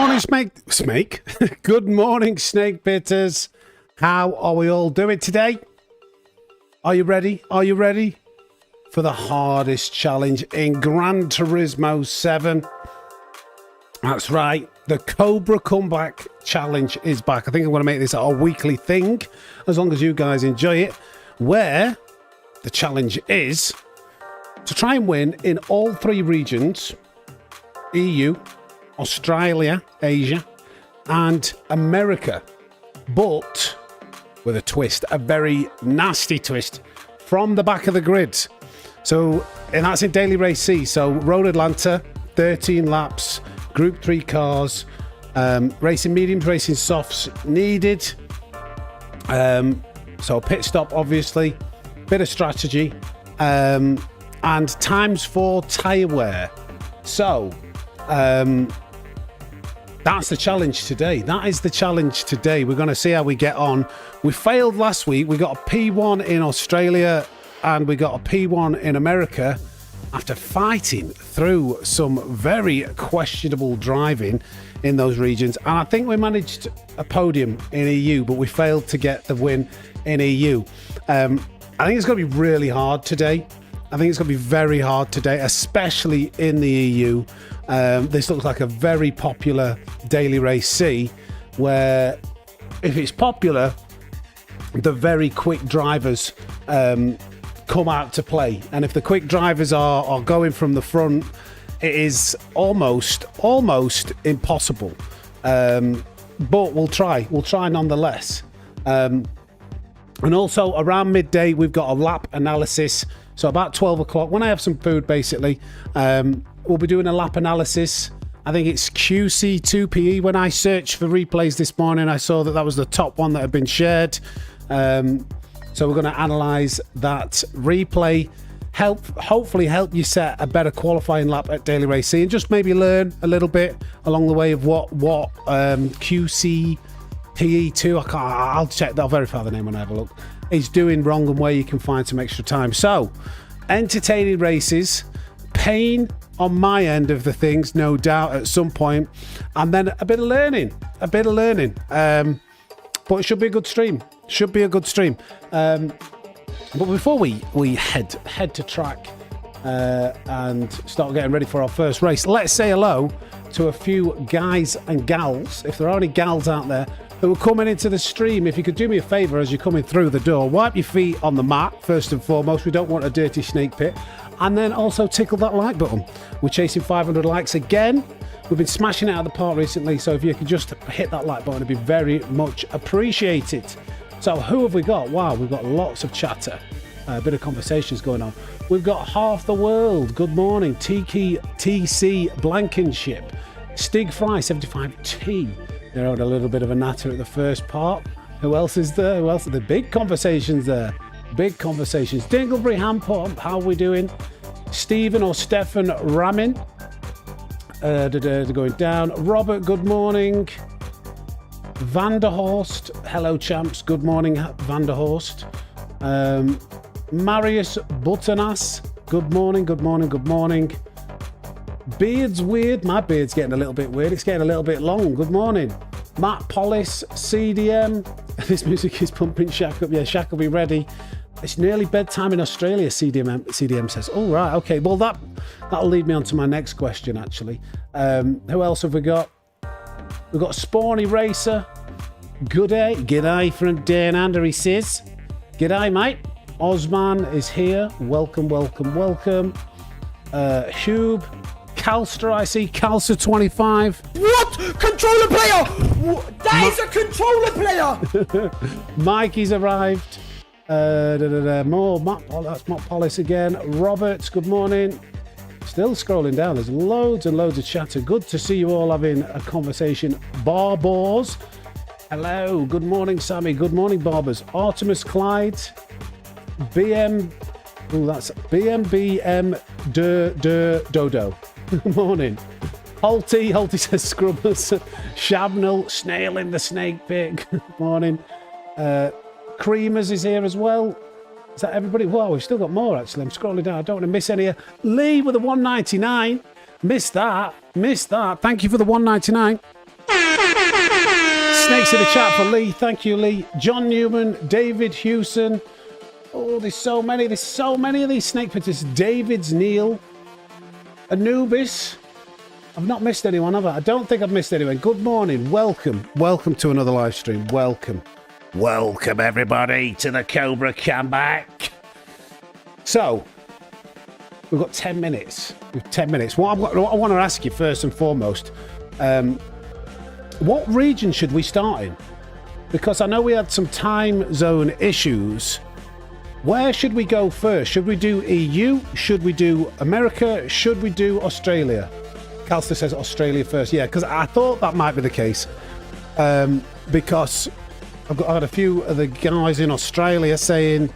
morning, Snake. Good morning, Snake Bitters. How are we all doing today? Are you ready? Are you ready for the hardest challenge in Gran Turismo 7? That's right. The Cobra Comeback challenge is back. I think I'm going to make this a weekly thing, as long as you guys enjoy it, where the challenge is to try and win in all three regions: EU, Australia, Asia, and America. But with a twist, a very nasty twist, from the back of the grid. So, and that's in Daily Race C. So, Road Atlanta, 13 laps, Group 3 cars, racing mediums, racing softs needed. So, pit stop, obviously, bit of strategy, and times for tyre wear. So, that's the challenge today. That is the challenge today. We're going to see how we get on. We failed last week. We got a P1 in Australia and we got a P1 in America after fighting through some very questionable driving in those regions. And I think we managed a podium in EU, but we failed to get the win in EU. I think it's going to be really hard today. I think it's going to be very hard today, especially in the EU. This looks like a very popular Daily Race C, where if it's popular, the very quick drivers come out to play. And if the quick drivers are going from the front, it is almost impossible. But we'll try nonetheless. And also around midday, we've got a lap analysis. So about 12 o'clock, when I have some food, basically, we'll be doing a lap analysis. I think it's QC2PE. When I searched for replays this morning, I saw that was the top one that had been shared. So we're going to analyse that replay, hopefully help you set a better qualifying lap at Daily Race C, and just maybe learn a little bit along the way of what QC2PE, I'll check, I'll verify the name when I have a look, is doing wrong and where you can find some extra time. So, entertaining races, pain on my end of the things, no doubt, at some point, and then a bit of learning. But it should be a good stream. But before we head to track and start getting ready for our first race, let's say hello to a few guys and gals, if there are any gals out there who are coming into the stream. If you could do me a favour as you're coming through the door, wipe your feet on the mat first and foremost. We don't want a dirty snake pit. And then also tickle that like button. We're chasing 500 likes again. We've been smashing it out of the park recently, so if you could just hit that like button, it'd be very much appreciated. So who have we got? Wow, we've got lots of chatter. A bit of conversations going on. We've got half the world. Good morning. TC Blankenship. Stig Fry 75T. They're on a little bit of a natter at the first part. Who else is there? Who else are the big conversations there? Big conversations. Dingleberry Hand Pump, how are we doing? Stephen or Stefan Ramin. Going down. Robert, good morning. Vanderhorst, hello champs. Good morning, Vanderhorst. Marius Butternass, good morning. Beard's weird. My beard's getting a little bit weird. It's getting a little bit long. Good morning. Matt Pollis, CDM. This music is pumping Shaq up. Yeah, Shaq will be ready. It's nearly bedtime in Australia, CDM says. Oh, right. Okay. Well, that'll lead me on to my next question, actually. Who else have we got? We've got Spawny Racer. G'day from Dernander, he says. G'day, mate. Osman is here. Welcome. Hube. Calster, I see. Calster 25. What? Controller player! That is a controller player! Mikey's arrived. More. That's Matt Pollis again. Roberts, good morning. Still scrolling down. There's loads and loads of chatter. Good to see you all having a conversation. Barbors. Hello. Good morning, Sammy. Good morning, Barbers. Artemis Clyde. That's BM Dodo. Good morning. Holty says Scrubbers. Shabnell, snail in the snake pit. Good morning. Creamers is here as well. Is that everybody? Wow, we've still got more, actually. I'm scrolling down. I don't want to miss any. Lee with a 199. Missed that. Thank you for the 199. snakes in the chat for Lee. Thank you, Lee. John Newman, David Hewson. Oh, there's so many. There's so many of these snake pitters. David's Neil. Anubis. I've not missed anyone, have I? I don't think I've missed anyone. Good morning. Welcome. Welcome to another live stream. Welcome. Welcome, everybody, to the Cobra Comeback. So, we've got 10 minutes. We've 10 minutes. What I want to ask you first and foremost, what region should we start in? Because I know we had some time zone issues. Where should we go first? Should we do EU? Should we do America? Should we do Australia? Calster says Australia first. Yeah, because I thought that might be the case. Because I had a few of the guys in Australia saying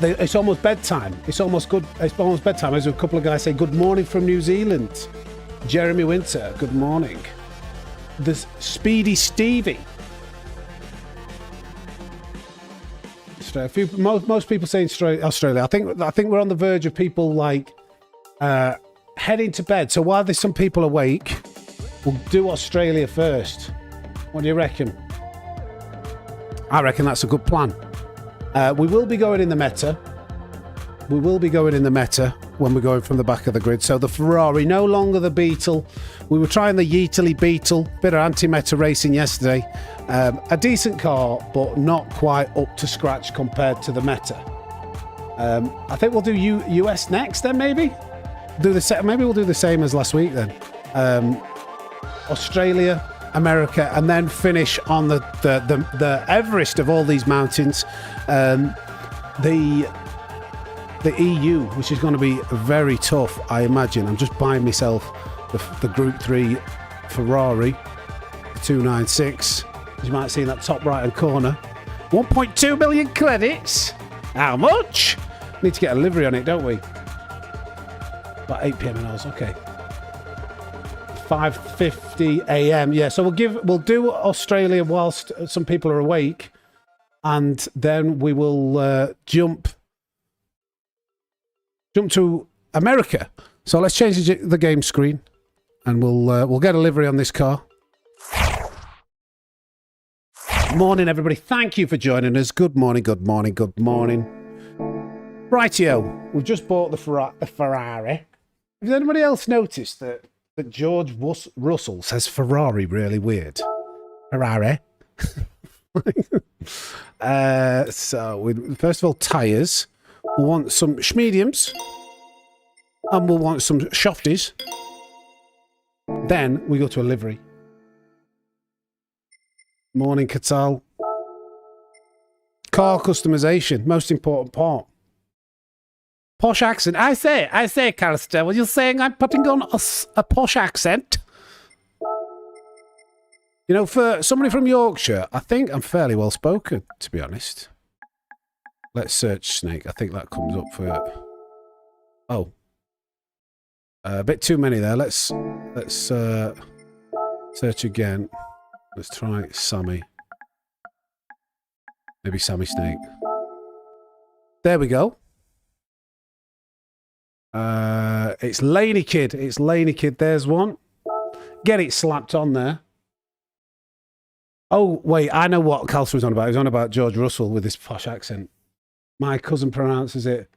it's almost bedtime. It's almost bedtime. There's a couple of guys say good morning from New Zealand. Jeremy Winter, good morning. There's Speedy Stevie. Most people say Australia. I think we're on the verge of people like heading to bed. So while there's some people awake, we'll do Australia first. What do you reckon? I reckon that's a good plan. We will be going in the meta. We will be going in the meta when we're going from the back of the grid. So the Ferrari, no longer the Beetle. We were trying the Yeatley Beetle. Bit of anti-meta racing yesterday. A decent car, but not quite up to scratch compared to the meta. I think we'll do US next then, maybe? Maybe we'll do the same as last week then. Australia, America, and then finish on the Everest of all these mountains. The EU, which is going to be very tough, I imagine. I'm just buying myself the Group 3 Ferrari 296. As you might see in that top right hand corner. 1.2 million credits. How much? Need to get a livery on it, don't we? About 8 p.m. in Oz. Okay. 5:50 a.m. Yeah, so we'll do Australia whilst some people are awake, and then we will jump to America. So let's change the game screen, and we'll get a livery on this car. Morning, everybody. Thank you for joining us. Good morning, good morning, good morning. Rightio, we've just bought the Ferrari. Has anybody else noticed that George Russell says Ferrari really weird? Ferrari. So, first of all, tyres. We'll want some schmediums. And we'll want some shofties. Then we go to a livery. Morning, Katal. Car customization, most important part. Posh accent. I say, Callister, were you saying I'm putting on a posh accent? You know, for somebody from Yorkshire, I think I'm fairly well spoken, to be honest. Let's search Snake. I think that comes up for... Oh. A bit too many there. Let's search again. Let's try Sammy. Maybe Sammy Snake. There we go. It's Laney Kid. It's Laney Kid. There's one. Get it slapped on there. Oh, wait. I know what Calcer was on about. He was on about George Russell with his posh accent. My cousin pronounces it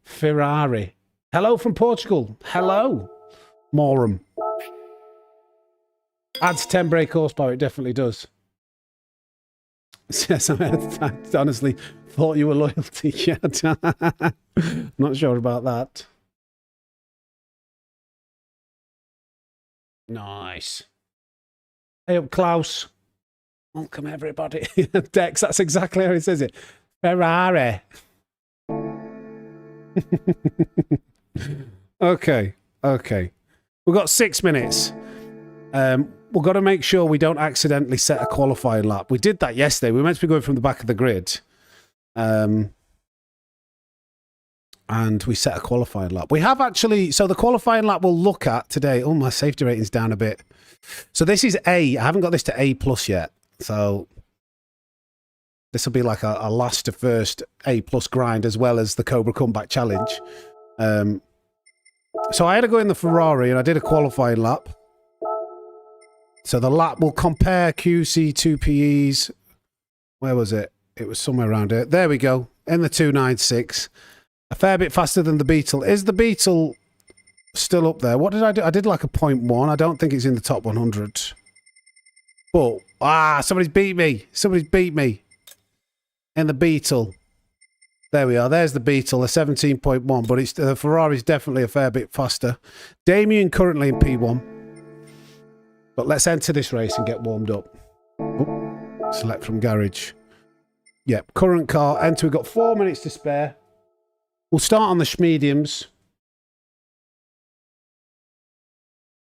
Ferrari. Hello from Portugal. Hello. Morum. Adds 10 brake horsepower. It definitely does. Yes, I honestly thought you were loyalty. Yeah, not sure about that. Nice. Hey up, Klaus. Welcome, everybody. Dex, that's exactly how he says it. Ferrari. Okay. We've got 6 minutes. We've got to make sure we don't accidentally set a qualifying lap. We did that yesterday. We were meant to be going from the back of the grid. And we set a qualifying lap. We have actually... So the qualifying lap we'll look at today... Oh, my safety rating's down a bit. So this is A. I haven't got this to A+ yet. So this will be like a last to first A+ grind as well as the Cobra Comeback Challenge. So I had to go in the Ferrari and I did a qualifying lap. So the lap will compare QC2PEs. Where was it? It was somewhere around here. There we go. In the 296. A fair bit faster than the Beetle. Is the Beetle still up there? What did I do? I did like a 0.1. I don't think it's in the top 100. But, somebody's beat me. Somebody's beat me. In the Beetle. There we are. There's the Beetle, a 17.1. But it's the Ferrari's definitely a fair bit faster. Damien currently in P1. But let's enter this race and get warmed up. Oh, select from garage. Yep, current car. Enter. We've got 4 minutes to spare. We'll start on the mediums.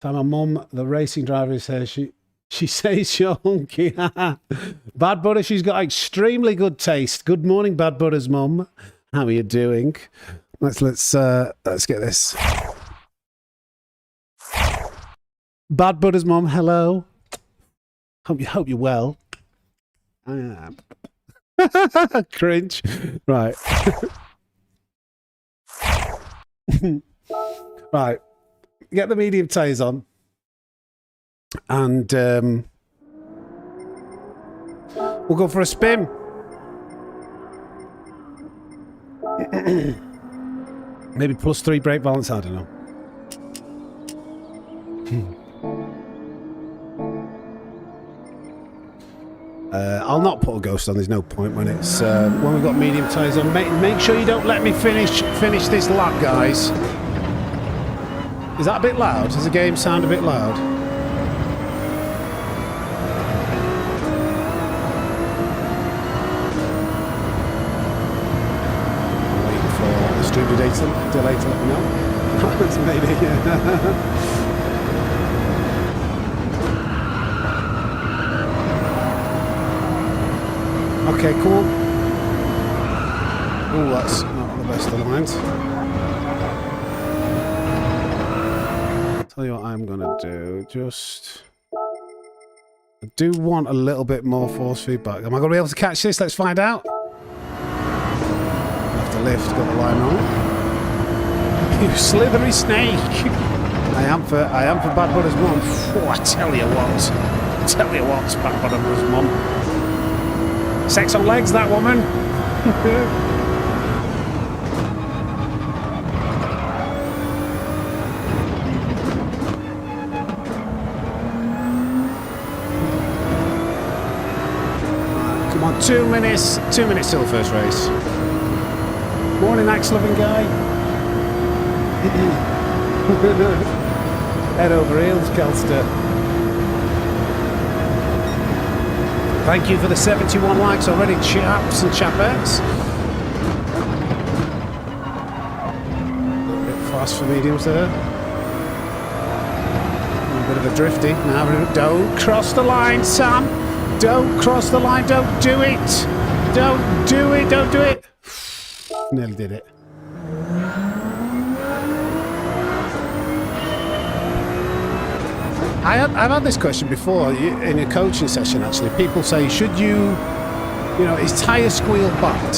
So my mum, the racing driver, says she says you're hunky. Bad Butter, she's got extremely good taste. Good morning, Bad Butter's mum. How are you doing? Let's get this. Bad Butter's mum, hello. Hope you're well. I am. Cringe. Right. Right. Get the medium tyres on. And we'll go for a spin. Maybe +3 brake balance, I don't know. I'll not put a ghost on, there's no point when it's when we've got medium tyres on. Make sure you don't let me finish this lap, guys. Is that a bit loud? Does the game sound a bit loud? I'm waiting for the stream delay to let me know. That's maybe, yeah. Okay, cool. Oh, that's not the best of lines. Tell you what I'm gonna do. I do want a little bit more force feedback. Am I gonna be able to catch this? Let's find out. Have to lift. Got the line on. You slithery snake. I am for Bad Butter's mum. Oh, I tell you what. Bad Butter's mum. Sex on legs, that woman. Come on, 2 minutes. 2 minutes till the first race. Morning, axe-loving guy. Head over heels, Kelster. Thank you for the 71 likes already, chaps and chapettes. A little bit fast for mediums there. A bit of a drifty. Now, don't cross the line, Sam. Don't cross the line. Don't do it. Don't do it. Don't do it. Nearly did it. I've had this question before in a coaching session, actually. People say, should you know, is tyre squeal bad?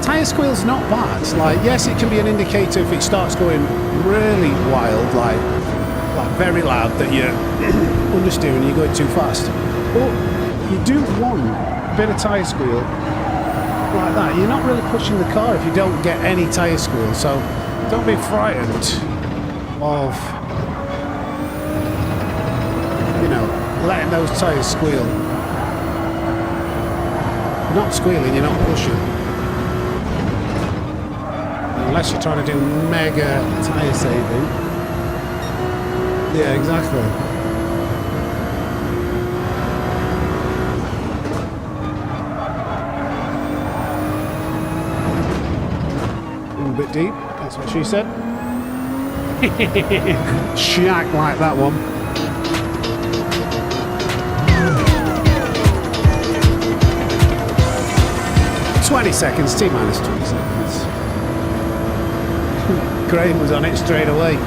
Tyre squeal's not bad. Like, yes, it can be an indicator if it starts going really wild, like very loud, that you're understeering and you're going too fast. But you do want a bit of tyre squeal like that. You're not really pushing the car if you don't get any tyre squeal. So don't be frightened of, you know, letting those tyres squeal. You're not squealing, you're not pushing. Unless you're trying to do mega tyre saving. Yeah, exactly. A little bit deep, that's what she said. Shack like that one. 20 seconds, T-minus 20 seconds. Graham was on it straight away.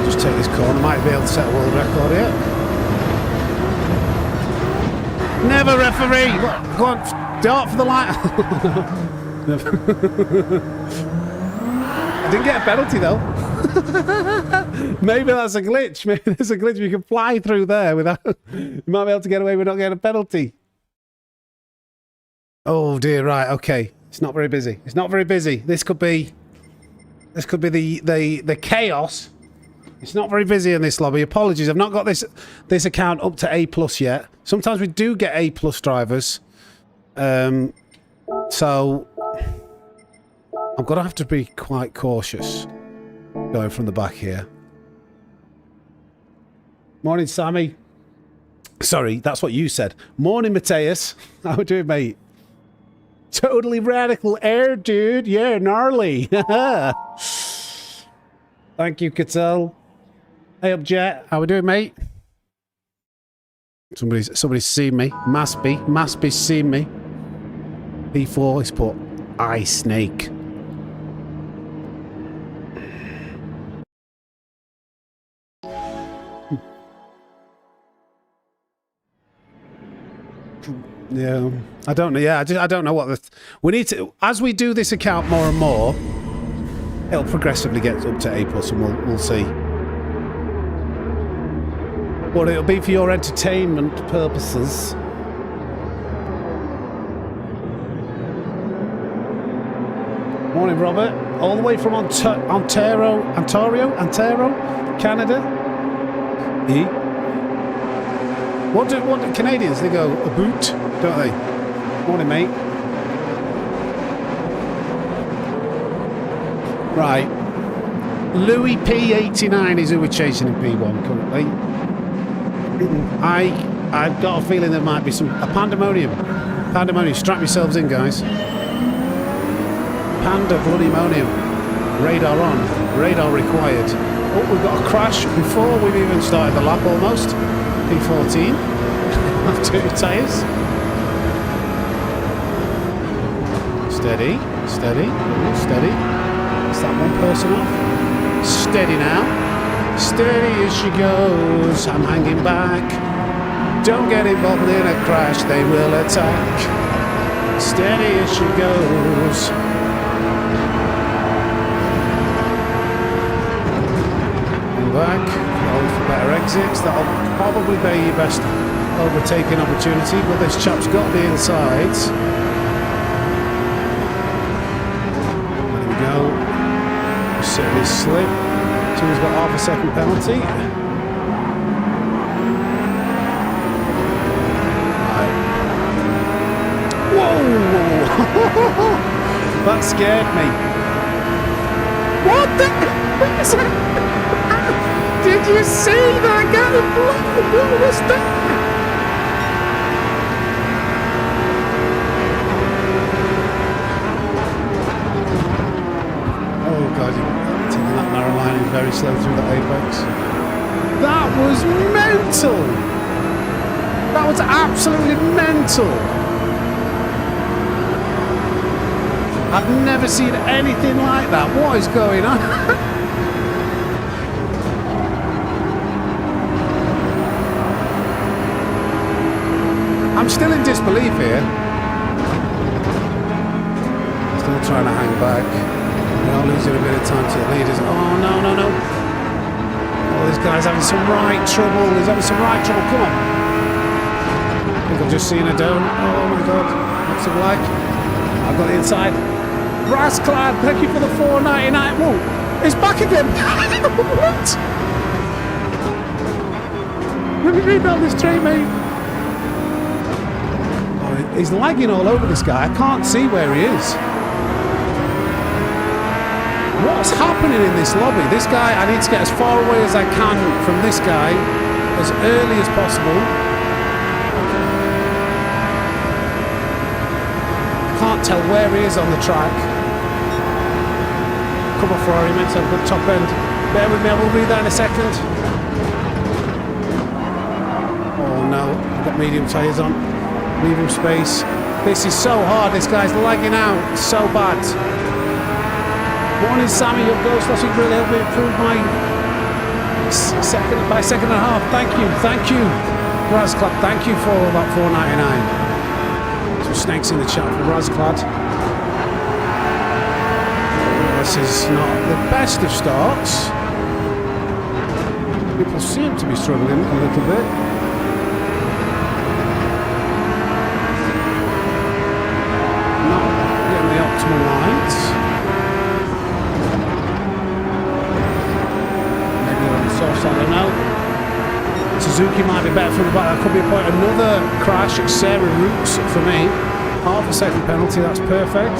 Just take this corner, might be able to set a world record here. Never, referee! Go on, dart for the light. I didn't get a penalty though. Maybe that's a glitch. Maybe there's a glitch. We can fly through there without... You might be able to get away with not getting a penalty. Oh dear, right, okay. It's not very busy. It's not very busy. This could be the chaos. It's not very busy in this lobby. Apologies, I've not got this account up to A+ yet. Sometimes we do get A+ drivers. So I'm gonna have to be quite cautious going from the back here. Morning, Sammy. Sorry, that's what you said. Morning, Mateus. How we doing, mate? Totally radical air, dude. Yeah, gnarly. Thank you, Cattell. Hey up, Jet. How we doing, mate? Somebody's seen me. Must be seen me. P4 is put eye snake. Yeah, I don't know. Yeah, I don't know what we need to. As we do this account more and more, it'll progressively get up to A+, and we'll see. But it'll be for your entertainment purposes. Morning, Robert. All the way from Ontario, Canada. What do Canadians? They go a boot, don't they? Morning, mate. Right. Louis P89 is who we're chasing in P1 currently. I've got a feeling there might be a pandemonium. Pandemonium. Strap yourselves in, guys. Panda-bloody-monium. Radar on. Radar required. Oh, we've got a crash before we've even started the lap almost. P14. Have 2 tyres. Steady. Steady. Steady. Is that one person off? Steady now. Steady as she goes. I'm hanging back. Don't get involved in a crash. They will attack. Steady as she goes. Back, hold for better exits. That'll probably be your best overtaking opportunity, but this chap's got the insides. There we go. Set his slip. He's got half a second penalty. Right. Whoa! That scared me. What the? Did you see that guy? What was that? Oh God, you're taking that narrow line is very slow through the apex. That was mental! That was absolutely mental! I've never seen anything like that. What is going on? I'm still in disbelief here. Still trying to hang back. We are losing a bit of time to the leaders. Oh, no. Oh, this guy's having some right trouble. He's having some right trouble. Come on. I think I've just seen a dome. Oh, my God. What's it like? I've got the inside. Brassclad, thank you for the $4.99. Whoa, it's back again. What? Let me rebound this train, mate. He's lagging all over this guy. I can't see where he is. What's happening in this lobby? This guy, I need to get as far away as I can from this guy as early as possible. I can't tell where he is on the track. Come on, Ferrari, meant to have a good top end. Bear with me, I will be there in a second. Oh no, I've got medium tyres on. Medium space. This is so hard. This guy's lagging out. It's so bad. Morning, Sammy. Your ghost last week really helped me improve my second and a half. Thank you. Razclad, thank you for that $4.99. Some snakes in the chat for Razclad. This is not the best of starts. People seem to be struggling a little bit. Not getting the optimal lines. Maybe they're on the soft side, I don't know. Suzuki might be better from the back. That could be a point. Another crash at Sarah Roots for me. Half a second penalty, that's perfect.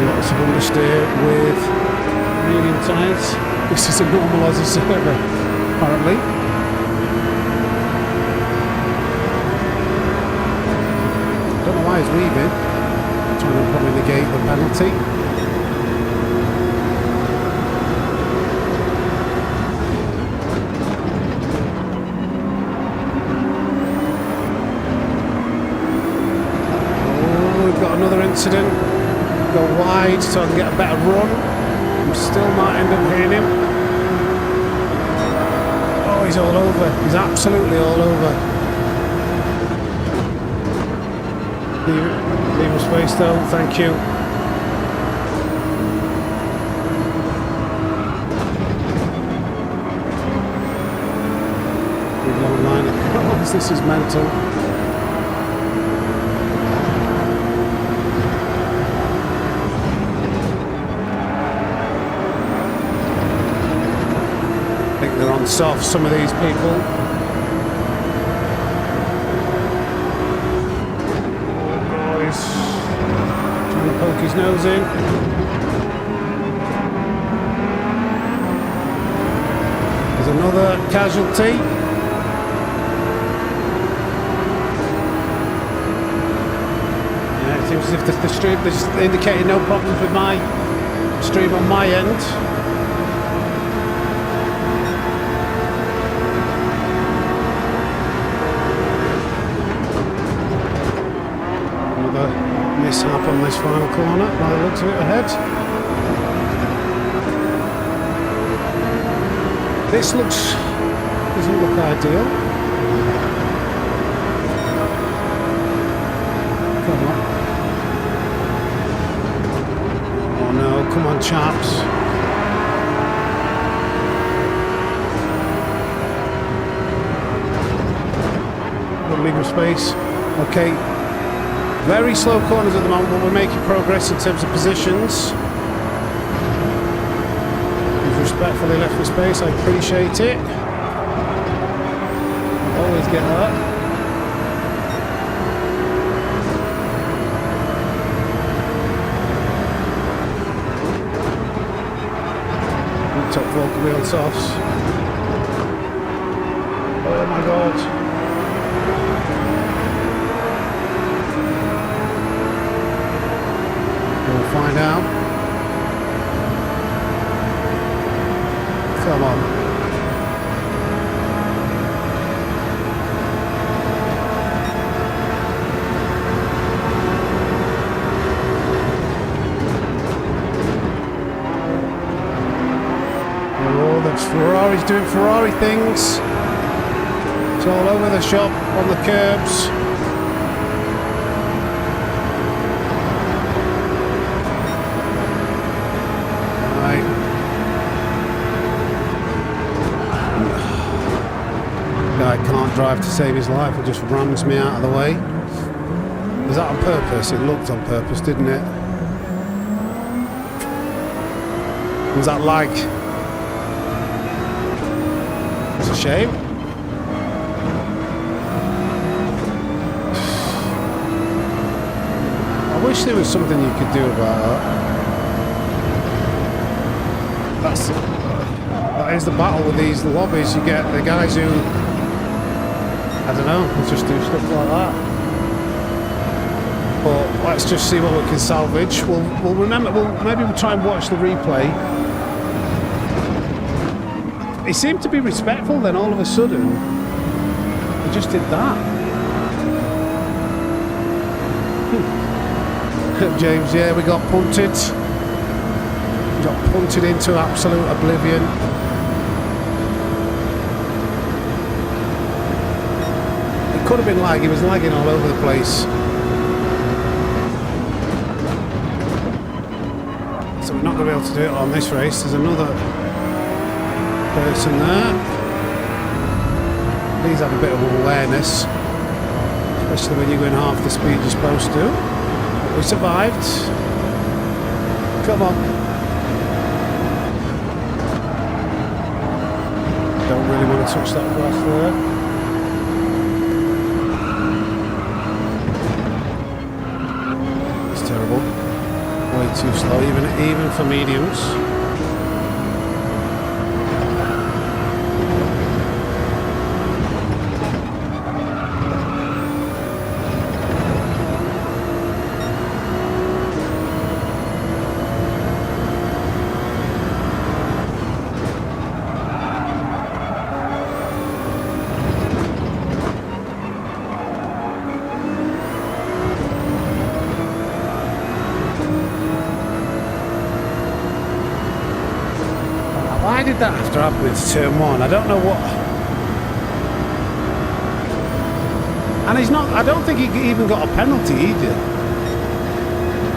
Lots of understeer with medium tyres. This is a normal Aussie server, apparently. Don't know why he's weaving. Trying to probably negate the penalty. Another incident, go wide so I can get a better run. I still might end up hitting him. Oh, he's all over. He's absolutely all over. Leave him space though, thank you. Long line. Oh, this is mental. They're on soft, some of these people. Oh, he's trying to poke his nose in. There's another casualty. Yeah, it seems as if the stream, there's indicating no problems with my stream on my end. Mishap on this final corner by the looks of it ahead. This doesn't look ideal. Come on. Oh no, come on chaps. Got legal space. Okay. Very slow corners at the moment, but we're making progress in terms of positions. You've respectfully left the space, I appreciate it. Always get that. Top four can be on softs. Oh my god. We'll find out. Come on. Oh, that's Ferrari's doing Ferrari things. It's all over the shop, on the curbs. Guy can't drive to save his life, it just rams me out of the way. Was that on purpose? It looked on purpose, didn't it? Was that lag? It's a shame. I wish there was something you could do about that. That is the battle with these lobbies. You get the guys who, I don't know, they just do stuff like that. But let's just see what we can salvage. We'll remember. Maybe we'll try and watch the replay. He seemed to be respectful. Then all of a sudden, he just did that. James, yeah, we got punted. We got punted into absolute oblivion. could have been lag. He was lagging all over the place. So we're not going to be able to do it on this race. There's another person there. These have a bit of awareness, especially when you're going half the speed you're supposed to. But we survived. Come on. Don't really want to touch that grass there. It's terrible. Way too slow, even for mediums. Why did that have to happen? It's turn one. I don't know what. And he's not. I don't think he even got a penalty either.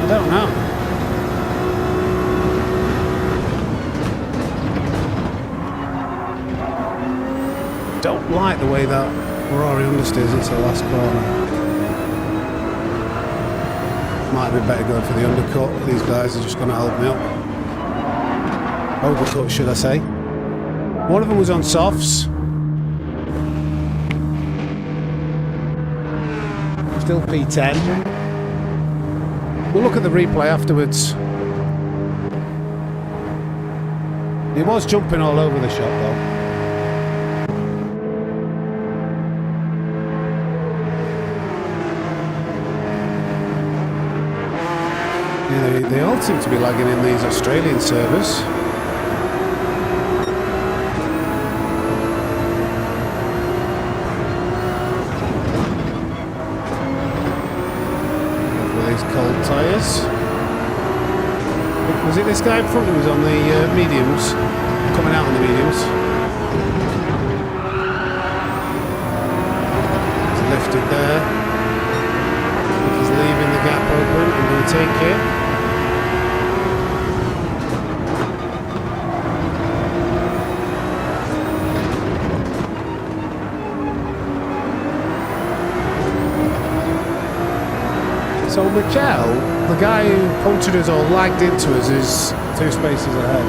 I don't know. Don't like the way that Ferrari understeers into the last corner. Might have been better going for the undercut. These guys are just going to help me up. Overcut, should I say. One of them was on softs. Still P10. We'll look at the replay afterwards. He was jumping all over the shot though. Yeah, they all seem to be lagging in these Australian servers. Cold tyres. Was it this guy in front who was on the mediums? Coming out on the mediums. He's lifted there. He's leaving the gap open. I'm going to take it. So Mikel, the guy who punctured us or lagged into us, is 2 spaces ahead.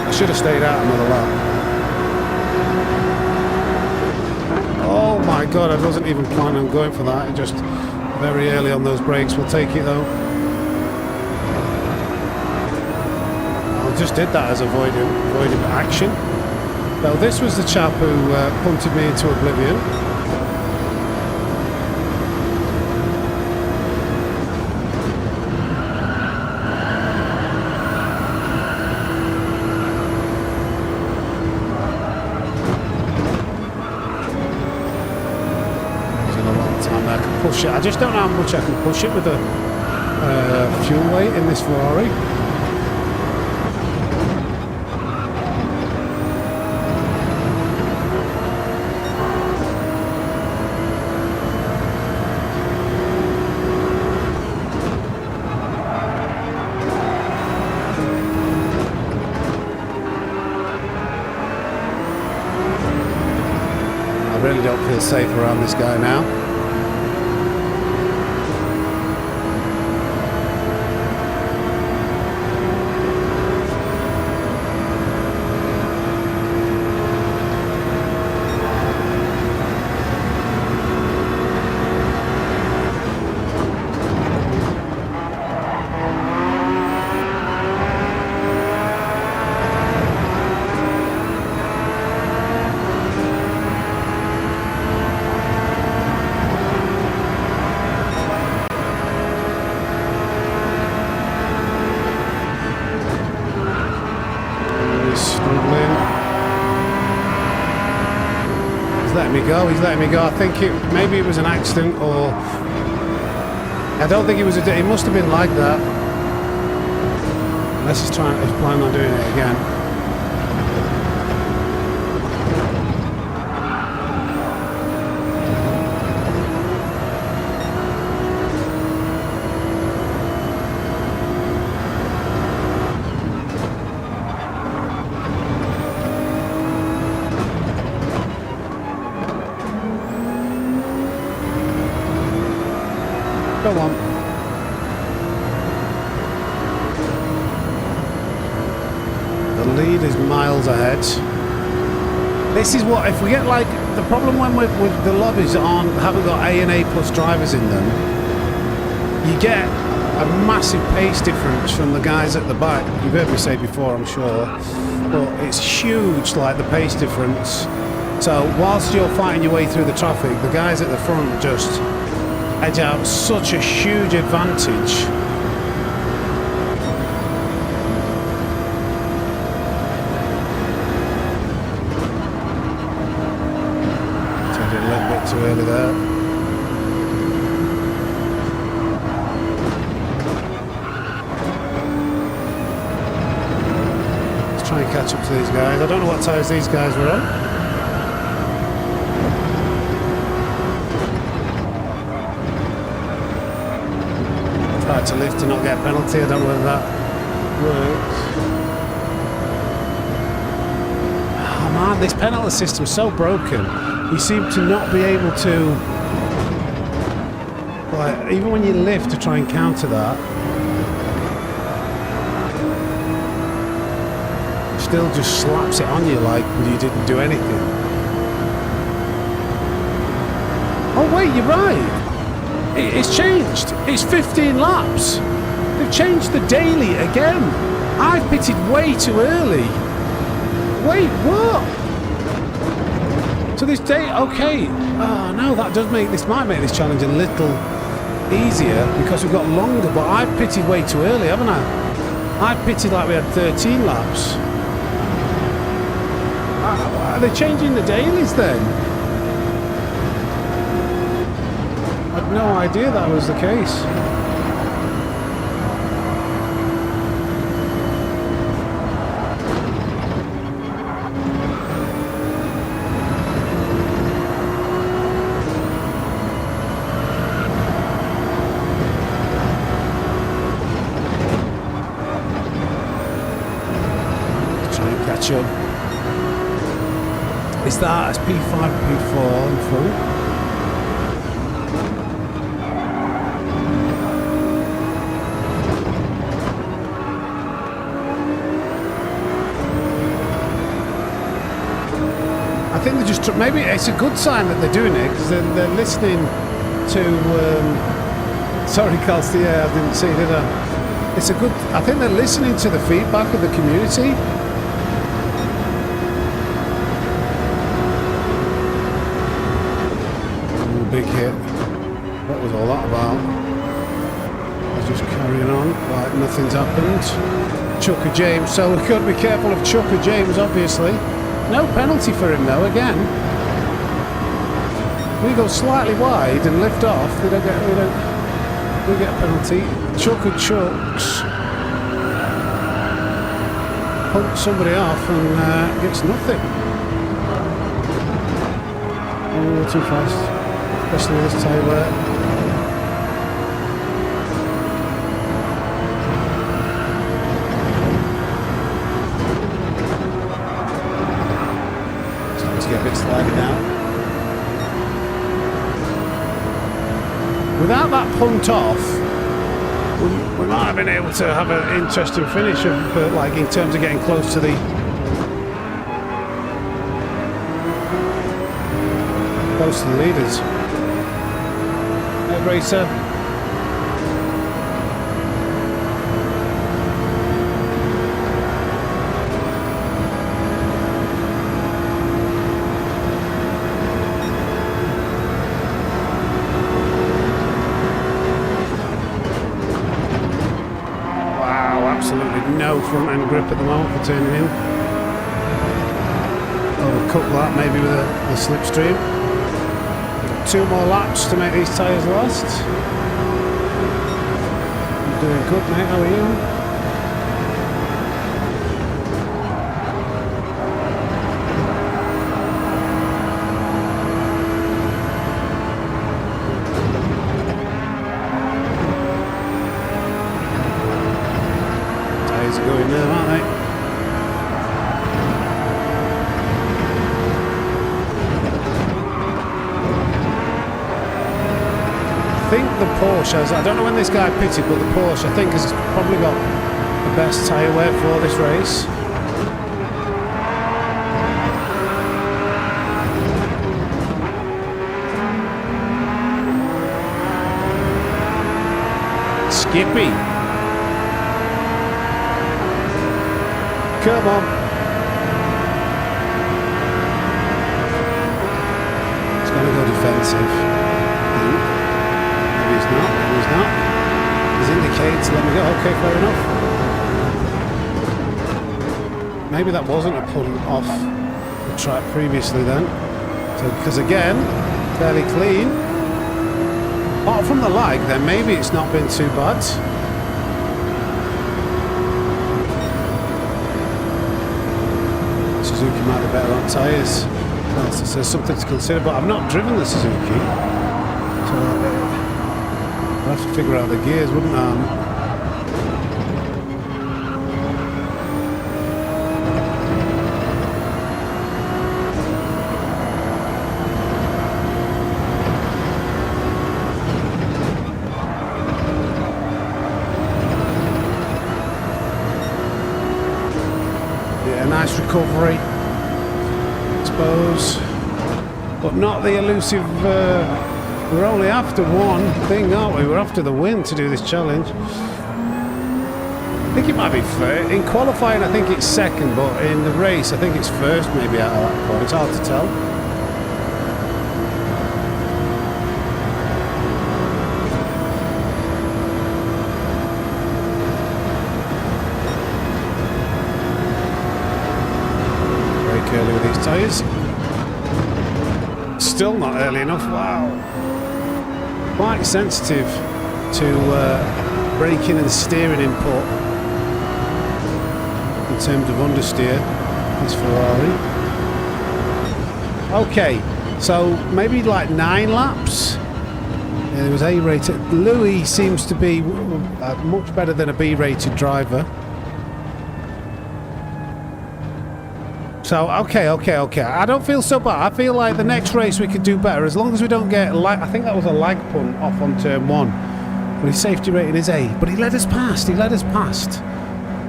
I should have stayed out another lap. Oh my god, I wasn't even planning on going for that. Just very early on those brakes. We'll take it though. I just did that as avoiding action. Well, this was the chap who punted me into oblivion. There's a lot of time I can push it. I just don't know how much I can push it with the fuel weight in this Ferrari. I really don't feel safe around this guy now. He's letting me go. I think maybe it was an accident, or I don't think it was it must have been like that. Unless he's planning on doing it again. Go on. The lead is miles ahead. This is what, if we get like, the problem when with the lobbies haven't got A and A plus drivers in them, you get a massive pace difference from the guys at the back. You've heard me say before, I'm sure, but it's huge, like the pace difference. So whilst you're fighting your way through the traffic, the guys at the front just edge out such a huge advantage. Turned it a little bit too early there. Let's try and catch up to these guys. I don't know what tyres these guys were on. To lift to not get a penalty. I don't know whether that works. Oh man, this penalty system's so broken. You seem to not be able to, like, even when you lift to try and counter that, it still just slaps it on you like you didn't do anything. Oh wait, you're right. It's changed. It's 15 laps. They've changed the daily again. I've pitted way too early. Wait, what? So this day, okay. Oh no, that does make this might make this challenge a little easier because we've got longer. But I've pitted way too early, haven't I? I've pitted like we had 13 laps. Are they changing the dailies then? No idea that was the case. Try and catch up. Is that as P5, P4 in front? I think they're just, maybe it's a good sign that they're doing it because they're listening to, sorry Carl, yeah, I didn't see it, did I? It's a good, I think they're listening to the feedback of the community. Ooh, big hit. What was all that about? They're just carrying on like nothing's happened. Chucker James, so we've got to be careful of Chucker James, obviously. No penalty for him though, again. We go slightly wide and lift off, we get a penalty. Chucker chucks. Punts somebody off and gets nothing. Oh, too fast. Especially with this tyre wear. Get a bit sliding out. Without that punt off, we might have been able to have an interesting finish, but like in terms of getting close to the leaders. Hey, Racer. No front end grip at the moment for turning in. Overcut that maybe with a slipstream. 2 more laps to make these tyres last. You're doing good, mate. How are you? think the Porsche, I don't know when this guy pitted, but the Porsche, I think, has probably got the best tyre wear for this race. Skippy. Come on. It's going to go defensive. Maybe he's not. Maybe he's not. He's indicated to let me go. Okay, fair enough. Maybe that wasn't a punt off the track previously then. So, because again, fairly clean. Apart from the lag, then maybe it's not been too bad. Suzuki might be better on tyres. Well, so there's something to consider, but I've not driven the Suzuki. So I'd have to figure out the gears, wouldn't I? Nice recovery, I suppose, but not the elusive. We're only after one thing, aren't we? We're after the win to do this challenge. I think it might be first. In qualifying, I think it's second, but in the race, I think it's first, maybe out of that point. It's hard to tell. Early with these tyres. Still not early enough. Wow. Quite sensitive to braking and steering input in terms of understeer, this Ferrari. Okay, so maybe like 9 laps. Yeah, it was A-rated. Louis seems to be much better than a B-rated driver. So, okay. I don't feel so bad. I feel like the next race we could do better as long as we don't get... I think that was a lag punt off on turn 1. But his safety rating is A. But he led us past.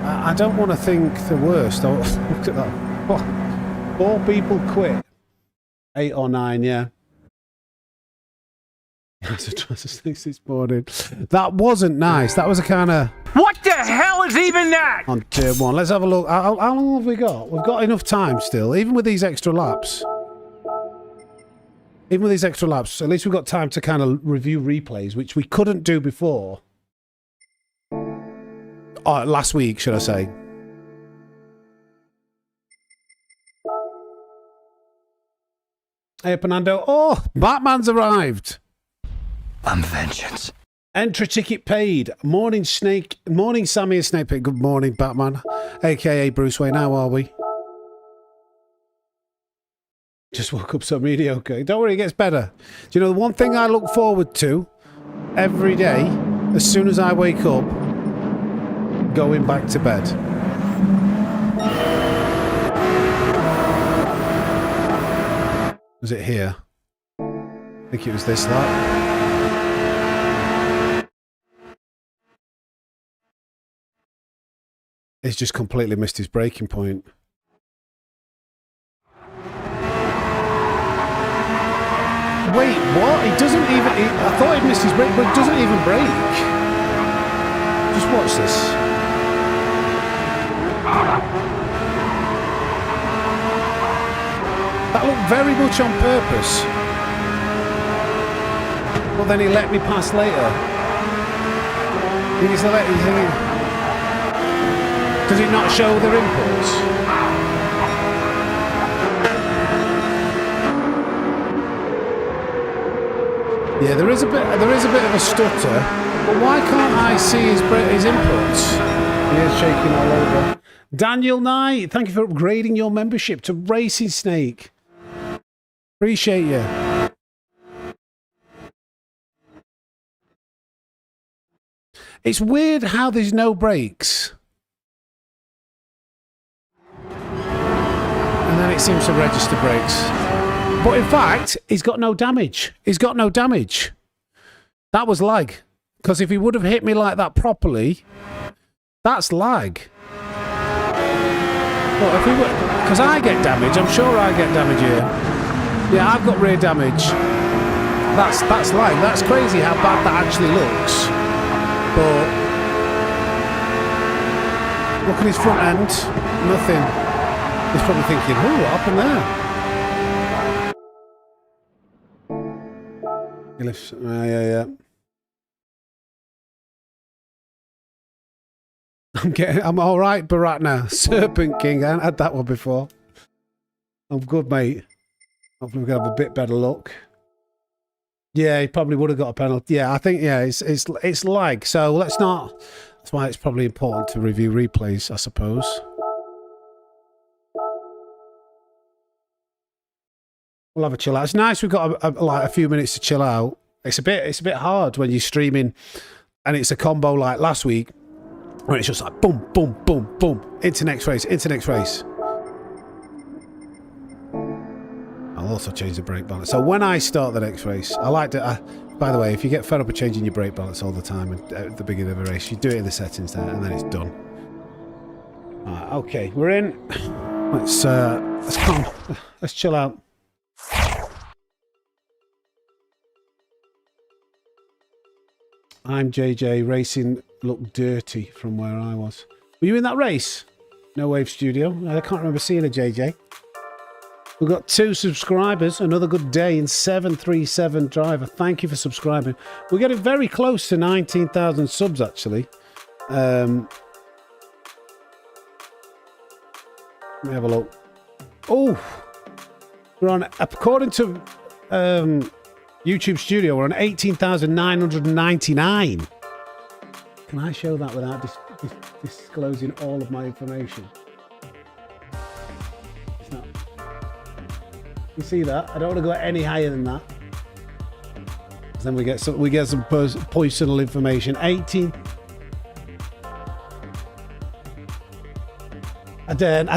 I don't want to think the worst. Oh, look at that. 4 people quit. 8 or 9, yeah. This morning. That wasn't nice. That was a kind of... What the hell is even that? On turn 1. Let's have a look. How long have we got? We've got enough time still, even with these extra laps. At least we've got time to kind of review replays, which we couldn't do before. Oh, last week, should I say. Hey, Fernando. Oh, Batman's arrived. I'm vengeance. Entry ticket paid. Morning, Snake. Morning, Sammy and Snake Pit. Good morning, Batman. AKA Bruce Wayne. How are we? Just woke up so mediocre. Don't worry, it gets better. Do you know the one thing I look forward to every day, as soon as I wake up? Going back to bed. Was it here? I think it was this lap. He's just completely missed his braking point. Wait, what? He doesn't even... I thought he'd missed his brake, but he doesn't even brake. Just watch this. That looked very much on purpose. But then he let me pass later. He's thinking... Does it not show their inputs? Yeah, there is a bit of a stutter, but why can't I see his inputs? He is shaking all over. Daniel Knight, thank you for upgrading your membership to Racing Snake. Appreciate you. It's weird how there's no brakes. And then it seems to register brakes. But in fact, he's got no damage. That That was lag. Because if he would have hit me like that properly, that's lag. But if he would, because I get damage, I'm sure I get damage here. Yeah, I've got rear damage. That's lag. That's crazy how bad that actually looks. But look at his front end. Nothing. He's probably thinking, oh, what happened there? He lifts. Yeah. I'm all right, Baratna. Serpent King. I haven't had that one before. I'm good, mate. Hopefully we're gonna have a bit better luck. Yeah, he probably would have got a penalty. Yeah, I think it's lag. So let's not. That's why it's probably important to review replays, I suppose. We'll have a chill out. It's nice we've got like a few minutes to chill out. It's a bit hard when you're streaming, and it's a combo like last week. Where it's just like boom, boom, boom, boom. Into next race, into next race. I'll also change the brake balance. So when I start the next race, I like to... by the way, if you get fed up with changing your brake balance all the time at the beginning of a race, you do it in the settings there, and then it's done. Right, okay, we're in. Let's chill out. I'm JJ. Racing looked dirty from where I was. Were you in that race? No Wave Studio. I can't remember seeing a JJ. We've got 2 subscribers. Another good day in 737 Driver. Thank you for subscribing. We're getting very close to 19,000 subs, actually. Let me have a look. Oh, we're on, according to YouTube Studio, we're on 18,999. Can I show that without disclosing all of my information? It's not. You see that? I don't want to go any higher than that. Then we get some personal information. 18. I don't.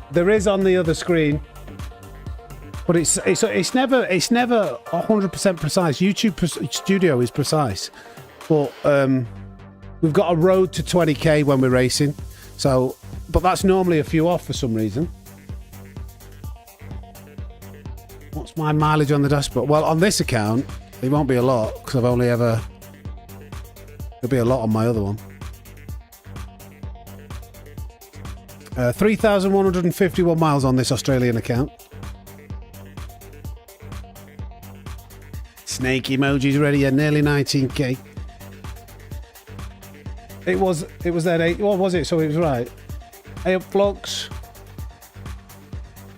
There is on the other screen, but it's never 100% precise. YouTube Studio is precise, but we've got a road to 20k when we're racing. So, but that's normally a few off for some reason. What's my mileage on the dashboard? Well, on this account, it won't be a lot because I've only ever. There'll be a lot on my other one. 3,151 miles on this Australian account. Snake emojis ready at nearly 19k. It was that 8. What was it? So it was right. Hey up, Flux.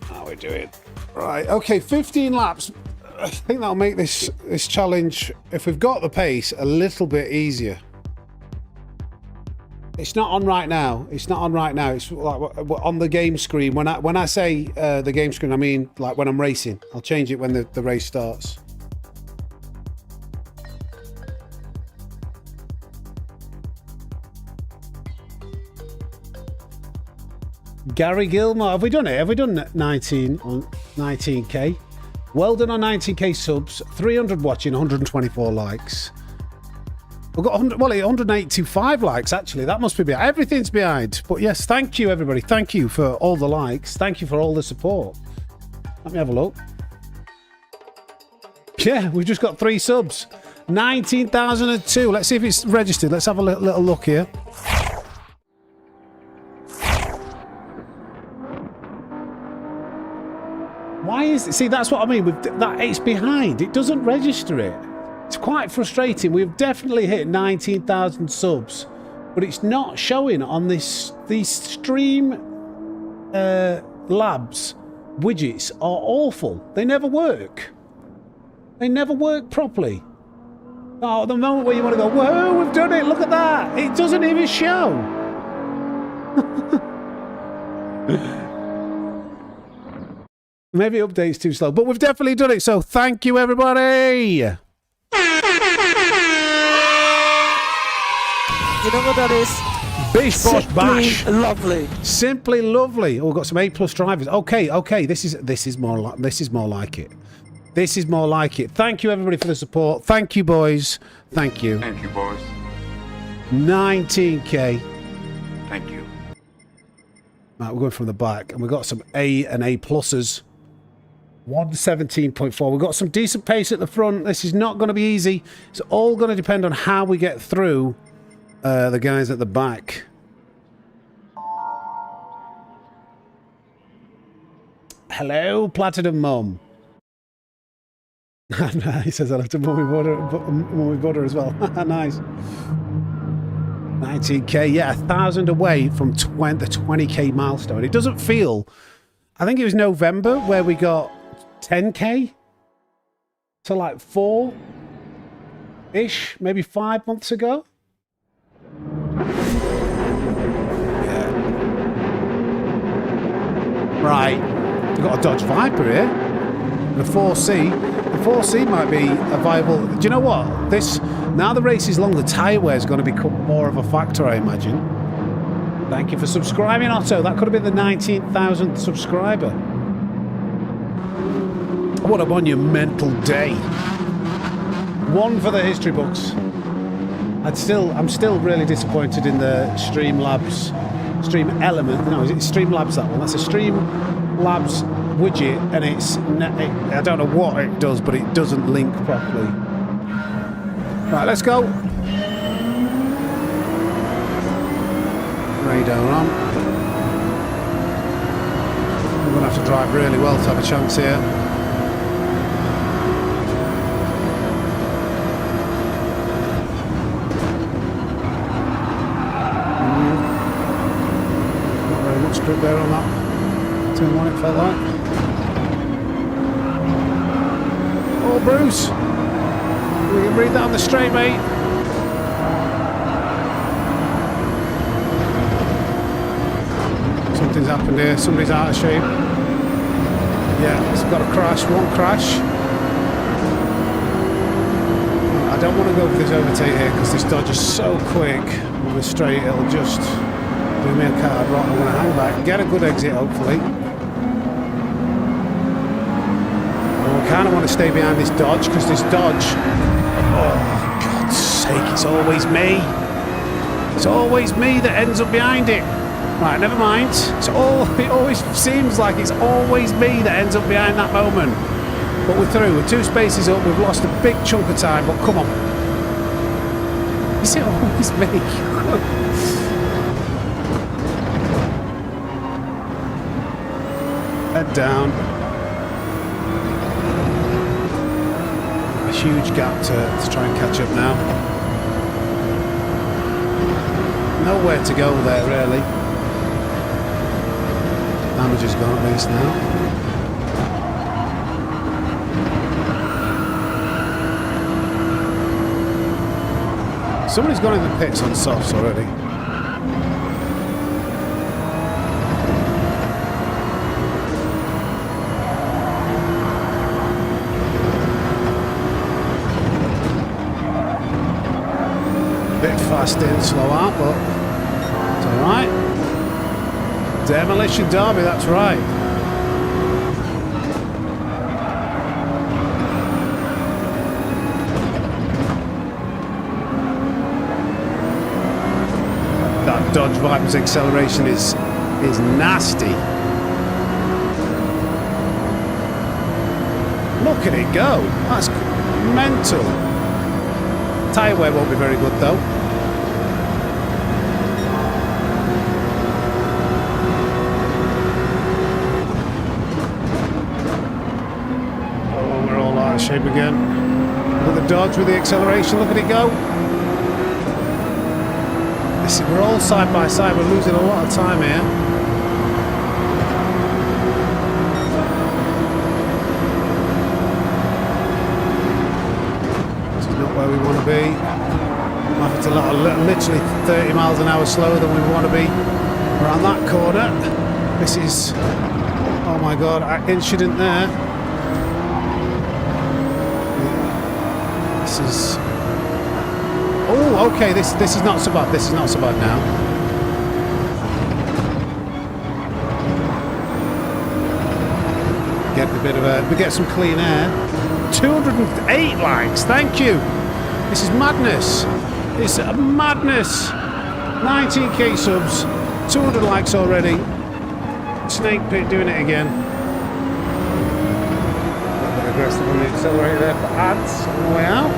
How we doing? Right. Okay, 15 laps. I think that'll make this challenge, if we've got the pace, a little bit easier. It's not on right now. It's not on right now. It's like on the game screen. When I say the game screen, I mean like when I'm racing. I'll change it when the race starts. Gary Gilmore, have we done it? Have we done 19 on 19k? Well done on 19k subs, 300 watching, 124 likes. We've got 185 likes actually. That must be behind. Everything's behind. But yes, thank you everybody. Thank you for all the likes. Thank you for all the support. Let me have a look. Yeah, we've just got 3 subs. 19,002. Let's see if it's registered. Let's have a little look here. Why is it? See, that's what I mean. It's behind. It doesn't register it. It's quite frustrating. We've definitely hit 19,000 subs, but it's not showing on these Stream Labs widgets are awful. They never work. They never work properly. Oh, the moment where you want to go, whoa, we've done it. Look at that. It doesn't even show. Maybe update's too slow, but we've definitely done it. So thank you, everybody. You know what that is? Bish bosh bash. Simply lovely. Simply lovely. Oh, we've got some A+ drivers. Okay. This is more like it. This is more like it. Thank you everybody for the support. Thank you boys. Thank you. Thank you, boys. 19k. Thank you. Right, we're going from the back, and we've got some A and A pluses. 117.4. We've got some decent pace at the front. This is not going to be easy. It's all going to depend on how we get through the guys at the back. Hello, Platinum Mum. He says hello to Mummy Butter as well. Nice. 19k, yeah, 1,000 away from the 20k milestone. It doesn't feel... I think it was November where we got 10k? So like 4-ish, maybe 5 months ago? Yeah. Right. We've got a Dodge Viper here. The 4C. The 4C might be a viable... Do you know what? Now the race is long, the tyre wear is going to become more of a factor, I imagine. Thank you for subscribing, Otto. That could have been the 19,000th subscriber. What a monumental day. One for the history books. I'm still really disappointed in the Streamlabs... Stream Element. No, is it Streamlabs, that one? That's a Streamlabs widget, and I don't know what it does, but it doesn't link properly. Right, let's go. Radar on. We're going to have to drive really well to have a chance here. Not very much grip there on that. Turn one, it felt like. Oh, Bruce! We can read that on the straight, mate. Something's happened here. Somebody's out of shape. Yeah, it's got a crash. One crash. I don't want to go for this overtake here because this Dodge is so quick. On the straight, it'll just do me a card rock. I'm going to hang back, get a good exit, hopefully. I kind of want to stay behind this Dodge because this Dodge, oh God's sake, it's always me. It's always me that ends up behind it. Right, never mind. It always seems like it's always me that ends up behind that moment. But we're through. We're 2 spaces up. We've lost a big chunk of time, but come on. Is it always me? Head down. A huge gap to try and catch up now. Nowhere to go there, really. Damage has gone at least now. Somebody's gone in the pits on softs already. Bit fast in, slow out, but it's alright. Demolition Derby, that's right. That Dodge Viper's acceleration is nasty. Look at it go. That's mental. Tyre wear won't be very good though. Shape again. Look at the Dodge with the acceleration. Look at it go. We're all side by side. We're losing a lot of time here. This is not where we want to be. It's literally 30 miles an hour slower than we want to be around that corner. This is, oh my God, incident there. Oh, okay, this is not so bad. This is not so bad now. a bit of a... We get some clean air. 208 likes, thank you. This is madness. It's madness. 19k subs, 200 likes already. Snake Pit doing it again. A little bit aggressive on the accelerator there for ads on the way out.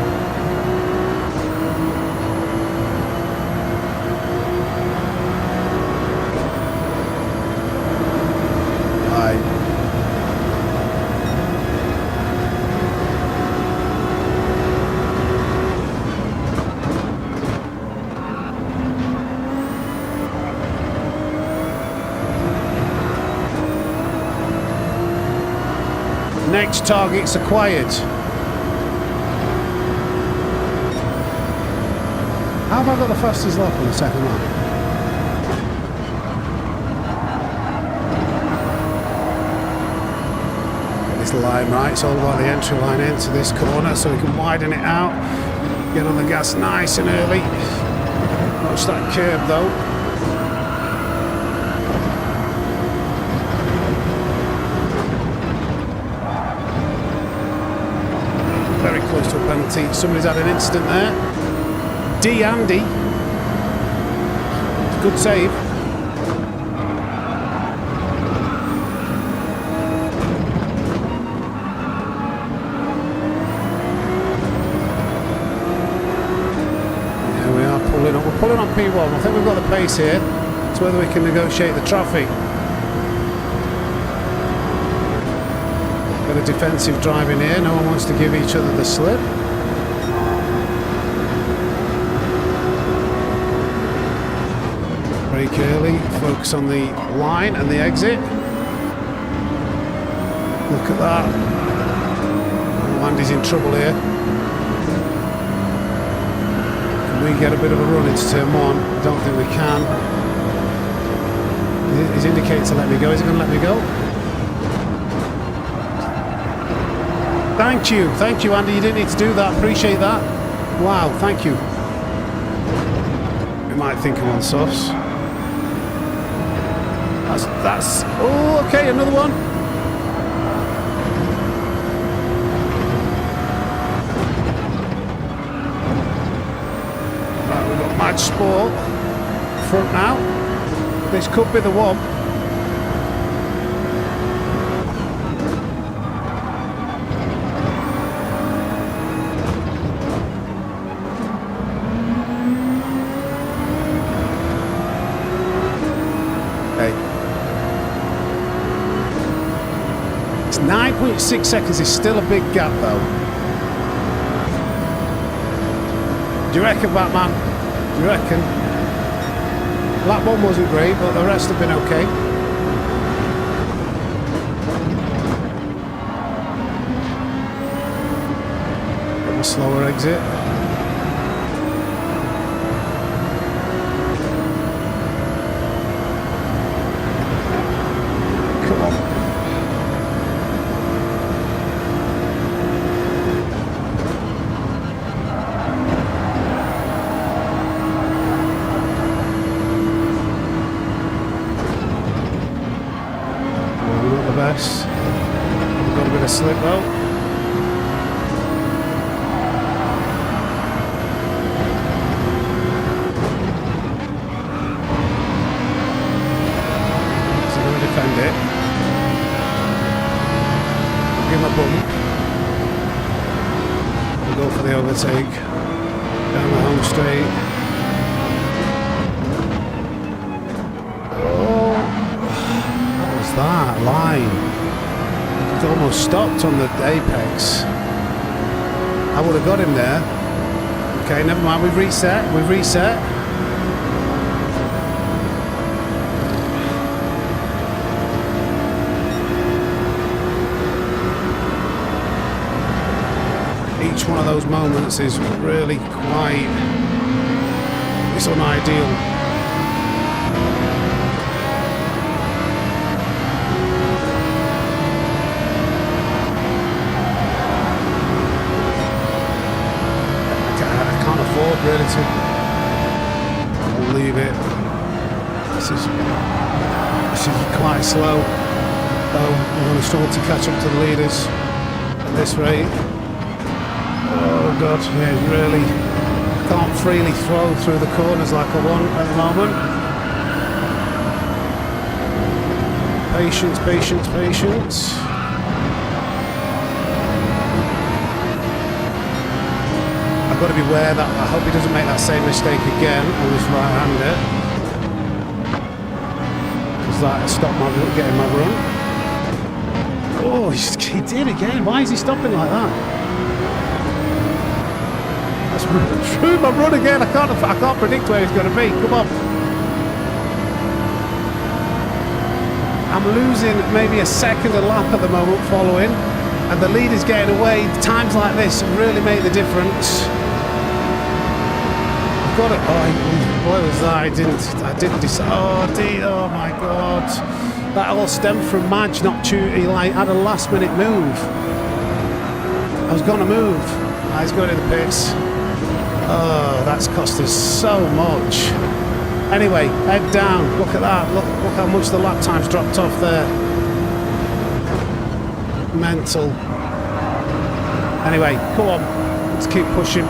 Next target's acquired. How have I got the fastest lap on the second lap? Get this line right. It's all about the entry line into this corner so we can widen it out. Get on the gas nice and early. Watch that curb though. Very close to a penalty. Somebody's had an incident there. D. Andy. Good save. Here we are pulling on. We're pulling on P1. I think we've got the pace here. It's whether we can negotiate the traffic. Bit of defensive driving here. No one wants to give each other the slip. Brake early. Focus on the line and the exit. Look at that. Oh, Andy's in trouble here. Can we get a bit of a run into turn one? I don't think we can. His indicator let me go. Is he going to let me go? Thank you, Andy. You didn't need to do that. Appreciate that. Wow, thank you. We might think I'm on sauce. That's. Oh, okay, another one. Right, we've got Mad Sport front now. This could be the one. It's 9.6 seconds is still a big gap though. Do you reckon, Batman? Do you reckon? Lap one wasn't great, but the rest have been okay. Bit of a slower exit. Come on. Best. We've got a bit of slip though. So I'm going to defend it. Give him a bump. We'll go for the overtake. Down the home straight. That line, it almost stopped on the apex. I would have got him there. Okay, never mind, we've reset. Each one of those moments is really quite, it's unideal. Really to leave it. This is quite slow. Oh, we're going to struggle to catch up to the leaders at this rate. Oh god, yeah, really can't freely throw through the corners like I want at the moment. Patience, patience, patience. I've got to beware that I hope he doesn't make that same mistake again on this right-hander, because that stopped my getting my run. Oh, he did again. Why is he stopping like that? That's through my run again. I can't predict where he's going to be. Come on. I'm losing maybe a second a lap at the moment following, and the leader's getting away. Times like this really make the difference. I've got it. Oh, what was that? I didn't decide. Oh, my God. That all stemmed from Madge not shooting. He had a last minute move. I was going to move. He's going to the pits. Oh, that's cost us so much. Anyway, head down. Look at that. Look how much the lap time's dropped off there. Mental. Anyway, come on. Let's keep pushing.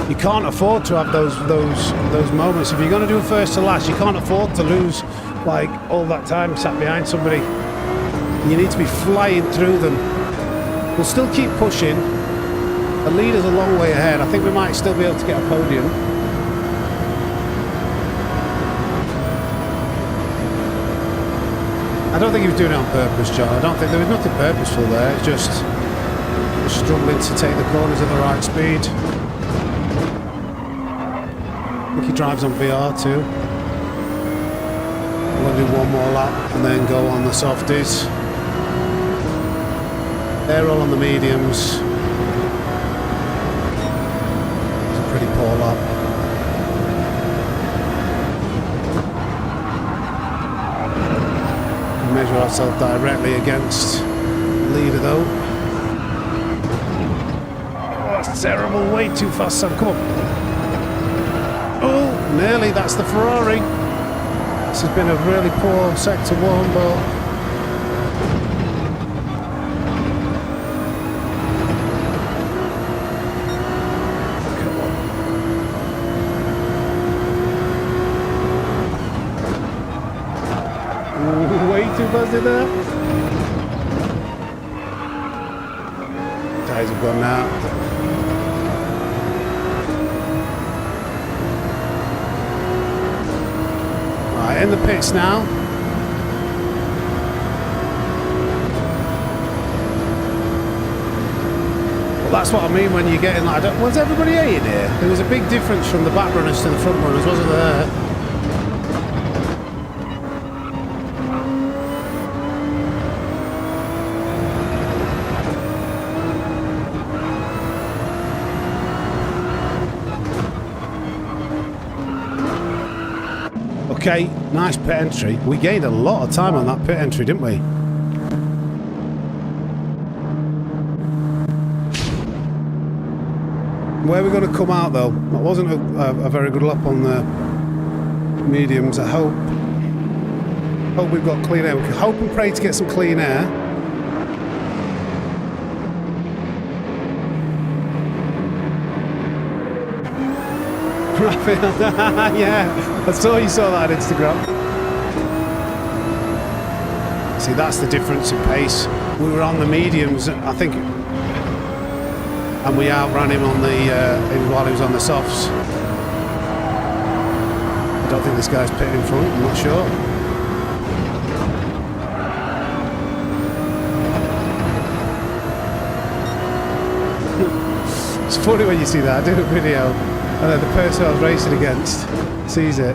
You can't afford to have those moments. If you're going to do first to last, you can't afford to lose like all that time sat behind somebody. You need to be flying through them. We'll still keep pushing. The leader's a long way ahead. I think we might still be able to get a podium. I don't think he was doing it on purpose, John. I don't think there was nothing purposeful there. It's just struggling to take the corners at the right speed. I think he drives on VR too. I'm going to do one more lap and then go on the softies. They're all on the mediums. It's a pretty poor lap. We measure ourselves directly against the leader though. Oh, that's terrible. Way too fast, Sam. Come on. Oh, nearly, that's the Ferrari. This has been a really poor sector one, but come on. Ooh, way too fuzzy there. Tyres have gone now. In the pits now. Well, that's what I mean when you're getting like, was everybody hating here? There was a big difference from the back runners to the front runners, wasn't there? Okay, nice pit entry. We gained a lot of time on that pit entry, didn't we? Where are we going to come out though? That wasn't a very good lap on the mediums. I hope we've got clean air. We can hope and pray to get some clean air. Yeah, I saw you saw that on Instagram. See, that's the difference in pace. We were on the mediums, I think, and we outran him on the while he was on the softs. I don't think this guy's pitting in front. I'm not sure. It's funny when you see that. I did a video. And then the person I was racing against sees it.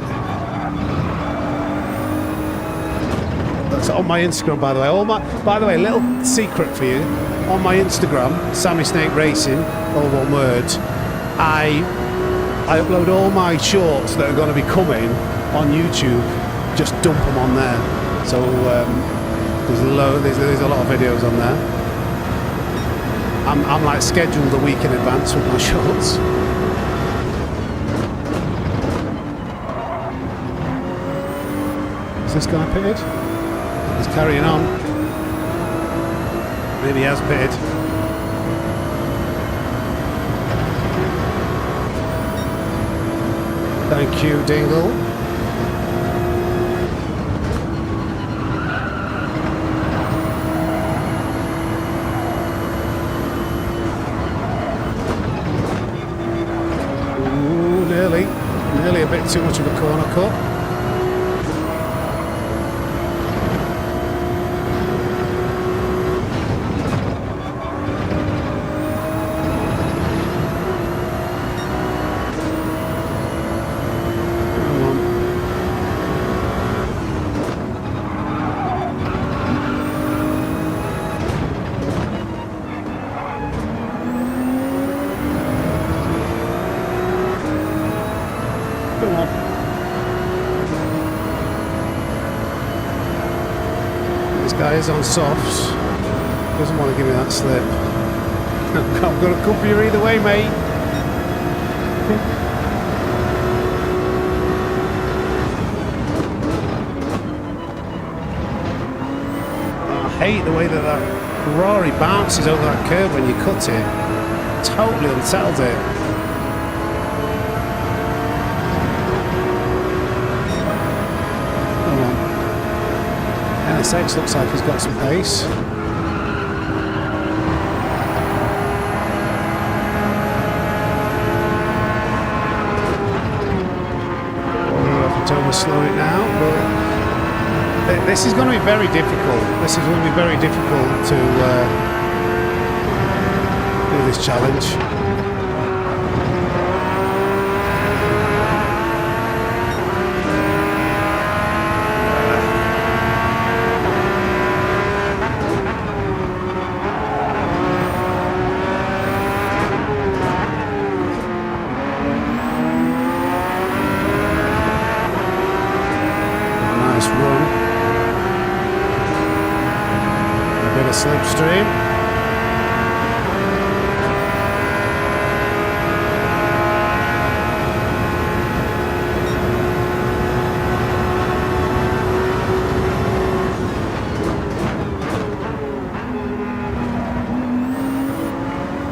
That's on my Instagram, by the way. By the way, little secret for you. On my Instagram, Sammy Snake Racing, all one word, I upload all my shorts that are going to be coming on YouTube, just dump them on there. So there's a lot of videos on there. I'm like scheduled a week in advance with my shorts. Is this guy pitted? He's carrying on. Maybe he has pitted. Thank you, Dingle. Ooh, nearly a bit too much of a corner cut. Guy is on softs. Doesn't want to give me that slip. I'm going to cover you either way, mate. I hate the way that Ferrari bounces over that curb when you cut it. Totally unsettles it. NSX looks like he's got some pace. To slow it now, but this is going to be very difficult. This is going to be very difficult to do this challenge. Slipstream.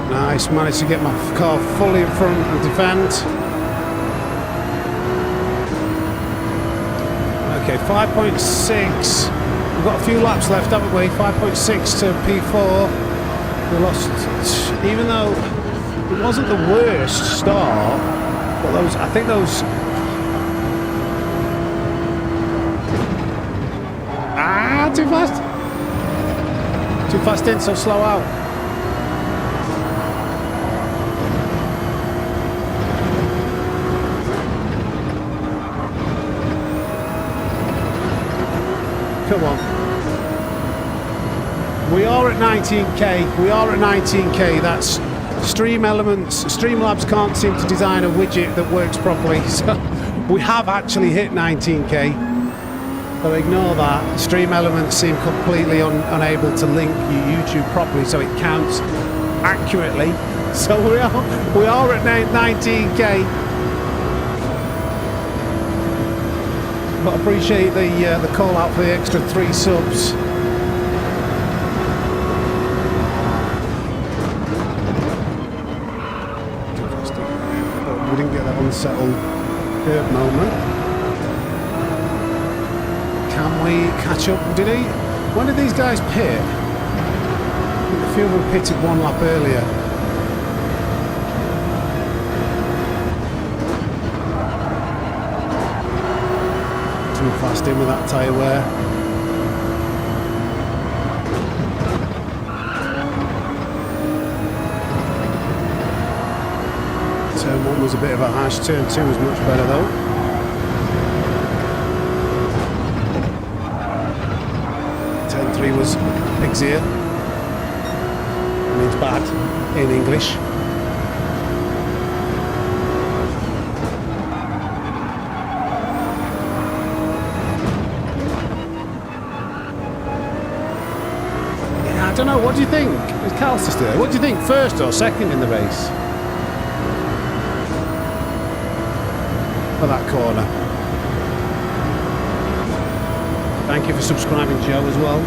Nice, managed to get my car fully in front and defend. Okay, 5.6. We've got a few laps left, haven't we? 5.6 to P4. We lost, even though it wasn't the worst start, but those, I think those. Too fast. Too fast in, so slow out. Come on. We are at 19k. We are at 19k. That's Stream Elements. Streamlabs can't seem to design a widget that works properly. So we have actually hit 19k. So ignore that. Stream Elements seem completely unable to link your YouTube properly, so it counts accurately. So we are at 19k. But appreciate the call out for the extra 3 subs. We didn't get that unsettled curb moment. Can we catch up? When did these guys pit? I think a few of them pitted 1 lap earlier. Too fast in with that tyre wear. Turn 1 was a bit of a hash, turn 2 was much better though. Turn 3 was Exia. Means bad in English. what do you think? Is Calster still there? What do you think, first or second in the race? For that corner. Thank you for subscribing, Joe, as well.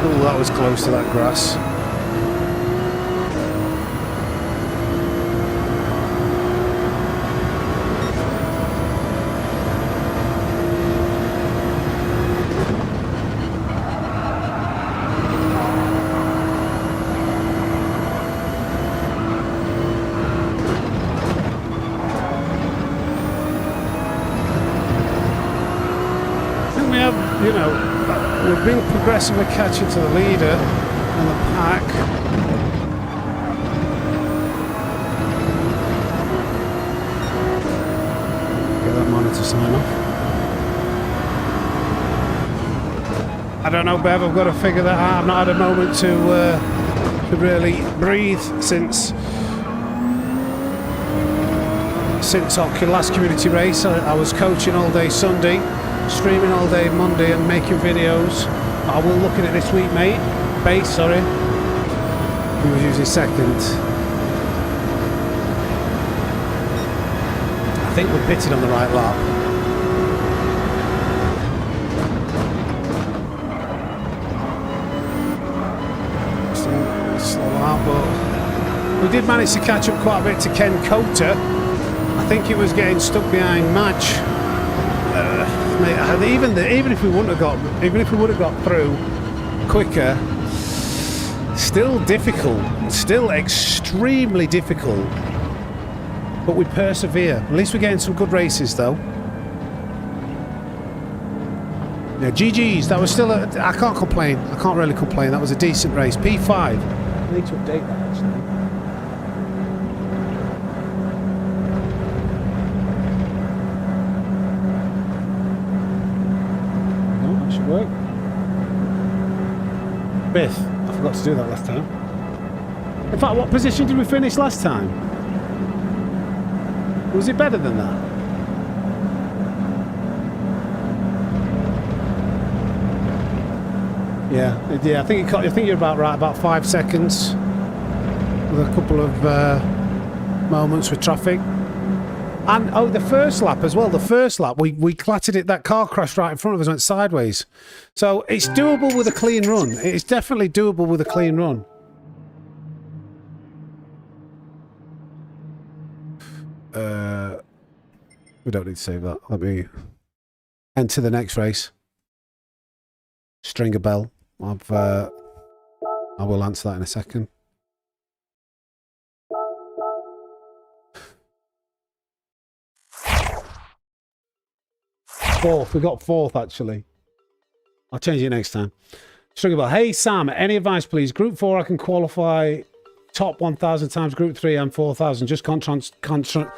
Oh, that was close to that grass. We've been progressively catching to the leader and the pack. Get that monitor sign off. I don't know, Bev, I've got to figure that out. I've not had a moment to really breathe since our last community race. I was coaching all day Sunday, streaming all day Monday and making videos. I will look at it this week, mate. Base, sorry. He was using second. I think we're pitted on the right lap. Slow out, but we did manage to catch up quite a bit to Ken Coulter. I think he was getting stuck behind Match. Mate, even if we would have got through quicker, still difficult, still extremely difficult. But we persevere. At least we're getting some good races, though. Yeah, GG's. That was still I can't complain. I can't really complain. That was a decent race. P5. I need to update that actually. Work. Biff, I forgot to do that last time. In fact, what position did we finish last time? Was it better than that? Yeah. I think you're about right, about 5 seconds, with a couple of moments with traffic. And the first lap as well. The first lap, we clattered it. That car crashed right in front of us, went sideways. So it's doable with a clean run. It's definitely doable with a clean run. We don't need to save that. Let me enter the next race. String a bell. I will answer that in a second. Fourth. We got fourth, actually. I'll change it next time. Stringable. Hey, Sam, any advice, please? Group 4, I can qualify top 1,000 times. Group 3 and 4,000. Just can't transfer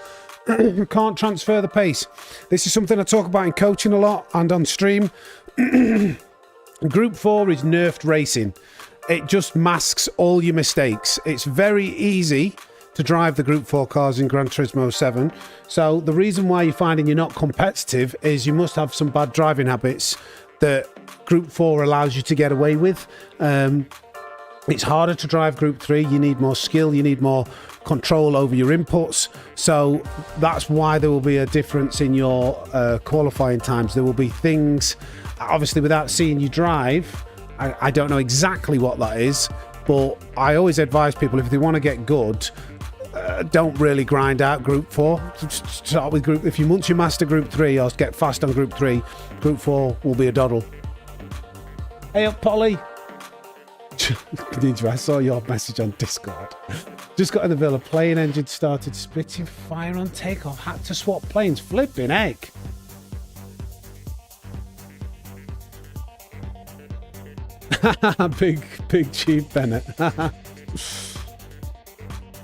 the pace. This is something I talk about in coaching a lot and on stream. Group 4 is nerfed racing. It just masks all your mistakes. It's very easy to drive the Group 4 cars in Gran Turismo 7. So the reason why you're finding you're not competitive is you must have some bad driving habits that Group 4 allows you to get away with. It's harder to drive Group 3. You need more skill. You need more control over your inputs. So that's why there will be a difference in your qualifying times. There will be things, obviously without seeing you drive, I don't know exactly what that is, but I always advise people if they want to get good, don't really grind out Group 4. Start with Group. If once you master Group 3 or get fast on Group 3, Group 4 will be a doddle. Hey up, Polly. I saw your message on Discord. Just got in the Villa. Plane engine started spitting fire on takeoff. Had to swap planes. Flipping heck. Big Chief Bennett.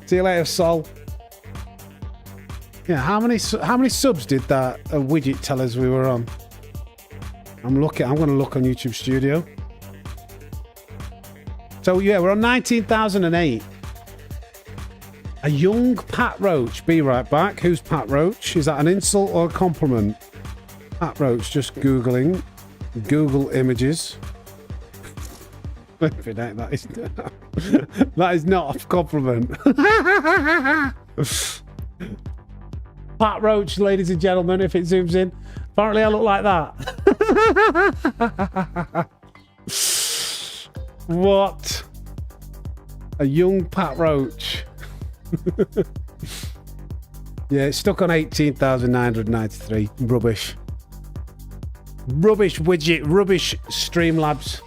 See you later, Sol. Yeah, how many subs did that widget tell us we were on? I'm going to look on YouTube Studio. So yeah, we're on 19,008. A young Pat Roach. Be right back. Who's Pat Roach? Is that an insult or a compliment? Pat Roach, just Googling. Google images. That is, that is not a compliment. Pat Roach, ladies and gentlemen, if it zooms in. Apparently I look like that. What? A young Pat Roach. Yeah, it's stuck on 18,993. Rubbish. Rubbish widget. Rubbish Streamlabs.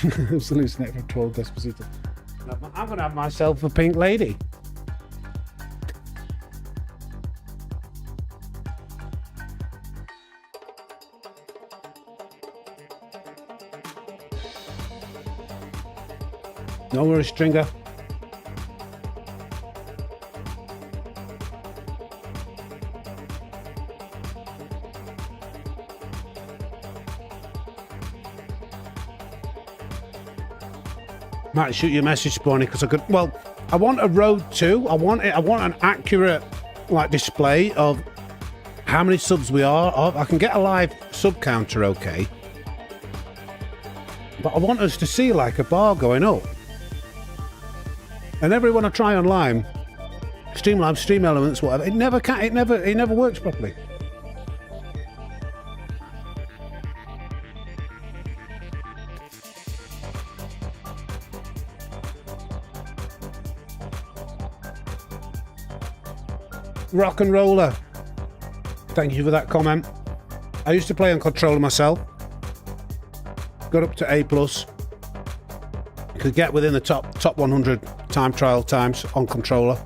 I'm hallucinating from 12 Despacito. I'm going to have myself a pink lady. No worries, Stringer. Might shoot you a message, Spawny, because I could. Well, I want a road too. I want an accurate like display of how many subs we are. I can get a live sub counter, okay, but I want us to see like a bar going up. And everyone I try online, Streamlabs, Stream Elements, whatever, it never works properly. Rock and Roller. Thank you for that comment. I used to play on controller myself. Got up to A+. Could get within the top 100 time trial times on controller.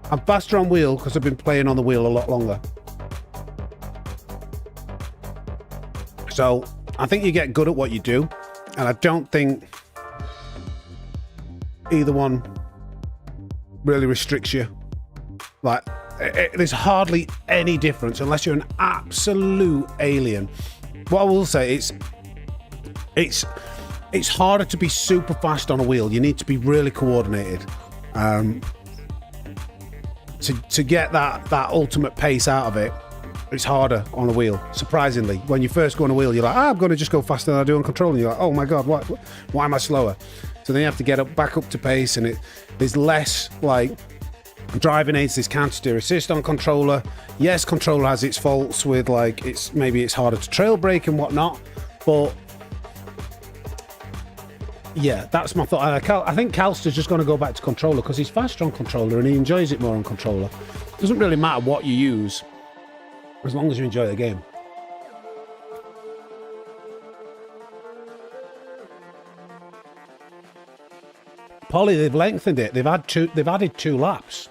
I'm faster on wheel because I've been playing on the wheel a lot longer. So I think you get good at what you do, and I don't think either one really restricts you. Like, there's hardly any difference unless you're an absolute alien. What I will say is, it's harder to be super fast on a wheel. You need to be really coordinated to get that ultimate pace out of it. It's harder on a wheel, surprisingly. When you first go on a wheel, you're like, I'm going to just go faster than I do on control. And you're like, oh my God, why am I slower? So then you have to get back up to pace, and there's less like driving aids, this counter steer assist on controller. Yes, controller has its faults with like maybe it's harder to trail brake and whatnot, but yeah, that's my thought. I think Calster's just going to go back to controller because he's faster on controller and he enjoys it more on controller. It doesn't really matter what you use as long as you enjoy the game. Polly, they've lengthened it. They've added 2 laps.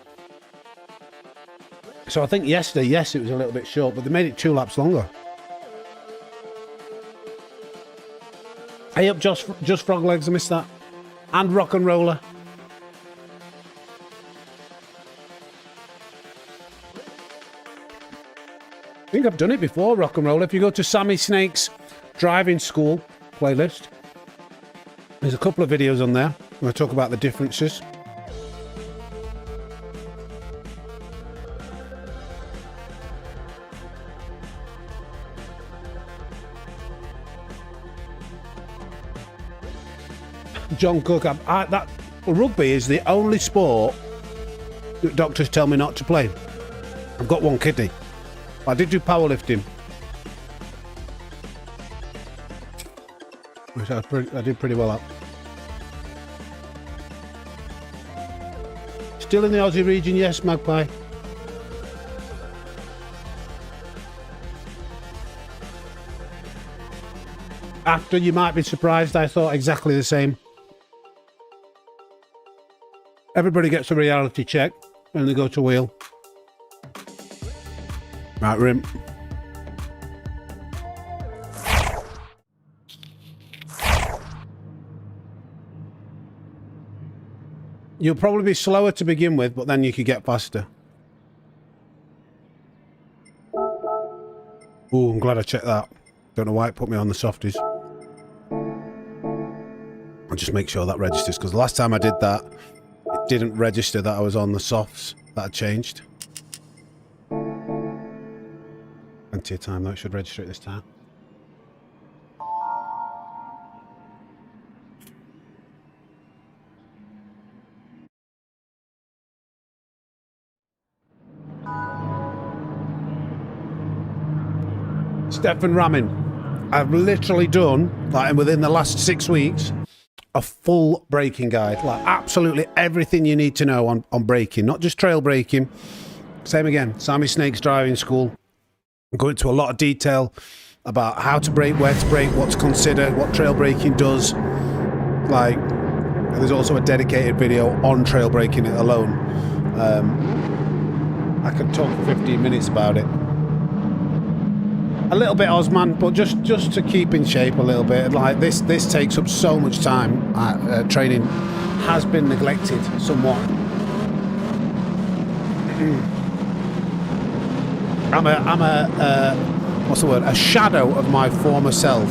So I think yesterday, yes, it was a little bit short, but they made it 2 laps longer. Hey up, just Frog Legs, I missed that. And Rock and Roller. I think I've done it before, Rock and Roller. If you go to Sammy Snake's Driving School playlist, there's a couple of videos on there where I talk about the differences. John Cook, rugby is the only sport that doctors tell me not to play. I've got one kidney. I did do powerlifting, which I did pretty well at. Still in the Aussie region, yes, Magpie. After, you might be surprised, I thought exactly the same. Everybody gets a reality check when they go to wheel. Right, Rim. You'll probably be slower to begin with, but then you could get faster. Oh, I'm glad I checked that. Don't know why it put me on the softies. I'll just make sure that registers, because the last time I did that, it didn't register that I was on the softs. That had changed. Plenty of time though, it should register it this time. Stefan Ramin. I've literally done, like within the last 6 weeks, a full braking guide. Like absolutely everything you need to know on braking, not just trail braking. Same again, Sammy Snake's driving school. I go into a lot of detail about how to brake, where to brake, what to consider, what trail braking does. Like, there's also a dedicated video on trail braking alone. I could talk for 15 minutes about it. A little bit Osman, but just to keep in shape a little bit. Like this takes up so much time. Training has been neglected somewhat. I'm a what's the word? A shadow of my former self.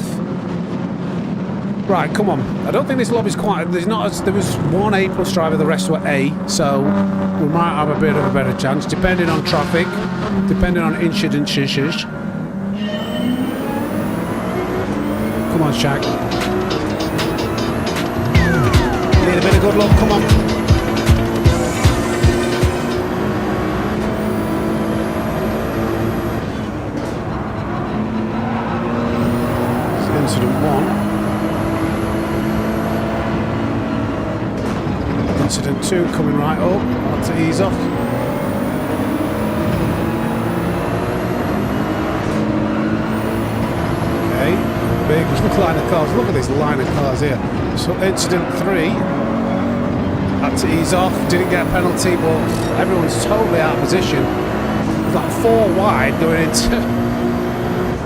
Right, come on. I don't think this lobby's quite. There was one A+ driver, the rest were A, so we might have a bit of a better chance, depending on traffic, depending on incidences. Come on, Shaq. Need a bit of good luck, come on. It's incident 1. Incident 2 coming right up. Hard to ease off. Okay. Big line of cars. Look at this line of cars here. So incident 3, had to ease off, didn't get a penalty, but everyone's totally out of position. It's like 4 wide going into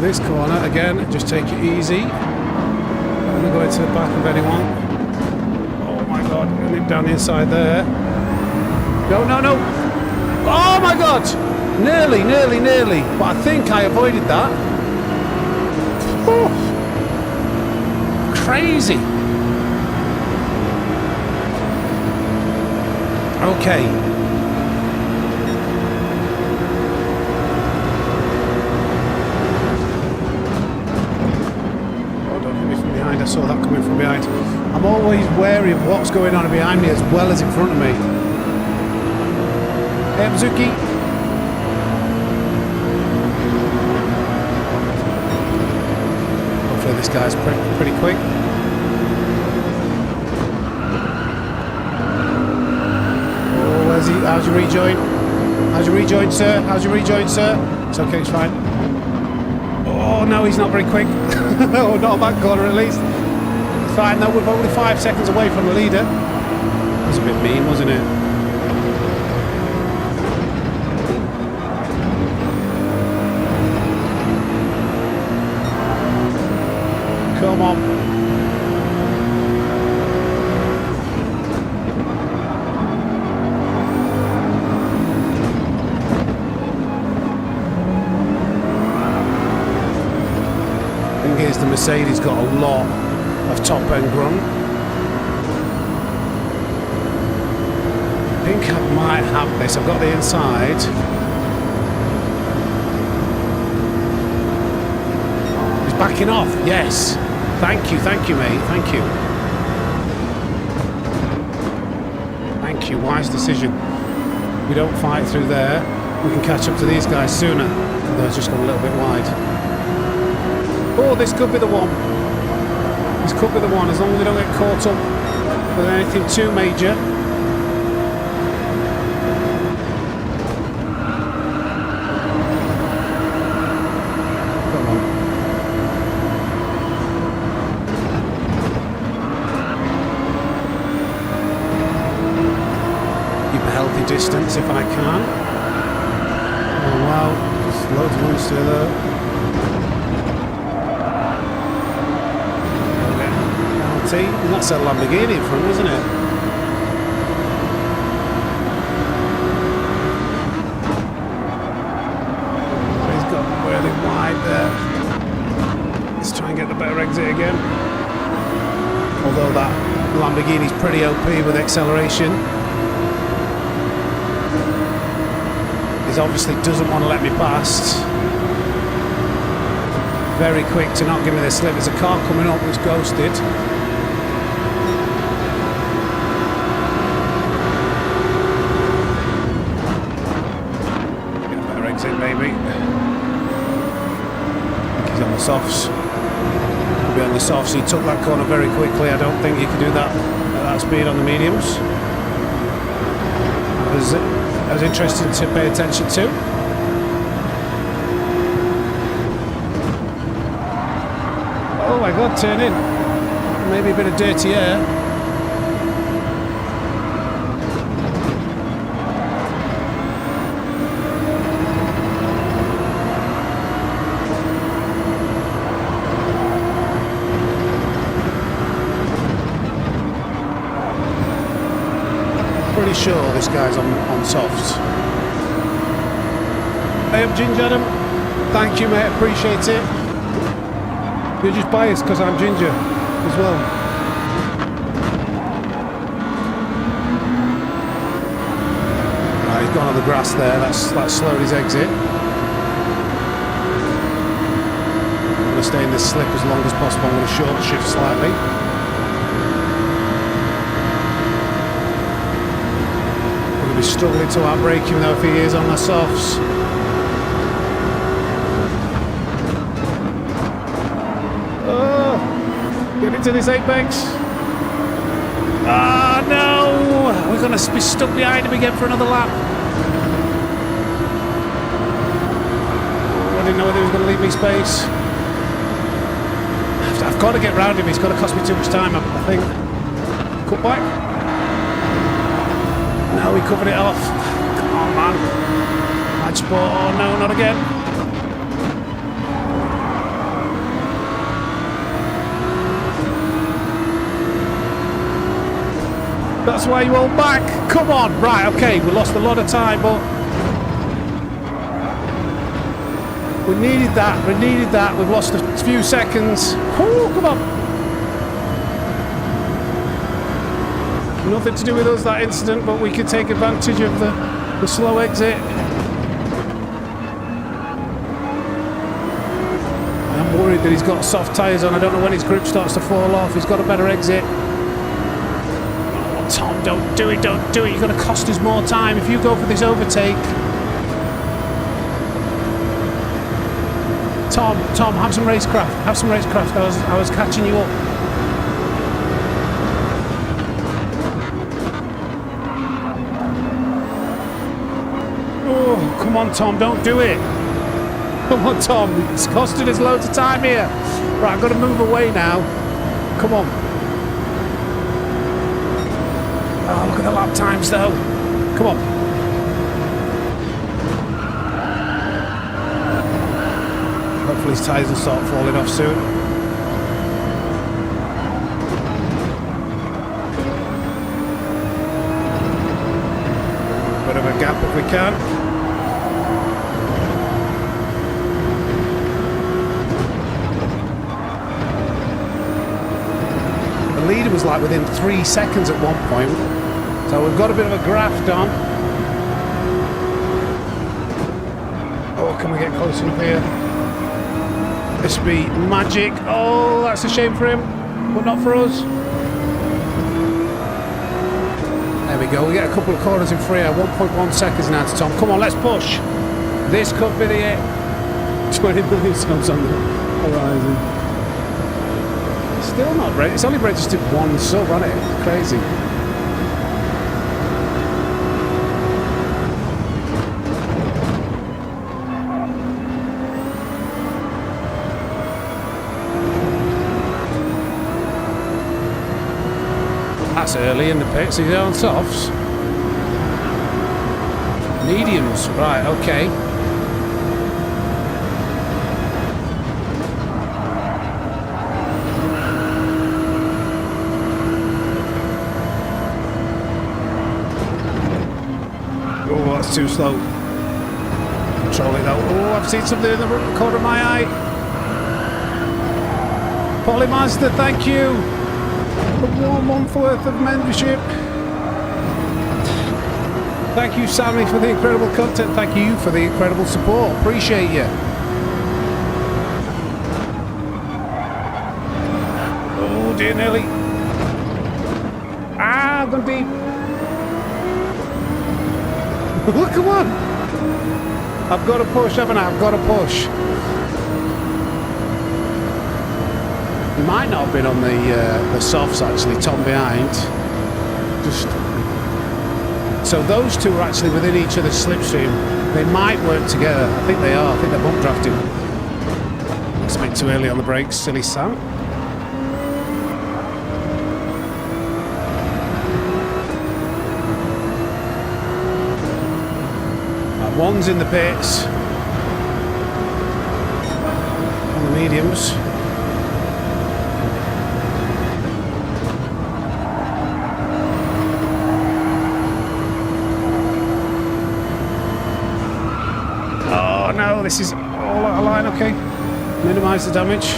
this corner again. Just take it easy. I'm gonna go into the back of anyone. Oh my god, nip down the inside there. No. Oh my god! Nearly. But I think I avoided that. Oh. Crazy. Okay. Oh, don't hit me from behind. I saw that coming from behind. I'm always wary of what's going on behind me as well as in front of me. Hey, Mizuki. Hopefully this guy's pretty quick. How's your rejoin? How's your rejoin, sir? It's okay, it's fine. Oh, no, he's not very quick. Oh, not on that corner, at least. It's fine, though. We're only 5 seconds away from the leader. That was a bit mean, wasn't it? Come on. The Mercedes got a lot of top end grunt. I think I might have this. I've got the inside. He's backing off. Yes. Thank you, mate. Thank you. Wise decision. We don't fight through there. We can catch up to these guys sooner. They've just gone a little bit wide. Oh, this could be the one. As long as we don't get caught up with anything too major. Come on. Keep a healthy distance if I can. Oh wow, there's loads of ones still there. And that's a Lamborghini in front, isn't it? He's got really wide there. Let's try and get the better exit again. Although that Lamborghini's pretty OP with acceleration. He obviously doesn't want to let me past. Very quick to not give me the slip. There's a car coming up who's ghosted. Get a better exit maybe. I think he's on the softs. He'll be on the softs. He took that corner very quickly. I don't think you can do that at that speed on the mediums. That was interesting to pay attention to. Oh my god, turn in. Maybe a bit of dirty air. Pretty sure this guy's on softs. Hey up, Ginger Adam. Thank you, mate. Appreciate it. You're just biased because I'm ginger as well. Right, he's gone on the grass there. That's slowed his exit. I'm going to stay in this slip as long as possible. I'm going to short shift slightly. We're struggling to outbrake him though if he is on the softs. Oh, get into this apex. Ah, no! We're going to be stuck behind him again for another lap. I didn't know whether he was going to leave me space. I've got to get round him. He's going to cost me too much time, I think. Cut back. No, we covered it off. Come on, man. Match sport. Oh, no, not again. That's why you hold back. Come on. Right, okay. We lost a lot of time, but we needed that. We needed that. We've lost a few seconds. Oh, come on. Nothing to do with us, that incident, but we could take advantage of the slow exit. I'm worried that he's got soft tyres on. I don't know when his grip starts to fall off. He's got a better exit. Oh, Tom, don't do it, don't do it. You're going to cost us more time if you go for this overtake. Tom, have some racecraft. Have some racecraft. I was catching you up. Come on, Tom, don't do it. Come on, Tom. It's costing us loads of time here. Right, I've got to move away now. Come on. Oh, look at the lap times, though. Come on. Hopefully his tyres will start falling off soon. Bit of a gap if we can. Leader was like within 3 seconds at one point, so we've got a bit of a graft on. Oh, can we get close enough here? This would be magic. Oh, that's a shame for him, but not for us. There we go. We get a couple of corners in free air. 1.1 seconds now to Tom. Come on, let's push. This could be the it. 20 million subs on the horizon. Still not ready. It's only registered one sub on it. It's crazy. That's early in the pits. He's on softs. Mediums. Right, okay. That's too slow. Control it though. Oh, I've seen something in the corner of my eye. Polymazda, thank you. the 1 month worth of membership. Thank you, Sammy, for the incredible content. Thank you for the incredible support. Appreciate you. Oh, dear Nelly. Ah, I've gone deep. Look, come on. I've got to push, haven't I? I've got to push. He might not have been on the softs, actually, Tom behind. Just... So those two are actually within each other's slipstream. They might work together. I think they are. I think they're bump drafting. It's a bit too early on the brakes, silly Sam. One's in the pits. On the mediums. Oh no, this is all out of line, okay. Minimise the damage.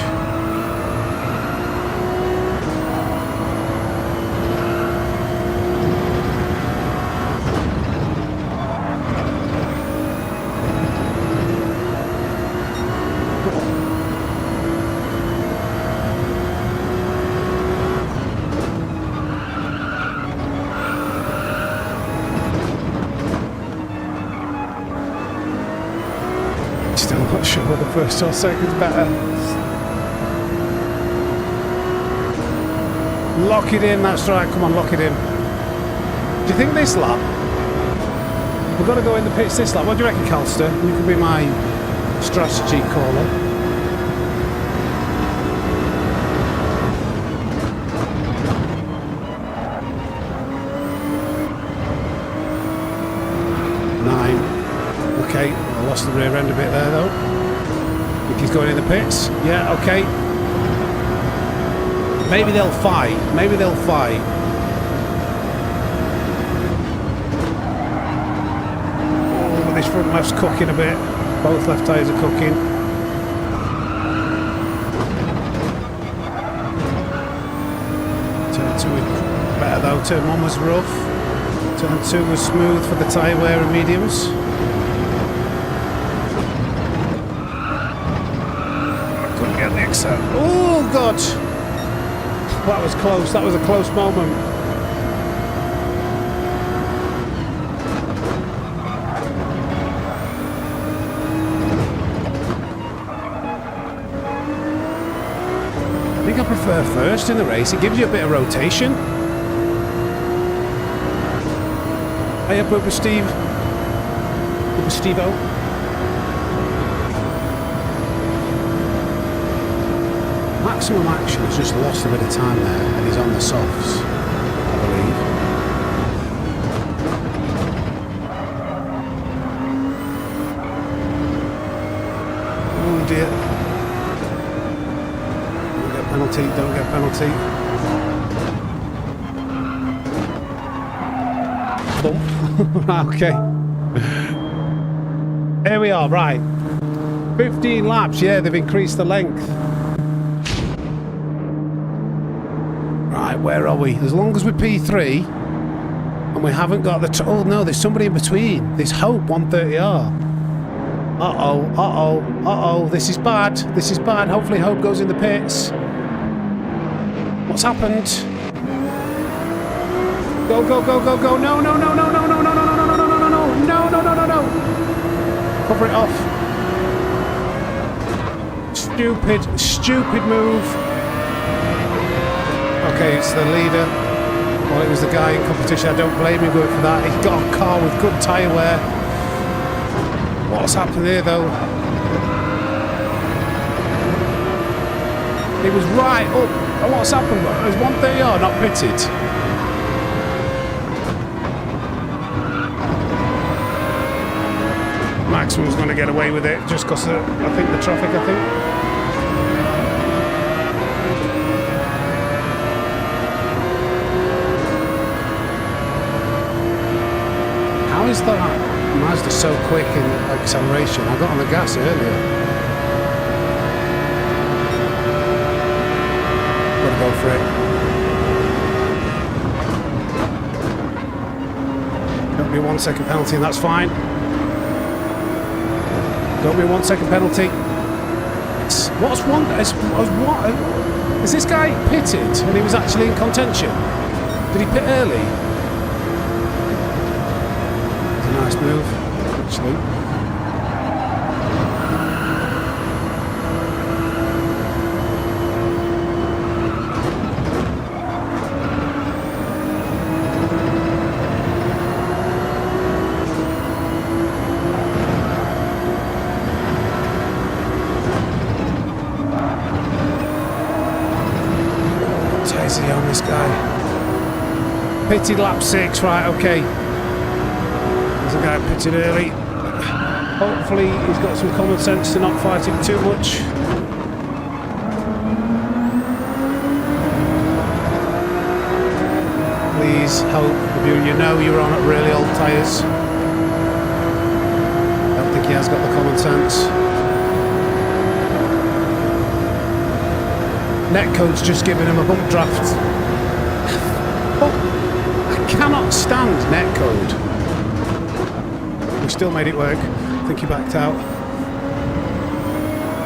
Still not sure what the first or second's better. Lock it in, that's right, come on, lock it in. Do you think this lap? We've got to go in the pits this lap. What do you reckon, Calster? You could be my strategy caller. Okay, I lost the rear end a bit there though. I think he's going in the pits. Yeah, okay. Maybe they'll fight. Maybe they'll fight. Oh, but this front left's cooking a bit. Both left tyres are cooking. Turn 2 was better though. Turn 1 was rough. Turn 2 was smooth for the tyre wear and mediums. Oh God, that was close. That was a close moment. I think I prefer first in the race. It gives you a bit of rotation. Hey up with Steve. With Steve-O. Maximum Action has just lost a bit of time there and he's on the softs, I believe. Oh dear. Don't get penalty, don't get penalty. Bump. Okay. Here we are, right. 15 laps, yeah, they've increased the length. Where are we? As long as we're P3 and we haven't got the... oh no, there's somebody in between. There's Hope 130R. Uh-oh, uh-oh, uh-oh. This is bad. This is bad. Hopefully Hope goes in the pits. What's happened? Go, go, go, go, go. No, no, no, no, no, no, no, no, no, no, no, no, no, no, no, no, no, no, no. Cover it off. Stupid, stupid move. Okay, it's the leader. Well, it was the guy in competition. I don't blame him going for that. He's got a car with good tyre wear. What's happened here, though? It was right up. Oh, what's happened? Is 130R not pitted? Maxwell's going to get away with it just because I think the traffic, I think. How is that Mazda so quick in acceleration? I got on the gas earlier. Gotta go for it. Don't be a 1 second penalty, and that's fine. Don't be a 1 second penalty. What's one? Is this guy pitted and he was actually in contention? Did he pit early? It's a nice move, actually. On this guy. Pitted lap 6, right, okay. There's a guy pitted early. Hopefully he's got some common sense to not fight it too much. Please hope you know you're on at really old tyres. I don't think he has got the common sense. Netcode's just giving him a bump draft. Oh, I cannot stand Netcode. We still made it work. I think he backed out.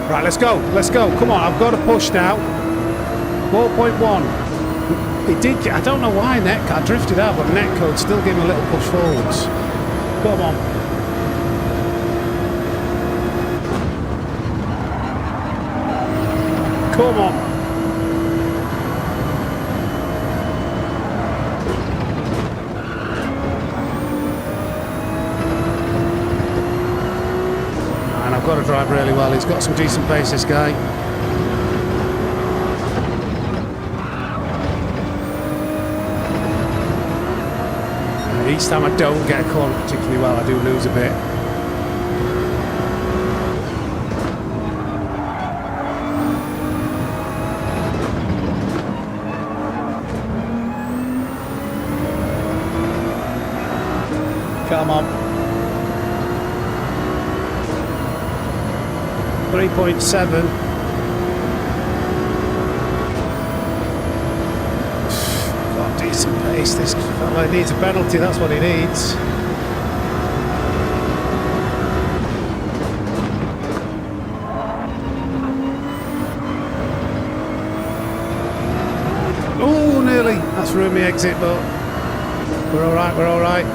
Right, let's go. Let's go. Come on, I've got to push now. 4.1. He did. I don't know why I drifted out, but Netcode still gave me a little push forwards. Come on. Come on. I've got to drive really well. He's got some decent pace, this guy. And each time I don't get a corner particularly well, I do lose a bit. Come on. 3.7. Got decent pace. This fella needs a penalty. That's what he needs. Oh, nearly. That's ruined me exit, but we're all right. We're all right.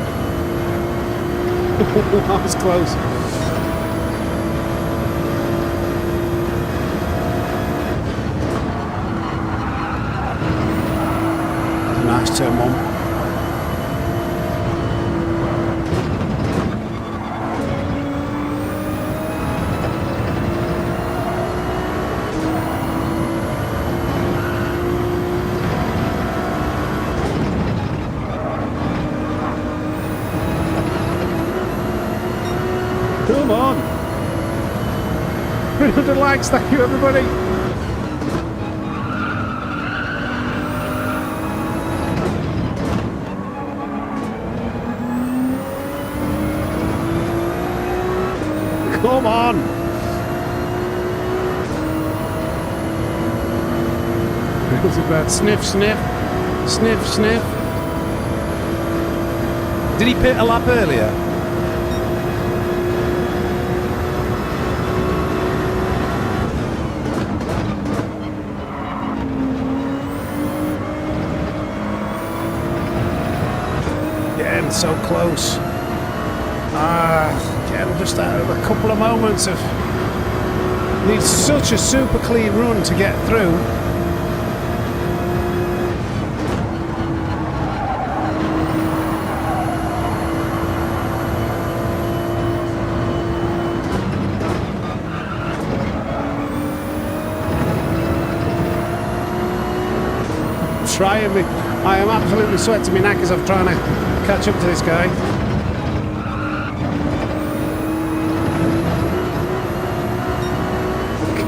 That was close. Nice turn one. Come on. 300 likes, thank you everybody. Come on! What's it about? Sniff, sniff, sniff, sniff. Did he pit a lap earlier? Getting so close. Getting just out of a couple of moments of needs such a super clean run to get through. Trying me. I am absolutely sweating me knackers of trying to catch up to this guy.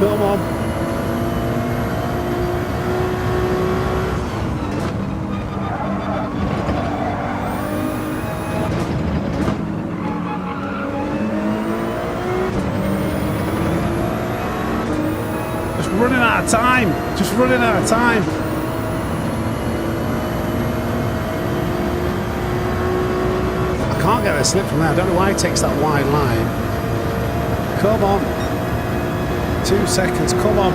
Come on. Just running out of time. Just running out of time. a slip from there. I don't know why he takes that wide line. Come on. 2 seconds. Come on.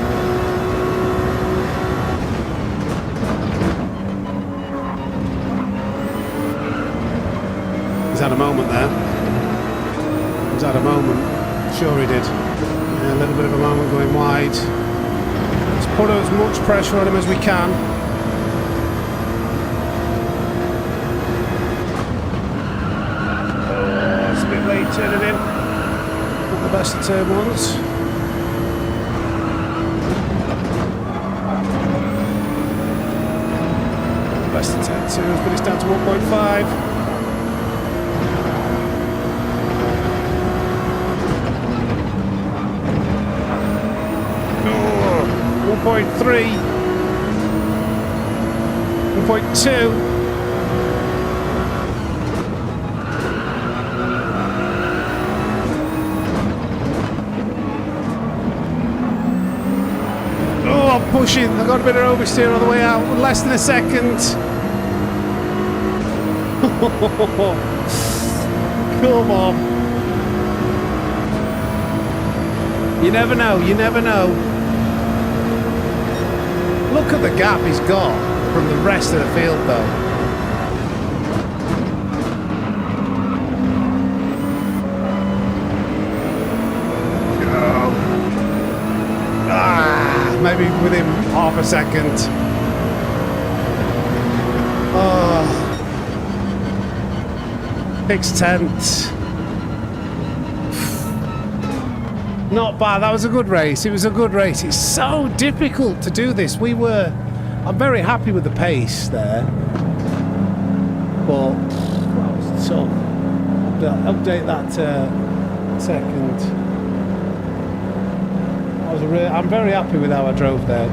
He's had a moment there. He's had a moment. Sure he did. Yeah, a little bit of a moment going wide. Let's put as much pressure on him as we can. Oh, it's a bit late turning in. Not the best of turn ones. Best of turn twos, but it's down to 1.5. Oh, 1.3. 1.2. Oh, I'm pushing. I got a bit of oversteer on the way out. Less than a second. Come on. You never know. You never know. Look at the gap he's got from the rest of the field, though. Maybe within half a second. Oh. 6/10. Not bad. That was a good race. It was a good race. It's so difficult to do this. I'm very happy with the pace there. But that was tough. Update that second. I'm very happy with how I drove there.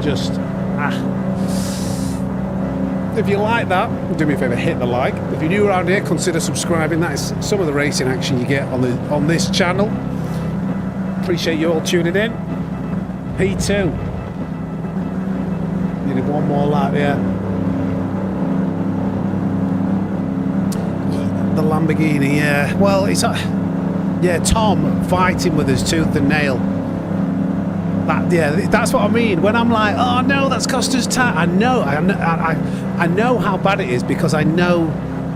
If you like that, do me a favour, hit the like. If you're new around here, consider subscribing. That is some of the racing action you get on this channel. Appreciate you all tuning in. P2. Needed one more lap, yeah. The Lamborghini, yeah. Well, it's Tom fighting with his tooth and nail. That's what I mean. When I'm like, oh no, that's cost us time. I know how bad it is, because I know,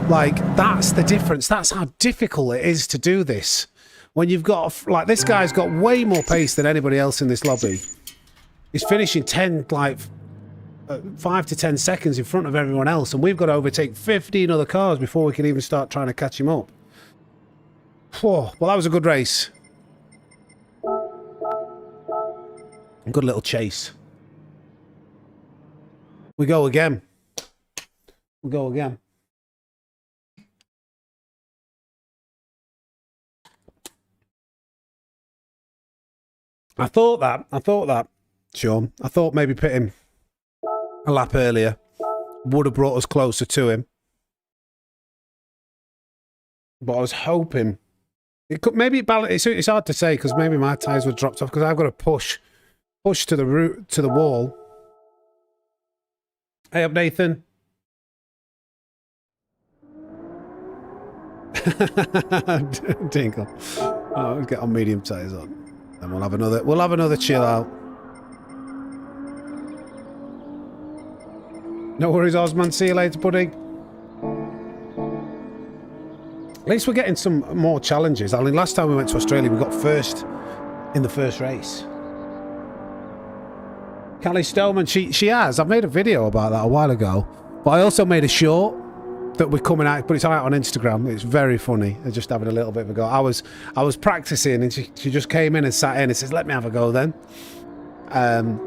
like, that's the difference. That's how difficult it is to do this. When you've got, like, this guy's got way more pace than anybody else in this lobby. He's finishing 5 to 10 seconds in front of everyone else, and we've got to overtake 15 other cars before we can even start trying to catch him up. Well, that was a good race. Good little chase. We go again. We go again. I thought that, Sean. I thought maybe pitting a lap earlier would have brought us closer to him. But I was hoping it could maybe balance. It's hard to say, because maybe my tyres were dropped off, because I've got to push to the wall. Hey up, Nathan. Tinkle. Oh, we'll get on medium tyres on. Then we'll have another chill out. No worries, Osman. See you later, buddy. At least we're getting some more challenges. I mean, last time we went to Australia, we got first in the first race. Callie Stoneman, she has. I've made a video about that a while ago. But I also made a short that we're coming out, but it's out on Instagram. It's very funny. I'm just having a little bit of a go. I was practicing, and she just came in and sat in and says, let me have a go then. And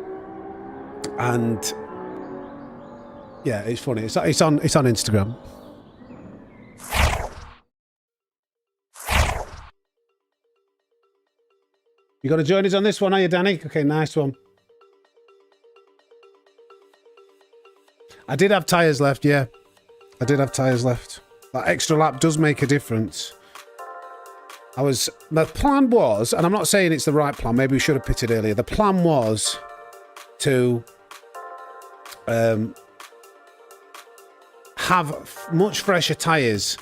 yeah, it's funny. It's on Instagram. You got to join us on this one, are you, Danny? Okay, nice one. I did have tyres left, yeah. I did have tyres left. That extra lap does make a difference. The plan was, and I'm not saying it's the right plan, maybe we should have pitted earlier. The plan was to have much fresher tyres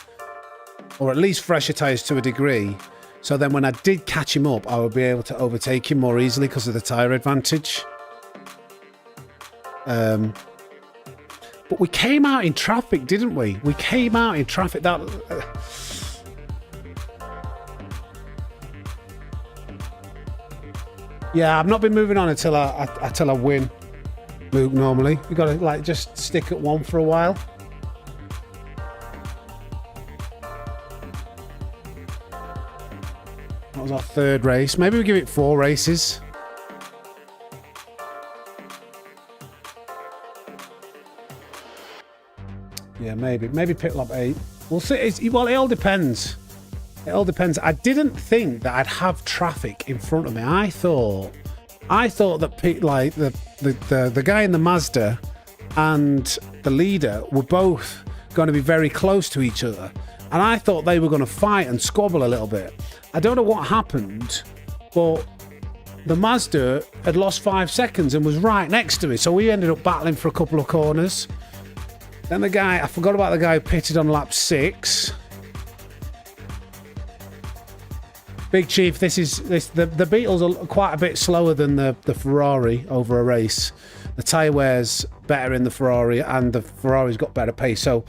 or at least fresher tyres to a degree. So then when I did catch him up, I would be able to overtake him more easily because of the tyre advantage. But we came out in traffic, didn't we? We came out in traffic. That yeah, I've not been moving on until I win. Luke, normally you gotta like just stick at one for a while. That was our third race. Maybe we give it 4 races. Yeah, maybe pit lap 8. We'll see. Well, it all depends. It all depends. I didn't think that I'd have traffic in front of me. I thought that like the guy in the Mazda and the leader were both going to be very close to each other, and I thought they were going to fight and squabble a little bit. I don't know what happened, but the Mazda had lost 5 seconds and was right next to me, so we ended up battling for a couple of corners. Then the guy, I forgot about the guy who pitted on lap 6. Big Chief, the Beetles are quite a bit slower than the Ferrari over a race. The tyre wear's better in the Ferrari, and the Ferrari's got better pace. So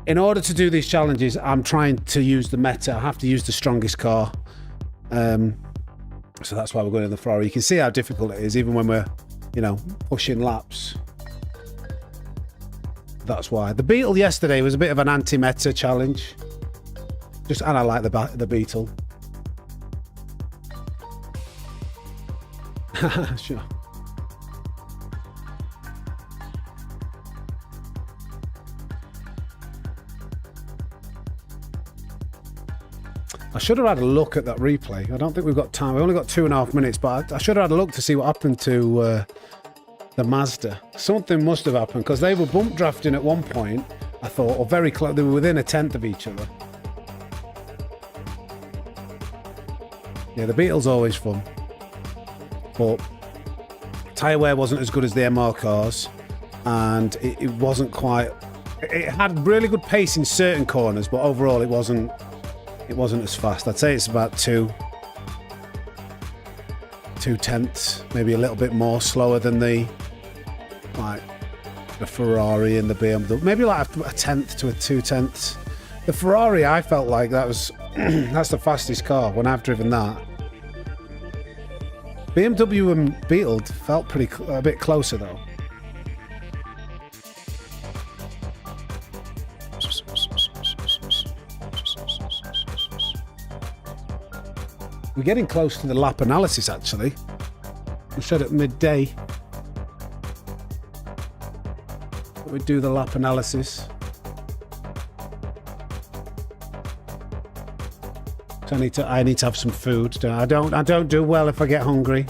in order to do these challenges, I'm trying to use the meta. I have to use the strongest car. So that's why we're going in the Ferrari. You can see how difficult it is, even when we're, pushing laps. That's why. The Beetle yesterday was a bit of an anti-meta challenge. And I like the Beetle. Sure. I should have had a look at that replay. I don't think we've got time. We've only got 2.5 minutes, but I should have had a look to see what happened to the Mazda. Something must have happened because they were bump drafting at one point, I thought, or very close. They were within a tenth of each other. Yeah, the Beetle's always fun. But tyre wear wasn't as good as the MR cars, and it wasn't quite. It had really good pace in certain corners, but overall it wasn't as fast. I'd say it's about 2/10, maybe a little bit more slower than the Ferrari and the BMW. Maybe like a tenth to a 2/10. The Ferrari, I felt like that's the fastest car when I've driven that. BMW and Beetle felt a bit closer though. We're getting close to the lap analysis actually. We said at midday we'd do the lap analysis. So I need to have some food. I don't do well if I get hungry.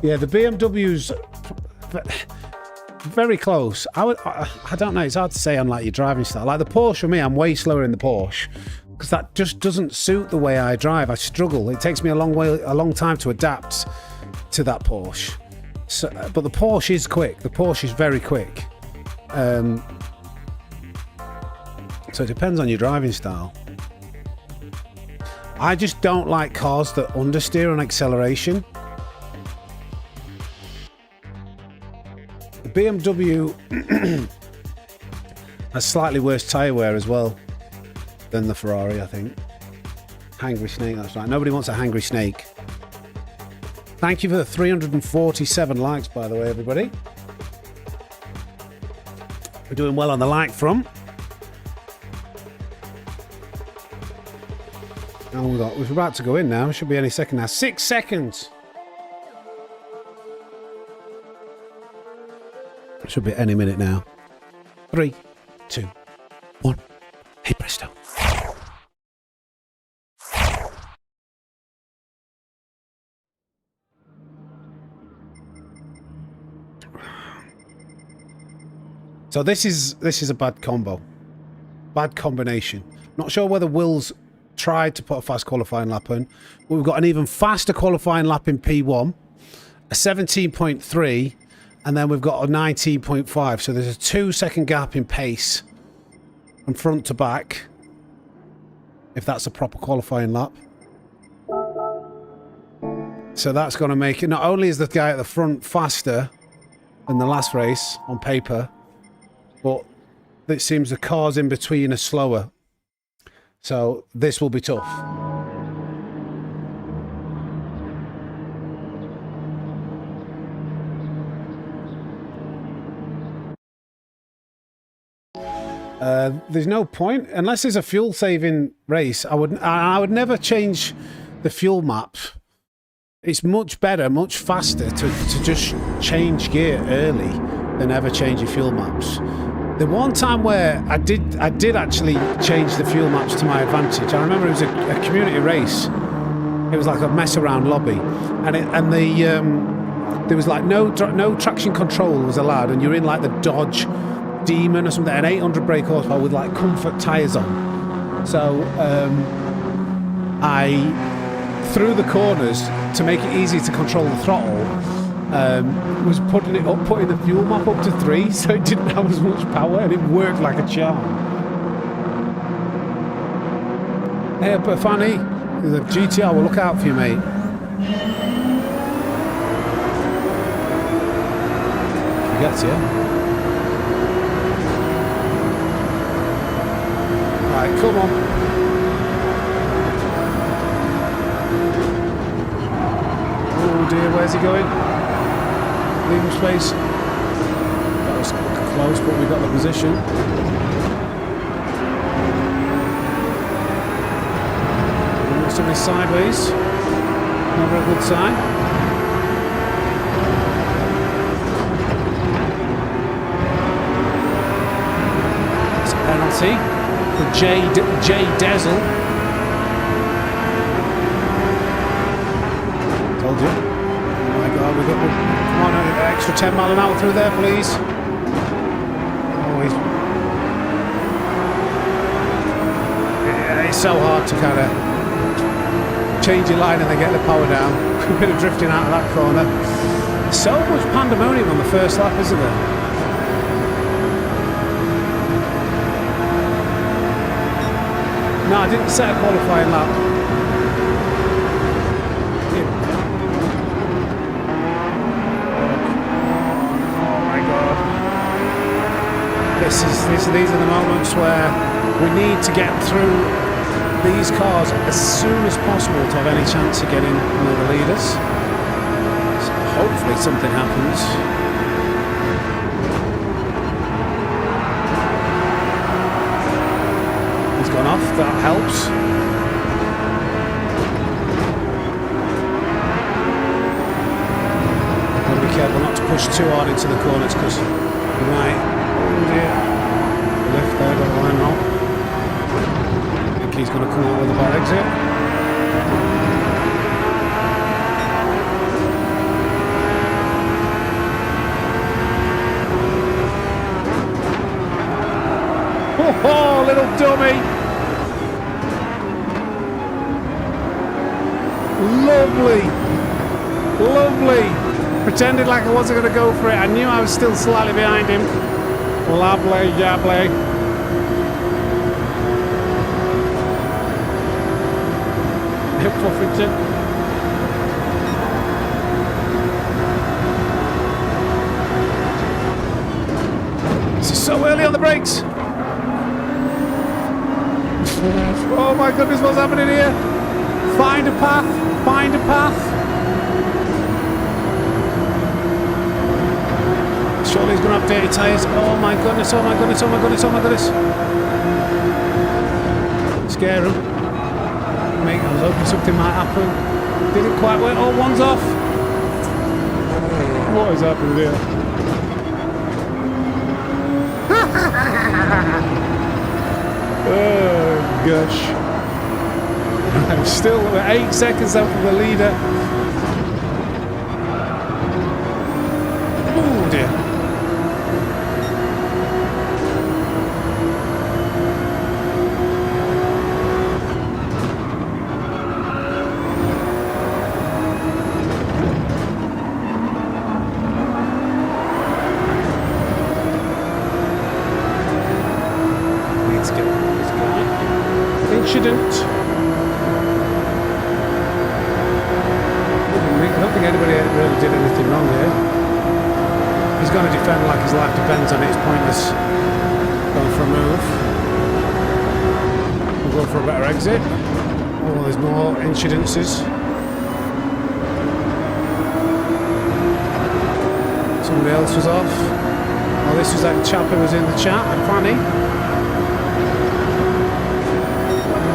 Yeah, the BMW's very close. I don't know. It's hard to say on like your driving style. Like the Porsche for me, I'm way slower in the Porsche because that just doesn't suit the way I drive. I struggle. It takes me a long time to adapt to that Porsche. So, but the Porsche is quick. The Porsche is very quick. So it depends on your driving style. I just don't like cars that understeer on acceleration. The BMW has slightly worse tyre wear as well than the Ferrari, I think. Hangry Snake, that's right. Nobody wants a hangry snake. Thank you for the 347 likes, by the way, everybody. We're doing well on the like front. How long we got? We're about to go in now. Should be any second now. 6 seconds. Should be any minute now. 3, 2, 1. Hey presto. So this is a bad combo. Bad combination. Not sure whether Will's tried to put a fast qualifying lap in. We've got an even faster qualifying lap in P1, a 17.3, and then we've got a 19.5. So there's a 2-second gap in pace and front to back, if that's a proper qualifying lap. So that's going to make it, not only is the guy at the front faster than the last race on paper, but it seems the cars in between are slower. So this will be tough. There's no point unless it's a fuel saving race. I would never change the fuel map. It's much better, much faster to just change gear early than ever change your fuel maps. The one time where I did actually change the fuel maps to my advantage. I remember it was a community race. It was like a mess around lobby, and there was like no traction control was allowed, and you're in like the Dodge Demon or something, an 800 brake horsepower with like comfort tyres on. So I, through the corners, to make it easy to control the throttle, was putting the fuel map up to 3, so it didn't have as much power, and it worked like a charm. Hey, but Fanny, the GTR will look out for you, mate. He gets you. Right, come on. Oh dear, where's he going? Leave him space. That was close, but we got the position. Looks to be sideways. Never a good sign. It's a penalty. J Dazzle. Told you. Oh my god, we got come on, an extra 10 mile an hour through there, please. Oh, yeah, it's so hard to kind of change your line and then get the power down. A bit of drifting out of that corner. So much pandemonium on the first lap, isn't there? No, I didn't set a qualifying lap. Oh my god. These are the moments where we need to get through these cars as soon as possible to have any chance of getting one of the leaders. So hopefully something happens. Gone off, that helps. Gotta be careful not to push too hard into the corners because you might, oh dear, left there, got the line up. I think he's going to come out with a bad exit. Oh, little dummy! Lovely, lovely. Pretended like I wasn't going to go for it. I knew I was still slightly behind him. Lovely, jabbly. Puffington. This is so early on the brakes. Oh my goodness, what's happening here? Find a path, find a path. Surely he's going to have dirty tyres. Oh my goodness, oh my goodness, oh my goodness, oh my goodness. Scare him. Mate, I was hoping something might happen. Didn't quite work. Oh, one's off. What is happening here? Oh gosh. I'm still 8 seconds out from the leader. Oh dear. Let's get He's going to defend like his life depends on it. It's pointless going for a move. We'll go for a better exit. Oh, there's more incidences. Somebody else was off. Oh, this was that chap who was in the chat, Fanny.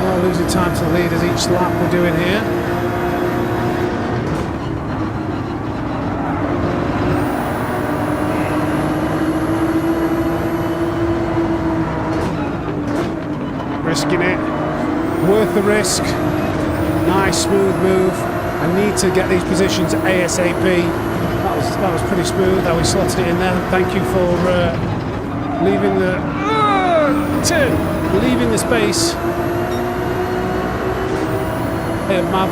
Oh, losing time to the leaders each lap we're doing here. Risking it. Worth the risk. Nice, smooth move. I need to get these positions ASAP. That was pretty smooth how he slotted it in there. Thank you for leaving the leaving the space. Here, Mav.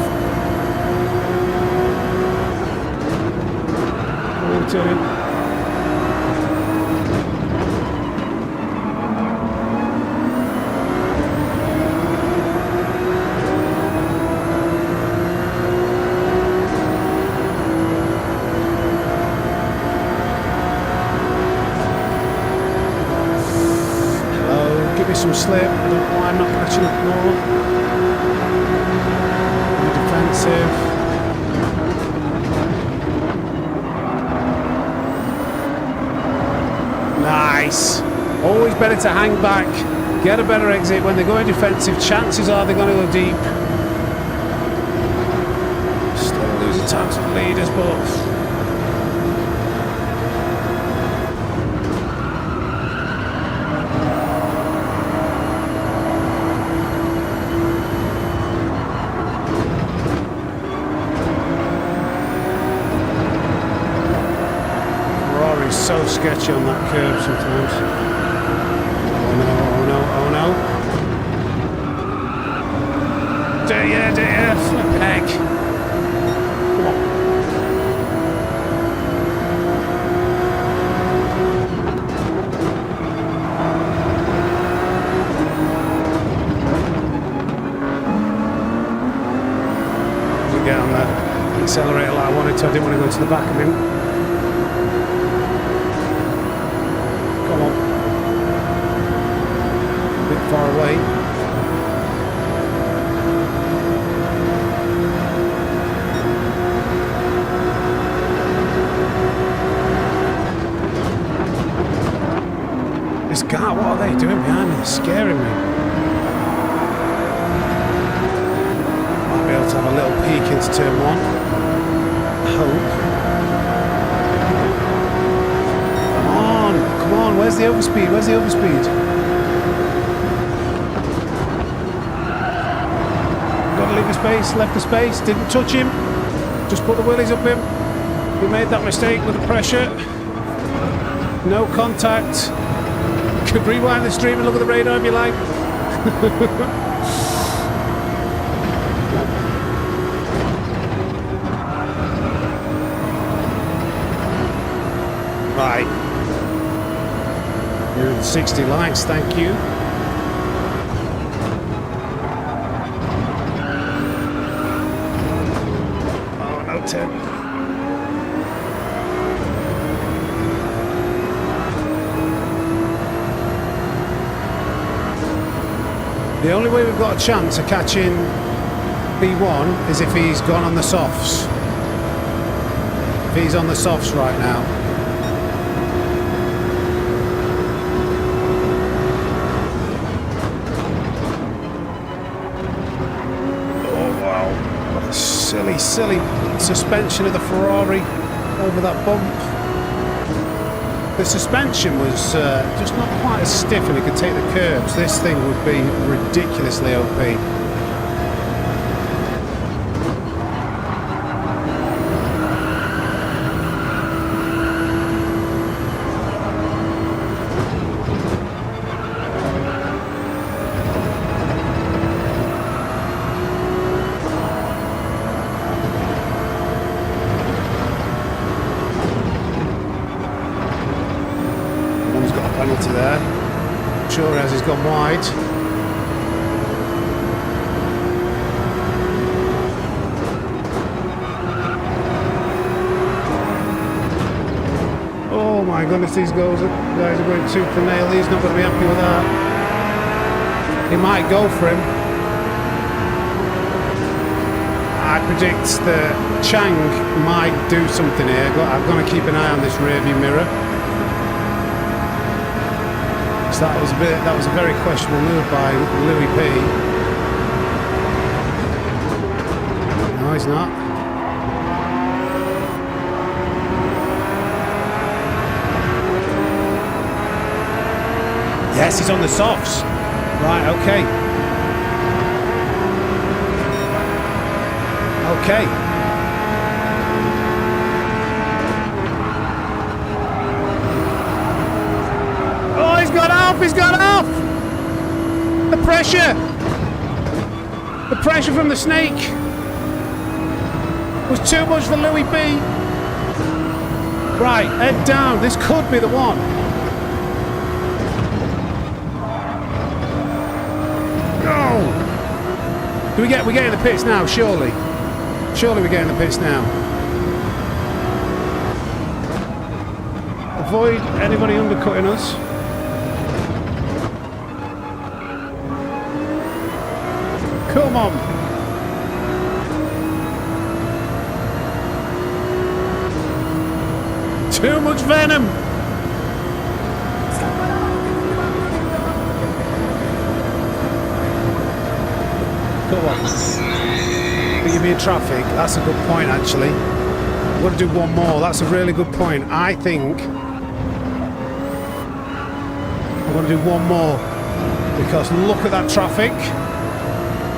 Turning. Some slip. I don't know why I'm not catching up more. Defensive. Nice. Always better to hang back, get a better exit. When they're going defensive, chances are they're going to go deep. Still losing time to the leaders, but so sketchy on that curve sometimes. Oh no, oh no, oh no. Dear, flip heck. Come on. Didn't get on that accelerator like I wanted to. I didn't want to go to the back of him. Far away. This guy, what are they doing behind me? They're scaring me. Might be able to have a little peek into turn one. I hope. Come on, where's the overspeed? Where's the overspeed? Leave the space, left the space, didn't touch him, just put the wheelies up him. We made that mistake with the pressure. No contact. Could rewind the stream and look at the radar if you like. Right. 160 likes, thank you. The only way we've got a chance of catching B1 is if he's gone on the softs. If he's on the softs right now. Oh wow. Silly suspension of the Ferrari over that bump. The suspension was just not quite as stiff and it could take the curbs. This thing would be ridiculously OP. There. Sure as he's gone wide. Oh my my goodness, these guys are going tooth and nail. He's not going to be happy with that. He might go for him. I predict that Chang might do something here. I'm going to keep an eye on this rear view mirror. So that was a very questionable move by Louis P. No, he's not. Yes, he's on the softs. Right, okay. Okay. Oh, he's got off! He's got off! The pressure! The pressure from the snake was too much for Louis B. Right, head down. This could be the one. No! Do we get in the pits now? Surely. Surely we get in the pits now. Avoid anybody undercutting us. Come on. Too much venom. Come on. But you'll be in traffic. That's a good point, actually. I'm going to do one more. That's a really good point. I think I'm going to do one more because look at that traffic.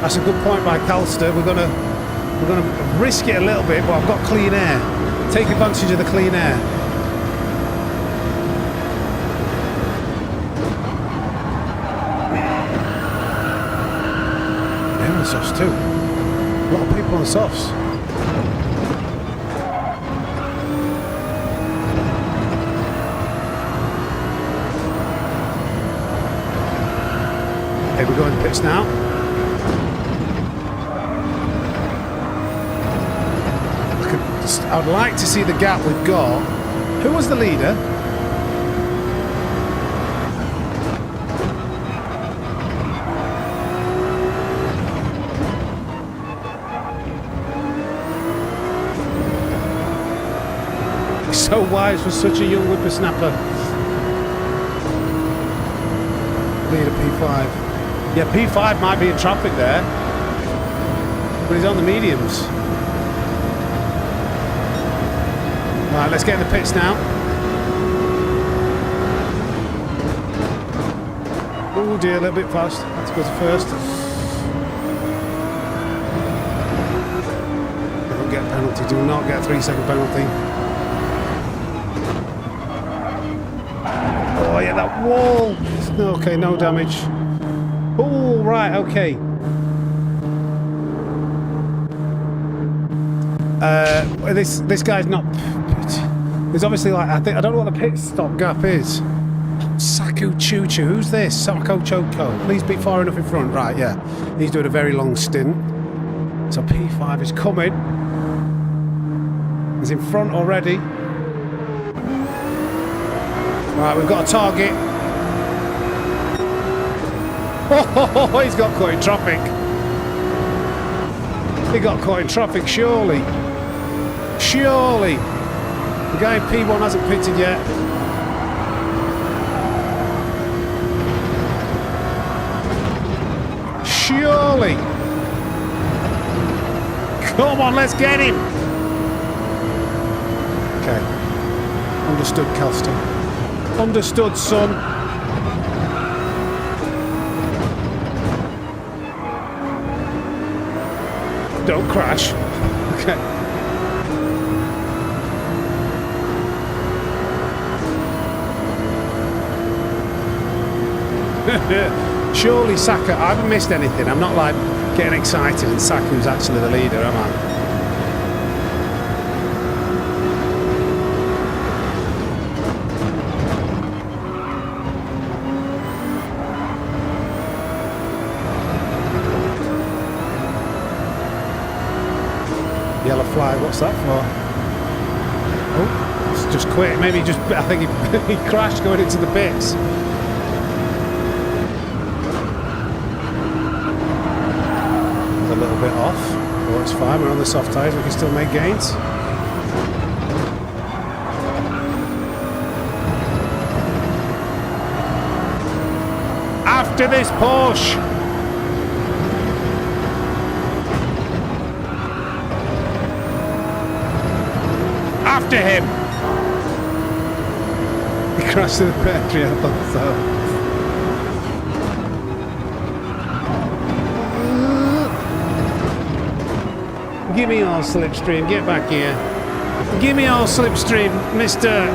That's a good point by Calster. We're going to risk it a little bit, but I've got clean air. Take advantage of the clean air. They're on the softs too. A lot of people on the softs. Okay, we're going to pits now. I would like to see the gap we've got. Who was the leader? He's so wise for such a young whippersnapper. Leader P5. Yeah, P5 might be in traffic there, but he's on the mediums. Right, let's get in the pits now. Oh dear, a little bit fast. Let's go to first. Don't get a penalty. Do not get a 3-second penalty. Oh yeah, that wall. Okay, no damage. Oh right, okay. This guy's not. There's obviously like I don't know what the pit stop gap is. Saku Choo Choo, who's this? Sako Choco. Please be far enough in front. Right, yeah. He's doing a very long stint. So P5 is coming. He's in front already. Right, we've got a target. Oh, he's got caught in traffic. He got caught in traffic, surely. Surely. The guy in P1 hasn't pitted yet. Surely. Come on, let's get him. Okay. Understood, Calston. Understood, son. Don't crash. Okay. Surely Saka, I haven't missed anything. I'm not like getting excited and Saku's actually the leader, am I? Yellow flag, what's that for? Oh, it's just quit. Maybe just, I think he crashed going into the pits. A little bit off. Oh, it's fine. We're on the soft tyres. We can still make gains. After this Porsche. After him. He crashed to the battery. I thought so. Give me all slipstream, get back here. Give me all slipstream, Mr.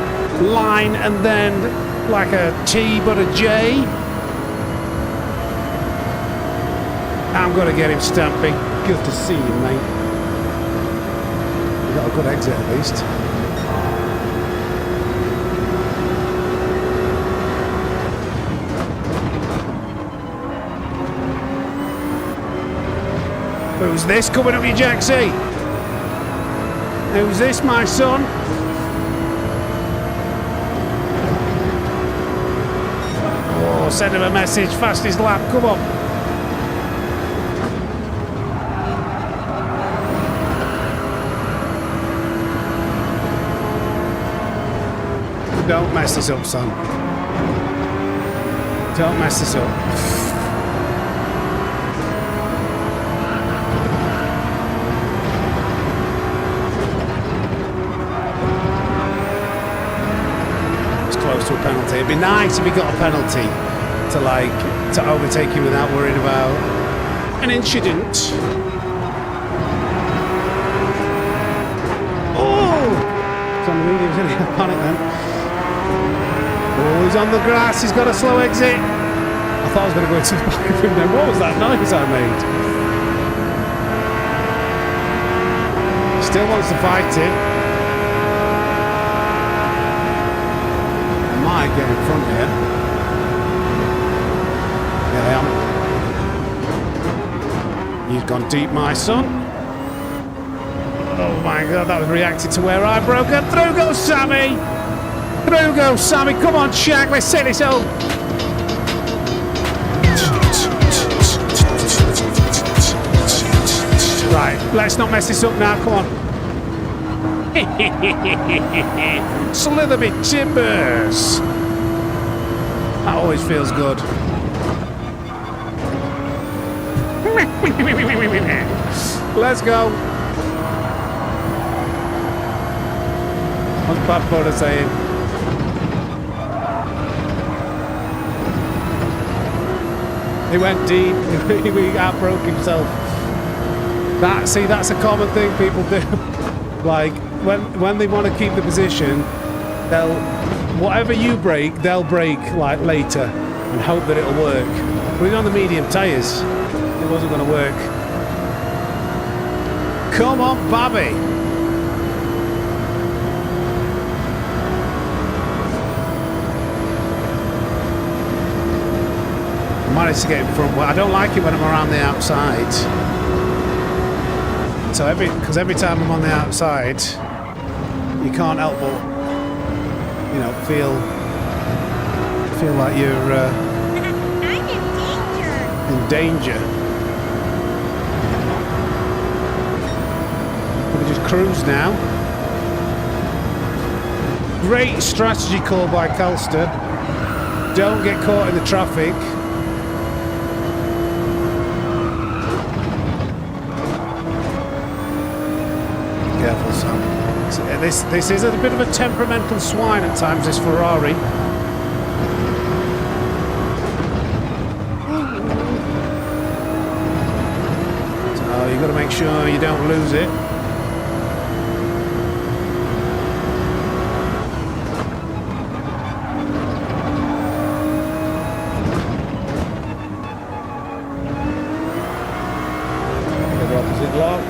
Line, and then like a T but a J. I'm gonna get him, Stampy. Good to see you, mate. We got a good exit at least. Who's this coming up your Jaxie? Who's this, my son? Oh, send him a message, fastest lap, come on. Don't mess this up, son. Don't mess this up. To a penalty. It'd be nice if he got a penalty to overtake him without worrying about an incident. Oh! He's on the mediums, isn't he? Panic then. Oh, he's on the grass. He's got a slow exit. I thought I was going to go into the back of him then. What was that noise I made? Still wants to fight it. Get in front here. Here I am. You've gone deep, my son. Oh my god, that was reacting to where I broke it. Through goes Sammy! Through goes Sammy! Come on, Shaq, let's set this home! Right, let's not mess this up now, come on. Slither me timbers! That always feels good. Let's go. What's Bad Buddha saying? He went deep. He outbroke himself. That's a common thing people do. Like when they want to keep the position, they'll whatever you break, they'll break like later and hope that it'll work. But he's on the medium tyres. It wasn't going to work. Come on, Bobby. I managed to get in front. Well, I don't like it when I'm around the outside. So because every time I'm on the outside, you can't help but, you know, feel like you're I'm in danger. We just cruise now. Great strategy call by Calster. Don't get caught in the traffic. Careful, Sam. This is a bit of a temperamental swine at times, this Ferrari. So you've got to make sure you don't lose it. The opposite lock.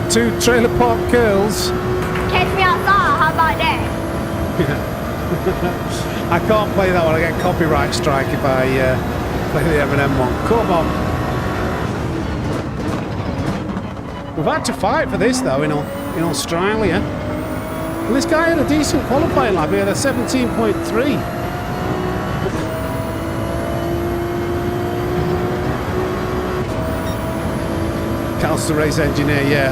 Two trailer park curls. Catch me outside, how about that? I can't play that one. I get a copyright strike if I play the M&M one. Come on. We've had to fight for this though in Australia. And this guy had a decent qualifying lap. He had a 17.3. Cal's the race engineer, yeah.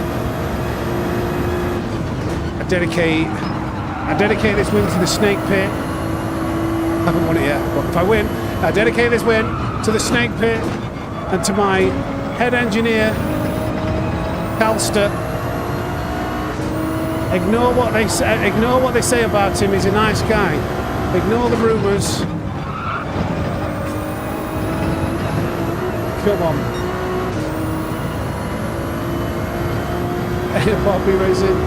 I dedicate this win to the Snake Pit. I haven't won it yet, but if I win, I dedicate this win to the Snake Pit and to my head engineer, Calster. Ignore what they say. Ignore what they say about him. He's a nice guy. Ignore the rumours. Come on. Poppy racing.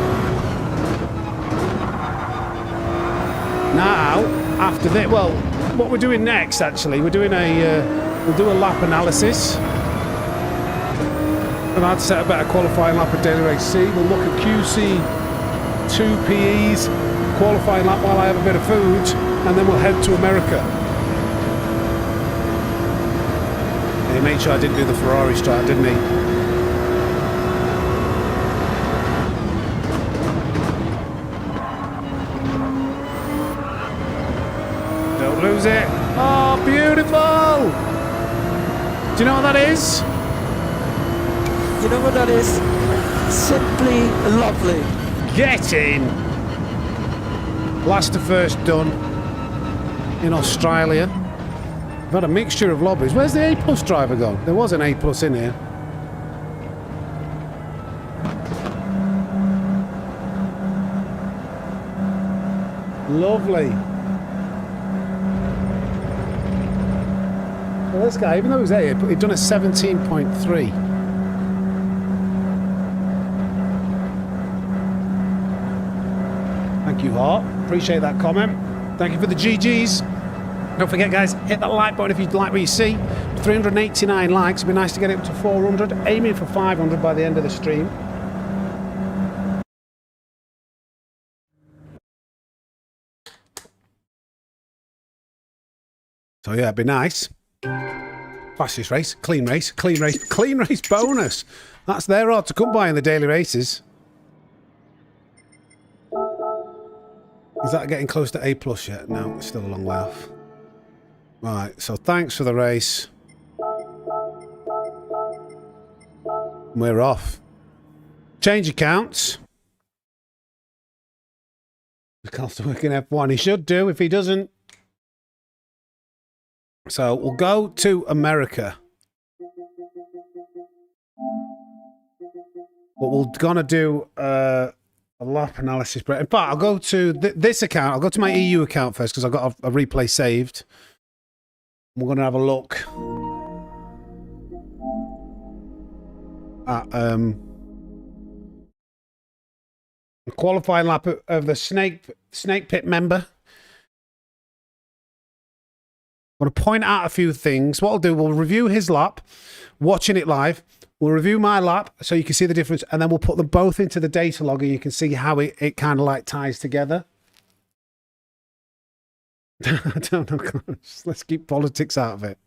Now, after that, well, what we're doing next, actually, we're doing we'll do a lap analysis. And I'd set a better qualifying lap at Daily Race C. We'll look at QC 2 PEs, qualifying lap while I have a bit of food, and then we'll head to America. He made sure I didn't do the Ferrari strat, didn't he? Don't lose it. Oh, beautiful! Do you know what that is? You know what that is? Simply lovely. Get in! Last to first done in Australia. We've had a mixture of lobbies. Where's the A+ driver gone? There was an A+ in here. Lovely. Well, this guy, even though he was A, he'd done a 17.3. Thank you, Hart. Appreciate that comment. Thank you for the GGs. Don't forget, guys, hit that like button if you like what you see. 389 likes. It'd be nice to get it up to 400. Aiming for 500 by the end of the stream. So yeah, it'd be nice. Fastest race, clean race, clean race, clean race bonus. That's there hard to come by in the daily races. Is that getting close to A+ yet? No, it's still a long way off. Right, so thanks for the race. We're off. Change accounts. Carl's to work in F1. He should do if he doesn't. So we'll go to America. But we're gonna do a lap analysis. In fact, I'll go to this account. I'll go to my EU account first because I've got a replay saved. We're gonna have a look at the qualifying lap of the Snake Pit member. I'm going to point out a few things. What I'll do, we'll review his lap, watching it live. We'll review my lap so you can see the difference, and then we'll put them both into the data log and you can see how it kind of like ties together. I don't know. Let's keep politics out of it.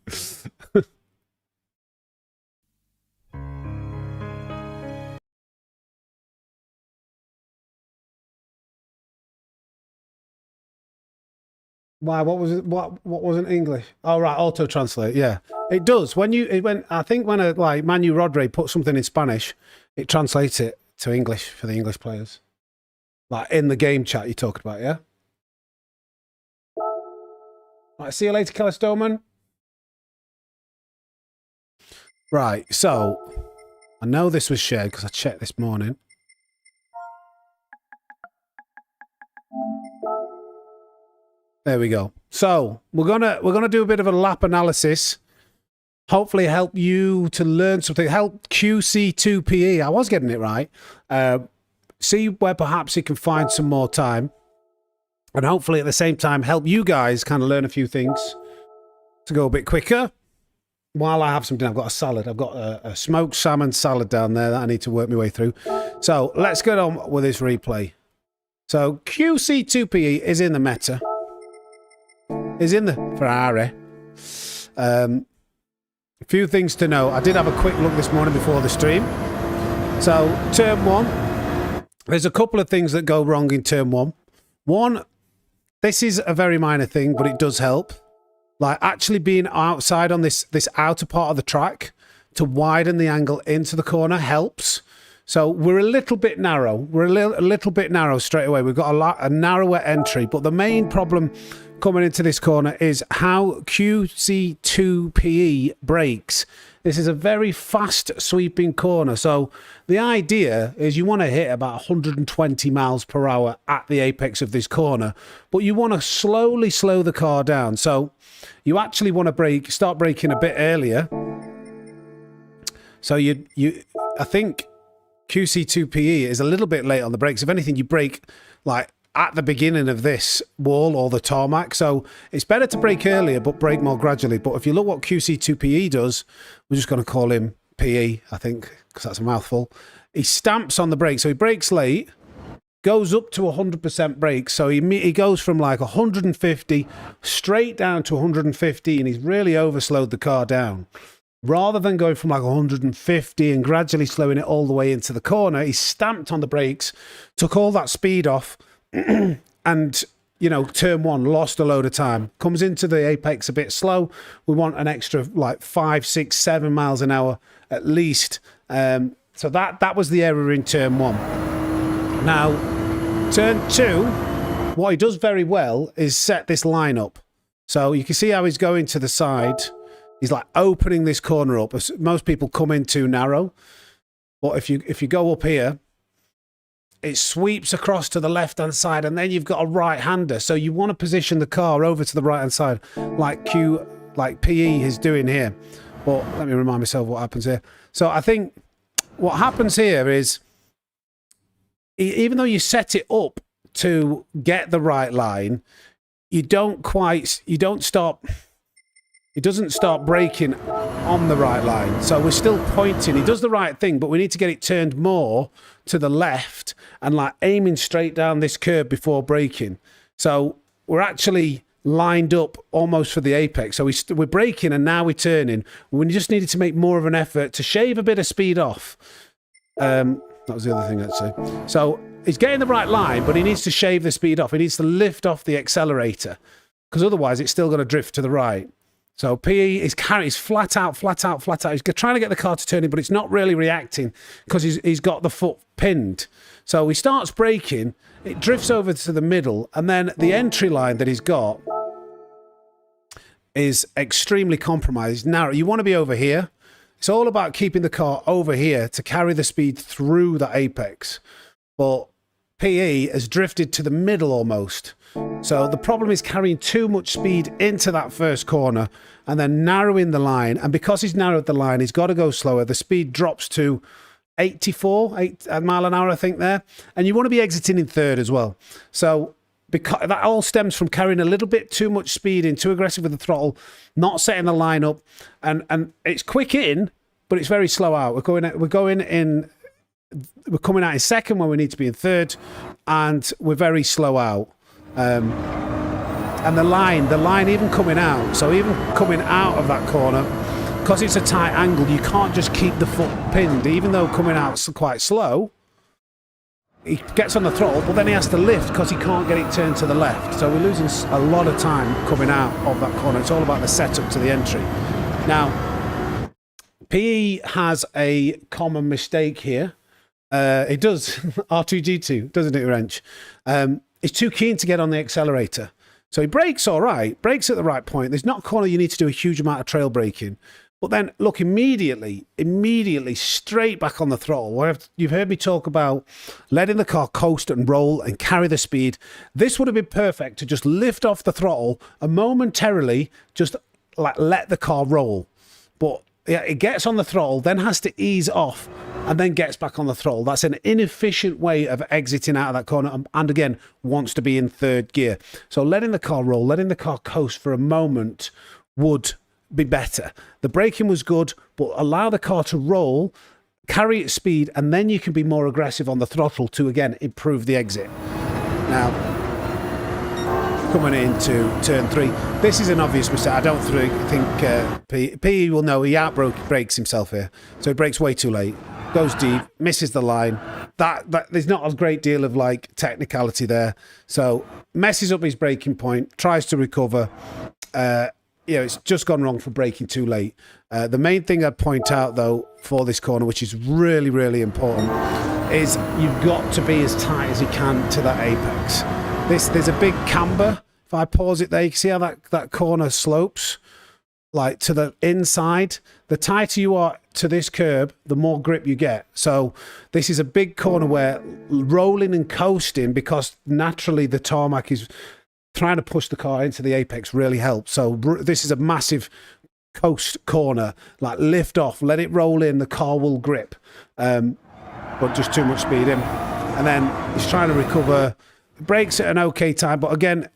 Why? What was it? What wasn't English? Oh right, auto translate. Yeah, it does. I think when like Manu Rodri puts something in Spanish, it translates it to English for the English players. Like in the game chat you're talking about, yeah. Right, see you later, Kellistoman. Right, so I know this was shared because I checked this morning. There we go. So we're gonna do a bit of a lap analysis. Hopefully help you to learn something. Help QC2PE. I was getting it right. See where perhaps you can find some more time. And hopefully at the same time help you guys kind of learn a few things to go a bit quicker. While I have something, I've got a salad. I've got a smoked salmon salad down there that I need to work my way through. So let's get on with this replay. So QC2PE is in the meta. Is in the Ferrari. A few things to know. I did have a quick look this morning before the stream. So turn one, there's a couple of things that go wrong in turn one. One, this is a very minor thing, but it does help. Like actually being outside on this outer part of the track to widen the angle into the corner helps. So we're a little bit narrow. We're a little bit narrow straight away. We've got a narrower entry, but the main problem coming into this corner is how QC2PE brakes. This is a very fast sweeping corner. So the idea is you want to hit about 120 miles per hour at the apex of this corner, but you want to slowly slow the car down. So you actually want to start braking a bit earlier. So I think QC2PE is a little bit late on the brakes. If anything, you brake like at the beginning of this wall or the tarmac. So it's better to brake earlier, but brake more gradually. But if you look what QC2PE does, we're just going to call him PE, I think, because that's a mouthful. He stamps on the brake. So he brakes late, goes up to 100% brake. So he goes from like 150 straight down to 150, and he's really overslowed the car down. Rather than going from like 150 and gradually slowing it all the way into the corner, he stamped on the brakes, took all that speed off, and, you know, turn one, lost a load of time. Comes into the apex a bit slow. We want an extra like 5, 6, 7 miles an hour at least. So that was the error in turn one. Now, turn two, what he does very well is set this line up. So you can see how he's going to the side. He's like opening this corner up. Most people come in too narrow. But if you go up here, it sweeps across to the left-hand side, and then you've got a right-hander. So you want to position the car over to the right-hand side, like PE is doing here. But let me remind myself what happens here. So I think what happens here is, even though you set it up to get the right line, it doesn't start braking on the right line. So we're still pointing. He does the right thing, but we need to get it turned more to the left and like aiming straight down this curve before braking. So we're actually lined up almost for the apex. So we're braking and now we're turning. We just needed to make more of an effort to shave a bit of speed off. That was the other thing, actually. So he's getting the right line, but he needs to shave the speed off. He needs to lift off the accelerator, because otherwise it's still going to drift to the right. So PE is flat out. He's trying to get the car to turn in, but it's not really reacting because he's got the foot pinned. So he starts braking, it drifts over to the middle, and then the entry line that he's got is extremely compromised. Narrow. You want to be over here. It's all about keeping the car over here to carry the speed through the apex. But PE has drifted to the middle almost. So the problem is carrying too much speed into that first corner and then narrowing the line. And because he's narrowed the line, he's got to go slower. The speed drops to 84 mile an hour, I think, there. And you want to be exiting in third as well. So because that all stems from carrying a little bit too much speed in, too aggressive with the throttle, not setting the line up. And it's quick in, but it's very slow out. We're coming out in second when we need to be in third, and we're very slow out. And the line even coming out, so even coming out of that corner, because it's a tight angle, you can't just keep the foot pinned. Even though coming out quite slow, he gets on the throttle, but then he has to lift because he can't get it turned to the left. So we're losing a lot of time coming out of that corner. It's all about the setup to the entry. Now, PE has a common mistake here. It does, R2G2, doesn't it, Wrench? He's too keen to get on the accelerator. So he brakes all right, brakes at the right point. There's not a corner you need to do a huge amount of trail braking. But then, look, immediately, straight back on the throttle. You've heard me talk about letting the car coast and roll and carry the speed. This would have been perfect to just lift off the throttle and momentarily just like let the car roll. But yeah, it gets on the throttle, then has to ease off, and then gets back on the throttle. That's an inefficient way of exiting out of that corner, and again, wants to be in third gear. So letting the car roll, letting the car coast for a moment would be better. The braking was good, but allow the car to roll, carry its speed, and then you can be more aggressive on the throttle to, again, improve the exit. Now, coming into turn 3, this is an obvious mistake. I don't think PE will know he outbrakes himself here. So he brakes way too late. goes deep, misses the line. That there's not a great deal of like technicality there. So messes up his braking point, tries to recover. It's just gone wrong for braking too late. The main thing I'd point out though for this corner, which is really, really important, is you've got to be as tight as you can to that apex. There's a big camber. If I pause it there, you can see how that corner slopes, like to the inside. The tighter you are to this curb, the more grip you get. So this is a big corner where rolling and coasting, because naturally the tarmac is trying to push the car into the apex, really helps. So this is a massive coast corner, like lift off, let it roll in, the car will grip, but just too much speed in. And then he's trying to recover, brakes at an okay time, but again,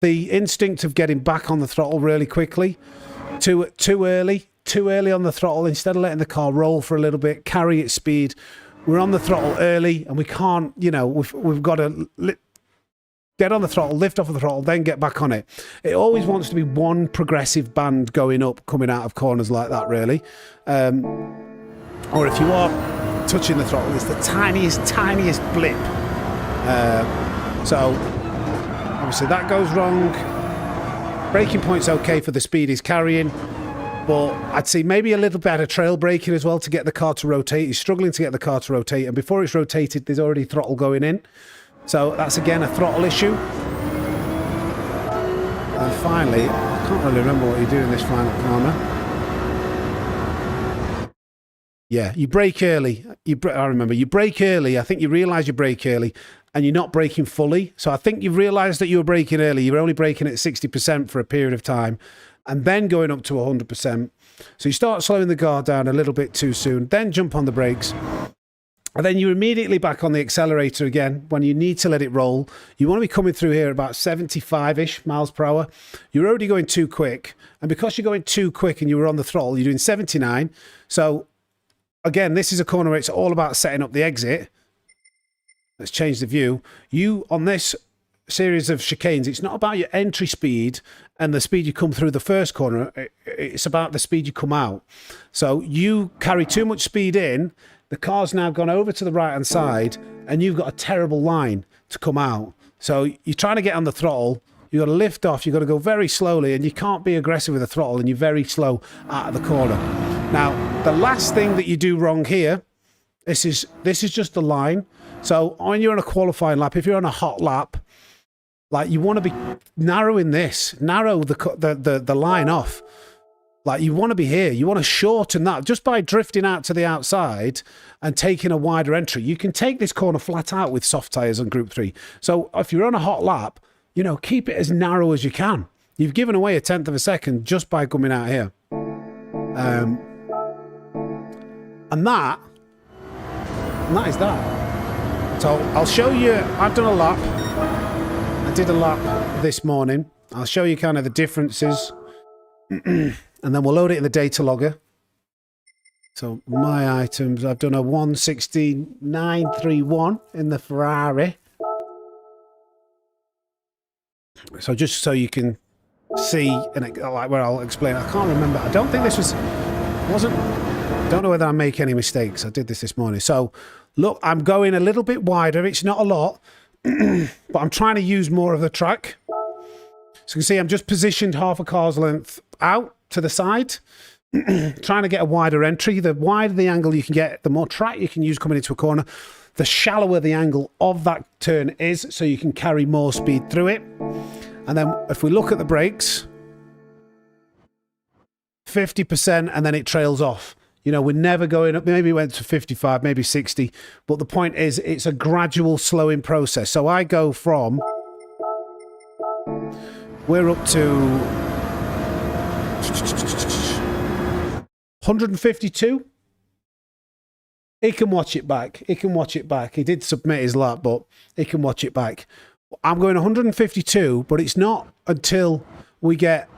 the instinct of getting back on the throttle really quickly, too early on the throttle, instead of letting the car roll for a little bit, carry its speed. We're on the throttle early and we can't, we've got to get on the throttle, lift off of the throttle, then get back on it. It always wants to be one progressive band going up, coming out of corners like that, really. Or if you are touching the throttle, it's the tiniest blip. So obviously that goes wrong. Braking point's okay for the speed he's carrying, but I'd see maybe a little better trail braking as well to get the car to rotate. He's struggling to get the car to rotate, and before it's rotated, there's already throttle going in. So that's again a throttle issue. And finally, I can't really remember what you do in this final corner. Yeah, you brake early. I remember you brake early. I think you realise you brake early and you're not braking fully. So I think you've realised that you were braking early. You're only braking at 60% for a period of time and then going up to 100%. So you start slowing the car down a little bit too soon, then jump on the brakes. And then you're immediately back on the accelerator again when you need to let it roll. You want to be coming through here about 75-ish miles per hour. You're already going too quick. And because you're going too quick and you were on the throttle, you're doing 79. So again, this is a corner where it's all about setting up the exit. Let's change the view. You, on this series of chicanes, it's not about your entry speed and the speed you come through the first corner. It's about the speed you come out. So you carry too much speed in. The car's now gone over to the right-hand side, and you've got a terrible line to come out. So you're trying to get on the throttle. You've got to lift off. You've got to go very slowly, and you can't be aggressive with the throttle, and you're very slow out of the corner. Now, the last thing that you do wrong here, this is just the line. So when you're on a qualifying lap, if you're on a hot lap, like you want to be narrowing this, narrow the line off. Like you want to be here, you want to shorten that just by drifting out to the outside and taking a wider entry. You can take this corner flat out with soft tyres on Group 3. So if you're on a hot lap, keep it as narrow as you can. You've given away 1/10 of a second just by coming out here. And that is that. So I'll show you, I've done a lap. I did a lap this morning. I'll show you kind of the differences. And then we'll load it in the data logger. So my items, I've done a 1:16.931 in the Ferrari. So just so you can see, and like where I'll explain. I can't remember. I don't think this wasn't. I don't know whether I make any mistakes. I did this morning. So look, I'm going a little bit wider. It's not a lot, but I'm trying to use more of the track. So you can see I'm just positioned half a car's length out to the side, trying to get a wider entry. The wider the angle you can get, the more track you can use coming into a corner, the shallower the angle of that turn is, so you can carry more speed through it. And then if we look at the brakes, 50%, and then it trails off. We're never going up. Maybe it went to 55, maybe 60. But the point is, it's a gradual slowing process. So I go from, we're up to 152. He can watch it back. He can watch it back. He did submit his lap, but he can watch it back. I'm going 152, but it's not until we get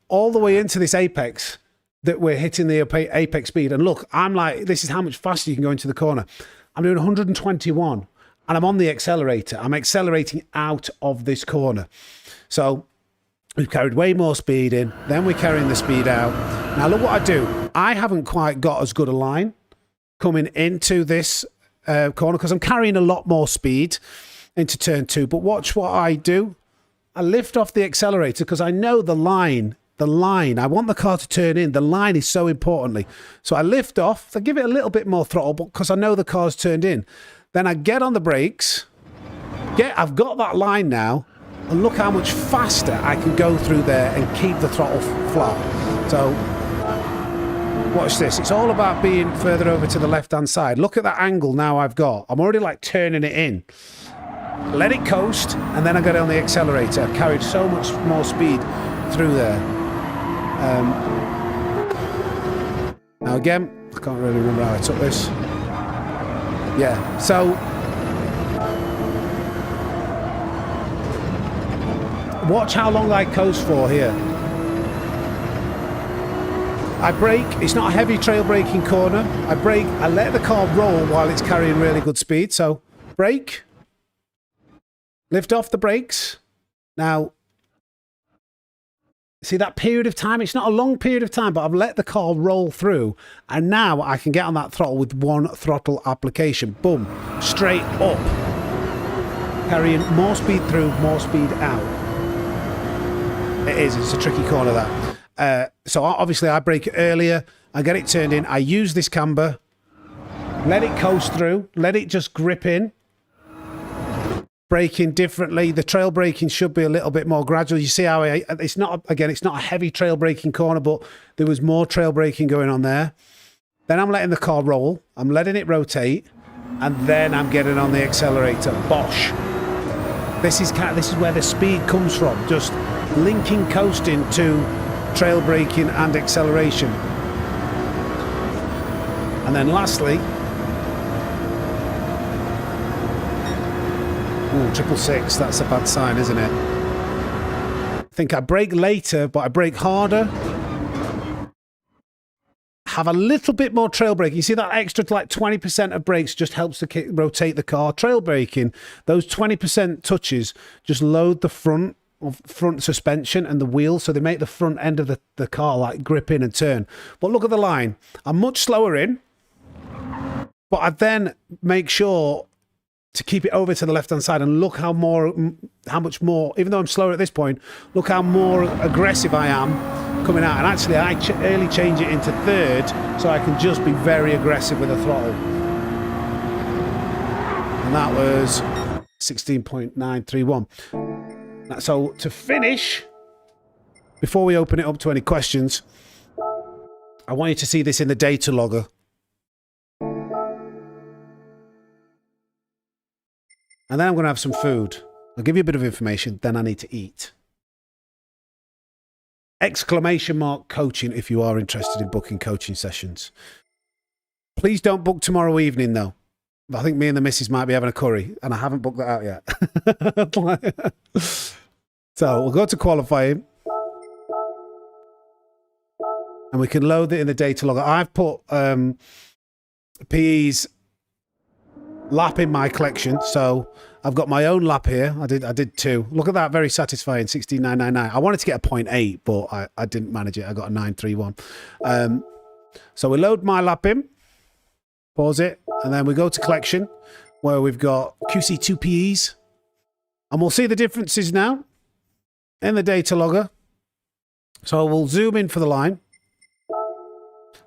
all the way into this apex that we're hitting the apex speed. And look, I'm like, this is how much faster you can go into the corner. I'm doing 121, and I'm on the accelerator. I'm accelerating out of this corner. So we've carried way more speed in, then we're carrying the speed out. Now look what I do. I haven't quite got as good a line coming into this corner because I'm carrying a lot more speed into turn 2. But watch what I do. I lift off the accelerator because I know the line. I want the car to turn in. The line is so importantly. So I lift off. I give it a little bit more throttle because I know the car's turned in. Then I get on the brakes. I've got that line now. And look how much faster I can go through there and keep the throttle flat. So watch this. It's all about being further over to the left-hand side. Look at that angle now I've got. I'm already like turning it in. Let it coast, and then I get on the accelerator. I've carried so much more speed through there. Now again, I can't really remember how I took this. Yeah, so watch how long I coast for here. I brake. It's not a heavy trail braking corner. I brake. I let the car roll while it's carrying really good speed. So brake. Lift off the brakes. Now, see that period of time? It's not a long period of time, but I've let the car roll through. And now I can get on that throttle with one throttle application. Boom. Straight up. Carrying more speed through, more speed out. It is. It's a tricky corner, that. So obviously I brake it earlier. I get it turned in. I use this camber. Let it coast through. Let it just grip in. Braking differently. The trail braking should be a little bit more gradual. You see how it's not a heavy trail braking corner, but there was more trail braking going on there. Then I'm letting the car roll. I'm letting it rotate, and then I'm getting on the accelerator. Bosh. This is where the speed comes from. Just linking coasting to trail braking and acceleration. And then lastly, ooh, 666, that's a bad sign, isn't it? I think I brake later, but I brake harder. Have a little bit more trail braking. You see that extra like 20% of brakes just helps to rotate the car. Trail braking, those 20% touches just load the front suspension and the wheels, so they make the front end of the car like grip in and turn. But look at the line. I'm much slower in, but I then make sure to keep it over to the left-hand side, and look how much more, even though I'm slower at this point, look how more aggressive I am coming out. And actually, I early change it into third, so I can just be very aggressive with the throttle. And that was 16.931. So to finish, before we open it up to any questions, I want you to see this in the data logger. And then I'm going to have some food. I'll give you a bit of information, then I need to eat. Exclamation mark coaching if you are interested in booking coaching sessions. Please don't book tomorrow evening, though. I think me and the missus might be having a curry, and I haven't booked that out yet. So we'll go to qualifying. And we can load it in the data logger. I've put PE's lap in my collection, so I've got my own lap here. I did 2. Look at that, very satisfying, 16.999. I wanted to get a 0.8, but I didn't manage it. I got a 931. So we load my lap in, pause it, and then we go to collection, where we've got QC2 PEs, and we'll see the differences now in the data logger. So we'll zoom in for the line.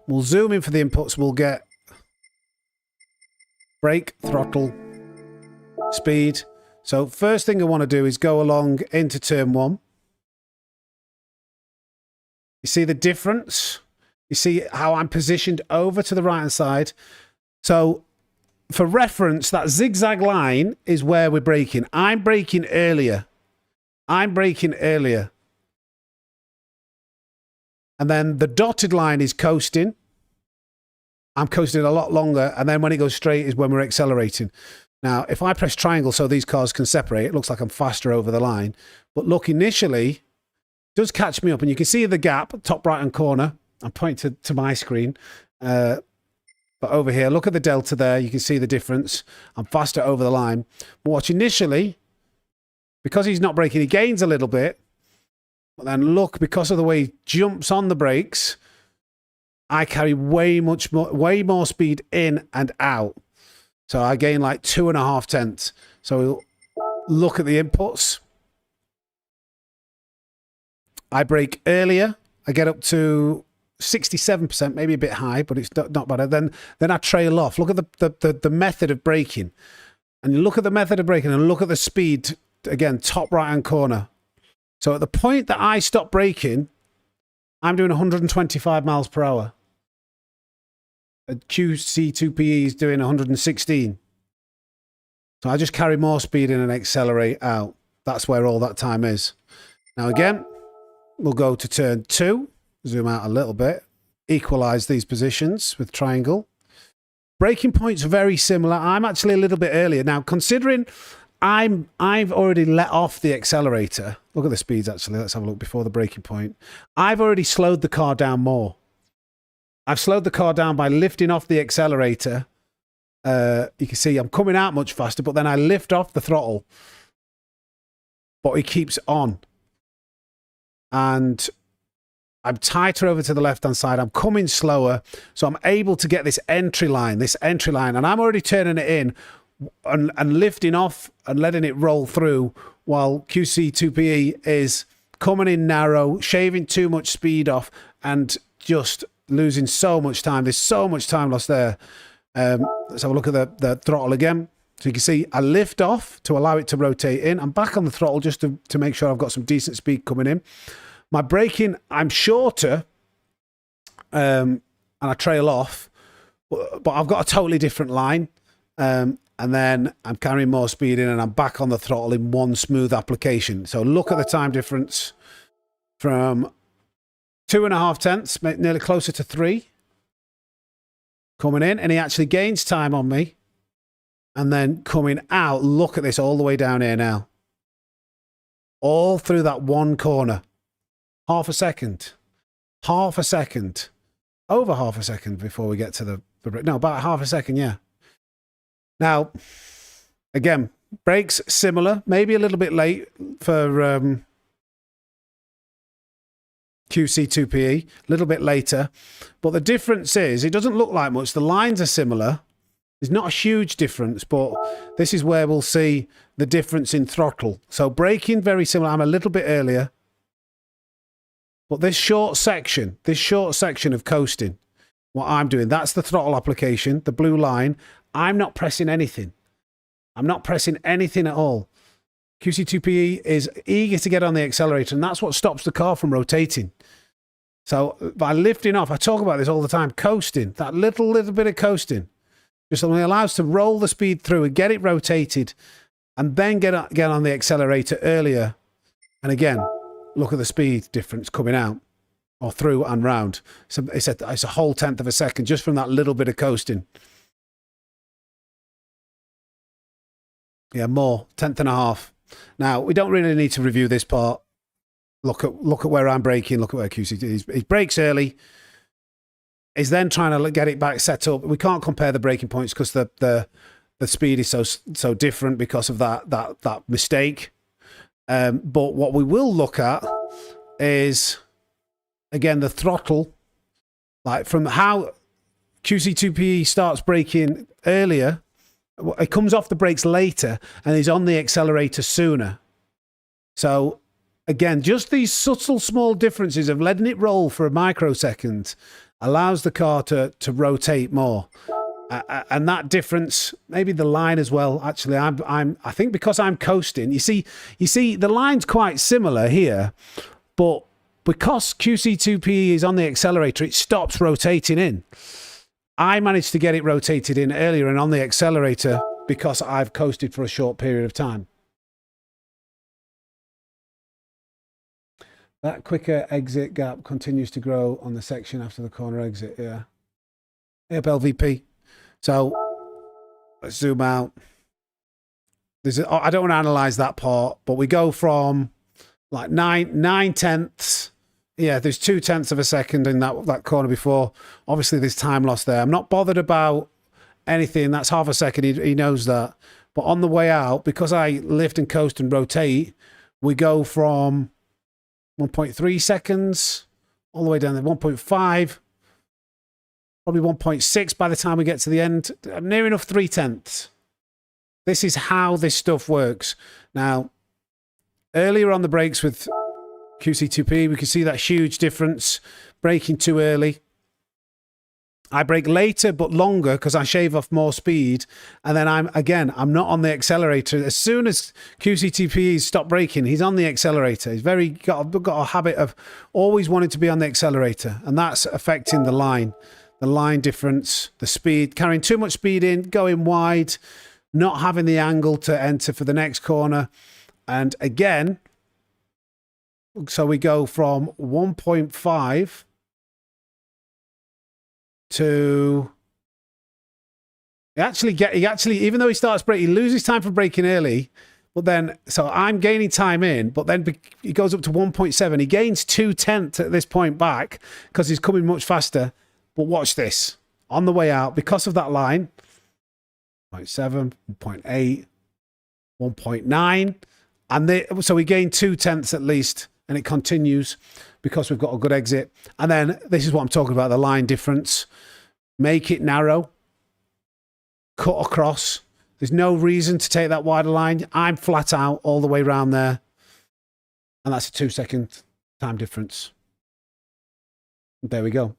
We'll zoom in for the inputs. We'll get brake, throttle, speed. So first thing I want to do is go along into turn 1. You see the difference? You see how I'm positioned over to the right hand side? So for reference, that zigzag line is where we're braking. I'm braking earlier. And then the dotted line is coasting. I'm coasting a lot longer. And then when it goes straight is when we're accelerating. Now, if I press triangle so these cars can separate, it looks like I'm faster over the line. But look, initially, it does catch me up. And you can see the gap, top right-hand corner. I'm pointing to my screen. But over here, look at the delta there. You can see the difference. I'm faster over the line. But watch, initially, because he's not braking, he gains a little bit. But then look, because of the way he jumps on the brakes, I carry way more speed in and out. So I gain like 2.5 tenths. So we'll look at the inputs. I brake earlier. I get up to 67%, maybe a bit high, but it's not bad. Then I trail off. Look at the method of braking. And you look at the method of braking and look at the speed, again, top right-hand corner. So at the point that I stop braking, I'm doing 125 miles per hour. A QC2PE is doing 116. So I just carry more speed in and accelerate out. That's where all that time is. Now again, we'll go to turn 2. Zoom out a little bit. Equalize these positions with triangle. Braking points very similar. I'm actually a little bit earlier. Now, considering I've already let off the accelerator. Look at the speeds, actually. Let's have a look before the braking point. I've already slowed the car down more. I've slowed the car down by lifting off the accelerator. You can see I'm coming out much faster, but then I lift off the throttle. But it keeps on. And I'm tighter over to the left-hand side. I'm coming slower. So I'm able to get this entry line. And I'm already turning it in and lifting off and letting it roll through while QC2PE is coming in narrow, shaving too much speed off and just losing so much time. There's so much time lost there. Let's have a look at the throttle again. So you can see I lift off to allow it to rotate in. I'm back on the throttle just to make sure I've got some decent speed coming in. My braking, I'm shorter and I trail off, but I've got a totally different line. And then I'm carrying more speed in and I'm back on the throttle in one smooth application. So look at the time difference from 2.5 tenths, nearly closer to 3. Coming in, and he actually gains time on me. And then coming out, look at this all the way down here now. All through that one corner. Half a second. Half a second. Over half a second before we get to the no, about half a second, yeah. Now, again, brakes similar, maybe a little bit late for QC2PE, a little bit later. But the difference is, it doesn't look like much. The lines are similar. There's not a huge difference, but this is where we'll see the difference in throttle. So braking, very similar. I'm a little bit earlier. But this short section of coasting, what I'm doing, that's the throttle application, the blue line. I'm not pressing anything. I'm not pressing anything at all. QC2PE is eager to get on the accelerator, and that's what stops the car from rotating. So by lifting off, I talk about this all the time, coasting, that little bit of coasting, just only allows to roll the speed through and get it rotated, and then get on the accelerator earlier. And again, look at the speed difference coming out, or through and round. So it's a whole tenth of a second just from that little bit of coasting. Yeah, more, 1/10.5. Now, we don't really need to review this part. Look at where I'm braking. Look at where QC is. He brakes early. He's then trying to get it back set up. We can't compare the braking points because the speed is so different because of that mistake. But what we will look at is, again, the throttle. Like from how QC2PE starts braking earlier, it comes off the brakes later and is on the accelerator sooner. So again, just these subtle small differences of letting it roll for a microsecond allows the car to rotate more. And that difference, maybe the line as well. Actually, I think because I'm coasting, you see the line's quite similar here, but because QC2PE is on the accelerator, it stops rotating in. I managed to get it rotated in earlier and on the accelerator because I've coasted for a short period of time. That quicker exit gap continues to grow on the section after the corner exit. Yeah. Up LVP. So let's zoom out. I don't want to analyze that part, but we go from like 9 tenths. Yeah, there's 2/10 of a second in that corner before. Obviously, there's time lost there. I'm not bothered about anything. That's half a second. He knows that. But on the way out, because I lift and coast and rotate, we go from 1.3 seconds all the way down to 1.5. Probably 1.6 by the time we get to the end. Near enough 3/10. This is how this stuff works. Now, earlier on the brakes with QC2P, we can see that huge difference. Braking too early. I brake later but longer because I shave off more speed. And then I'm not on the accelerator. As soon as QC2P stopped braking, he's on the accelerator. He's got a habit of always wanting to be on the accelerator. And that's affecting the line. The line difference, the speed, carrying too much speed in, going wide, not having the angle to enter for the next corner. And again, so we go from 1.5 to he actually even though he starts braking, he loses time for braking early, but then so I'm gaining time in, but then he goes up to 1.7. He gains 2/10 at this point back because he's coming much faster. But watch this on the way out because of that line. 0.7, 1.8, 1.9, and so we gain 2/10 at least, and it continues because we've got a good exit. And then this is what I'm talking about, the line difference. Make it narrow, cut across. There's no reason to take that wider line. I'm flat out all the way around there, and that's a 2-second time difference. There we go.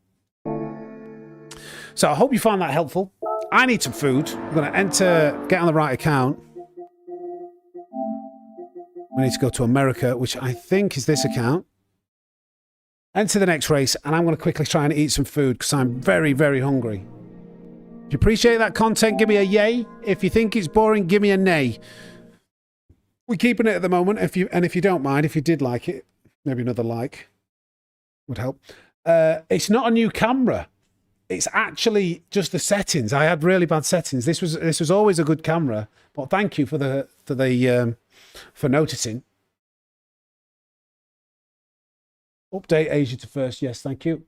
So I hope you find that helpful. I need some food. I'm going to get on the right account. We need to go to America, which I think is this account. Enter the next race, and I'm going to quickly try and eat some food because I'm very, very hungry. If you appreciate that content, give me a yay. If you think it's boring, give me a nay. We're keeping it at the moment. If you don't mind, if you did like it, maybe another like would help. It's not a new camera. It's actually just the settings. I had really bad settings. This was always a good camera, but thank you for noticing. Update Asia to first. Yes, thank you.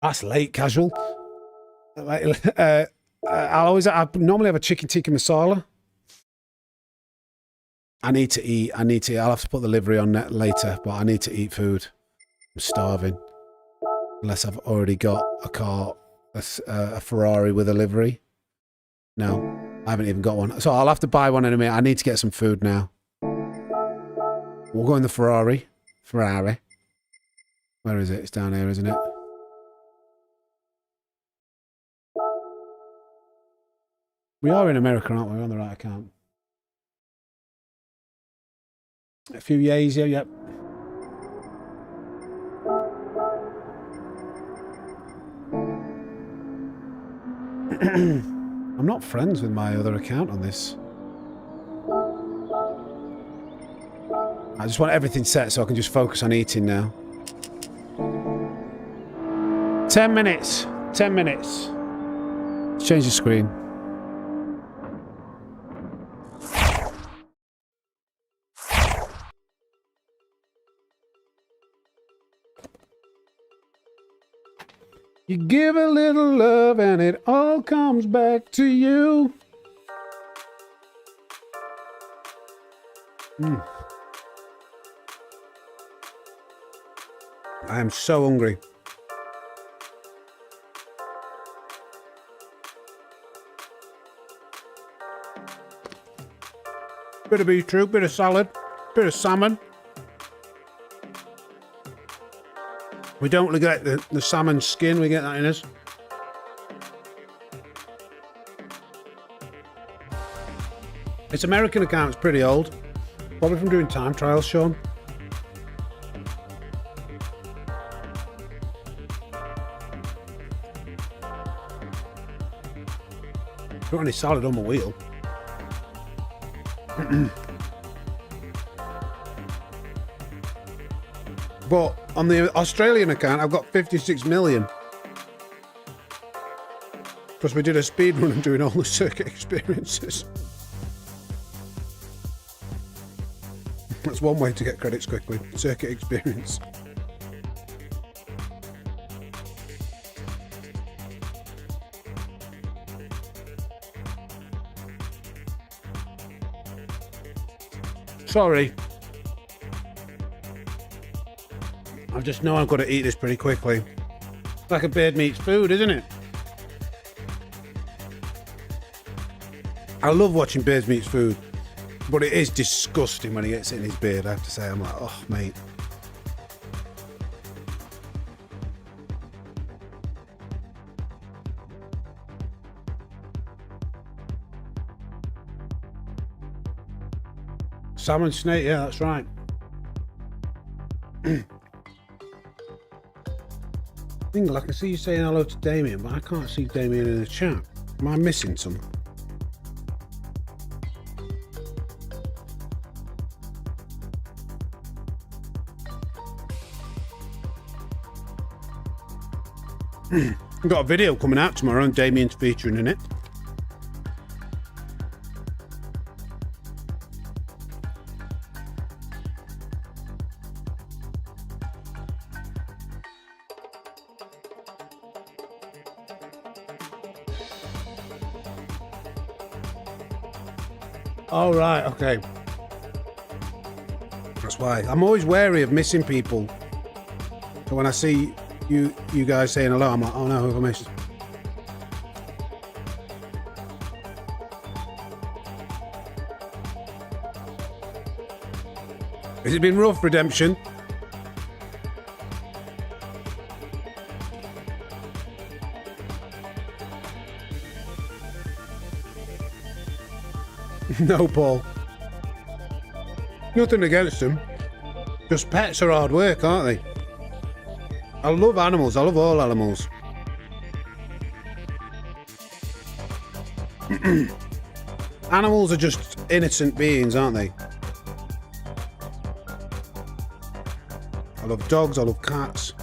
That's late, casual. I normally have a chicken tikka masala. I need to eat. I'll have to put the livery on that later, but I need to eat food. I'm starving. Unless I've already got a car, a Ferrari with a livery. No, I haven't even got one. So I'll have to buy one in a minute. I need to get some food now. We'll go in the Ferrari. Where is it? It's down here, isn't it? We are in America, aren't we? We're on the right account. A few yays here, yep. I'm not friends with my other account on this. I just want everything set so I can just focus on eating now. 10 minutes. 10 minutes. Let's change the screen. You give a little love and it all comes back to you. I am so hungry. Bit of beetroot, bit of salad, bit of salmon. We don't get the salmon skin, we get that in us. This American account is pretty old. Probably from doing time trials, Sean. Got any salad on my wheel. But on the Australian account, I've got 56 million. Because we did a speed run and doing all the circuit experiences. That's one way to get credits quickly. Circuit experience. Sorry. I just know I've got to eat this pretty quickly. It's like a bird meets food, isn't it? I love watching birds meets food, but it is disgusting when he gets it in his beard, I have to say. I'm like, oh, mate. Salmon snake, yeah, that's right. Dingle, I can see you saying hello to Damien, but I can't see Damien in the chat. Am I missing some? We've got a video coming out tomorrow and Damien's featuring in it. All right, okay. That's why. I'm always wary of missing people. So when I see you guys saying hello, I'm like, oh no, who have I missed? Has it been rough, Redemption? No, Paul. Nothing against them. Just pets are hard work, aren't they? I love animals. I love all animals. Animals are just innocent beings, aren't they? I love dogs. I love cats.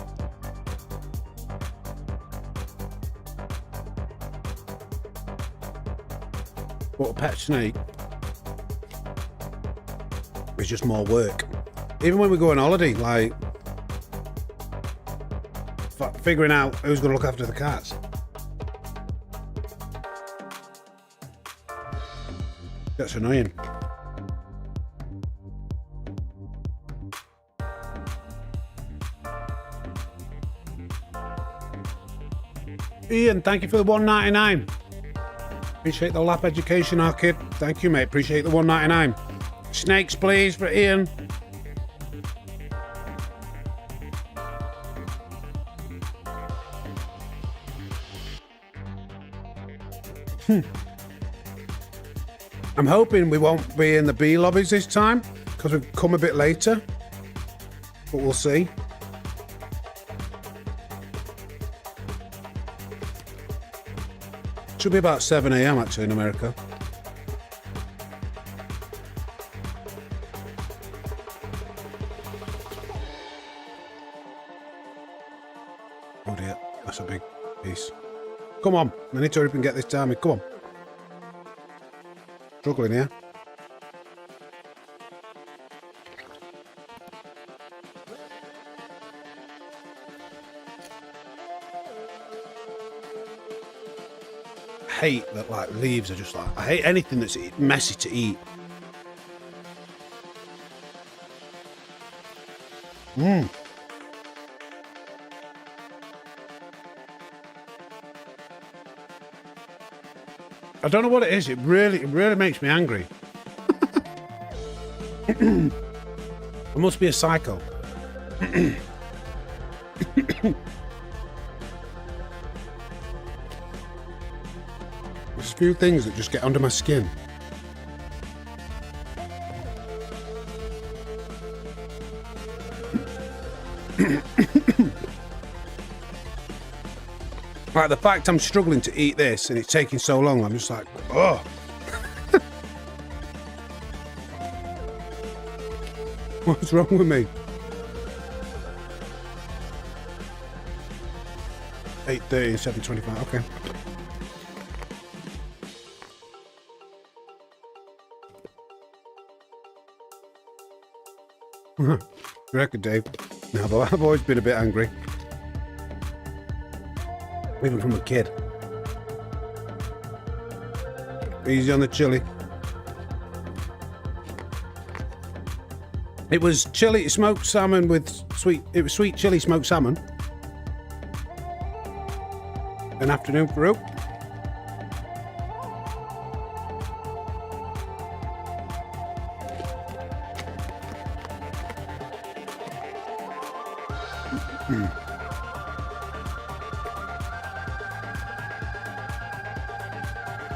But a pet snake is just more work. Even when we go on holiday, like figuring out who's going to look after the cats. That's annoying. Ian, thank you for the $1.99. Appreciate the lap education, our kid. Thank you, mate. Appreciate the $1.99. Snakes, please, for Ian. I'm hoping we won't be in the B lobbies this time because we've come a bit later, but we'll see. Should be about 7 a.m. actually in America. Oh dear, that's a big piece. Come on, I need to hurry up and get this down. Come on. Struggling here. I hate that like leaves are just like, I hate anything that's messy to eat. I don't know what it is. It really makes me angry. I must be a psycho. There's a few things that just get under my skin. Like the fact I'm struggling to eat this and it's taking so long, I'm just like, oh. What's wrong with me? 8:30 and 7:25, okay. You reckon, Dave? No, but I've always been a bit angry. Even from a kid. Easy on the chili. It was chili smoked salmon with sweet. It was sweet chili smoked salmon. An afternoon fruit.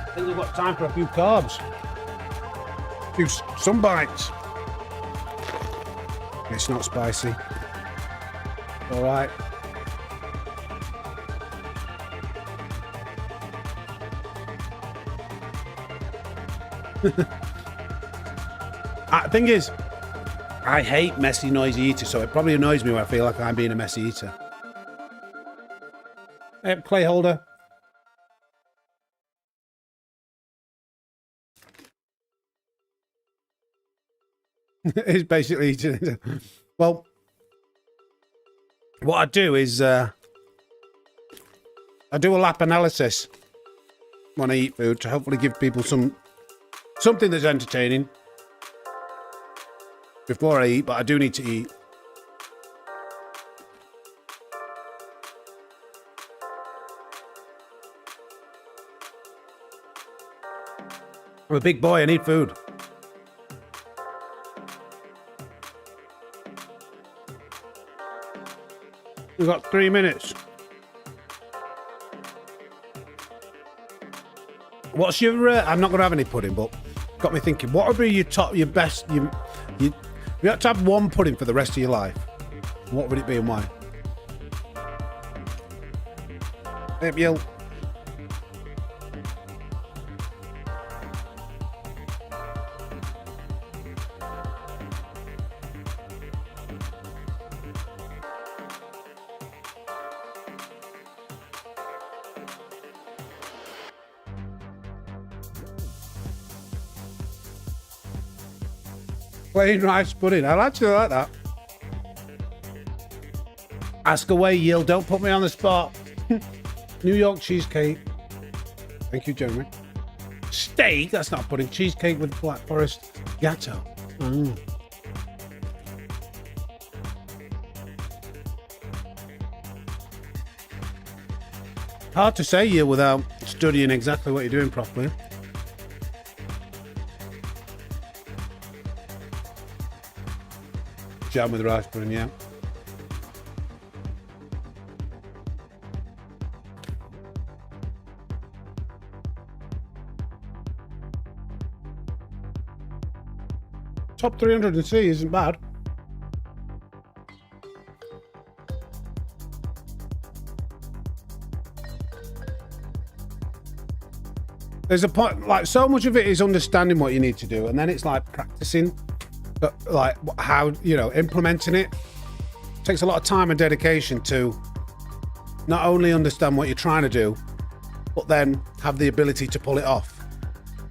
I think we've got time for a few carbs. A few sun bites. It's not spicy. All right. Thing is, I hate messy, noisy eaters, so it probably annoys me when I feel like I'm being a messy eater. Clay holder. It's basically eating. Well, what I do is I do a lap analysis when I eat food to hopefully give people something that's entertaining before I eat, but I do need to eat. I'm a big boy, I need food. We've got 3 minutes. What's your... I'm not going to have any pudding, but got me thinking, what would be your best... You had to have one pudding for the rest of your life. What would it be and why? Yep, you'll... Plain rice pudding. I actually like that. Ask away, Yield. Don't put me on the spot. New York cheesecake. Thank you, Jeremy. Steak? That's not pudding. Cheesecake with Black Forest gatto. Mm. Hard to say, Yield, without studying exactly what you're doing properly. Jam with rice pudding, yeah. Top 300C isn't bad. There's a point, like, so much of it is understanding what you need to do, and then it's like practicing. But like how, you know, implementing it takes a lot of time and dedication to not only understand what you're trying to do, but then have the ability to pull it off.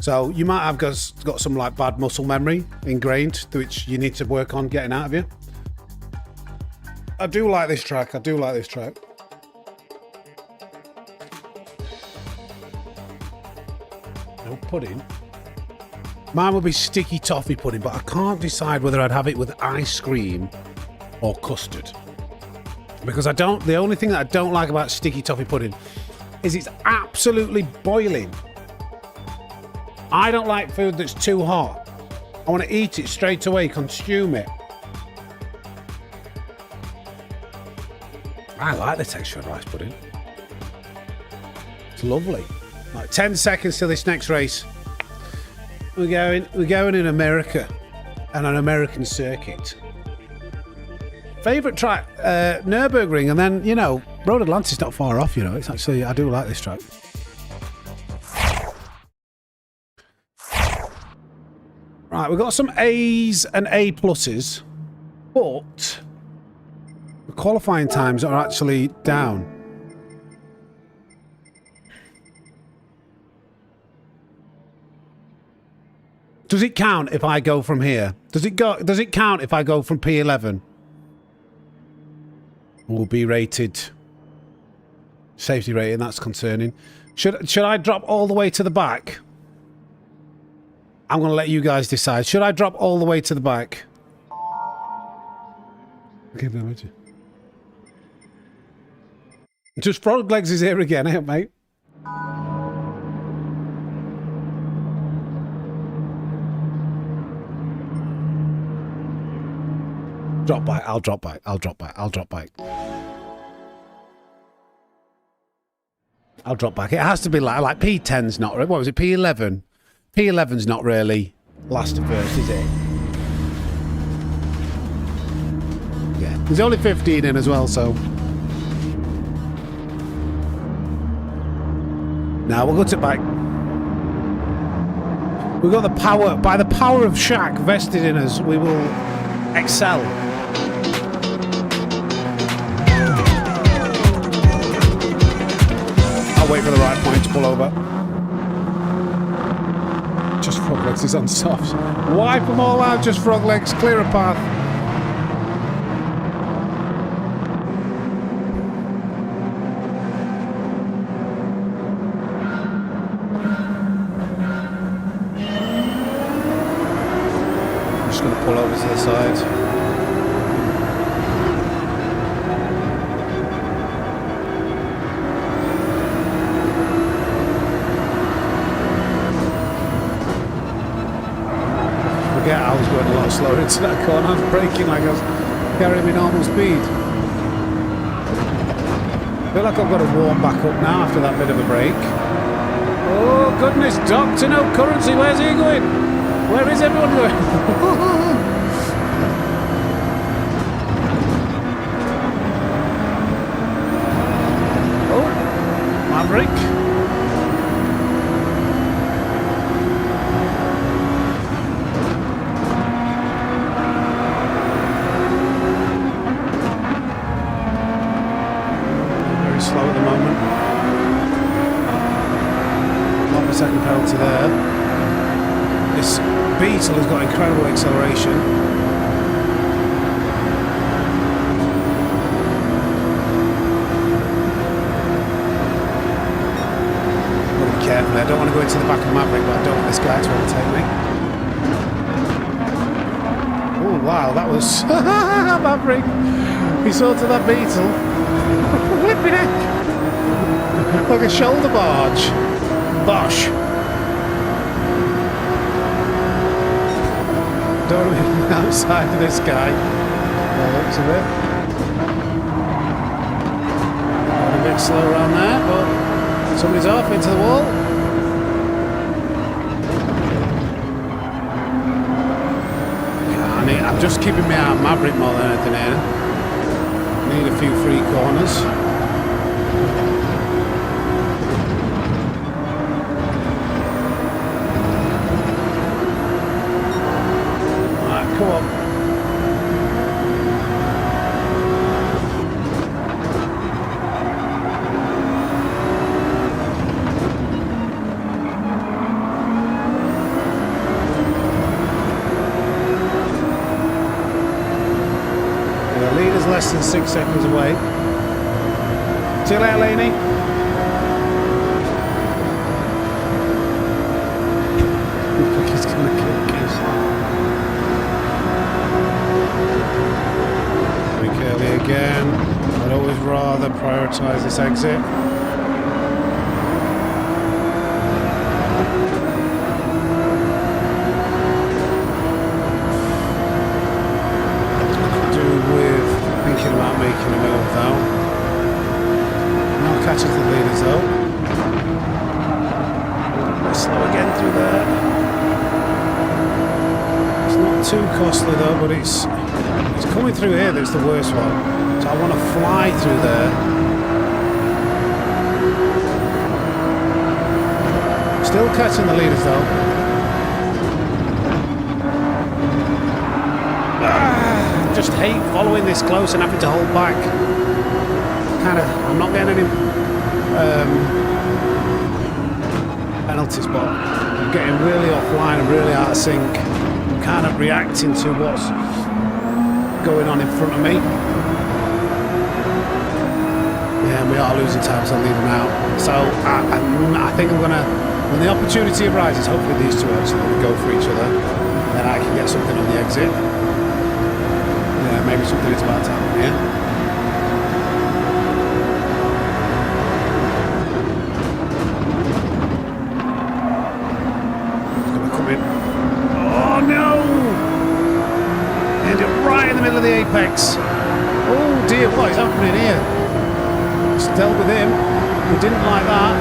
So you might have got some like bad muscle memory ingrained, which you need to work on getting out of you. I do like this track. I do like this track. No pudding. Mine would be sticky toffee pudding, but I can't decide whether I'd have it with ice cream or custard. Because the only thing that I don't like about sticky toffee pudding is it's absolutely boiling. I don't like food that's too hot. I want to eat it straight away, consume it. I like the texture of rice pudding. It's lovely. Like 10 seconds till this next race. We're going in America and an American circuit. Favourite track, Nürburgring, and then, you know, Road Atlantis not far off, you know. It's actually, I do like this track. Right, we've got some A's and A pluses, but the qualifying times are actually down. Does it count if I go from here? Does it count if I go from P11? Will be rated. Safety rating, that's concerning. Should I drop all the way to the back? I'm going to let you guys decide. Should I drop all the way to the back? Give them a Just frog legs is here again, eh, mate? Drop bike, I'll drop bike, I'll drop bike, I'll drop bike. I'll drop back. It has to be like P10's not, what was it, P11? P11's not really last to first, is it? Yeah, there's only 15 in as well, so. Now we'll go to back. We've got the power, by the power of Shaq vested in us, we will excel. I'll wait for the right point to pull over. Just frog legs is on soft. Wipe them all out, just frog legs, clear a path. I'm just going to pull over to the side. I was going a lot slower into that corner. I was braking like I was carrying my normal speed. I feel like I've got to warm back up now after that bit of a break. Oh goodness, Doctor No Currency, where's he going? Where is everyone going? Oh, Maverick. Slow at the moment. Not a second penalty there. This Beetle has got incredible acceleration. Got to be careful there. I don't want to go into the back of Maverick, but I don't want this guy to overtake me. Oh wow, that was Maverick. He saw to that Beetle. Flipping it! Like a shoulder barge. Bosh. Don't want to be outside of this guy. That looks a bit. Got a bit slow around there, but somebody's off into the wall. I'm just keeping my eye on Maverick more than anything here. Need a few free corners. Alright, come on. Less than 6 seconds away. See you later, Laney. He's gonna kick his. Brake early again. I'd always rather prioritise this exit. About making a move though. No catches the leaders though. We're slow again through there. It's not too costly though, but it's coming through here that's the worst one. So I want to fly through there. Still catching the leaders though. Just hate following this close and having to hold back. I'm not getting any penalties, but I'm getting really offline and really out of sync. I'm kind of reacting to what's going on in front of me. Yeah, and we are losing time, so I'm leaving out. So I think I'm gonna, when the opportunity arises, hopefully these two are actually going to go for each other, then I can get something on the exit. maybe something is about to happen here. He's going to come in. Oh no! Ended up right in the middle of the apex. Oh dear, what is happening here? Just dealt with him. We didn't like that.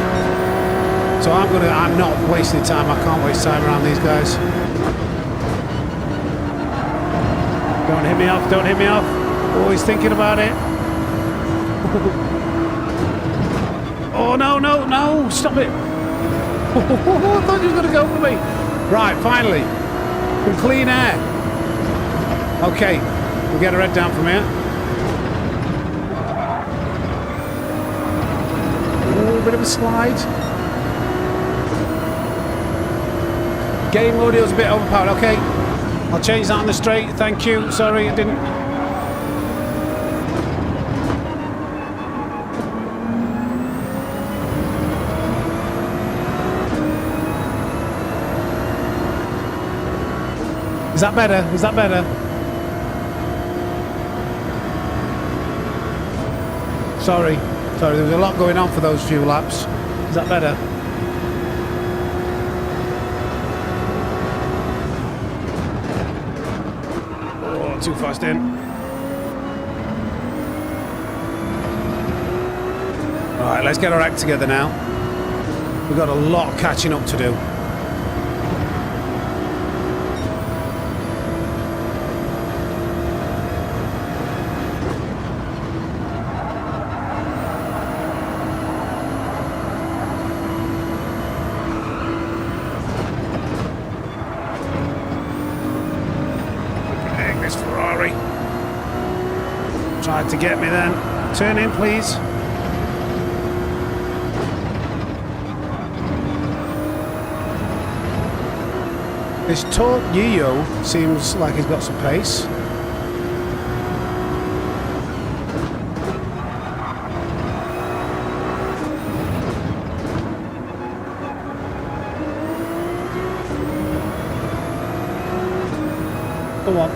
So I'm not wasting time. I can't waste time around these guys. Don't hit me off, don't hit me off. Always thinking about it. Oh no, no, no, stop it. I thought he was going to go for me. Right, finally. Some clean air. Okay, we'll get a red down from here. Oh, bit of a slide. Game audio's a bit overpowered. Okay, I'll change that on the straight. Thank you. Sorry, I didn't. Is that better? Is that better? Sorry, there was a lot going on for those few laps. Is that better? Oh, too fast in. Alright, let's get our act together now. We've got a lot of catching up to do. Tried to get me then. Turn in, please. This Torque Yo seems like he's got some pace. Come on.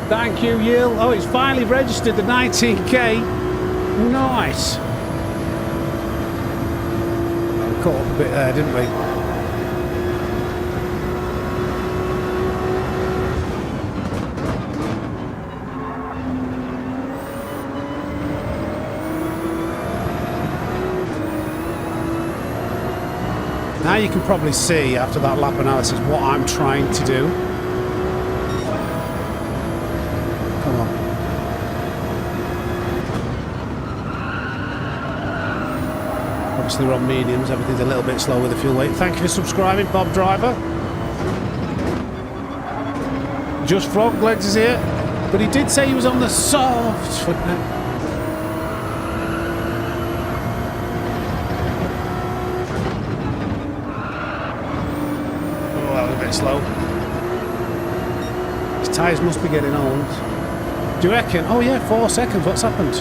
Thank you, Yale. Oh, it's finally registered the 19k. Nice. We caught up a bit there, didn't we? Now you can probably see after that lap analysis what I'm trying to do. Obviously we're on mediums, everything's a little bit slow with the fuel weight. Thank you for subscribing, Bob Driver. Just Frog Legs is here, but he did say he was on the soft foot now. Oh, that was a bit slow. His tyres must be getting old. Do you reckon? Oh yeah, 4 seconds, what's happened?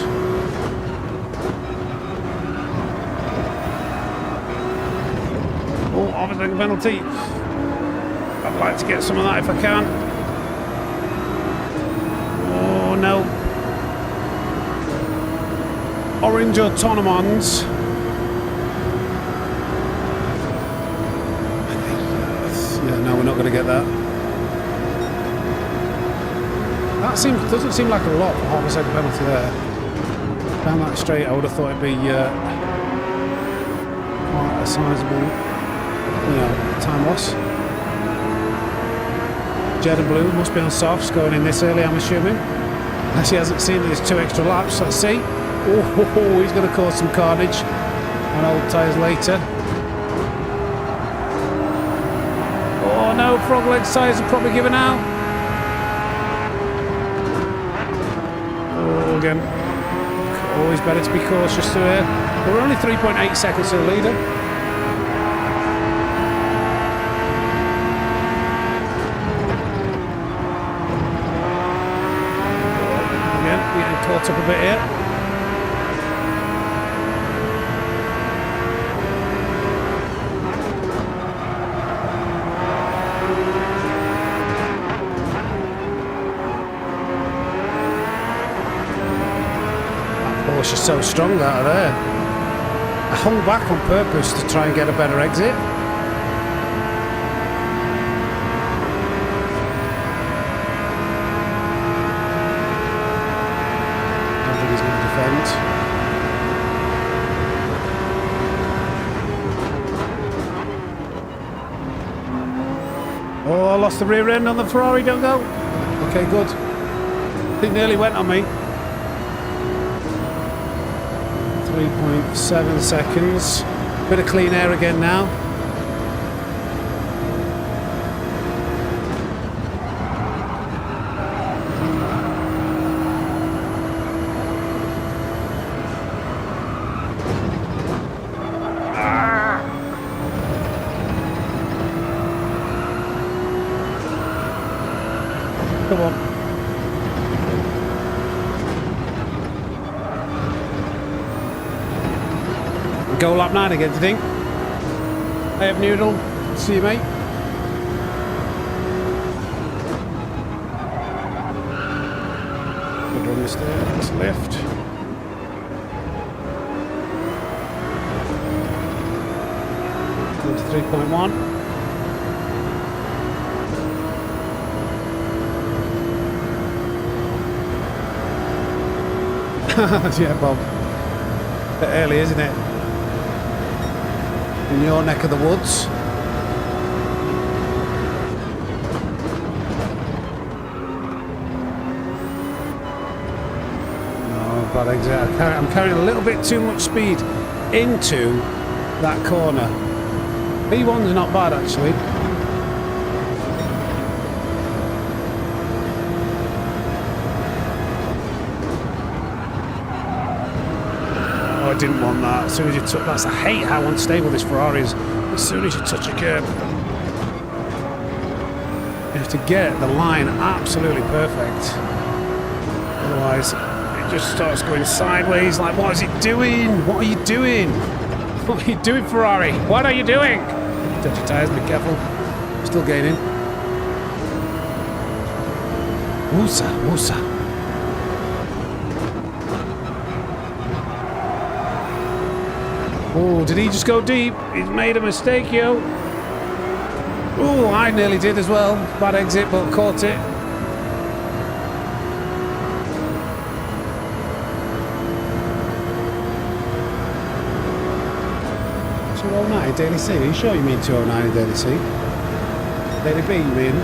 Overtaking penalty. I'd like to get some of that if I can. Oh no. Orange autonomons. Yeah, no, we're not going to get that. That doesn't seem like a lot for half a second penalty there. Down that straight, I would have thought it'd be quite a sizable, time loss. Jed and Blue must be on softs going in this early, I'm assuming. Unless he hasn't seen that there's 2 extra laps. Let's see. Oh, he's going to cause some carnage on old tyres later. Oh no, Frog Legs tyres are probably giving out. Oh, again. Always better to be cautious through here. We're only 3.8 seconds to the leader. Caught up a bit here. so strong out of there. I hung back on purpose to try and get a better exit. Don't think he's going to defend. Oh, I lost the rear end on the Ferrari, don't go. Okay, good. It nearly went on me. 3.7 seconds. Bit of clean air again now. Come on. Go lap 9 again, do you think? Hey up, Noodle. See you, mate. Good run this there. Let's lift. Into 3.1. Yeah, Bob. Bit early, isn't it? In your neck of the woods. No, bad exit. I'm carrying a little bit too much speed into that corner. P1's not bad, actually. I didn't want that. As soon as you touch, I hate how unstable this Ferrari is. As soon as you touch a curb, you have to get the line absolutely perfect. Otherwise, it just starts going sideways. Like, what is it doing? What are you doing? What are you doing, Ferrari? What are you doing? Touch your tyres, be careful. Still gaining. Musa, Musa. Oh, did he just go deep? He's made a mistake, yo. Oh, I nearly did as well. Bad exit, but caught it. .209 Daily C. Are you sure you mean 209 Daily C? Daily B, you mean?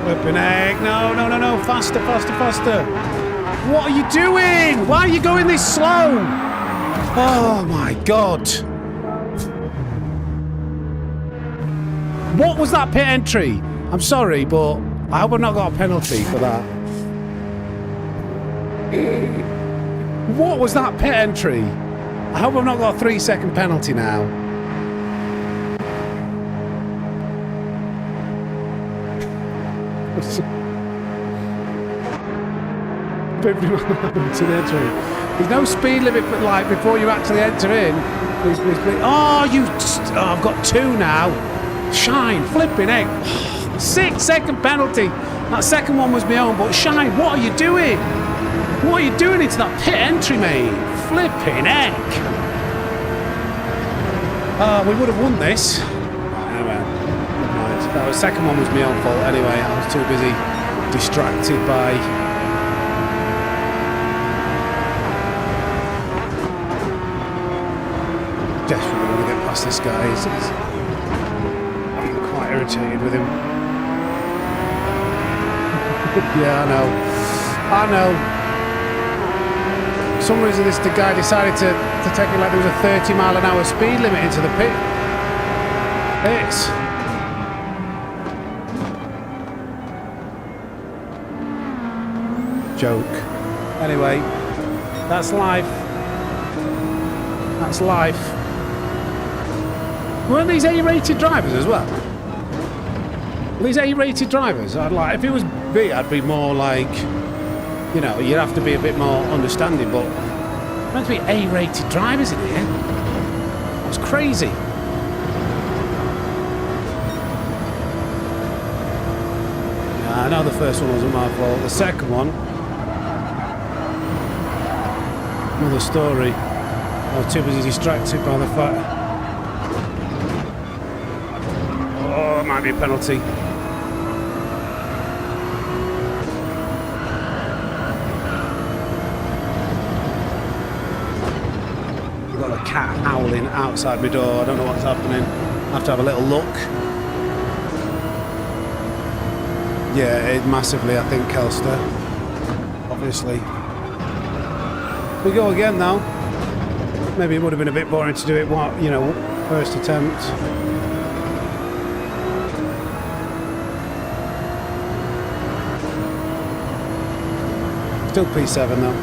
Flipping egg. No, no, no, no. Faster, faster, faster. What are you doing? Why are you going this slow? Oh my God. What was that pit entry? I'm sorry, but I hope I've not got a penalty for that. What was that pit entry? I hope I've not got a 3-second penalty now. There's no speed limit for, like, before you actually enter in. Please, please, please. Oh, you! Oh, I've got 2 now. Shine, flipping egg. 6-second penalty. That second one was my own, but Shine, what are you doing? What are you doing into that pit entry, mate? Flipping egg. We would have won this. Anyway, the second one was my own fault anyway. I was too busy distracted by... Definitely want to get past this guy. I'm quite irritated with him. Yeah, I know. I know. For some reason, the guy decided to take it like there was a 30-mile-an-hour speed limit into the pit. It's... joke. Anyway, that's life. That's life. Weren't these A-rated drivers as well? Were these A-rated drivers? I'd like, if it was B, I'd be more like, you know, you'd have to be a bit more understanding, but meant to be A-rated drivers in here. That's crazy. Yeah, I know the first one wasn't my fault. The second one, another story. I was too busy distracted by the fact. Oh, it might be a penalty. I've got a cat howling outside my door. I don't know what's happening. I have to have a little look. Yeah, it massively, I think, Kelster. Obviously. We go again now. Maybe it would have been a bit boring to do it, you know, first attempt. Still P7 though.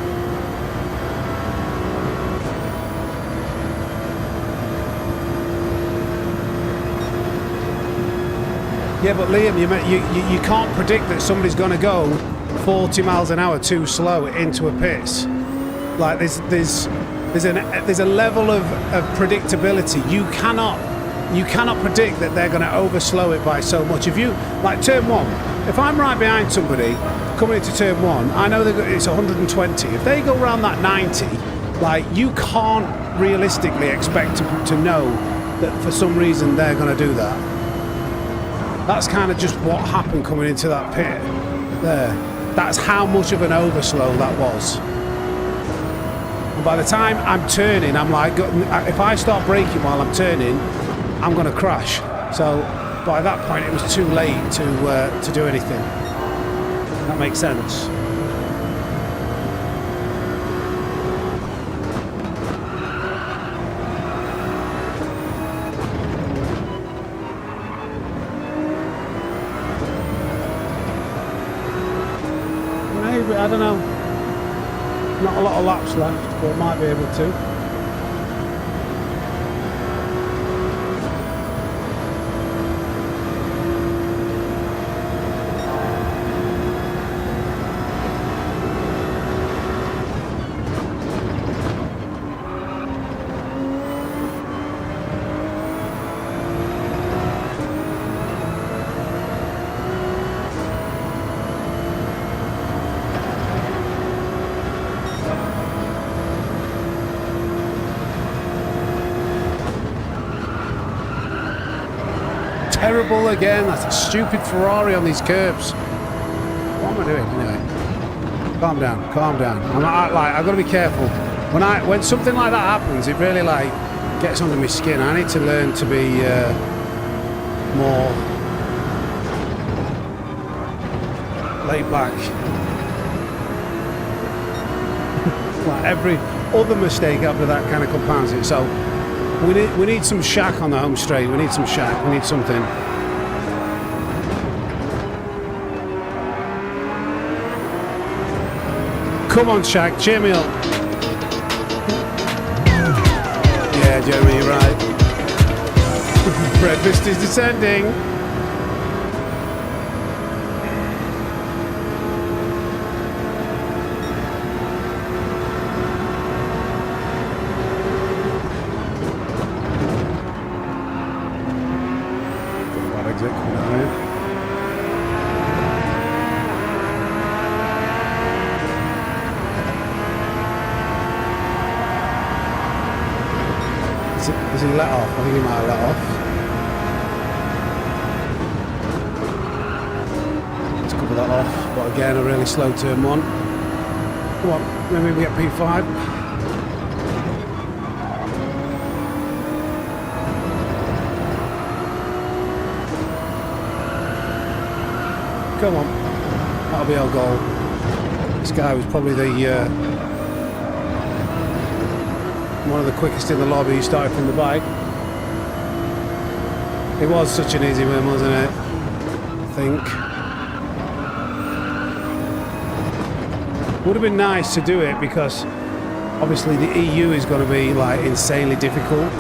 Yeah, but Liam, you can't predict that somebody's going to go 40 miles an hour too slow into a pit. Like there's a level of predictability. You cannot predict that they're going to overslow it by so much. If you like turn one, if I'm right behind somebody coming into turn one, I know it's 120. If they go around that 90, like you can't realistically expect to know that for some reason they're going to do that. That's kind of just what happened coming into that pit there. That's how much of an overslow that was. And by the time I'm turning, I'm like, if I start braking while I'm turning, I'm going to crash. So by that point, it was too late to do anything. That makes sense. I don't know. Not a lot of laps left, but might be able to. Terrible again. That's a stupid Ferrari on these curbs. What am I doing anyway? Calm down, calm down. I've got to be careful. When something like that happens, it really like gets under my skin. I need to learn to be more laid back. Like every other mistake after that kind of compounds it. So we need some shack on the home straight. We need some shack. We need something. Come on, Shaq, cheer me up. Yeah, Jeremy, you're right. Breakfast is descending. Bad exit coming down here. Has he let off? I think he might have let off. Let's cover that off. But again, a really slow turn one. Come on, maybe we get P5. Come on. That'll be our goal. This guy was probably the one of the quickest in the lobby. He started from the bike. It was such an easy win, wasn't it? I think. Would have been nice to do it because obviously the EU is going to be like insanely difficult.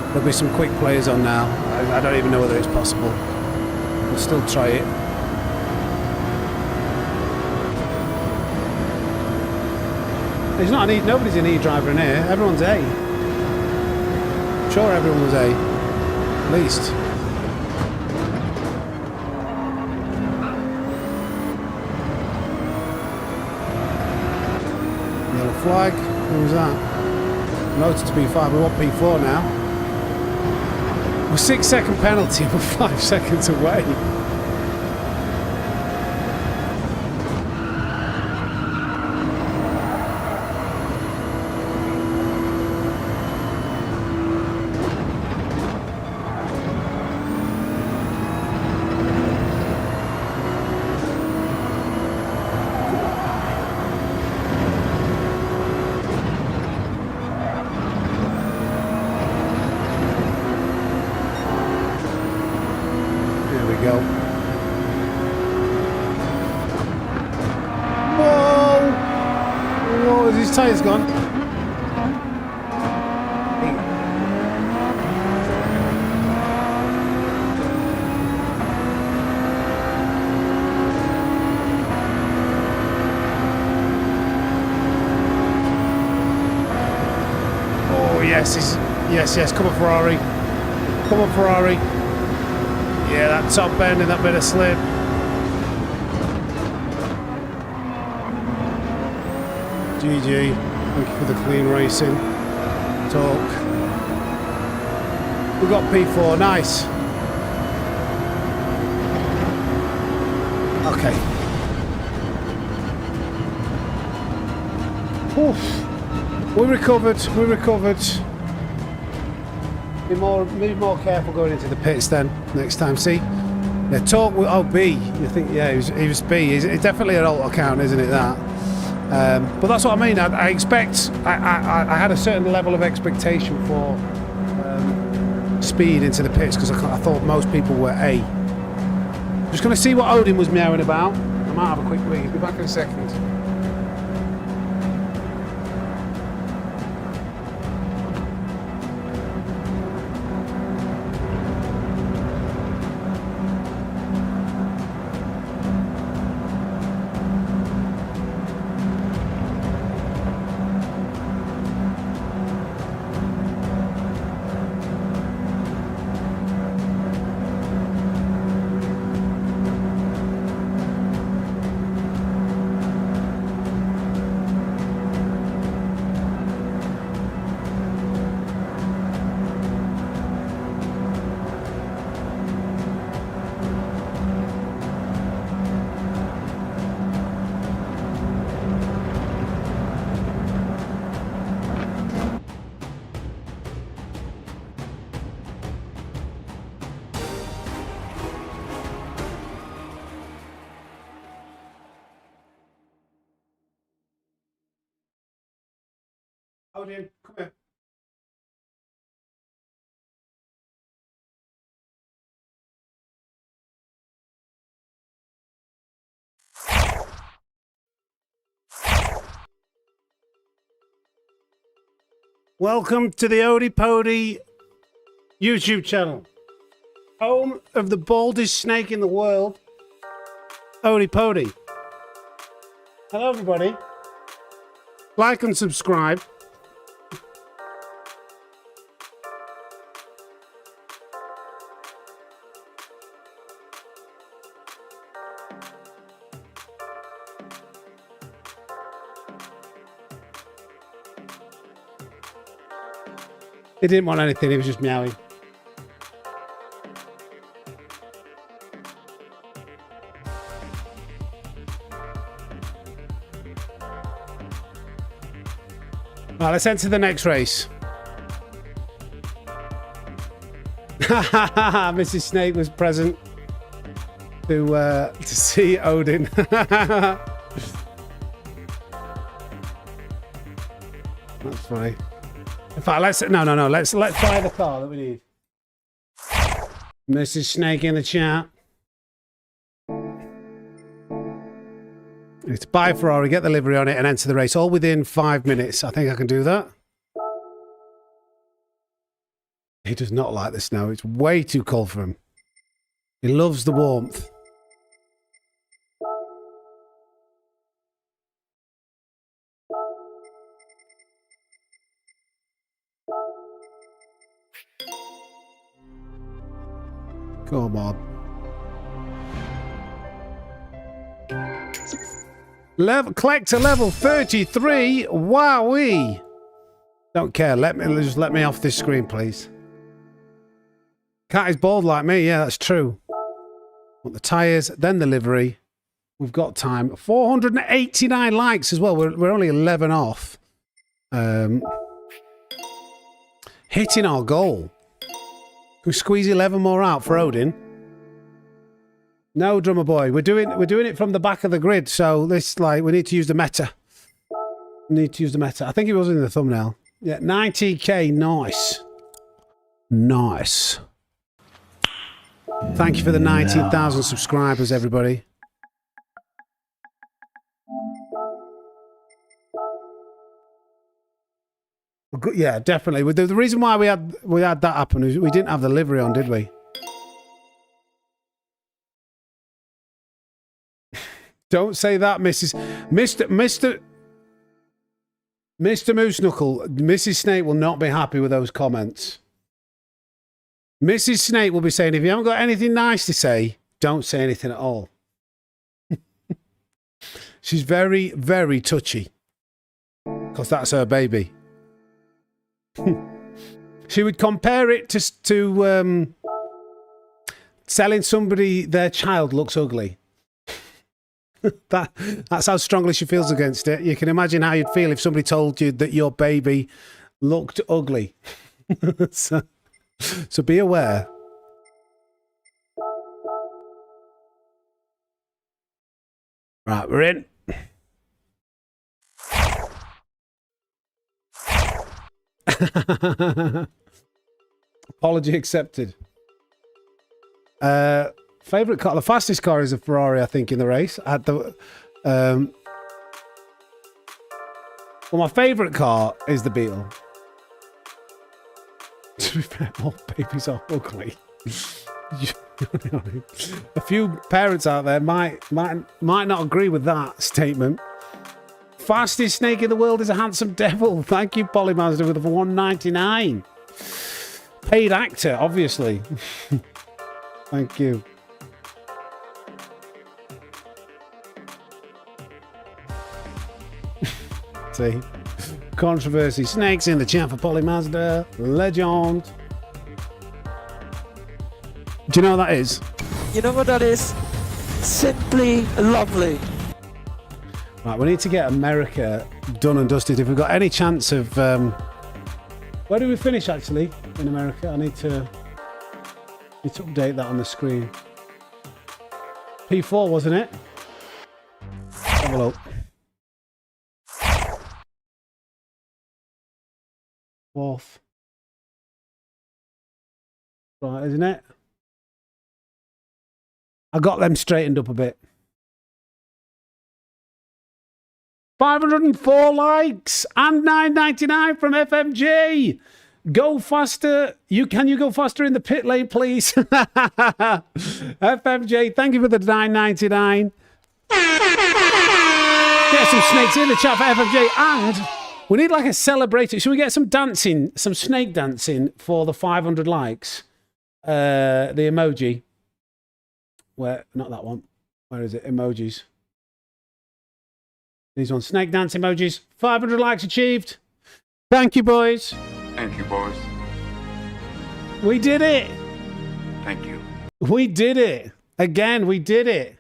There'll be some quick players on now. I don't even know whether it's possible. We'll still try it. There's not an E, nobody's an E driver in here. Everyone's A. I'm sure everyone was A. At least. Yellow flag. Who was that? Noted to P5. We want P4 now. We're 6-second penalty. We're 5 seconds away. Go. Whoa! Whoa, is his tyres gone? Oh yes, yes, come on Ferrari. Come on Ferrari. Yeah, that top end and that bit of slip. GG. Thank you for the clean racing. Talk. We got P4. Nice. Okay. Oof. We recovered. We recovered. Be more careful going into the pits then next time. See, yeah, talk with B. You think, yeah, he was B. It's definitely an alt account, isn't it? That. But that's what I mean. I expect. I had a certain level of expectation for speed into the pits because I thought most people were A. Just going to see what Odin was meowing about. I might have a quick wee. Be back in a second. Odin, come here. Welcome to the Odie Pody YouTube channel. Home of the baldest snake in the world, Odie Pody. Hello everybody. Like and subscribe. He didn't want anything, he was just meowing. Right, let's enter the next race. Mrs. Snake was present to see Odin. That's funny. In fact, let's buy the car that we need. Mrs. Snake in the chat. It's buy Ferrari, get the livery on it, and enter the race all within 5 minutes. I think I can do that. He does not like the snow. It's way too cold for him. He loves the warmth. Come on. Collector level 33. Wowee. Don't care. Just let me off this screen, please. Cat is bald like me. Yeah, that's true. Want the tyres, then the livery. We've got time. 489 likes as well. We're only 11 off. Hitting our goal. Can we squeeze 11 more out for Odin? No, drummer boy. We're doing it from the back of the grid. So this, like, we need to use the meta. We need to use the meta. I think it was in the thumbnail. Yeah, 90k. Nice. Nice. Thank you for the 19,000 subscribers, everybody. Yeah, definitely. The reason why we had that happen is we didn't have the livery on, did we? Don't say that, Mr. Moose Knuckle. Mrs. Snake will not be happy with those comments. Mrs. Snake will be saying, if you haven't got anything nice to say, don't say anything at all. She's very, very touchy. Because that's her baby. She would compare it to selling somebody their child looks ugly. That's how strongly she feels against it. You can imagine how you'd feel if somebody told you that your baby looked ugly. So be aware. Right, we're in. Apology accepted. Favorite car? The fastest car is a Ferrari, I think, in the race. Well, my favorite car is the Beetle. To be fair, all babies are ugly. A few parents out there might not agree with that statement. Fastest snake in the world is a handsome devil. Thank you, Polymaster, with a 199. Paid actor, obviously. Thank you. See? Controversy. Snakes in the chat for Polymazda. Legend. Do you know what that is? You know what that is? Simply lovely. Right, we need to get America done and dusted. If we've got any chance of... where do we finish, actually, in America? I need to update that on the screen. P4, wasn't it? Have a look. Fourth. Right, isn't it? I got them straightened up a bit. 504 likes and $9.99 from FMG. Go faster. Can you go faster in the pit lane, please? FMJ, thank you for the $9.99. Get some snakes in the chat for FMJ. And we need like a celebratory. Should we get some dancing, some snake dancing for the 500 likes? The emoji. Where? Not that one. Where is it? Emojis. These ones. Snake dance emojis. 500 likes achieved. Thank you, boys. Thank you, boys. We did it. Thank you. We did it. Again, we did it.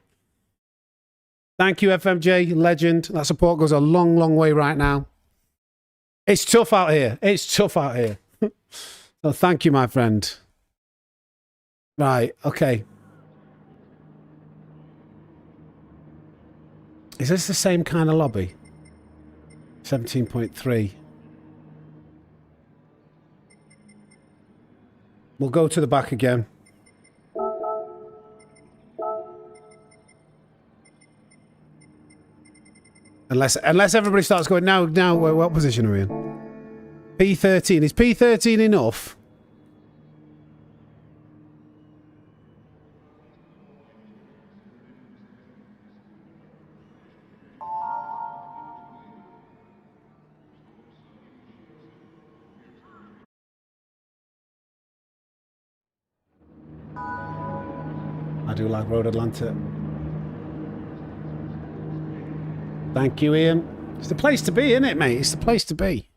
Thank you, FMJ. Legend. That support goes a long, long way right now. It's tough out here. It's tough out here. So thank you, my friend. Right. Okay. Is this the same kind of lobby? 17.3. We'll go to the back again. Unless everybody starts going, now, what position are we in? P13. Is P13 enough? I do like Road Atlanta. Thank you, Ian. It's the place to be, isn't it, mate? It's the place to be.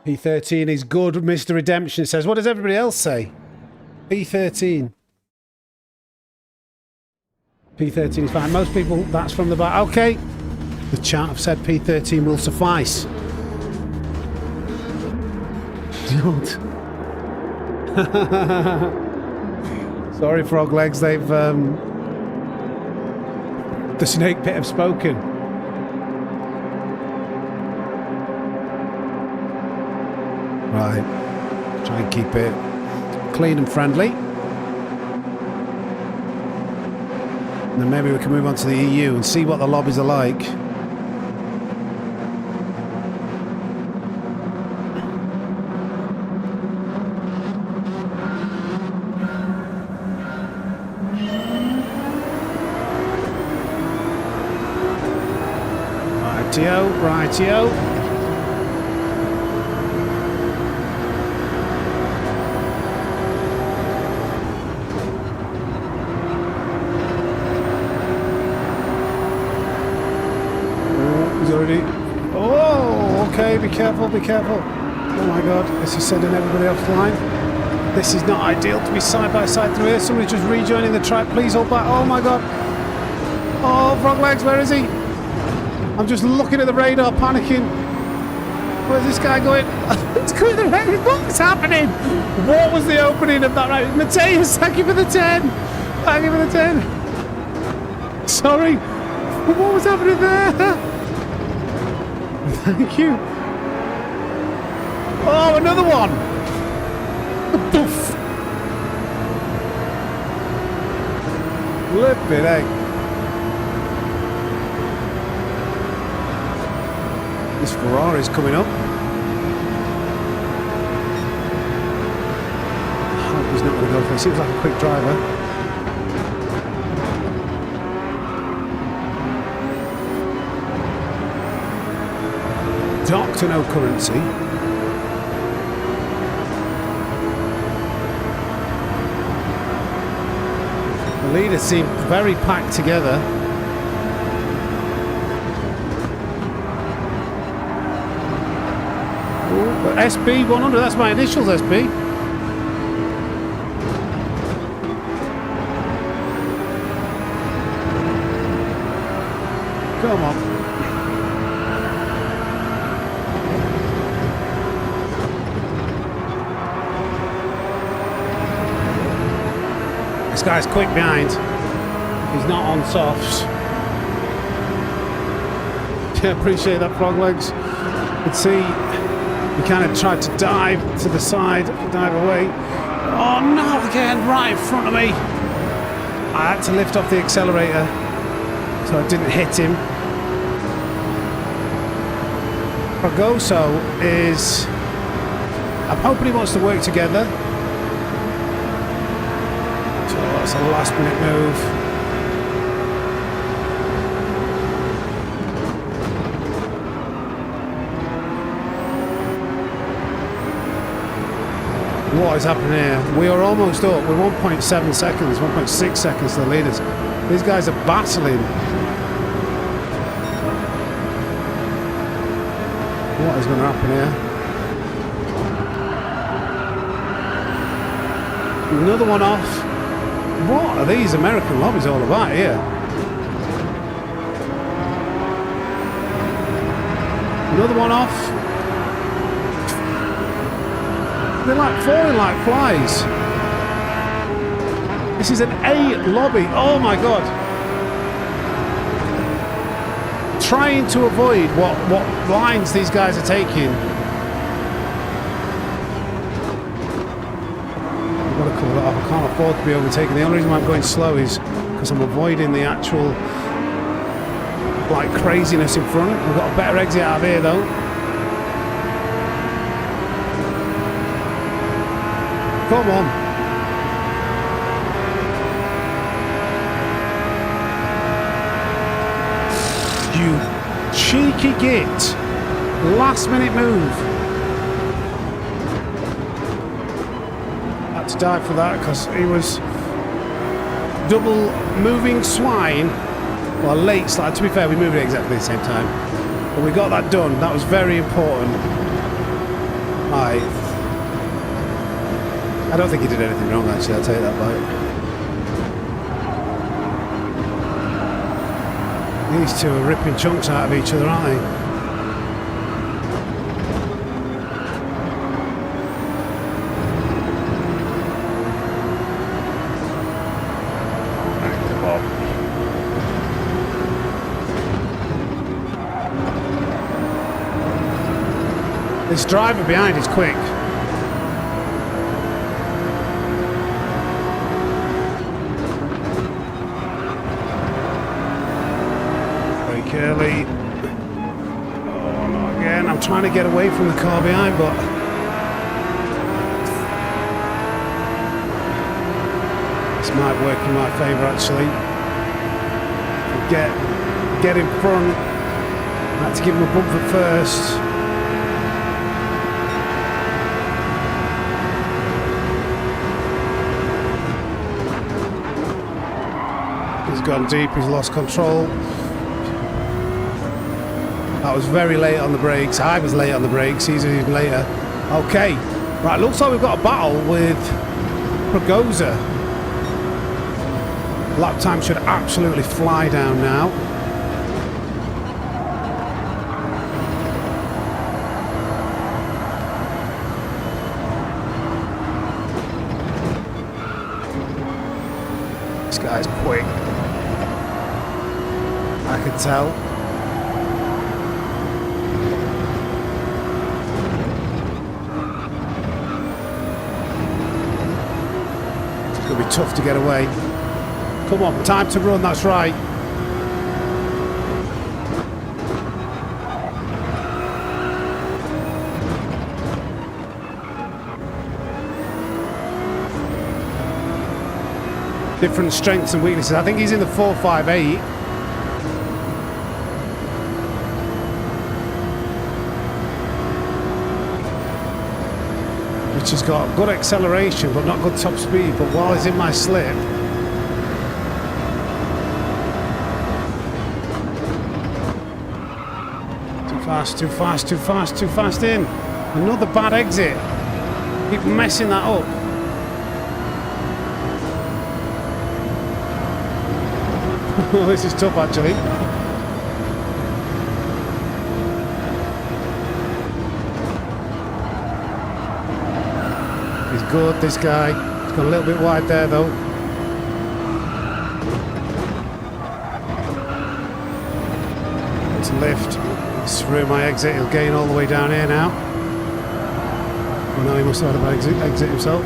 P13 is good, Mr. Redemption says. What does everybody else say? P13. P13 is fine. Most people, that's from the back. Okay. The chat have said P13 will suffice. Don't. Sorry, frog legs. They've the snake pit have spoken. Right. Try and keep it clean and friendly. And then maybe we can move on to the EU and see what the lobbies are like. Rightio, rightio. Already. Oh, okay, be careful, be careful. Oh my god, this is sending everybody offline. This is not ideal to be side by side through here. Somebody's just rejoining the track. Please hold back. Oh my god. Oh, frog legs, where is he? I'm just looking at the radar, panicking. Where's this guy going? It's going the right. What's happening? What was the opening of that right? Mateus, thank you for the 10. Thank you for the 10. Sorry. What was happening there? Thank you. Oh, another one. Poof. Flippin' egg. This Ferrari's coming up. I hope he's not going to go for it. Seems like a quick driver. Doctor no currency. The leaders seem very packed together. Ooh, but SB 100, that's my initials, SB. Come on. This guy's quick behind. He's not on softs. Yeah, appreciate that, frog legs. Let's see. He kind of tried to dive to the side, dive away. Oh no, again, right in front of me. I had to lift off the accelerator so I didn't hit him. Fragoso is... I'm hoping he wants to work together. So that's a last minute move. What is happening here? We are almost up. We're 1.7 seconds, 1.6 seconds to the leaders. These guys are battling. What is going to happen here? Another one off. What are these American lobbies all about here? Another one off. They're like falling like flies. This is an A lobby. Oh my god. Trying to avoid what lines these guys are taking. I've got to call it off. I can't afford to be overtaken. The only reason why I'm going slow is because I'm avoiding the actual like craziness in front. We've got a better exit out of here though. Come on. You cheeky git. Last minute move. Had to just died for that because he was double moving swine. Well, late slide. To be fair, we moved it exactly at the same time. But we got that done. That was very important. I don't think he did anything wrong, actually. I'll take that back. These two are ripping chunks out of each other, aren't they? This driver behind is quick. Very curly. Oh, not again. I'm trying to get away from the car behind, but this might work in my favour, actually. Get in front. I had to give him a bump at first. He's gone deep, he's lost control. That was very late on the brakes. I was late on the brakes, he's even later. Okay, right, looks like we've got a battle with Pragoza. Lap time should absolutely fly down now. This guy's quick. I can tell. It's going to be tough to get away. Come on, time to run, that's right. Different strengths and weaknesses. I think he's in the 458. Which has got good acceleration but not good top speed. But while he's in my slip, too fast, too fast, too fast, too fast in. Another bad exit. Keep messing that up. This is tough, actually. He's good, this guy. He's got a little bit wide there, though. Let's lift. Through my exit. He'll gain all the way down here now. Well, now he must have had an exit himself.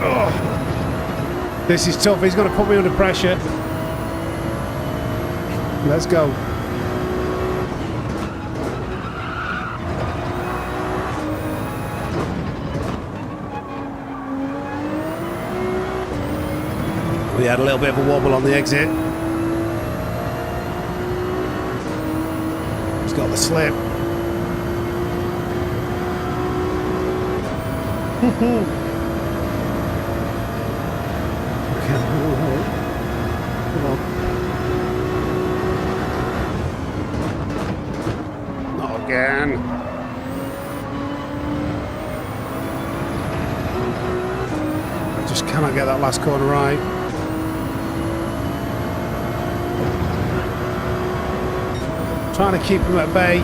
Oh. This is tough. He's going to put me under pressure. Let's go. We had a little bit of a wobble on the exit. He's got the slip. Come on. Not again. I just cannot get that last corner right. Trying to keep him at bay.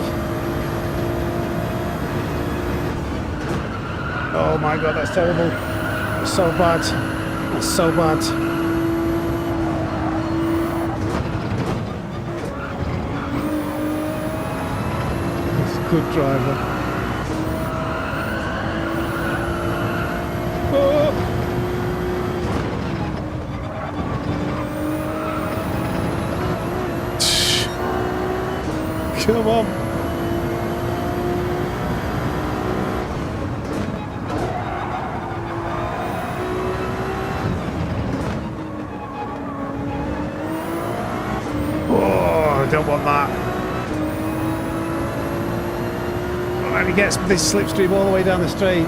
Oh my god, that's terrible. That's so bad. That's so bad. That's a good driver. Oh. Come on. Oh, I don't want that. Oh, I he gets this slipstream all the way down the straight.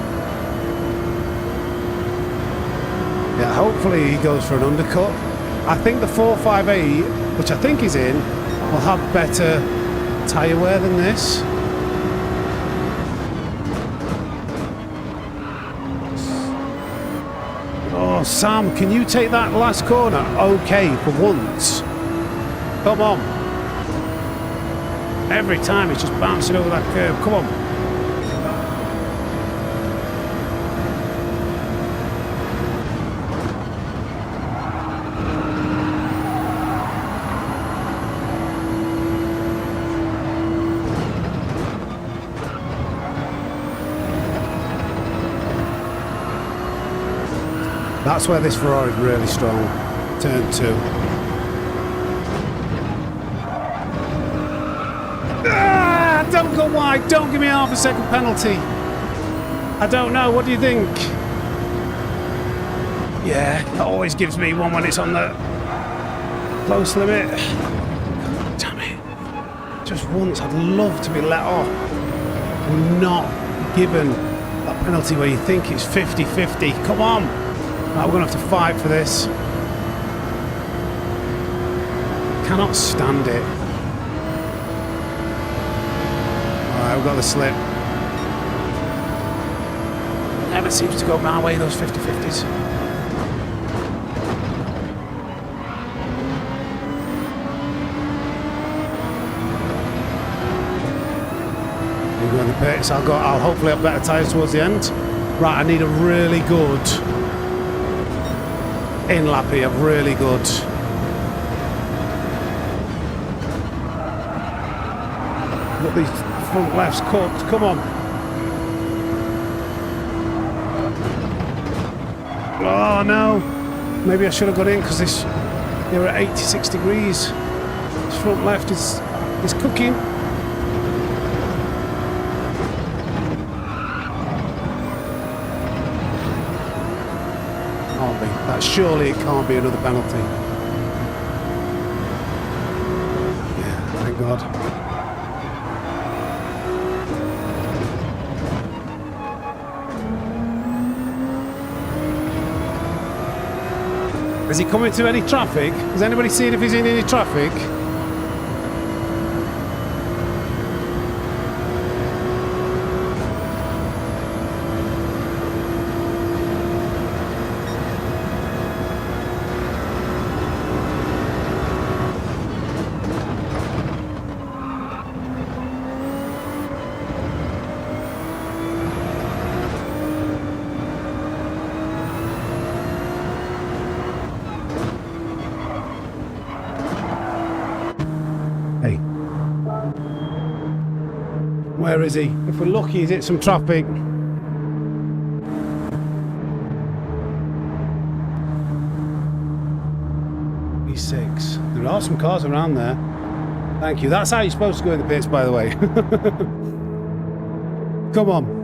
Yeah, hopefully he goes for an undercut. I think the 458, which I think is in, will have better tyre wear than this. Oh, Sam, can you take that last corner? Okay, for once. Come on. Every time it's just bouncing over that curve. Come on. That's where this Ferrari is really strong. Turn 2. Ah, don't go wide. Don't give me half a second penalty. I don't know. What do you think? Yeah, that always gives me one when it's on the close limit. God, damn it. Just once, I'd love to be let off and not given that penalty where you think it's 50-50. Come on. Right, we're going to have to fight for this. Cannot stand it. Alright, we've got the slip. Never seems to go my way, those 50-50s. We go in the pits. I'll hopefully have better tyres towards the end. Right, I need a really good in lap here, really good. Look, these front lefts cooked, come on. Oh no, maybe I should have got in because they were at 86 degrees. This front left is cooking. Surely it can't be another penalty. Yeah, thank God. Is he coming to any traffic? Has anybody seen if he's in any traffic? Where is he? If we're lucky, he's hit some traffic. E6. There are some cars around there. Thank you. That's how you're supposed to go in the pits, by the way. Come on.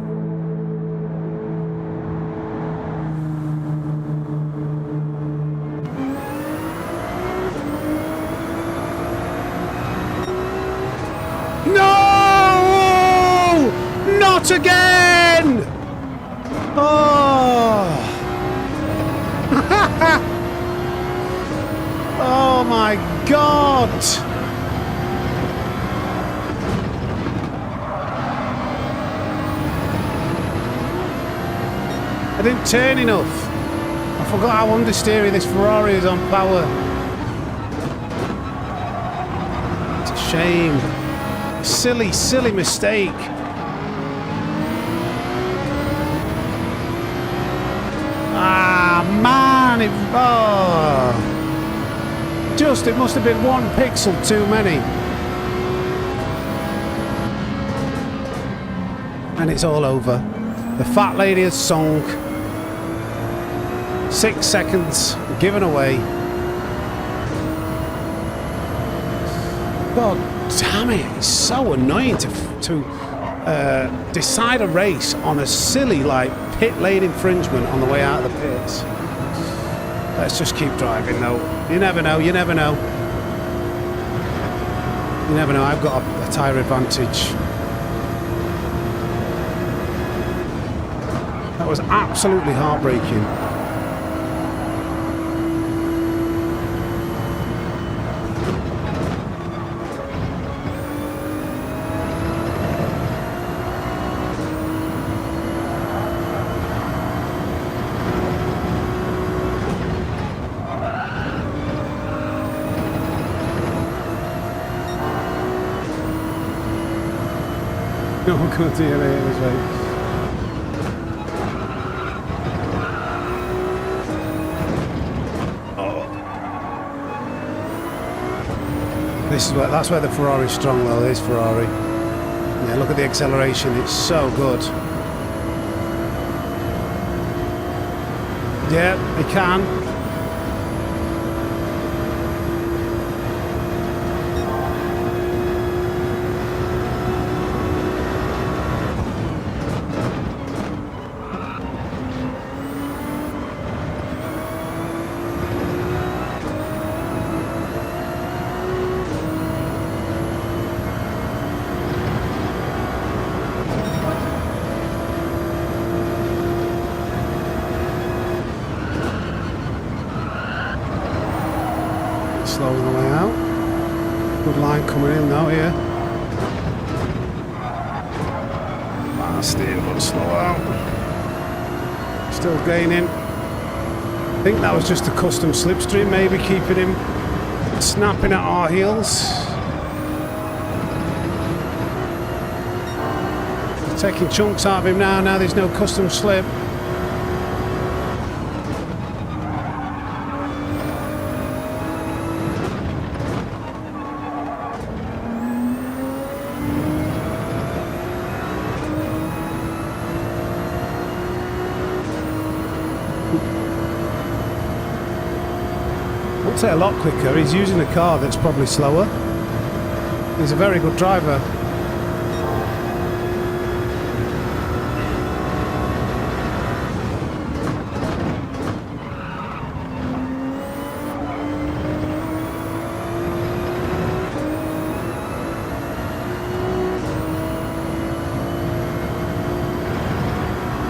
Not again! Oh! Oh my God! I didn't turn enough. I forgot how understeery this Ferrari is on power. It's a shame. Silly, silly mistake. Man, it must have been one pixel too many. And it's all over. The fat lady has sung. 6 seconds given away. God damn it, it's so annoying to decide a race on a silly pit lane infringement on the way out of the pits. Let's just keep driving though. You never know, you never know. You never know, I've got a tyre advantage. That was absolutely heartbreaking. Oh god, dear, it was right. That's where the Ferrari's strong though, this Ferrari. Yeah, look at the acceleration, it's so good. Yeah, they can. Slowing the way out. Good line coming in though here. Fast in, but slow out. Still gaining. I think that was just a custom slipstream, maybe keeping him snapping at our heels. Taking chunks out of him now. Now there's no custom slip. I'd say a lot quicker. He's using a car that's probably slower. He's a very good driver.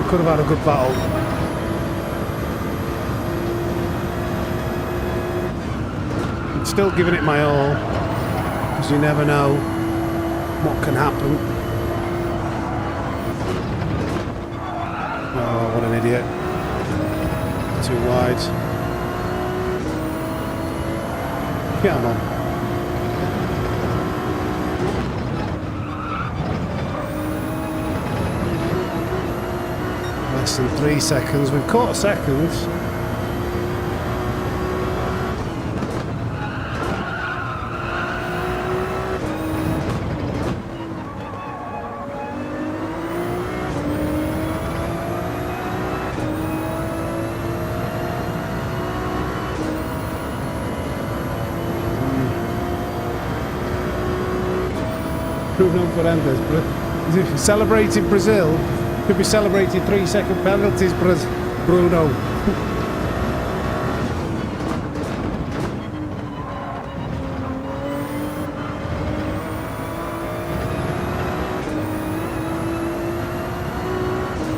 Could have had a good battle. I'm still giving it my all, because you never know what can happen. Oh, what an idiot. Too wide. Come on. Less than 3 seconds. We've caught seconds. Bruno Fernandez. If you celebrated Brazil, could be celebrated 3-second penalties, Bruno.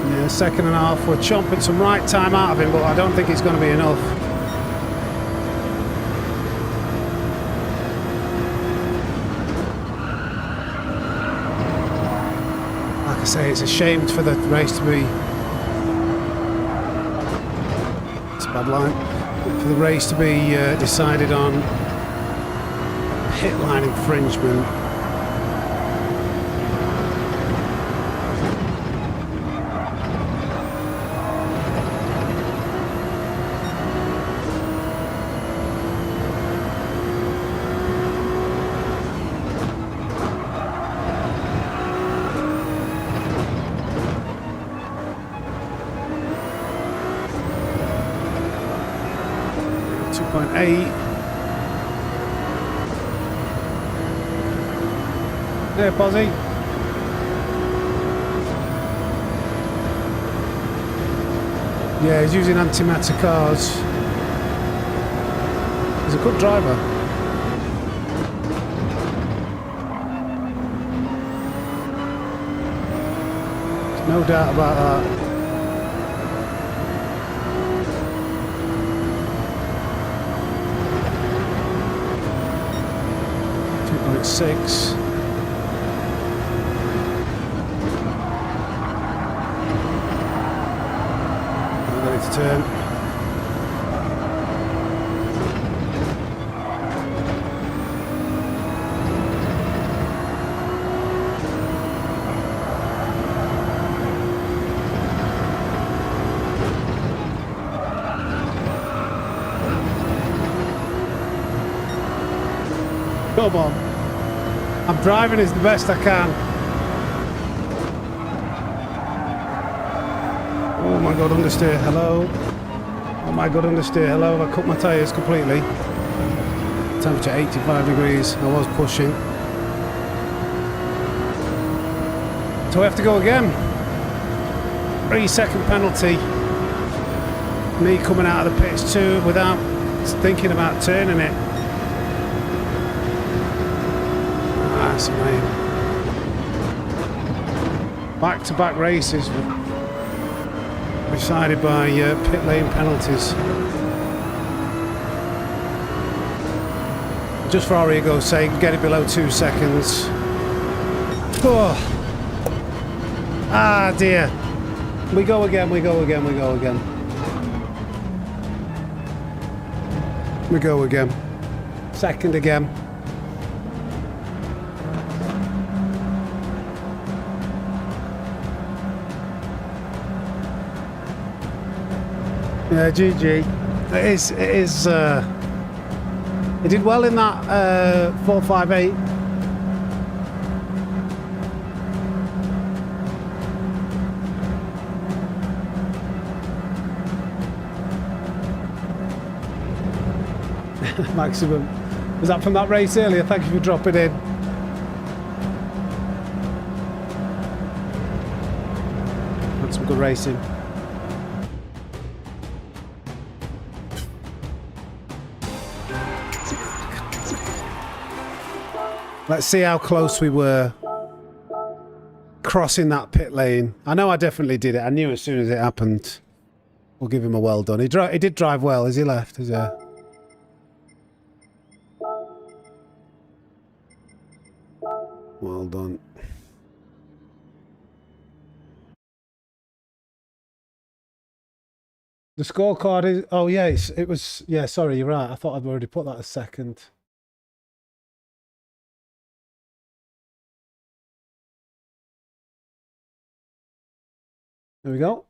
Yeah, second and a half. We're chomping some right time out of him, but I don't think it's going to be enough. Like I say, it's a shame for the race to be... It's a bad line. For the race to be decided on pit line infringement. There, Bozzy. Yeah, he's using antimatter cars. He's a good driver. There's no doubt about that. 6. Ready to turn. Come on. I'm driving as the best I can. Oh my god, understeer, hello. Oh my god, understeer, hello. I cut my tyres completely. Temperature 85 degrees. I was pushing. So we have to go again. 3-second penalty. Me coming out of the pits too without thinking about turning it. That's amazing. Back-to-back races decided by pit lane penalties. Just for our ego's sake, get it below 2 seconds. Oh. Ah dear. We go again, we go again, we go again. We go again. Second again. Yeah, GG. It is, it did well in that 458. Maximum. Was that from that race earlier? Thank you for dropping in. Had some good racing. Let's see how close we were crossing that pit lane. I know I definitely did it. I knew as soon as it happened. We'll give him a well done. He did drive well. Is he left? Is he? Well done. The scorecard is... Oh, yeah, it was... Yeah, sorry, you're right. I thought I'd already put that as second. There we go.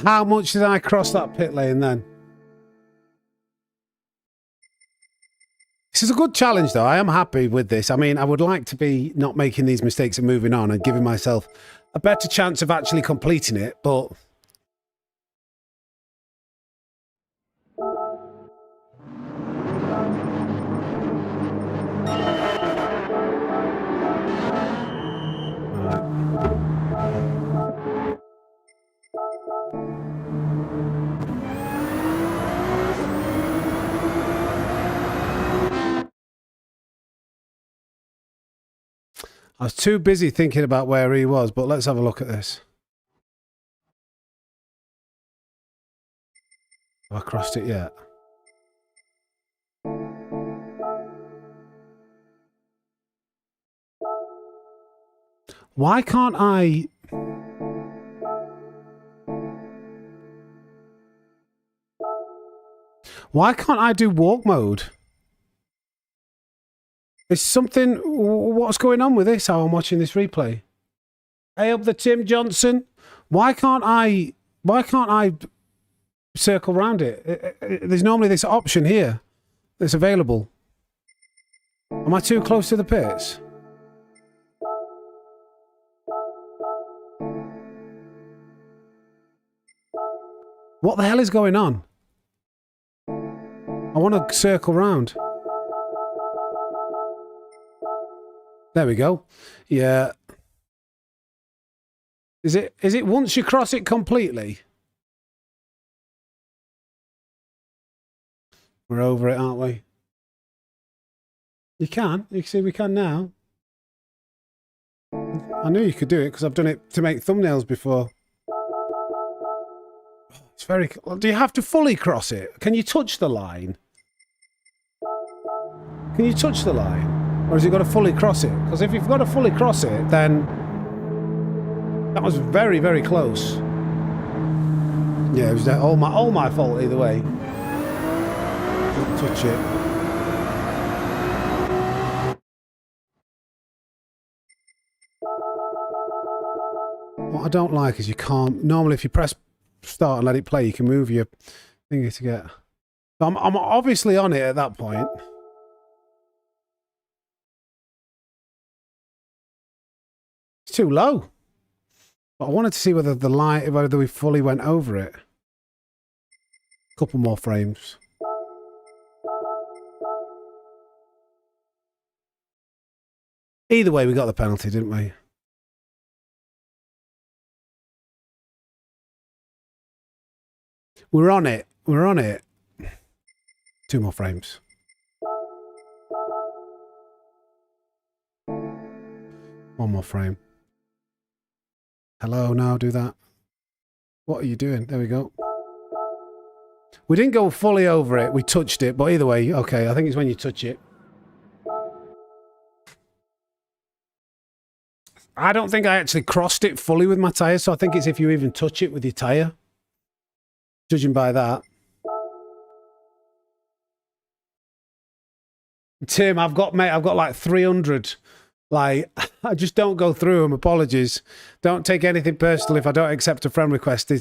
How much did I cross that pit lane then? This is a good challenge, though. I am happy with this. I mean, I would like to be not making these mistakes and moving on and giving myself a better chance of actually completing it, but... I was too busy thinking about where he was, but let's have a look at this. Have I crossed it yet? Why can't I... Why can't I do walk mode? Is something... What's going on with this, how I'm watching this replay? Hey up the Tim Johnson. Why can't I circle around it? There's normally this option here that's available. Am I too close to the pits? What the hell is going on? I want to circle round. There we go. Yeah. Is it once you cross it completely? We're over it, aren't we? You can. You see we can now. I knew you could do it because I've done it to make thumbnails before. It's very... Do you have to fully cross it? Can you touch the line? Can you touch the line? Or has it got to fully cross it? Because if you've got to fully cross it, then that was very, very close. Yeah, it was all my fault either way. Didn't touch it. What I don't like is you can't... Normally, if you press start and let it play, you can move your finger to get... I'm obviously on it at that point. It's too low. But I wanted to see whether the line, whether we fully went over it. Couple more frames. Either way, we got the penalty, didn't we? We're on it. We're on it. 2 more frames. One more frame. Hello, now do that. What are you doing? There we go. We didn't go fully over it. We touched it, but either way, okay, I think it's when you touch it. I don't think I actually crossed it fully with my tyre, so I think it's if you even touch it with your tyre. Judging by that. Tim, I've got like 300. Like, I just don't go through them. Apologies. Don't take anything personal if I don't accept a friend request.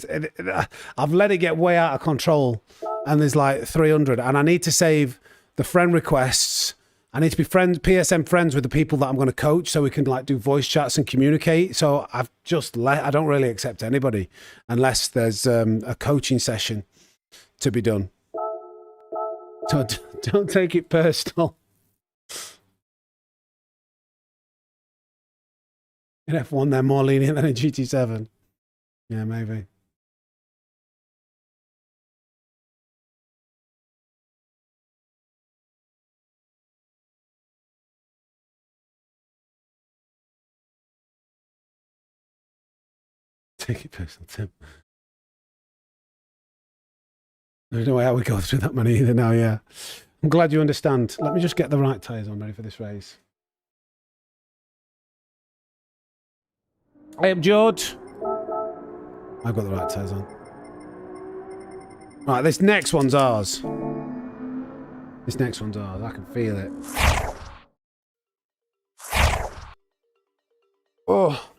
I've let it get way out of control, and there's like 300, and I need to save the friend requests. I need to be PSM friends with the people that I'm going to coach, so we can like do voice chats and communicate. So I've just I don't really accept anybody unless there's a coaching session to be done. So don't take it personal. In F1, they're more lenient than in GT7. Yeah, maybe. Take it personal, Tim. There's no way how we go through that many either now, yeah. I'm glad you understand. Let me just get the right tyres on ready for this race. I am George. I've got the right tyres on. Right, this next one's ours. This next one's ours. I can feel it. Oh.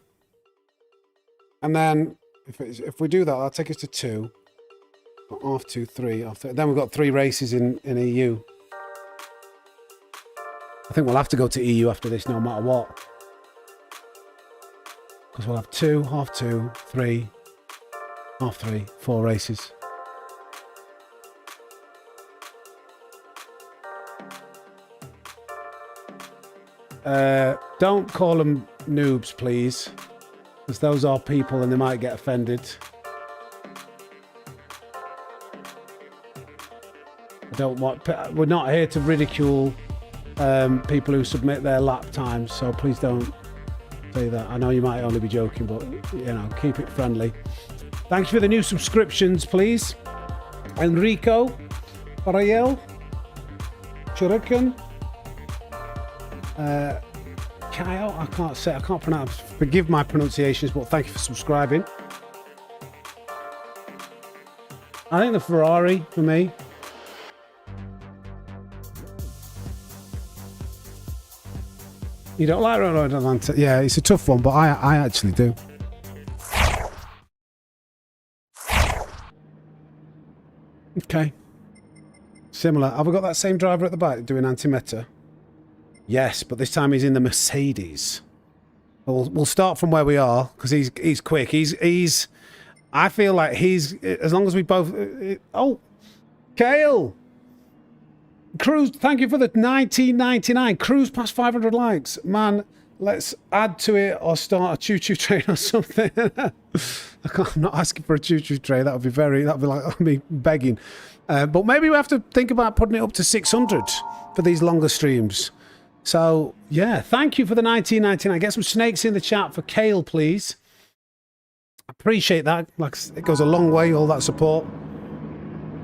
And then, if we do that, that'll take us to 2. Half 2, 3. Then we've got 3 races in EU. I think we'll have to go to EU after this no matter what. Because we'll have 2, half 2, 3, half 3, 4 races. Don't call them noobs, please. Because those are people and they might get offended. We're not here to ridicule people who submit their lap times, so please don't say that. I know you might only be joking, but you know, keep it friendly. Thanks for the new subscriptions, please. Enrico, Ariel, Churican, Kyle, I can't pronounce, forgive my pronunciations, but thank you for subscribing. I think the Ferrari for me. You don't like Road Atlanta? Yeah, it's a tough one, but I actually do. Okay. Similar. Have we got that same driver at the back doing anti-meta? Yes, but this time he's in the Mercedes. We'll start from where we are because he's quick. He's. I feel like he's, as long as we both. Oh, Kale. Cruise. Thank you for the 1999. Cruise past 500 likes, man. Let's add to it or start a choo-choo train or something. I'm not asking for a choo-choo train. That would be like I'd be begging. But maybe we have to think about putting it up to 600 for these longer streams. So, yeah, thank you for the 1999. Get some snakes in the chat for Kale, please. Appreciate that. Like, it goes a long way, all that support.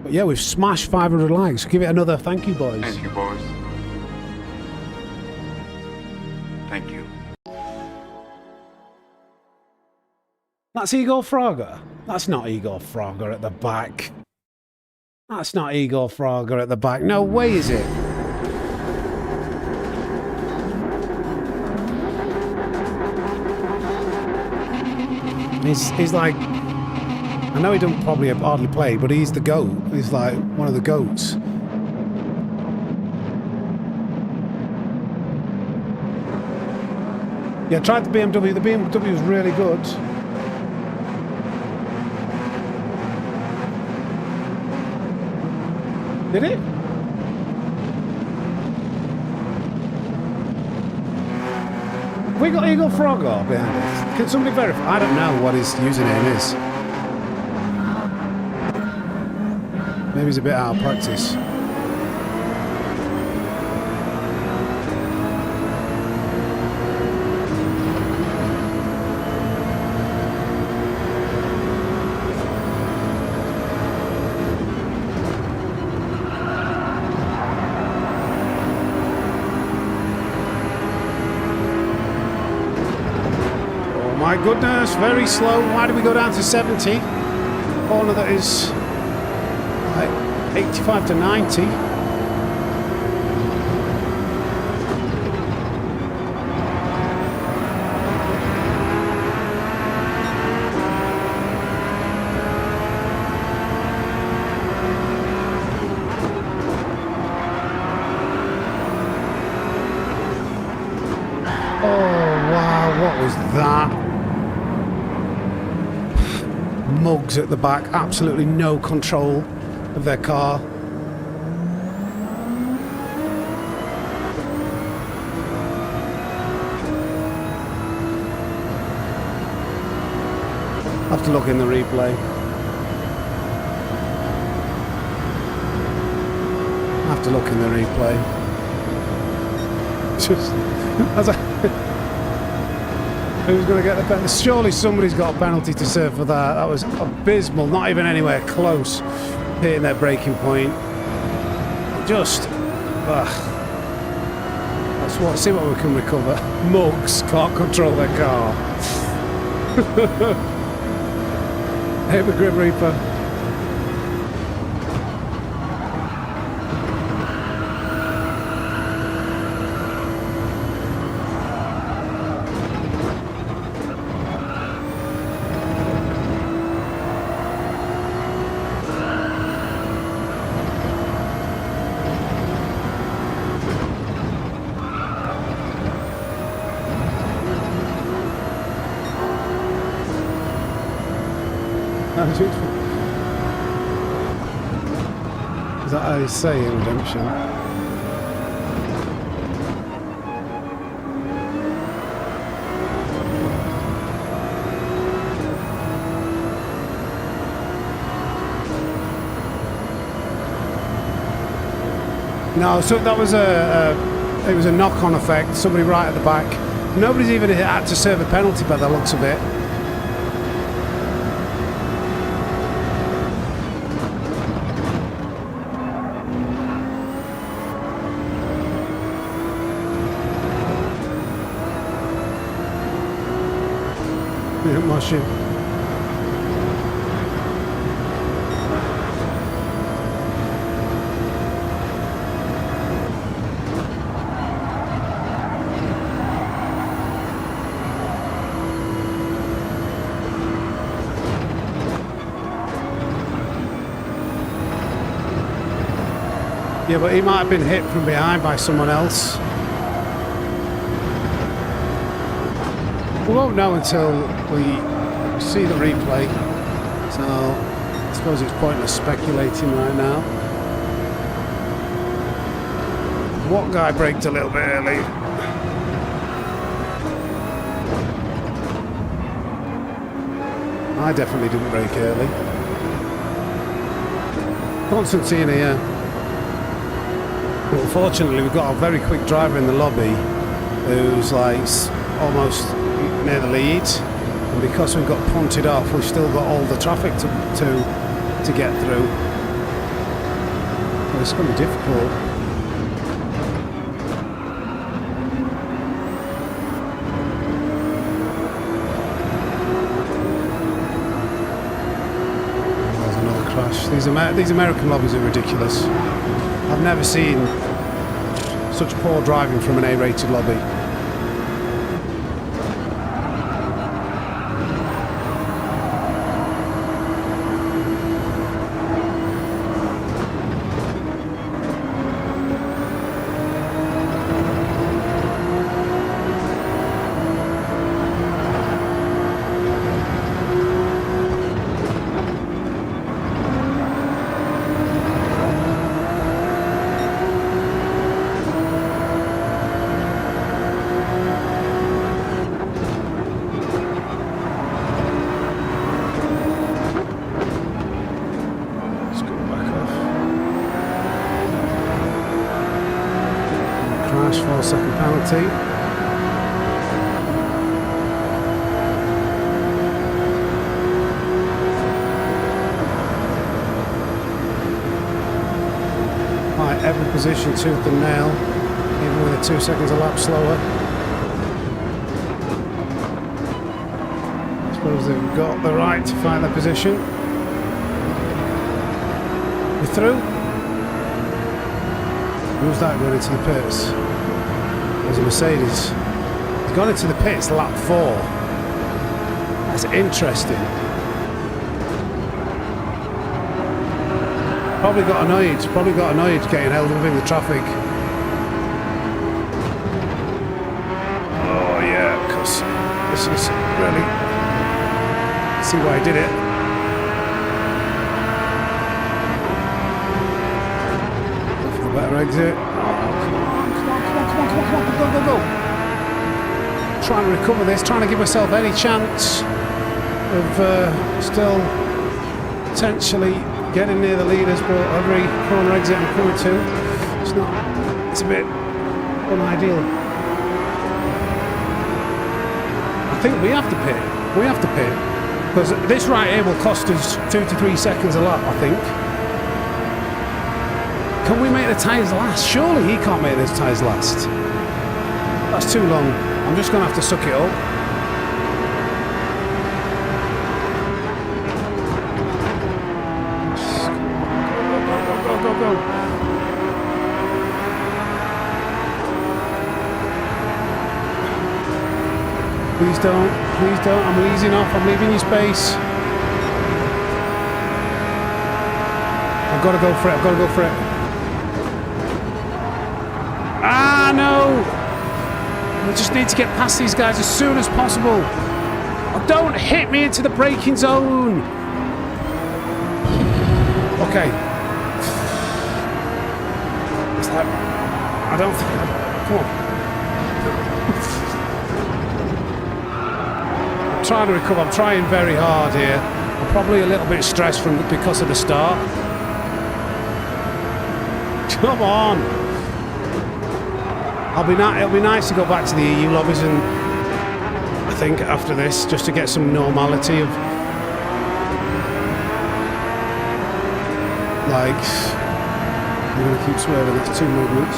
But yeah, we've smashed 500 likes. Give it another thank you, boys. Thank you, boys. Thank you. That's Igor Fraga. That's not Igor Fraga at the back. That's not Igor Fraga at the back. No way is it. He's like, I know he don't probably hardly play, but he's the GOAT. He's like one of the GOATs. Yeah, tried the BMW. The BMW was really good. Did it? Have we got Eagle Frogger behind us? Can somebody verify? I don't know what his username is. Maybe he's a bit out of practice. My goodness, very slow. Why did we go down to 70? Corner that is like 85 to 90. Oh wow, what was that? Mugs at the back, absolutely no control of their car. Have to look in the replay. Have to look in the replay. Just as I. Who's going to get the penalty? Surely somebody's got a penalty to serve for that. That was abysmal. Not even anywhere close hitting their breaking point. Just, let's see what we can recover. Mugs can't control their car. Hey, the Grim Reaper. Is that how you say in Redemption? No, so that was it was a knock-on effect. Somebody right at the back. Nobody's even had to serve a penalty by the looks of it. Mushing. Yeah, but he might have been hit from behind by someone else. We won't know until we see the replay, so I suppose it's pointless speculating right now. What guy braked a little bit early? I definitely didn't brake early. Constantine here. But unfortunately, we've got a very quick driver in the lobby who's like almost near the lead, and because we've got punted off, we've still got all the traffic to get through. Well, it's going to be difficult. crash. These American lobbies are ridiculous. I've never seen such poor driving from an A-rated lobby. Crash, 4-second penalty. Right, every position tooth and nail, even with it 2 seconds a lap slower. I suppose they've got the right to find their position. We're through. Who's that going into the pits? There's a Mercedes. He's gone into the pits lap 4. That's interesting. Probably got annoyed getting held up in the traffic. Oh yeah, because this is really... See why he did it. Better exit. Oh, come on, go. Trying to recover this, trying to give myself any chance of still potentially getting near the leaders, but every corner exit I'm coming to, it's a bit unideal. I think we have to pit. Because this right here will cost us 2 to 3 seconds a lap, I think. Can we make the tyres last? Surely he can't make those tyres last. That's too long. I'm just going to have to suck it up. Go. Please don't. I'm easing off. I'm leaving you space. I've got to go for it. Ah, no! We just need to get past these guys as soon as possible. Oh, don't hit me into the braking zone! Okay. It's like... I don't think... Come on. I'm trying to recover. I'm trying very hard here. I'm probably a little bit stressed because of the start. Come on! It'll be nice to go back to the EU lobbies, and I think after this, just to get some normality of like, I'm going to keep swerving. That's 2 movements.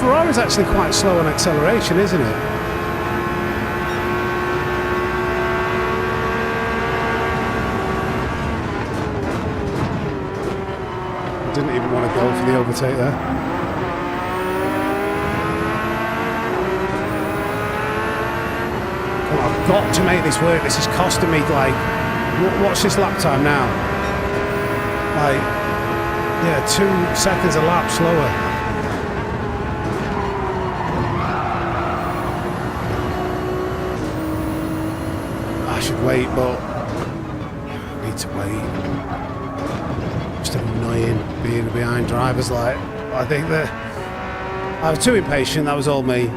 Ferrari's actually quite slow on acceleration, isn't it? Didn't even want to go for the overtake there. Well, I've got to make this work. This is costing me, like, what's this lap time now? Like, yeah, 2 seconds a lap slower. I should wait, but I need to wait. Annoying being behind drivers. Like, I think that I was too impatient. That was all me.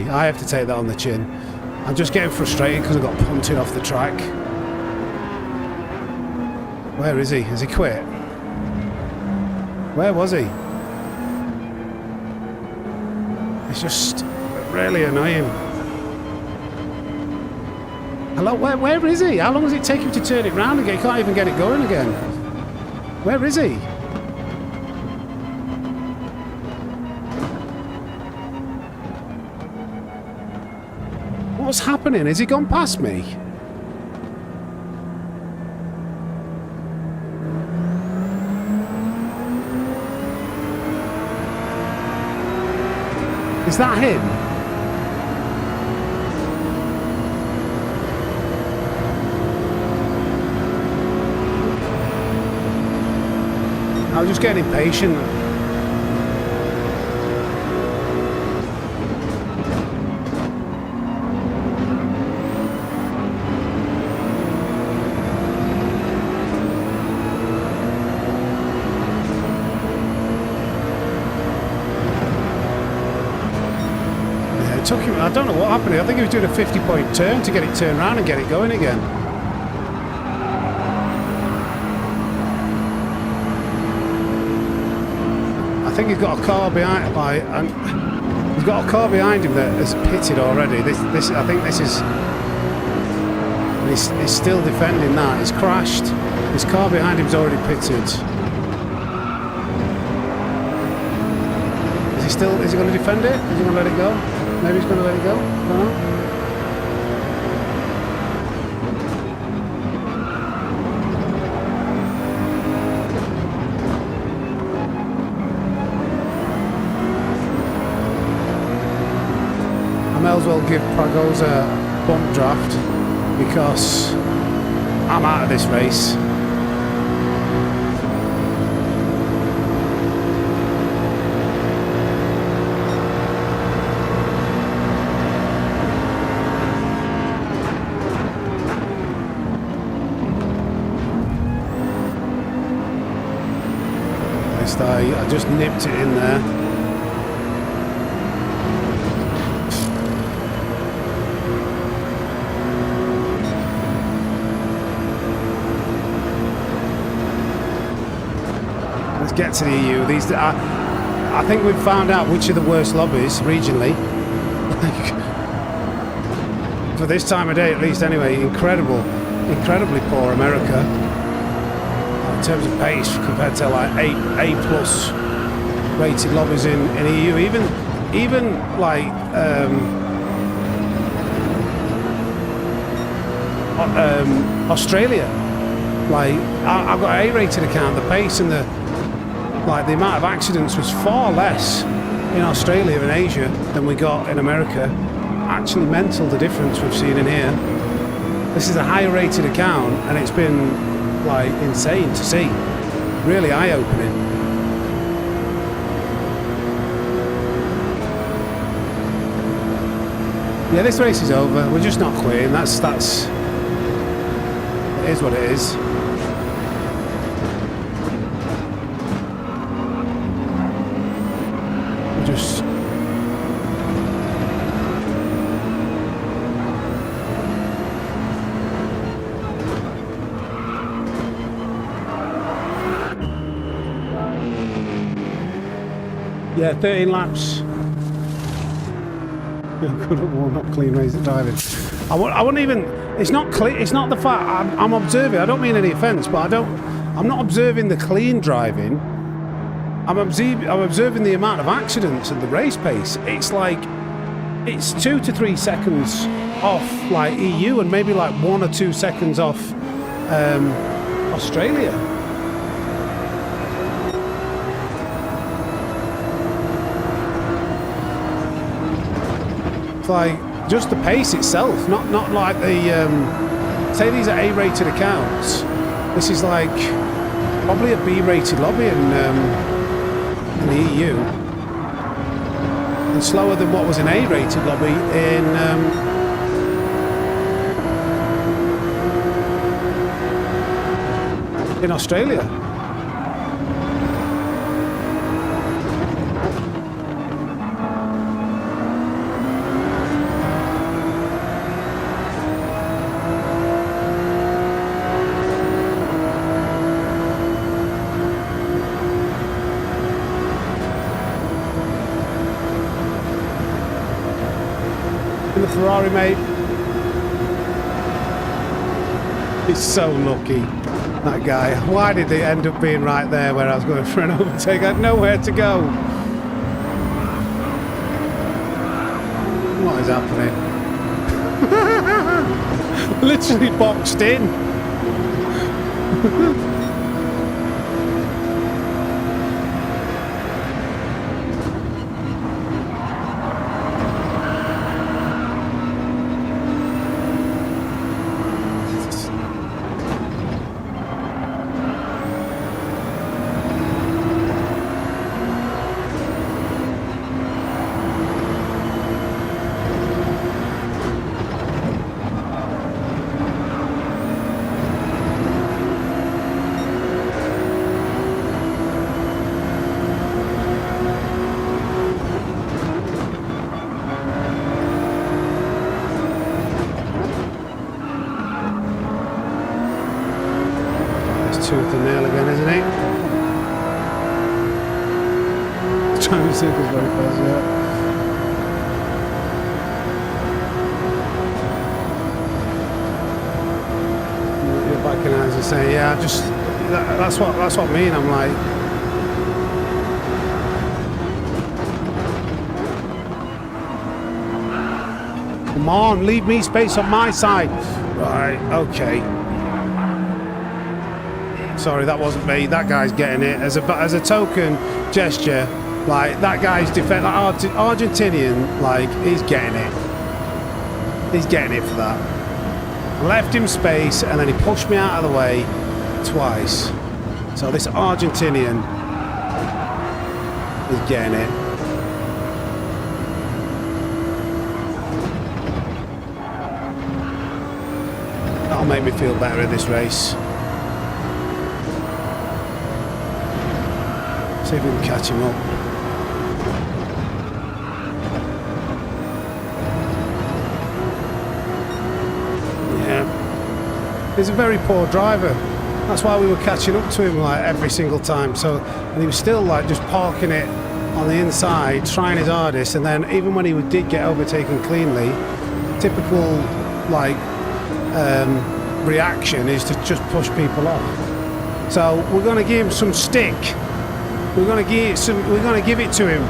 I have to take that on the chin. I'm just getting frustrated because I got punted off the track. Where is he? Has he quit? Where was he? It's just really annoying. Hello, where is he? How long does it take him to turn it round again? He can't even get it going again. Where is he? What's happening? Has he gone past me? Is that him? I was just getting impatient. Took him, I don't know what happened. I think he was doing a 50-point turn to get it turned around and get it going again. I think he's got a car behind. He's got a car behind him that has pitted already. I think this is. He's still defending that. He's crashed. His car behind him's already pitted. Is he still? Is he going to defend it? Is he going to let it go? Maybe he's going to let it go. I don't know. I may as well give Pragoza a bump draft because I'm out of this race. I just nipped it in there. Let's get to the EU. These, I think we've found out which are the worst lobbies regionally. For this time of day, at least, anyway. Incredibly poor America. In terms of pace compared to like A plus rated lobbies in EU, even like Australia, like I've got an A rated account. The pace and the amount of accidents was far less in Australia and Asia than we got in America. Actually mental, the difference we've seen in here. This is a higher rated account and it's been like insane to see, really eye-opening. Yeah, this race is over. We're just not quitting. That's it is what it is. We're just yeah, 13 laps. Good at warm-up, clean race at driving. I wouldn't even. It's not clean. It's not the fact I'm observing. I don't mean any offence, but I'm not observing the clean driving. I'm observing the amount of accidents at the race pace. It's like it's 2 to 3 seconds off like EU and maybe like 1 or 2 seconds off Australia. It's like just the pace itself, not like the say these are A-rated accounts. This is like probably a B-rated lobby in the EU, and slower than what was an A-rated lobby in Australia. The Ferrari, mate. He's so lucky, that guy. Why did they end up being right there where I was going for an overtake? I had nowhere to go. What is happening? Literally boxed in. Tooth and nail again, isn't he? Driving circles very fast, yeah. You're back in eyes and saying, yeah, just that's what I mean. I'm like, come on, leave me space on my side. Right, okay. Sorry, that wasn't me. That guy's getting it as a token gesture. Like that guy's defense, like Argentinian, like he's getting it. He's getting it for that. I left him space, and then he pushed me out of the way twice. So this Argentinian is getting it. That'll make me feel better in this race. See if we can catch him up. Yeah. He's a very poor driver. That's why we were catching up to him like every single time. So, and he was still like just parking it on the inside, trying his hardest. And then even when he did get overtaken cleanly, typical like reaction is to just push people off. So we're going to give him some stick. We're going to give it to him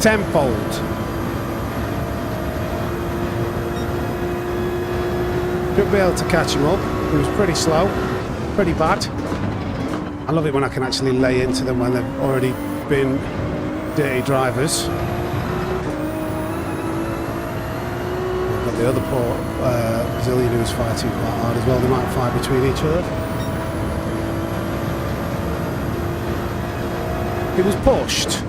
tenfold. Should be able to catch him up. He was pretty slow, pretty bad. I love it when I can actually lay into them when they've already been dirty drivers. I've got the other poor Brazilian who was fighting quite hard as well. They might fight between each other. He was pushed.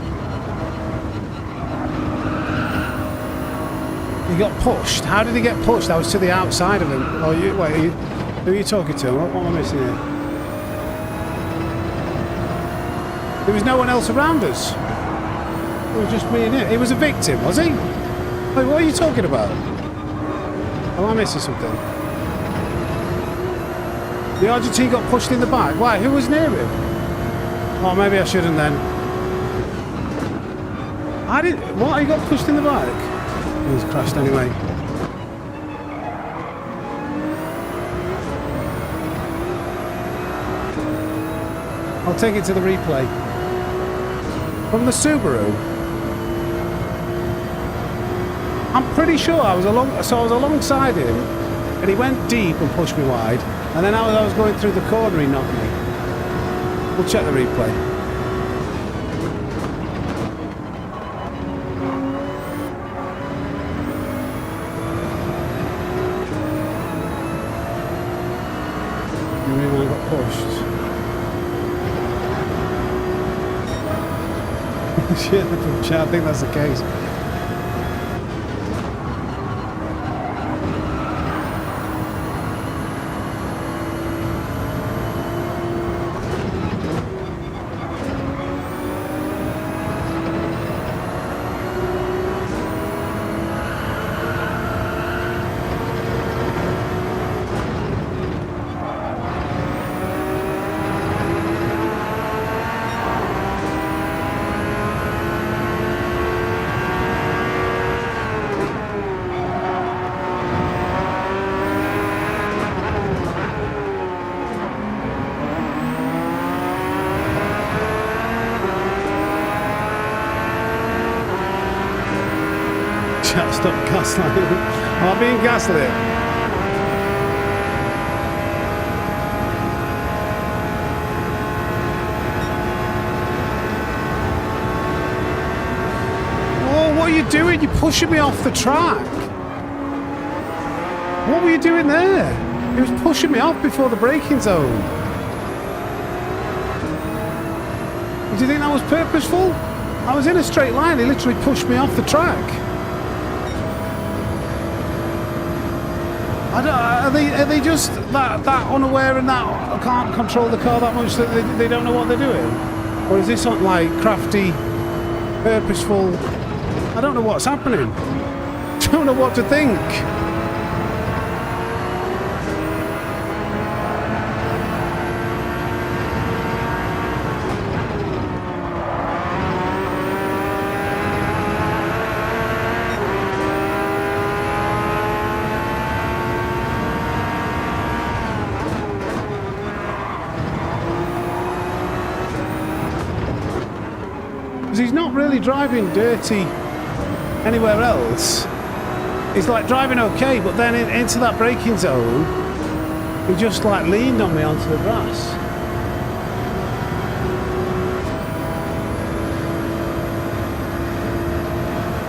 He got pushed. How did he get pushed? I was to the outside of him. Oh, wait, who are you talking to? What am I missing here? There was no one else around us. It was just me and him. He was a victim, was he? Wait, what are you talking about? Am I missing something? The Argentine got pushed in the back. Why? Who was near him? Oh, maybe I shouldn't then. What? He got pushed in the back? He was crashed anyway. I'll take it to the replay. From the Subaru. I'm pretty sure I was alongside him, and he went deep and pushed me wide, and then I was going through the corner, he knocked me. We'll check the replay. You mean when I got pushed? Shit, I think that's the case. Stop gaslighting. I'm being gaslit. doing? You're pushing me off the track. What were you doing there? He was pushing me off before the braking zone. Do you think that was purposeful? I was in a straight line. He literally pushed me off the track. Are they just that unaware and that can't control the car that much that they don't know what they're doing? Or is this something like crafty, purposeful? I don't know what's happening. I don't know what to think. He's not really driving dirty anywhere else. He's like driving okay, but then into that braking zone, he just like leaned on me onto the grass.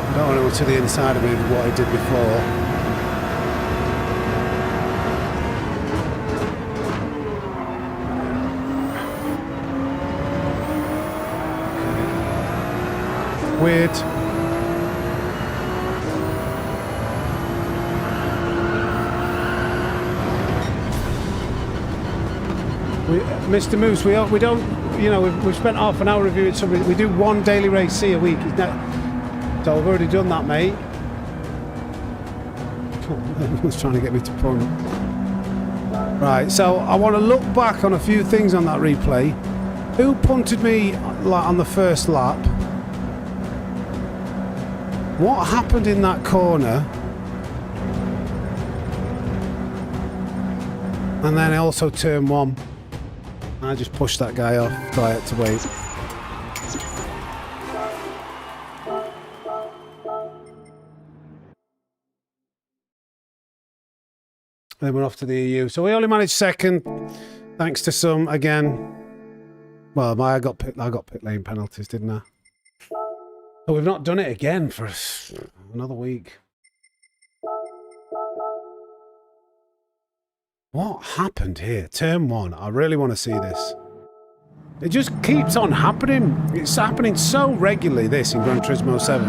I don't want to go to the inside of me of what he did before. Weird. Mr. Moose, we don't, you know, we've spent half an hour reviewing something. We do one daily race C a week. So I've already done that, mate. Everyone's trying to get me to punt. Right, so I want to look back on a few things on that replay. Who punted me on the first lap? What happened in that corner? And then also turn one. I just pushed that guy off, so I had to wait. Then we're off to the EU. So we only managed second, thanks to some, again. Well, I got pit lane penalties, didn't I? But we've not done it again for another week. What happened here? Turn one. I really want to see this. It just keeps on happening. It's happening so regularly, this in Gran Turismo 7.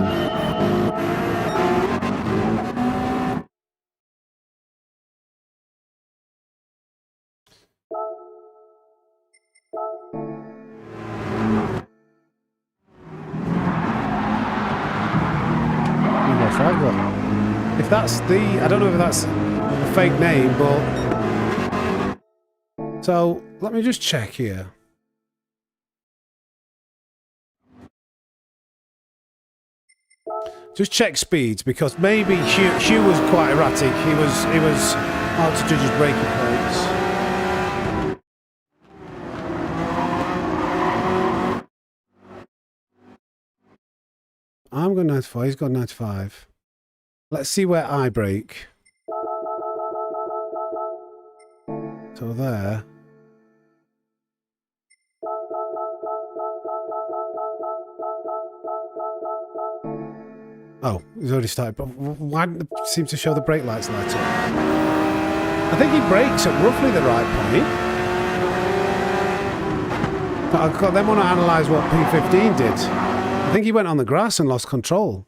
If that's the, I don't know if that's a fake name, but so let me just check here. Just check speeds, because maybe Hugh was quite erratic. He was hard to judge his braking points. I'm going 95. He's got 95. Let's see where I brake. So there. Oh, he's already started. But why didn't it seem to show the brake lights light up? I think he brakes at roughly the right point. But I then want to analyse what P15 did. I think he went on the grass and lost control.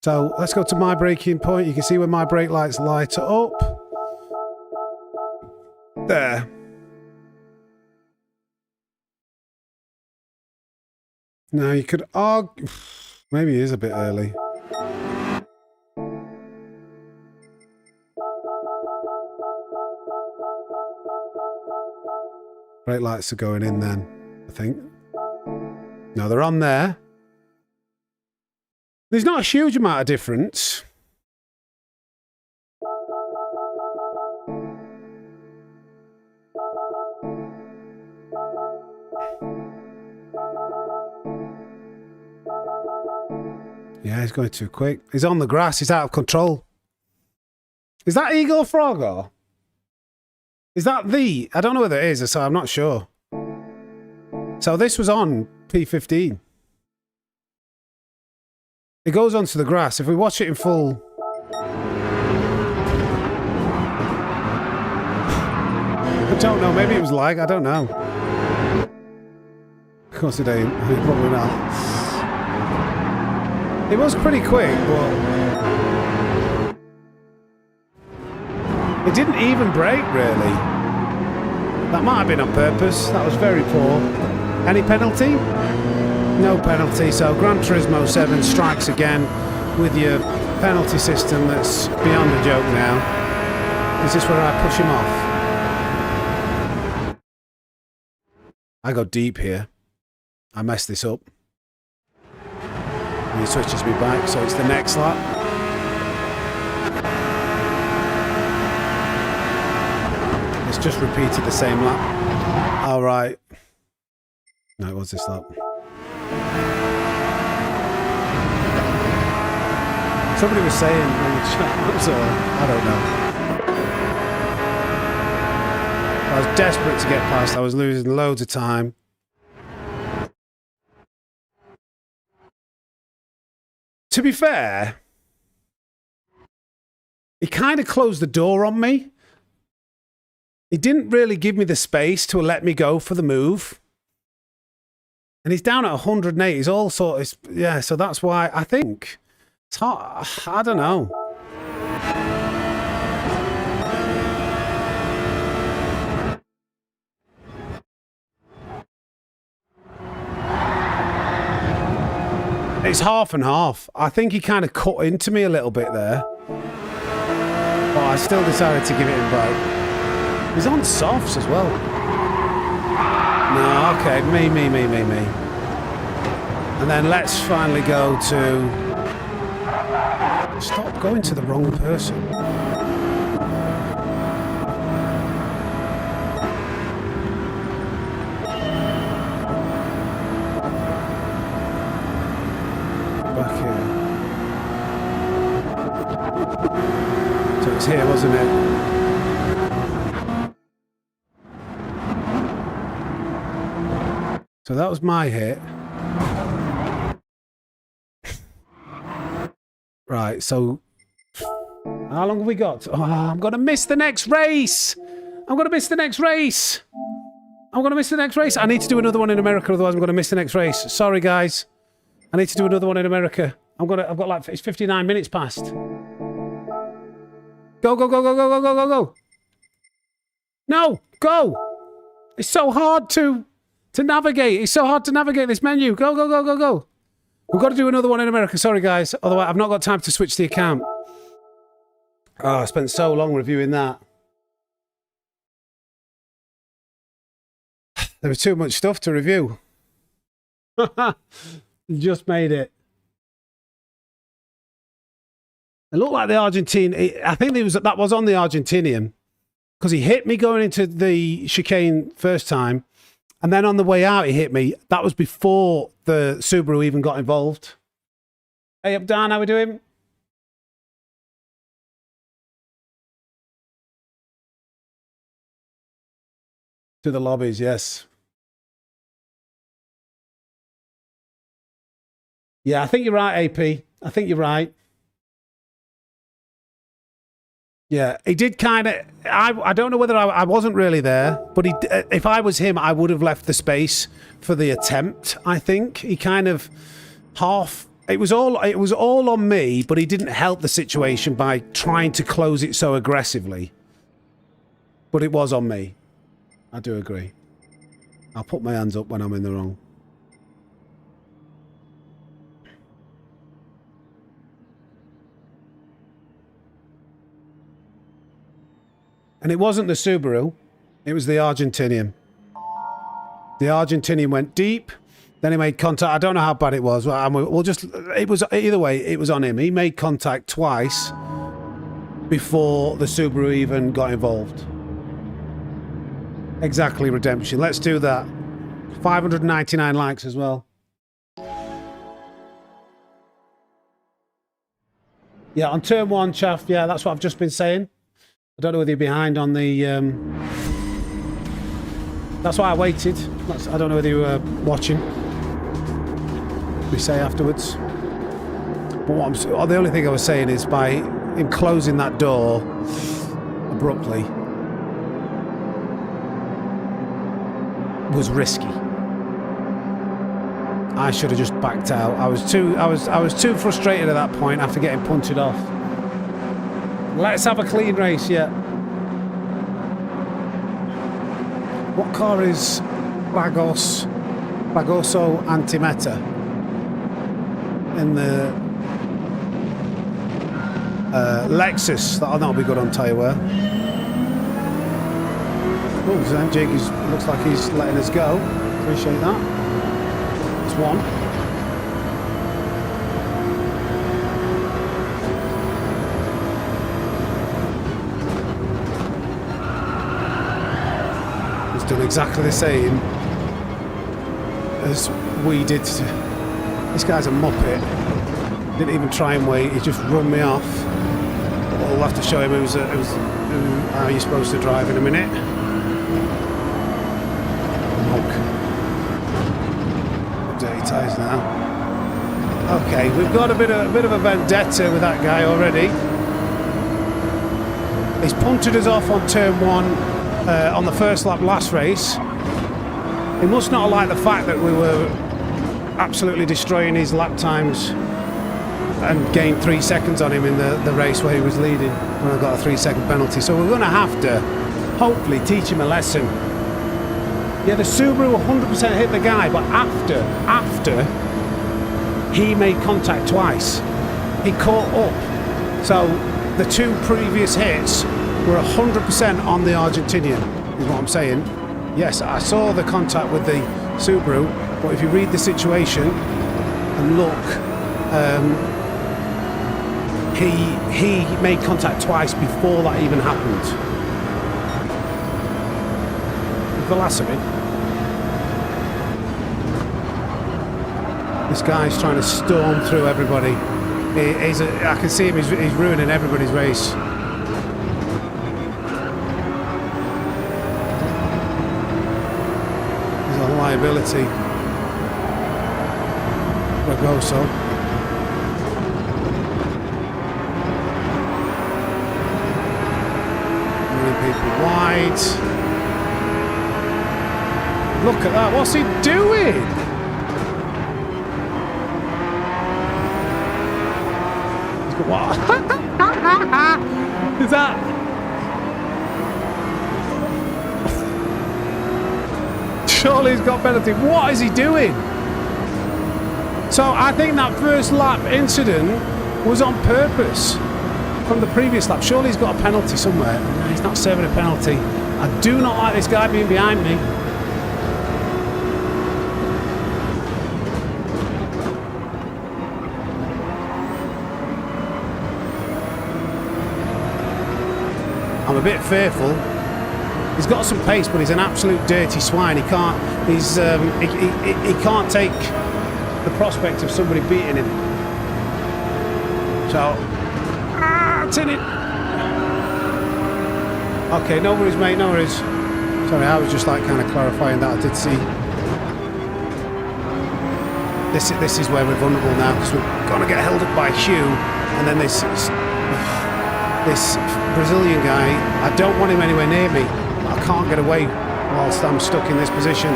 So let's go to my braking point. You can see where my brake lights light up. There. Now you could argue... Maybe he is a bit early. Brake lights are going in then, I think. No, they're on there. There's not a huge amount of difference. Yeah, he's going too quick. He's on the grass. He's out of control. Is that Eagle Frogger? Is that the... I don't know whether it is, so I'm not sure. So this was on P15. It goes onto the grass. If we watch it in full... I don't know. Maybe it was lag. I don't know. Of course it ain't. Probably not. It was pretty quick, but... It didn't even brake, really. That might have been on purpose. That was very poor. Any penalty? No penalty. So Gran Turismo 7 strikes again with your penalty system that's beyond a joke now. Is this where I push him off? I go deep here. I messed this up. And he switches me back, so it's the next lap. It's just repeated the same lap. All right. No, it was this lap. Somebody was saying in the chat, so I don't know. I was desperate to get past. I was losing loads of time. To be fair, he kind of closed the door on me. He didn't really give me the space to let me go for the move. And he's down at 108. He's all sort of, yeah, so that's why I think it's hard. I don't know. It's half and half. I think he kind of cut into me a little bit there. But I still decided to give it a break. He's on softs as well. No, okay, me. And then let's finally go to... Stop going to the wrong person. Back here. So it's here, wasn't it? So that was my hit. Right, so how long have we got? Oh, I'm going to miss the next race. I need to do another one in America, otherwise I'm going to miss the next race. Sorry, guys. I need to do another one in America. I've got like, it's 59 minutes past. Go. No, go. It's so hard to navigate. It's so hard to navigate this menu. Go. We've got to do another one in America. Sorry, guys. Otherwise, I've not got time to switch the account. Oh, I spent so long reviewing that. There was too much stuff to review. Just made it. It looked like the Argentine. I think that was on the Argentinian because he hit me going into the chicane first time. And then on the way out, he hit me. That was before the Subaru even got involved. Hey, up, Dan, how we doing? To the lobbies, yes. Yeah, I think you're right, AP. I think you're right. Yeah, he did kind of... I don't know whether I wasn't really there, but if I was him, I would have left the space for the attempt, I think. He kind of half... It was all on me, but he didn't help the situation by trying to close it so aggressively. But it was on me. I do agree. I'll put my hands up when I'm in the wrong. And it wasn't the Subaru, it was the Argentinian. The Argentinian went deep, then he made contact. I don't know how bad it was. It was either way, it was on him. He made contact twice before the Subaru even got involved. Exactly, Redemption. Let's do that. 599 likes as well. Yeah, on turn one, Chaff. Yeah, that's what I've just been saying. I don't know whether you're behind on the... That's why I waited. I don't know whether you were watching. We say afterwards. But the only thing I was saying is by him closing that door abruptly was risky. I should have just backed out. I was too frustrated at that point after getting punted off. Let's have a clean race, yeah. What car is Lagoso Antimeta in the Lexus? That'll be good on tyre wear. Oh, Jake looks like he's letting us go. Appreciate that. It's one. He's done exactly the same as we did. This guy's a muppet. Didn't even try and wait. He just run me off. We'll have to show him how you're supposed to drive in a minute. Dirty tyres now. Okay, we've got a bit of a vendetta with that guy already. He's punted us off on turn 1 on the first lap last race. He must not have liked the fact that we were absolutely destroying his lap times and gained 3 seconds on him in the race where he was leading when I got a 3-second penalty. So we're going to have to hopefully teach him a lesson. Yeah, the Subaru 100% hit the guy, but after he made contact twice, he caught up. So the 2 previous hits were 100% on the Argentinian, is what I'm saying. Yes, I saw the contact with the Subaru, but if you read the situation and look, he made contact twice before that even happened. Velocity. This guy's trying to storm through everybody. I can see him, he's ruining everybody's race. He's a liability. Ragoso. Running people wide. Look at that, what's he doing? What is that? Surely he's got penalty. What is he doing? So I think that first lap incident was on purpose from the previous lap. Surely he's got a penalty somewhere. No, he's not serving a penalty. I do not like this guy being behind me. I'm a bit fearful. He's got some pace, but he's an absolute dirty swine. He can't. He can't take the prospect of somebody beating him. So, it's in it. Okay, no worries, mate. No worries. Sorry, I was just like kind of clarifying that I did see. This is where we're vulnerable now because we're gonna get held up by Hugh, and then this Brazilian guy, I don't want him anywhere near me. I can't get away whilst I'm stuck in this position.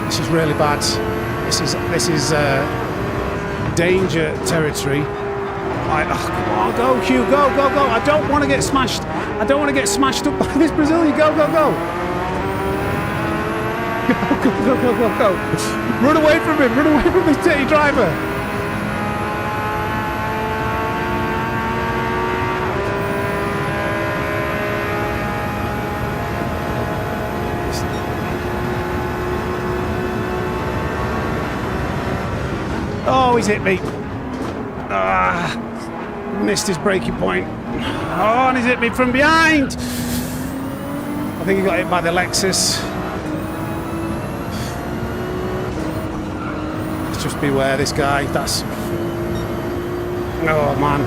This is really bad. This is danger territory. Come on, go Hugh, go. I don't want to get smashed. I don't want to get smashed up by this Brazilian. Go. Go. Run away from him. Run away from this dirty driver. Oh, he's hit me. Missed his braking point. Oh, and he's hit me from behind. I think he got hit by the Lexus. Let's just beware this guy. That's... Oh, man.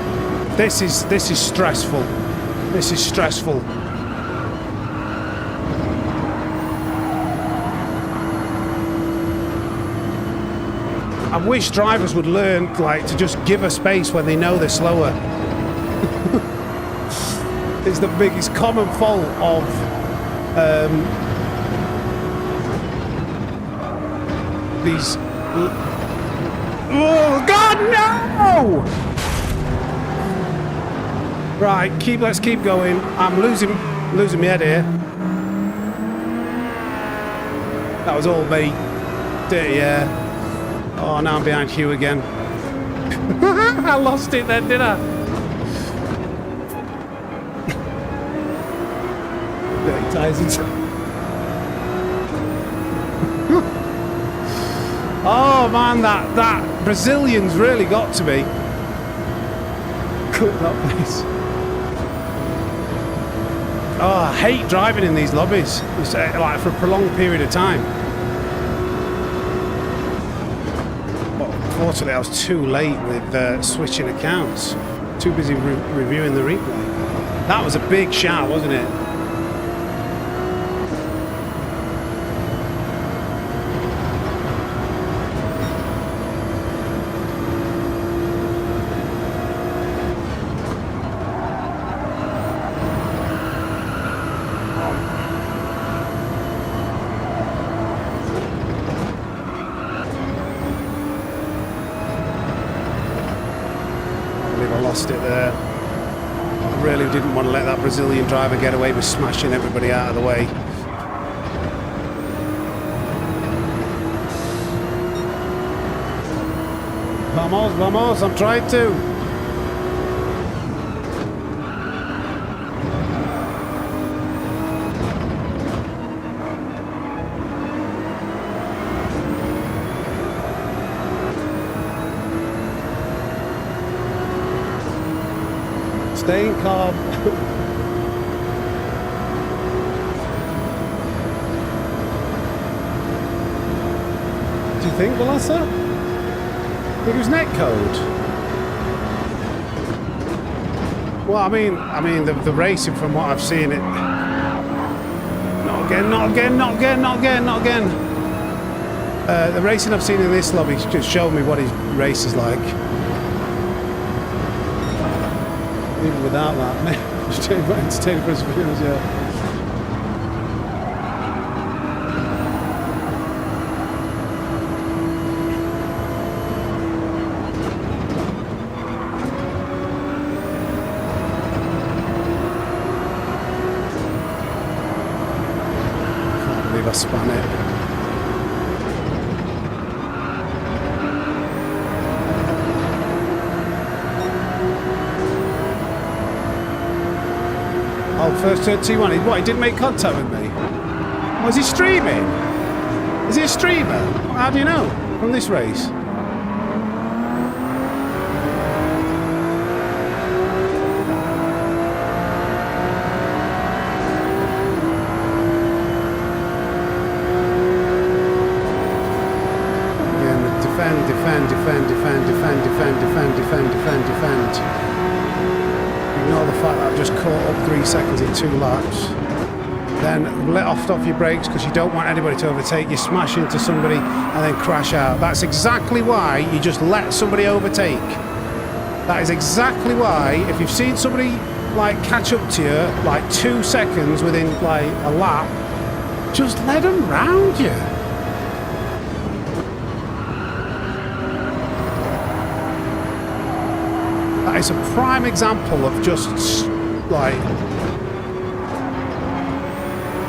This is stressful. This is stressful. I wish drivers would learn, like, to just give a space when they know they're slower. It's the biggest common fault of these. Oh God, no! Right, let's keep going. I'm losing my head here. That was all me. Dirty air. Oh, now I'm behind Hugh again. I lost it then, didn't I? Dirty Tyson's. Oh man, that Brazilian's really got to me. Cut that place. Oh, I hate driving in these lobbies. It's, like for a prolonged period of time. But unfortunately, I was too late with switching accounts. Too busy reviewing the replay. That was a big shout, wasn't it? Lost it there. I really didn't want to let that Brazilian driver get away with smashing everybody out of the way. Vamos, vamos, I'm trying to. Staying calm. Do you think, Melissa? I think it was netcode. Well, I mean, the racing from what I've seen, it. Not again, not again, not again, not again, not again. The racing I've seen in this lobby just showed me what his race is like. Even without that, man, just entertaining for his videos, yeah. Can't believe I spun it. Oh, first turn T1. What, he didn't make contact with me? Was he streaming? Is he a streamer? How do you know? From this race? Again, defend, defend, defend, defend, defend, defend, defend, defend, defend, defend. Ignore the fact that I've just caught up 3 seconds in 2 laps. Then let off your brakes because you don't want anybody to overtake you, smash into somebody and then crash out. That's exactly why you just let somebody overtake. That is exactly why, if you've seen somebody like catch up to you like 2 seconds within like a lap, just let them round you. That is a prime example of just like,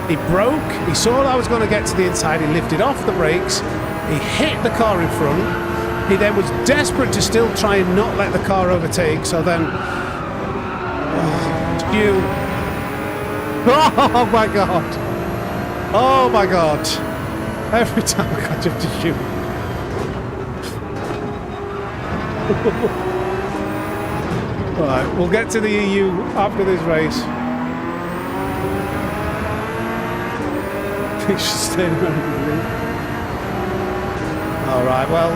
he broke, he saw that I was going to get to the inside, he lifted off the brakes, he hit the car in front, he then was desperate to still try and not let the car overtake, so then, oh my god, oh my god, every time I catch up to you. Right, we'll get to the EU after this race. He should stay around with me. Alright, well.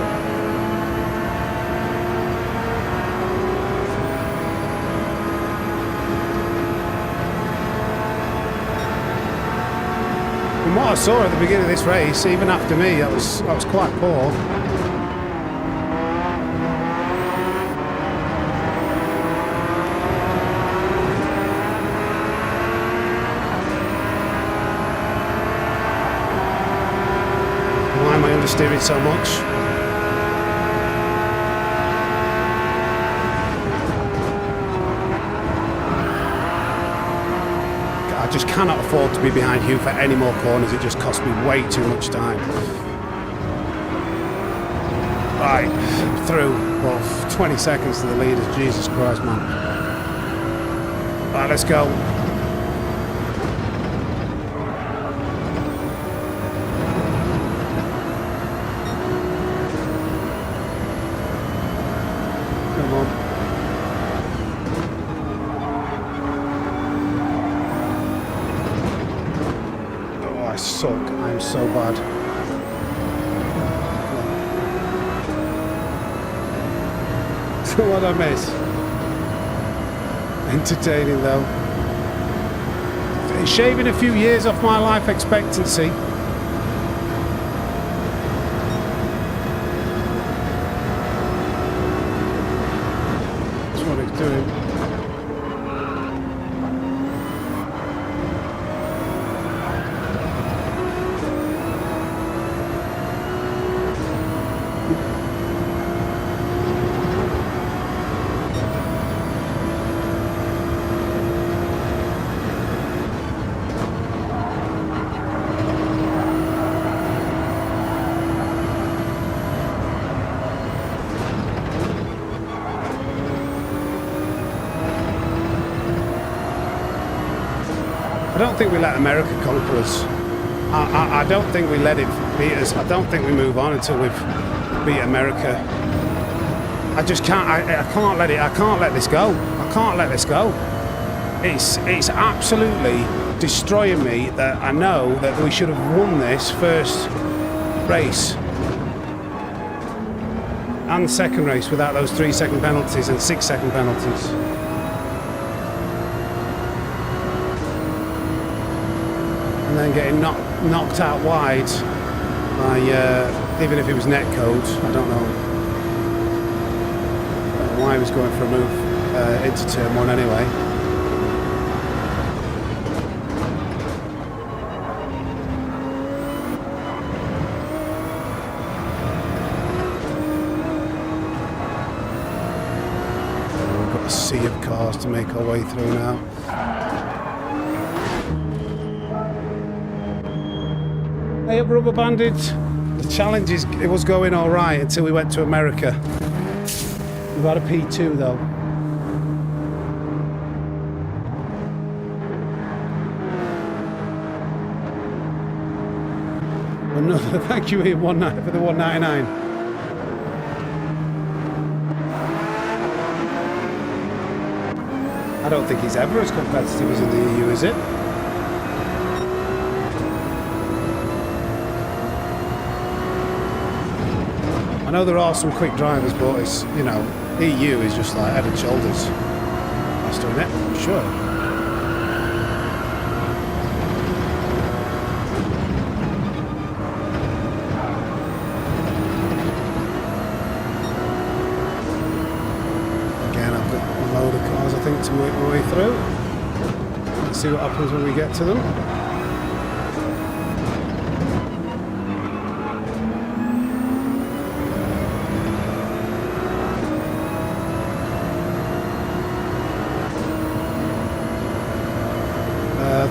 From what I saw at the beginning of this race, even after me, that was quite poor. steering so much. I just cannot afford to be behind Hugh for any more corners. It just costs me way too much time. Right, through. Well, 20 seconds to the leaders. Jesus Christ, man. Right, let's go. Come on. Oh, I suck. I'm so bad. What I miss? Entertaining though. It's shaving a few years off my life expectancy. That's what it's doing. I don't think we let America conquer us. I don't think we let it beat us. I don't think we move on until we've beat America. I just can't. I can't let it. I can't let this go. I can't let this go. It's absolutely destroying me that I know that we should have won this first race and second race without those 3-second penalties and 6-second penalties. And then getting knocked out wide by, even if it was net code, I don't know why he was going for a move into turn one anyway. We've got a sea of cars to make our way through now. Hey up, rubber banded. The challenge it was going all right until we went to America. We've had a P2 though. Another thank you Ian, for the 199. I don't think he's ever as competitive as in the EU, is it? I know there are some quick drivers, but it's, you know, EU is just like head and shoulders faster than it, sure. Again, I've got a load of cars, I think, to make my way through. Let's see what happens when we get to them.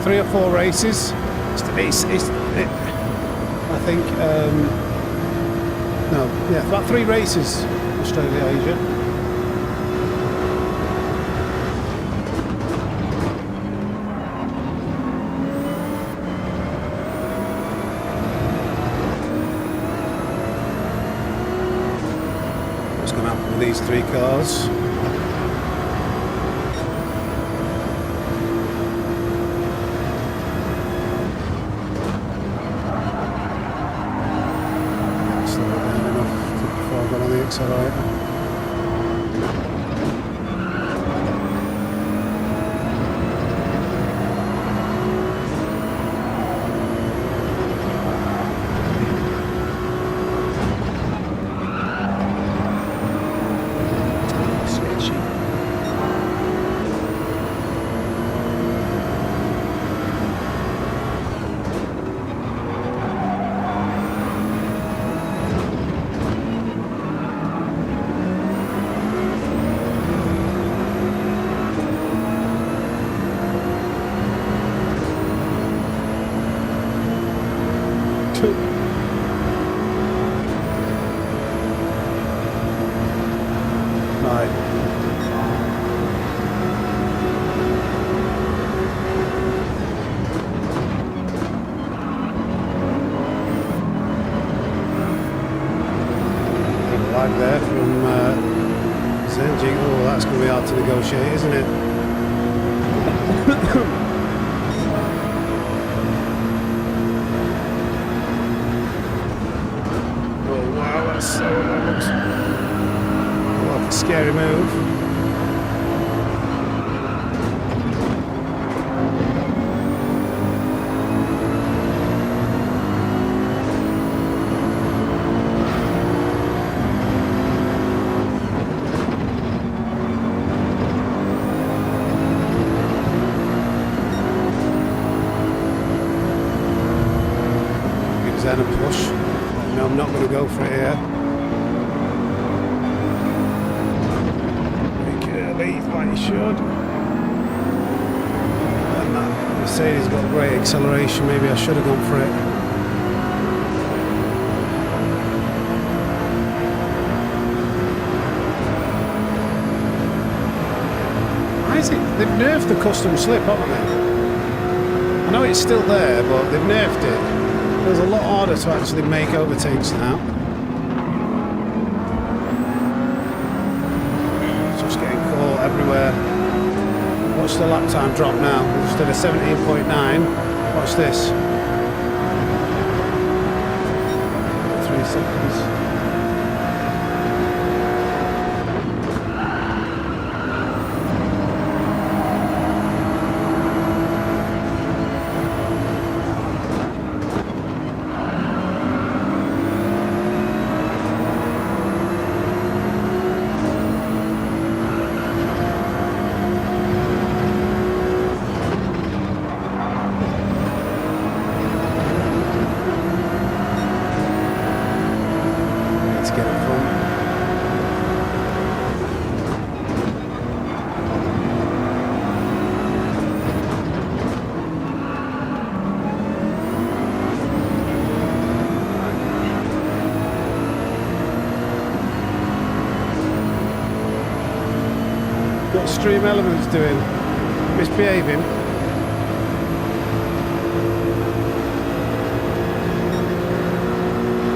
Three or four races. I think, no, yeah, about 3 races, Australia, Asia. What's going to happen with these 3 cars? Accelerator. that's going to be hard to negotiate, isn't it? Oh wow, that's so loud. Like a scary move. Then a push. No, I'm not going to go for it here. Make it early, like you should. And that Mercedes got great acceleration. Maybe I should have gone for it. Why is it? They've nerfed the custom slip, haven't they? I know it's still there, but they've nerfed it. It was a lot harder to actually make overtakes now. Just getting caught everywhere. Watch the lap time drop now. We're just at a 17.9. Watch this. 3 seconds. Stream Elements doing? Misbehaving?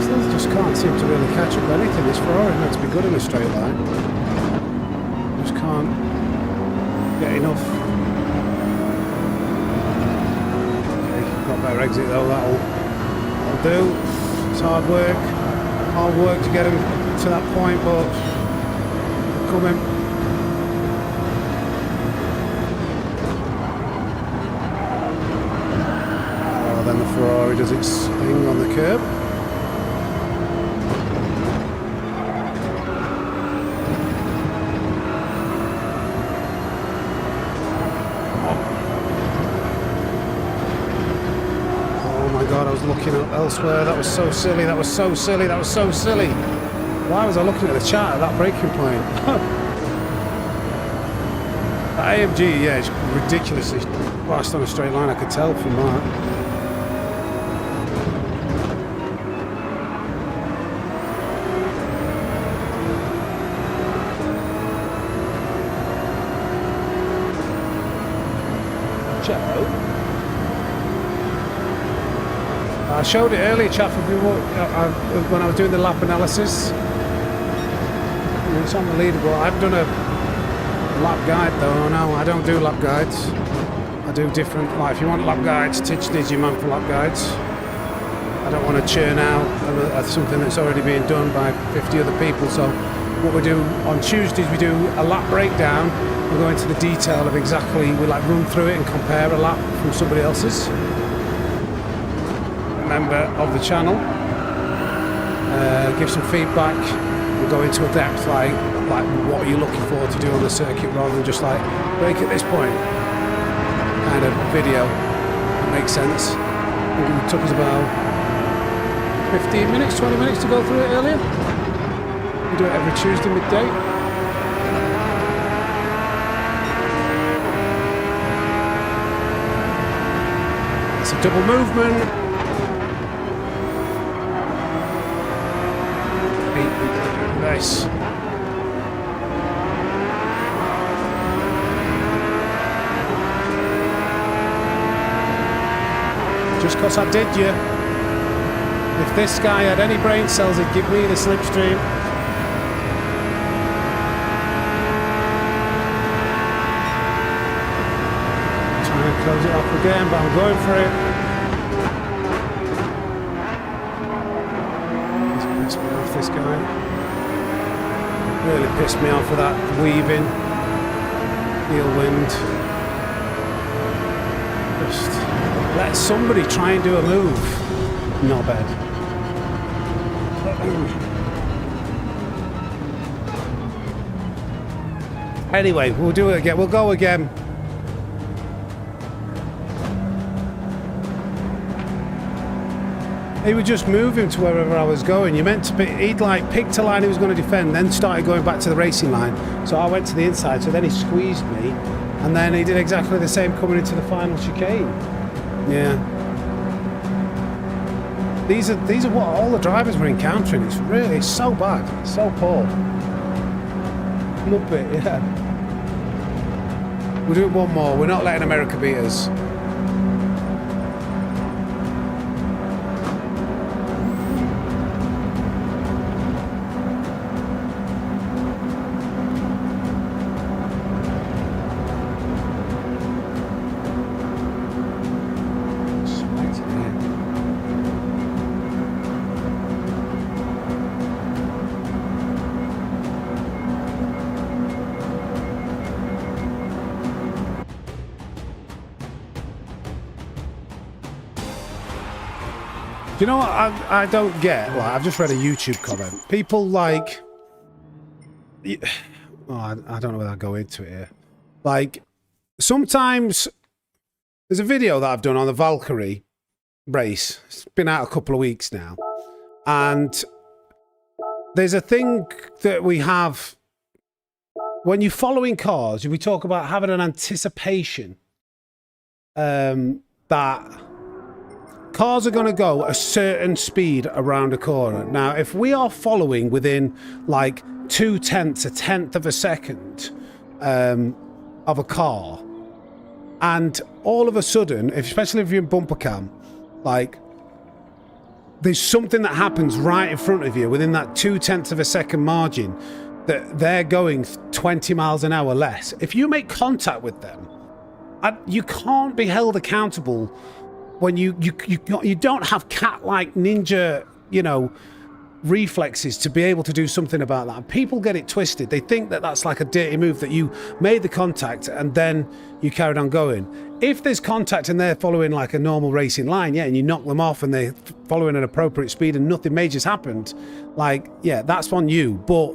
Still just can't seem to really catch up with anything. This Ferrari meant to be good in a straight line. Just can't get enough. Okay, got better exit though, that'll do. It's hard work to get him to that point, but coming. Then the Ferrari does its thing on the curb. Oh my god, I was looking elsewhere. That was so silly, that was so silly, that was so silly. Why was I looking at the chart at that braking point? That AMG, yeah, it's ridiculously fast on a straight line, I could tell from that. I showed it earlier, chap, when I was doing the lap analysis. It's on the leaderboard. I've done a lap guide though. No, I don't do lap guides. I do different. Like, if you want lap guides, Titch is your man for lap guides. I don't want to churn out something that's already being done by 50 other people. So what we do on Tuesdays, we do a lap breakdown. We go into the detail of exactly, we like run through it and compare a lap from somebody else's. Member of the channel, give some feedback. We'll go into a depth like what are you looking forward to do on the circuit, rather than just like break at this point kind of video. That makes sense. I think it took us about 15 minutes, 20 minutes to go through it earlier. We do it every Tuesday midday. It's a double movement. Nice. Just because I did you. If this guy had any brain cells, he'd give me the slipstream. Close it off again, but I'm going for it. He's pissed me off, this guy. Really pissed me off with that weaving. Heel wind. Just let somebody try and do a move. Not bad. Anyway, we'll do it again. We'll go again. He would just move him to wherever I was going. You meant to be, he'd like picked a line he was going to defend, then started going back to the racing line. So I went to the inside, so then he squeezed me, and then he did exactly the same coming into the final chicane. Yeah. These are what all the drivers were encountering. It's so bad, so poor. Love it, yeah. We'll do it one more. We're not letting America beat us. Do you know what I don't get? Like, I've just read a YouTube comment. People like... Oh, I don't know whether I'll go into it here. Like, sometimes... There's a video that I've done on the Valkyrie race. It's been out a couple of weeks now. And there's a thing that we have... When you're following cars, we talk about having an anticipation that... Cars are going to go a certain speed around a corner. Now, if we are following within like 0.2, a tenth of a second of a car, and all of a sudden, especially if you're in bumper cam, like there's something that happens right in front of you within that 0.2 of a second margin that they're going 20 miles an hour less. If you make contact with them, you can't be held accountable when you don't have cat-like ninja, you know, reflexes to be able to do something about that. People get it twisted. They think that that's like a dirty move, that you made the contact and then you carried on going. If there's contact and they're following like a normal racing line, yeah, and you knock them off and they're following an appropriate speed and nothing major's happened, like, yeah, that's on you. But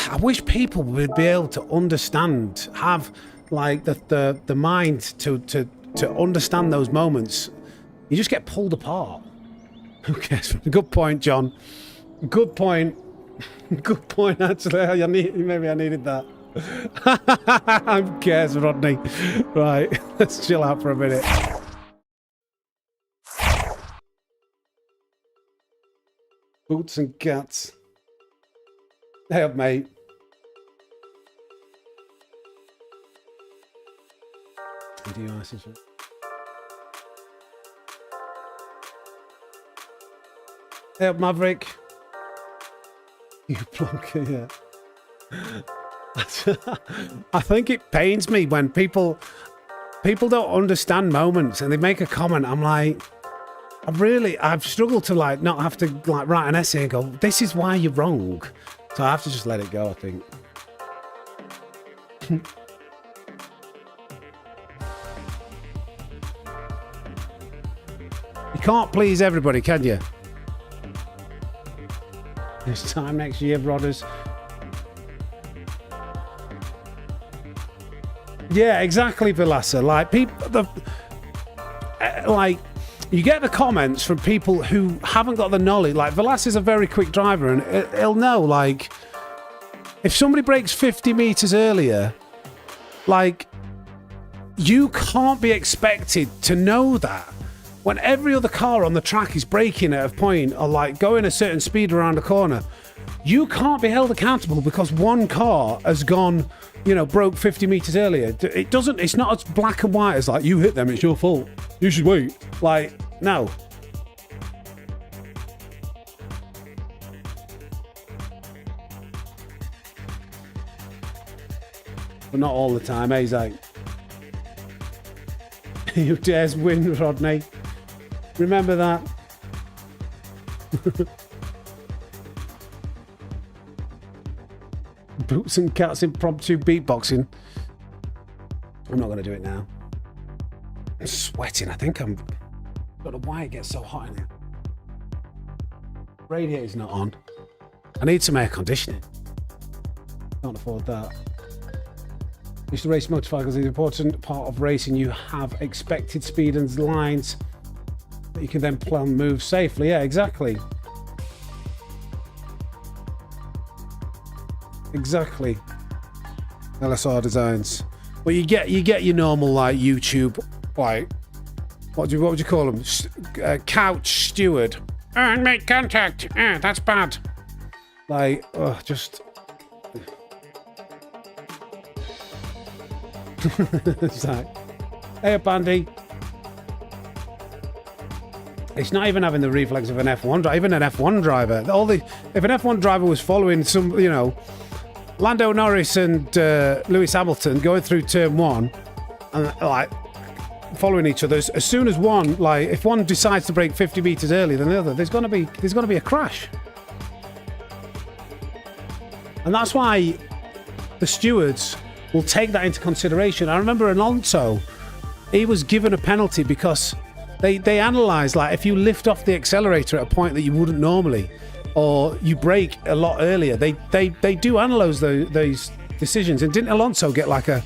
I wish people would be able to understand, have like the mind to understand those moments. You just get pulled apart. Who cares? Good point, John. Good point. Good point, actually. Maybe I needed that. Who cares, Rodney? Right, let's chill out for a minute. Boots and cats. Hey up, mate. Video assistant. Hey up, Maverick. You plonker, yeah. I think it pains me when people don't understand moments and they make a comment. I'm like, I've struggled to like not have to like write an essay and go, this is why you're wrong. So I have to just let it go, I think. You can't please everybody, can you? This time next year, brothers. Yeah, exactly, Vilassa. Like people, like you get the comments from people who haven't got the knowledge. Like Vilassa's a very quick driver, and he'll know. Like if somebody breaks 50 meters earlier, like you can't be expected to know that. When every other car on the track is braking at a point or like going a certain speed around a corner, you can't be held accountable because one car has gone, you know, broke 50 meters earlier. It's not as black and white as like, you hit them, it's your fault. You should wait. Like, no. But not all the time, eh, Zach? Who dares win, Rodney? Remember that. Boots and cats impromptu beatboxing. I'm not going to do it now. I'm sweating. I think I'm... I don't know why it gets so hot in here. Radiator's not on. I need some air conditioning. Can't afford that. Used to race motorcycles. The important part of racing, you have expected speed and lines that you can then plan moves safely. Yeah, exactly. Exactly. LSR designs. Well, you get your normal like YouTube, like what would you call them? Couch steward. And make contact. That's bad. Like, just. It's like, hey, Bandy. It's not even having the reflex of an F1 driver. Even an F1 driver. If an F1 driver was following some, you know, Lando Norris and Lewis Hamilton going through turn one and like following each other, as soon as one, like if one decides to brake 50 meters earlier than the other, there's gonna be a crash. And that's why the stewards will take that into consideration. I remember Alonso, he was given a penalty because they analyse, like, if you lift off the accelerator at a point that you wouldn't normally, or you brake a lot earlier, they do analyse those decisions. And didn't Alonso get like a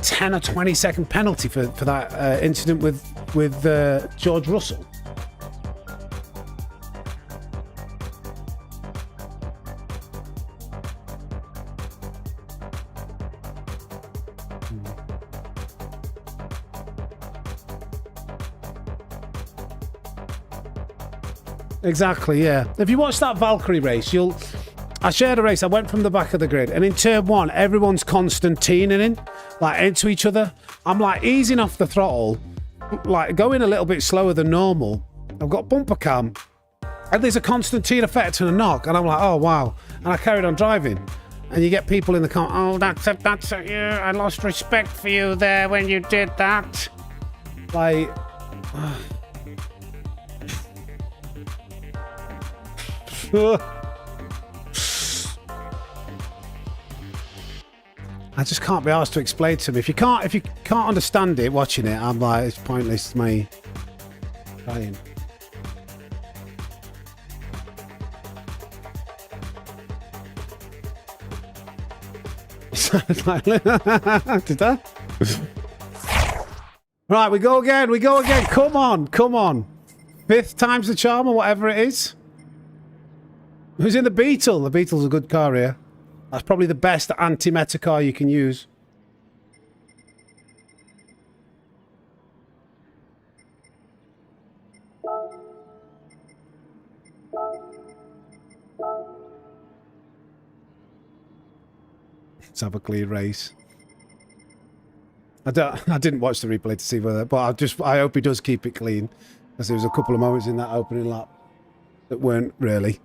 10 or 20 second penalty for that incident with George Russell? Exactly, yeah. If you watch that Valkyrie race, I shared a race. I went from the back of the grid, and in turn one, everyone's Constantining in, like into each other. I'm like easing off the throttle, like going a little bit slower than normal. I've got bumper cam, and there's a Constantine effect and a knock, and I'm like, oh wow. And I carried on driving, and you get people in the car. Oh, that's yeah. I lost respect for you there when you did that. Like. I just can't be asked to explain to me. If you can't understand it watching it, I'm like, it's pointless to me trying. Did that? Right, we go again. Come on. 5th time's the charm, or whatever it is. Who's in the Beetle? The Beetle's a good car here. That's probably the best anti-meta car you can use. Let's have a clean race. I didn't watch the replay to see whether, but I hope he does keep it clean, because there was a couple of moments in that opening lap that weren't really.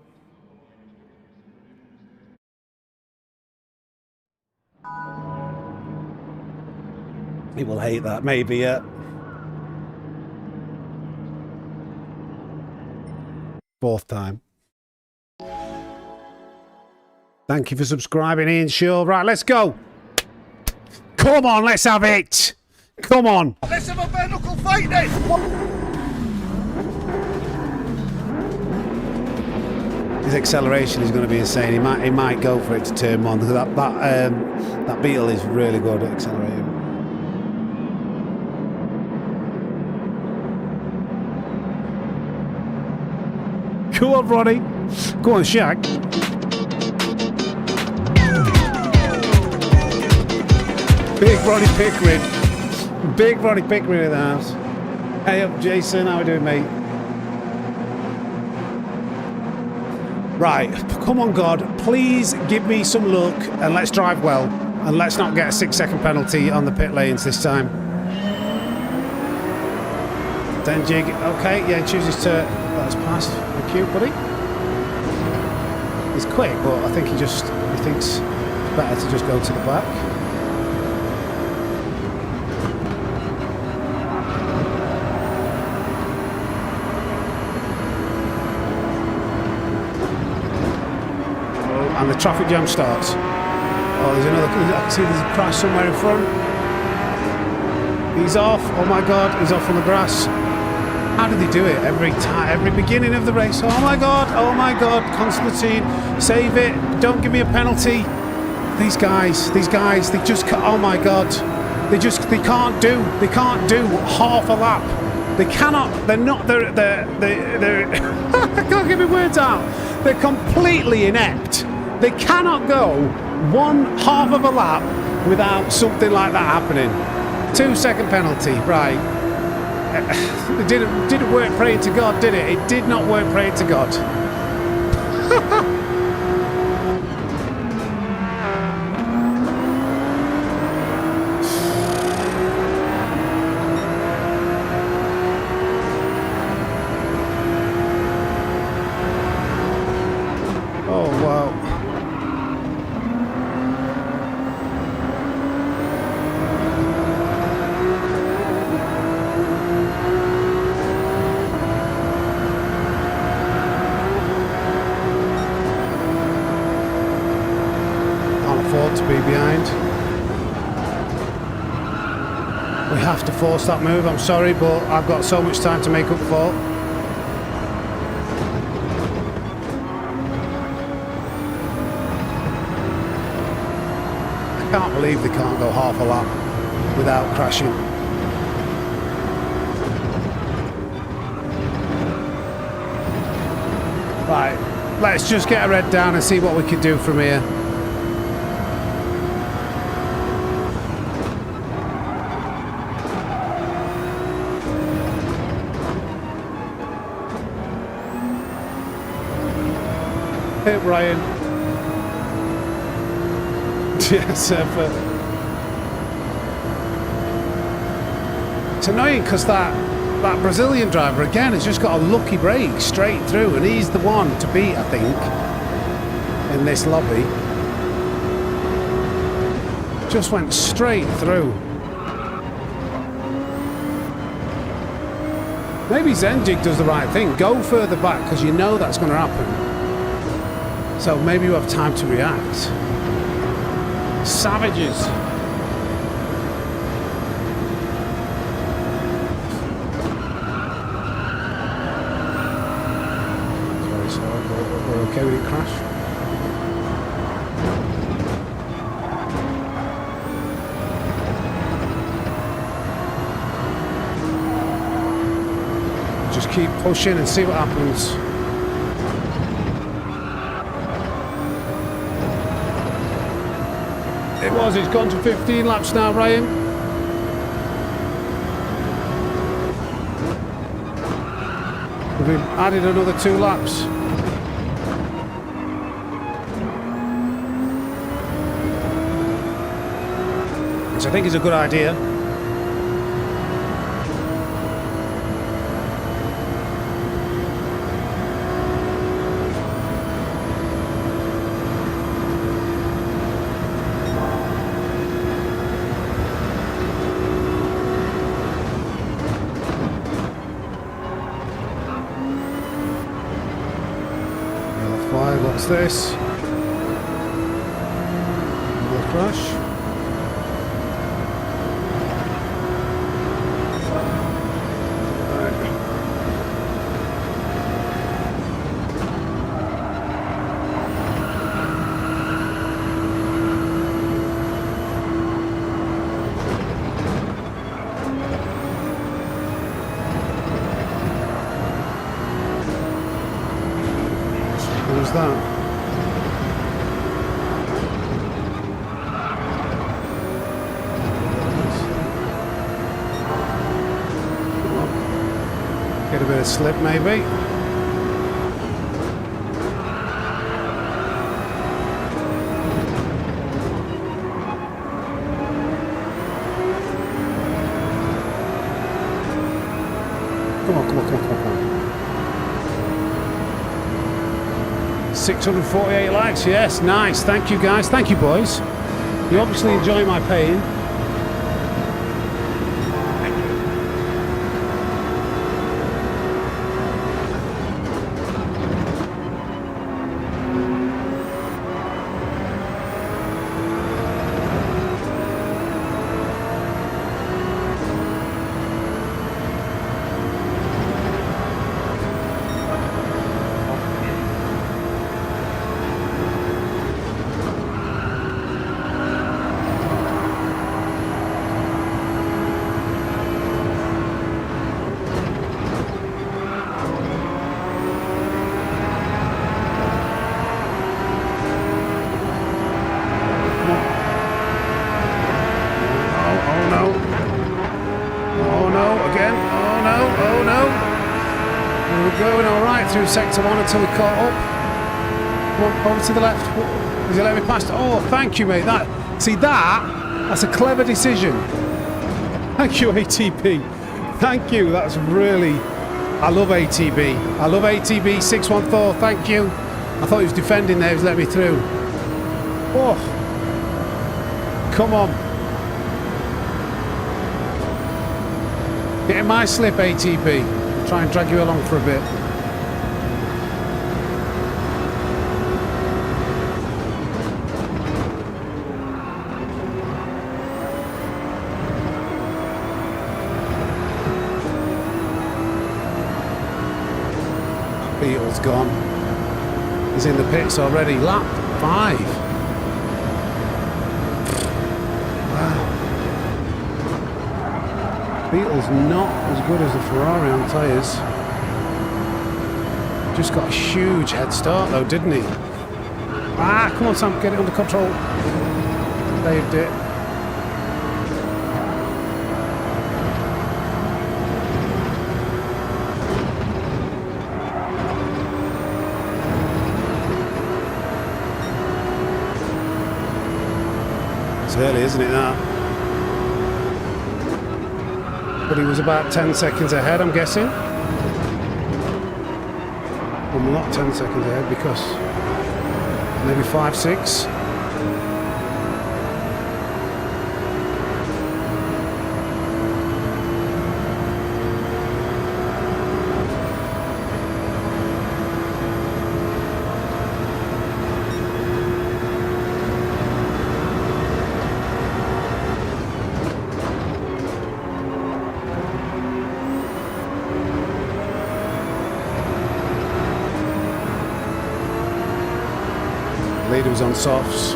He will hate that, maybe, yeah. 4th time. Thank you for subscribing, Ian Shaw. Right, let's go. Come on, let's have it. Come on. Let's have a bare knuckle fight then. His acceleration is going to be insane. He might go for it to turn one, because that Beetle is really good at accelerating. Go on, Ronnie. Go on, Shaq. Big Ronnie Pickering. Big Ronnie Pickering in the house. Hey up, Jason. How are we doing, mate? Right. Come on, God. Please give me some luck and let's drive well. And let's not get a 6-second penalty on the pit lanes this time. Denjig. Okay, yeah, chooses to let us pass. Thank you, buddy. He's quick, but I think he thinks it's better to just go to the back. the traffic jam starts. Oh, there's another. I can see there's a crash somewhere in front. He's off. Oh my God, he's off on the grass. How do they do it every time, every beginning of the race? Oh my God, Constantine, save it. Don't give me a penalty. These guys, they just, oh my God. They can't do half a lap. They cannot, they're I can't get my words out. They're completely inept. They cannot go half of a lap without something like that happening. 2-second penalty, right. It didn't work praying to God, did it? It did not work praying to God. Oh, wow. To be behind. We have to force that move. I'm sorry, but I've got so much time to make up for. I can't believe they can't go half a lap without crashing. Right, let's just get our head down and see what we can do from here. Hit Ryan. Yes, it's annoying because that Brazilian driver again has just got a lucky break straight through, and he's the one to beat, I think, in this lobby. Just went straight through. Maybe Zenjig does the right thing. Go further back because you know that's going to happen. So maybe you have time to react. Savages. Sorry, we're okay with it crash. Just keep pushing and see what happens. He's gone to 15 laps now, Ryan. We've added another 2 laps. Which I think is a good idea. What's this? Another crash. Right. Who's that? Get a bit of slip maybe. Come on. 648 likes, yes, nice. Thank you guys, thank you boys. You obviously enjoy my pain. Oh no. We were going all right through sector 1 until we caught up. Come on, over to the left. Does he let me past? Oh, thank you, mate. That's a clever decision. Thank you, ATB. Thank you. That's really... I love ATB. I love ATB 614. Thank you. I thought he was defending there. He was letting me through. Oh. Come on. Get in my slip, ATB. I'll try and drag you along for a bit. Beetle's gone. He's in the pits already. Lap 5. Wow. Beetle's not as good as the Ferrari on tyres. Just got a huge head start though, didn't he? Ah, come on Sam, get it under control. Saved it. It's early, isn't it, that? But he was about 10 seconds ahead, I'm guessing. Well, not 10 seconds ahead, because maybe 5, 6. Leader was on softs.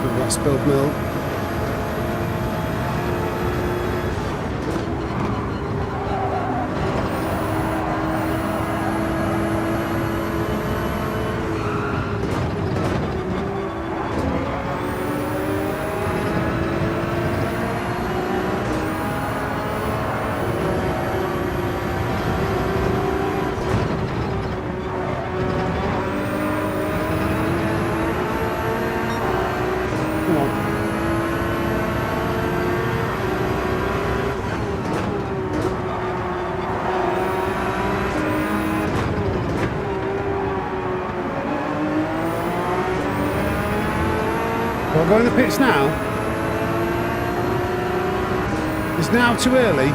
We've got spilled milk. Well, go in the pits now. It's now too early.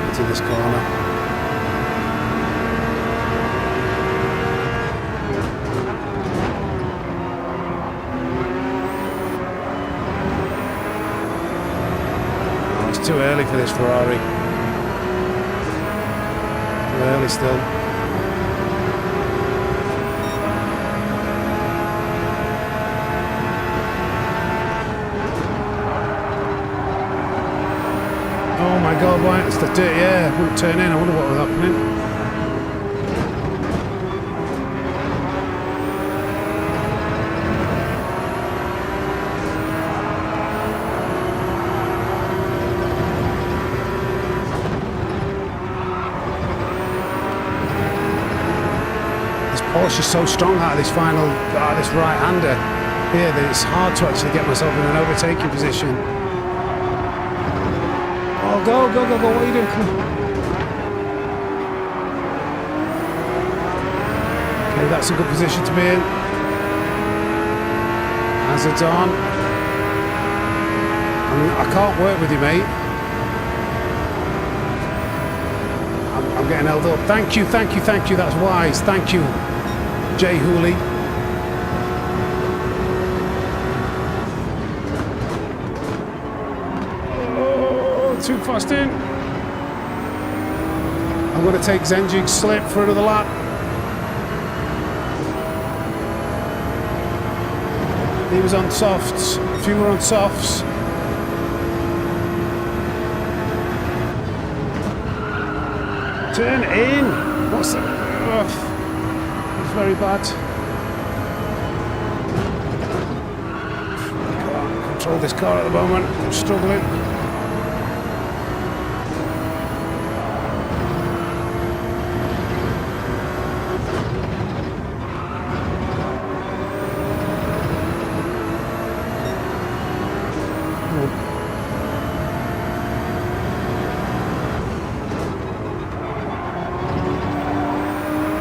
Into this corner. Oh, it's too early for this Ferrari. Early still. Oh my God, why it's the dirty air wouldn't turn in. I wonder what was happening. Porsche is so strong out of this final, this right-hander here that it's hard to actually get myself in an overtaking position. Oh, go, what are you doing? Come on. Okay, that's a good position to be in. Hazard's on. I can't work with you, mate. I'm getting held up. Thank you, that's wise, thank you. Jay Hooley. Oh, too fast in. I'm going to take Zenjig's slip for another lap. He was on softs. A few were on softs. Turn in. What's that? Ugh. Very bad. control this car at the moment. I'm struggling.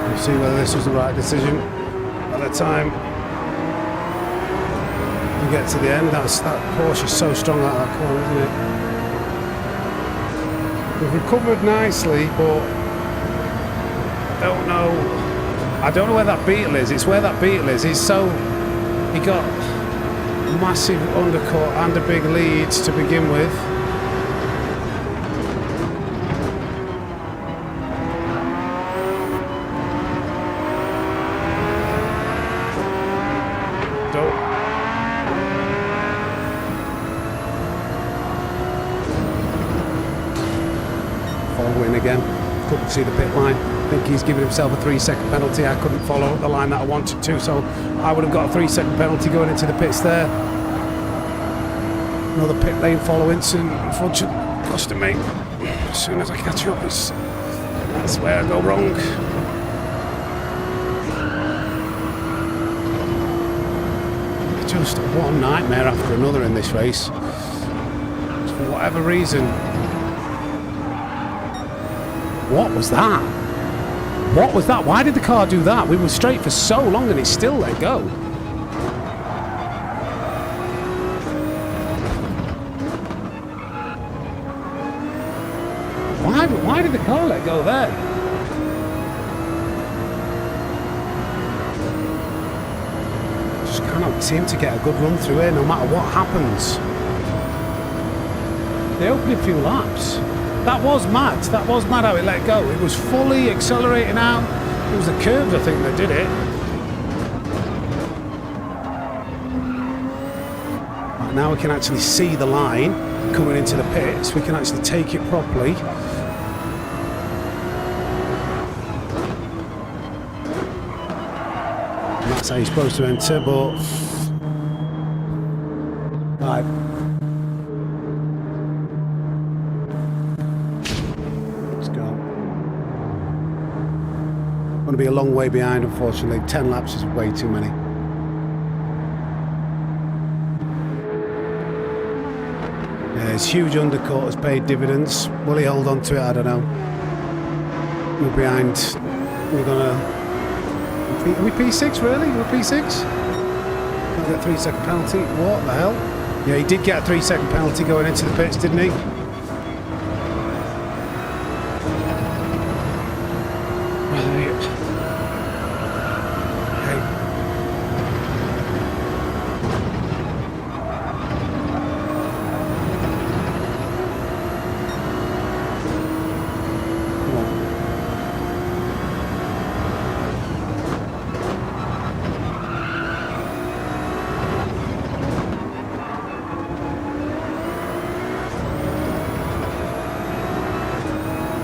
We'll see whether this was the right decision at the time. We get to the end. That Porsche is so strong out of that corner, isn't it? We've recovered nicely, but I don't know where that Beetle is. It's where that Beetle is. He got massive undercut and a big lead to begin with. Following again. Couldn't see the pit line. I think he's given himself a 3-second penalty. I couldn't follow the line that I wanted to, so I would have got a 3-second penalty going into the pits there. Another pit lane following soon, unfortunately, costing me. As soon as I catch up, that's where I go wrong. Just one nightmare after another in this race. For whatever reason. What was that? What was that? Why did the car do that? We were straight for so long and it still let go. Why did the car let go there? Just cannot seem to get a good run through here no matter what happens. They opened a few laps. That was mad. That was mad how it let go. It was fully accelerating out. It was the curves, I think, that did it. Right, now we can actually see the line coming into the pits. We can actually take it properly. And that's how you're supposed to enter, but... Right. Going to be a long way behind, unfortunately. 10 laps is way too many. Yeah, his huge undercut has paid dividends. Will he hold on to it? I don't know. We're behind. We're gonna. Are we P6 really? We're P6? Got a 3-second penalty. What the hell? Yeah, he did get a 3-second penalty going into the pits, didn't he?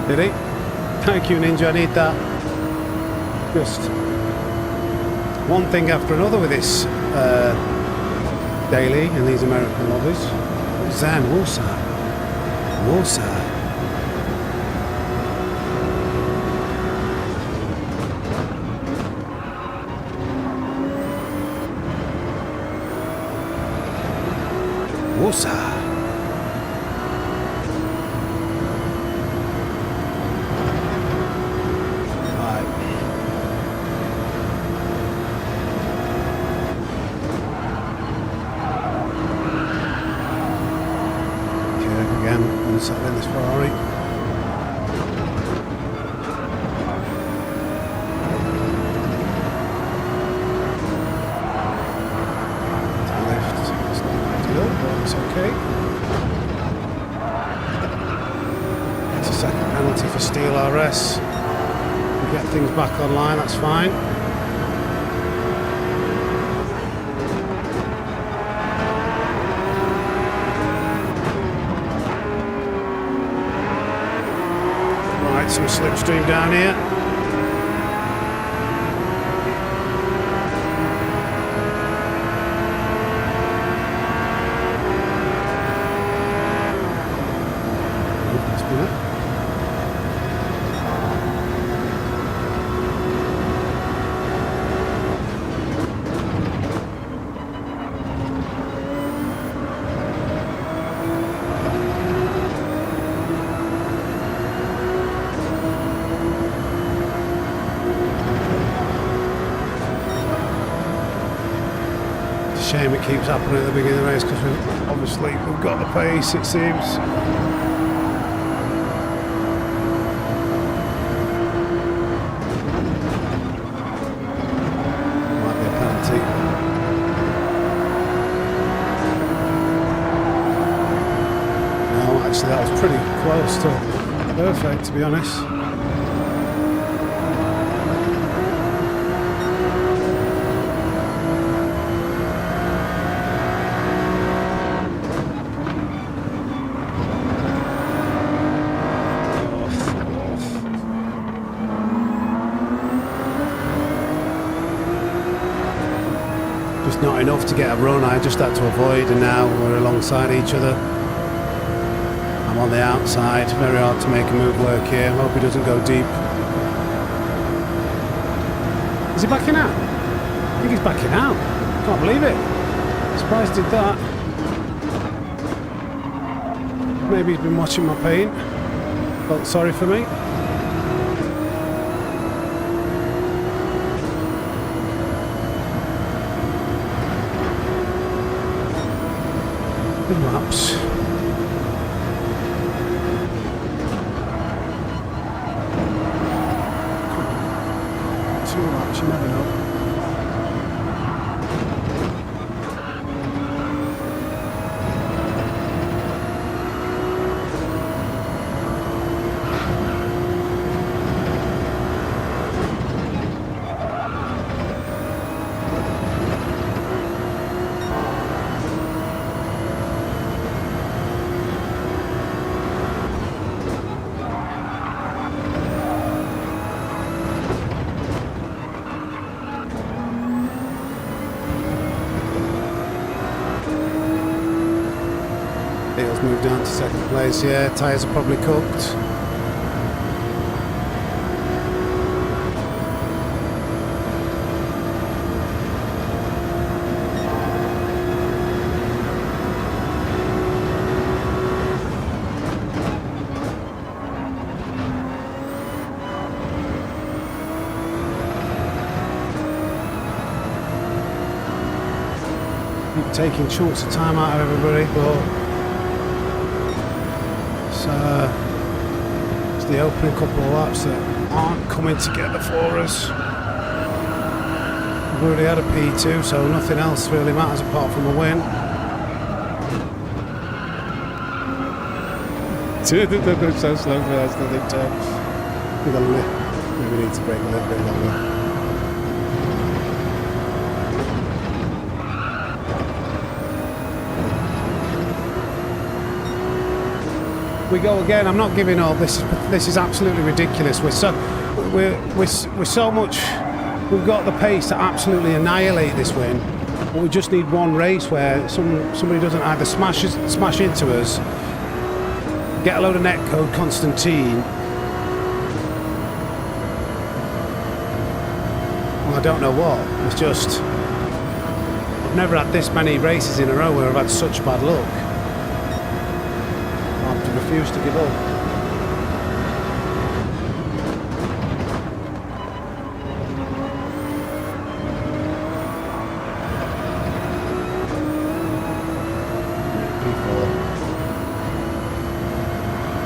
Did he? Thank you, Ninja, I need that. Just one thing after another with this daily in these American lobbies. Zan Wosa. Unsettling this Ferrari. To the left, it's not ideal, but it's okay. It's a second penalty for Steel RS. We get things back online, that's fine. Some slipstream down here. shame it keeps happening at the beginning of the race because we've got the pace, it seems. Might be a penalty. No, actually that was pretty close to perfect, to be honest. Just not enough to get a run. I just had to avoid, and now we're alongside each other. I'm on the outside. Very hard to make a move work here. Hope he doesn't go deep. Is he backing out? I think he's backing out. Can't believe it. Surprised he did that. Maybe he's been watching my paint. Felt sorry for me. Good laps. 2 laps, you never know. He'll move down to second place. Yeah, tyres are probably cooked. Keep taking chunks of time out of everybody, but it's the opening couple of laps that aren't coming together for us. We've already had a P2, so nothing else really matters apart from a win. They're going so slow for us, don't they, Tom? Maybe we need to brake a little bit longer. We go again. I'm not giving up. This is absolutely ridiculous. We're so much. We've got the pace to absolutely annihilate this win. But we just need one race where somebody doesn't either smash into us, get a load of net code Constantine. Well, I don't know what. It's just I've never had this many races in a row where I've had such bad luck. Refuse to give up.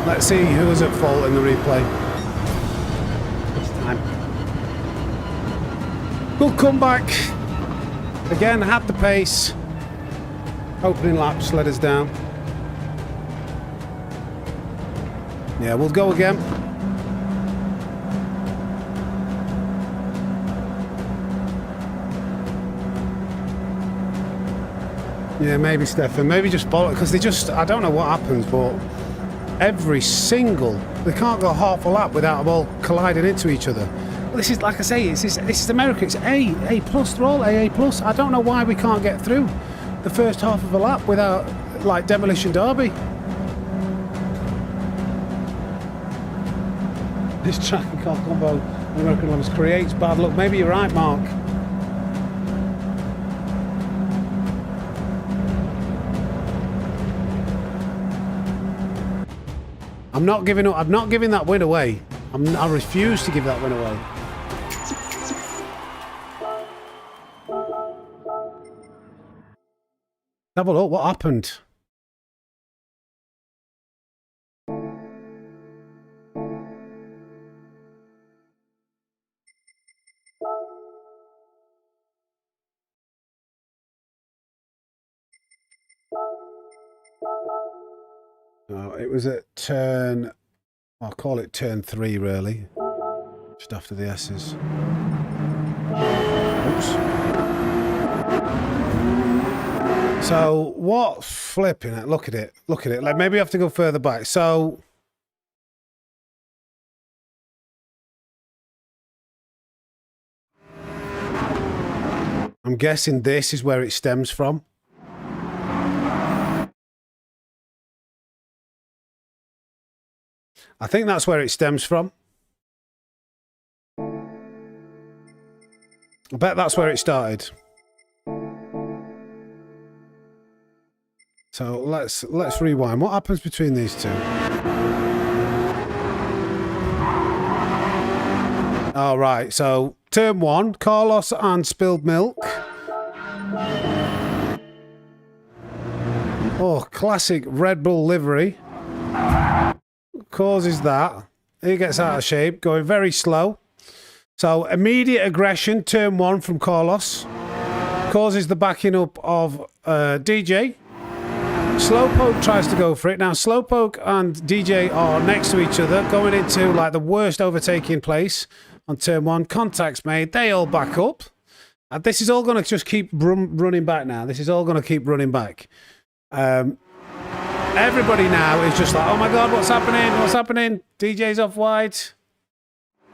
Let's see who was at fault in the replay this time. Good comeback. Again, had the pace. Opening laps let us down. Yeah, we'll go again. Yeah, maybe Stefan. Maybe just follow it because they just, I don't know what happens, but every single, they can't go half a lap without them all colliding into each other. Well, this is, like I say, this is America. It's A plus. They're all AA plus. I don't know why we can't get through the first half of a lap without, like, Demolition Derby. This track and car combo American Lobbies creates bad luck. Maybe you're right, Mark. I'm not giving up. I'm not giving that win away. I refuse to give that win away. Have a look. What happened? Oh, it was at turn, I'll call it turn 3 really, just after the S's. Oops. So what flipping it? Look at it. Look at it. Like maybe I have to go further back. So I'm guessing this is where it stems from. I think that's where it stems from. I bet that's where it started. So let's rewind. What happens between these two? All right. So turn 1, Carlos and spilled milk. Oh, classic Red Bull livery. Causes that. He gets out of shape, going very slow. So immediate aggression, turn 1 from Carlos. Causes the backing up of DJ. Slowpoke tries to go for it. Now, Slowpoke and DJ are next to each other, going into like the worst overtaking place on turn 1. Contact's made. They all back up. And this is all going to just keep running back now. This is all going to keep running back. Everybody now is just like, oh my God, what's happening? What's happening? DJ's off wide.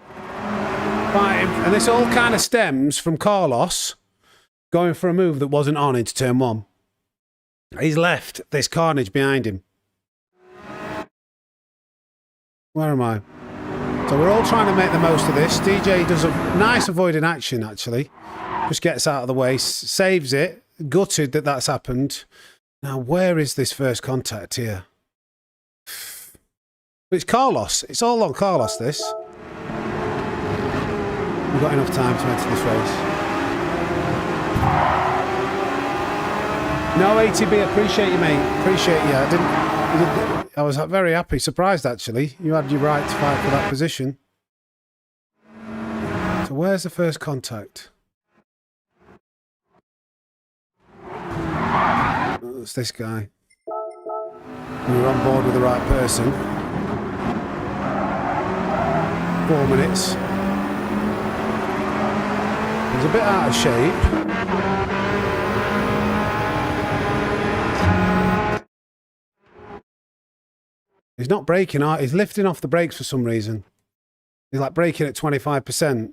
Right, and this all kind of stems from Carlos going for a move that wasn't on into turn 1. He's left this carnage behind him. Where am I? So we're all trying to make the most of this. DJ does a nice avoiding action, actually. Just gets out of the way, saves it. Gutted that that's happened. Now, where is this first contact here? It's Carlos. It's all on Carlos, this. We've got enough time to enter this race. No, ATB, appreciate you, mate. Appreciate you. I was very happy, surprised actually. You had your right to fight for that position. So where's the first contact? Oh, it's this guy. We were on board with the right person. 4 minutes. He's a bit out of shape. He's not braking, he's lifting off the brakes for some reason. He's like braking at 25%.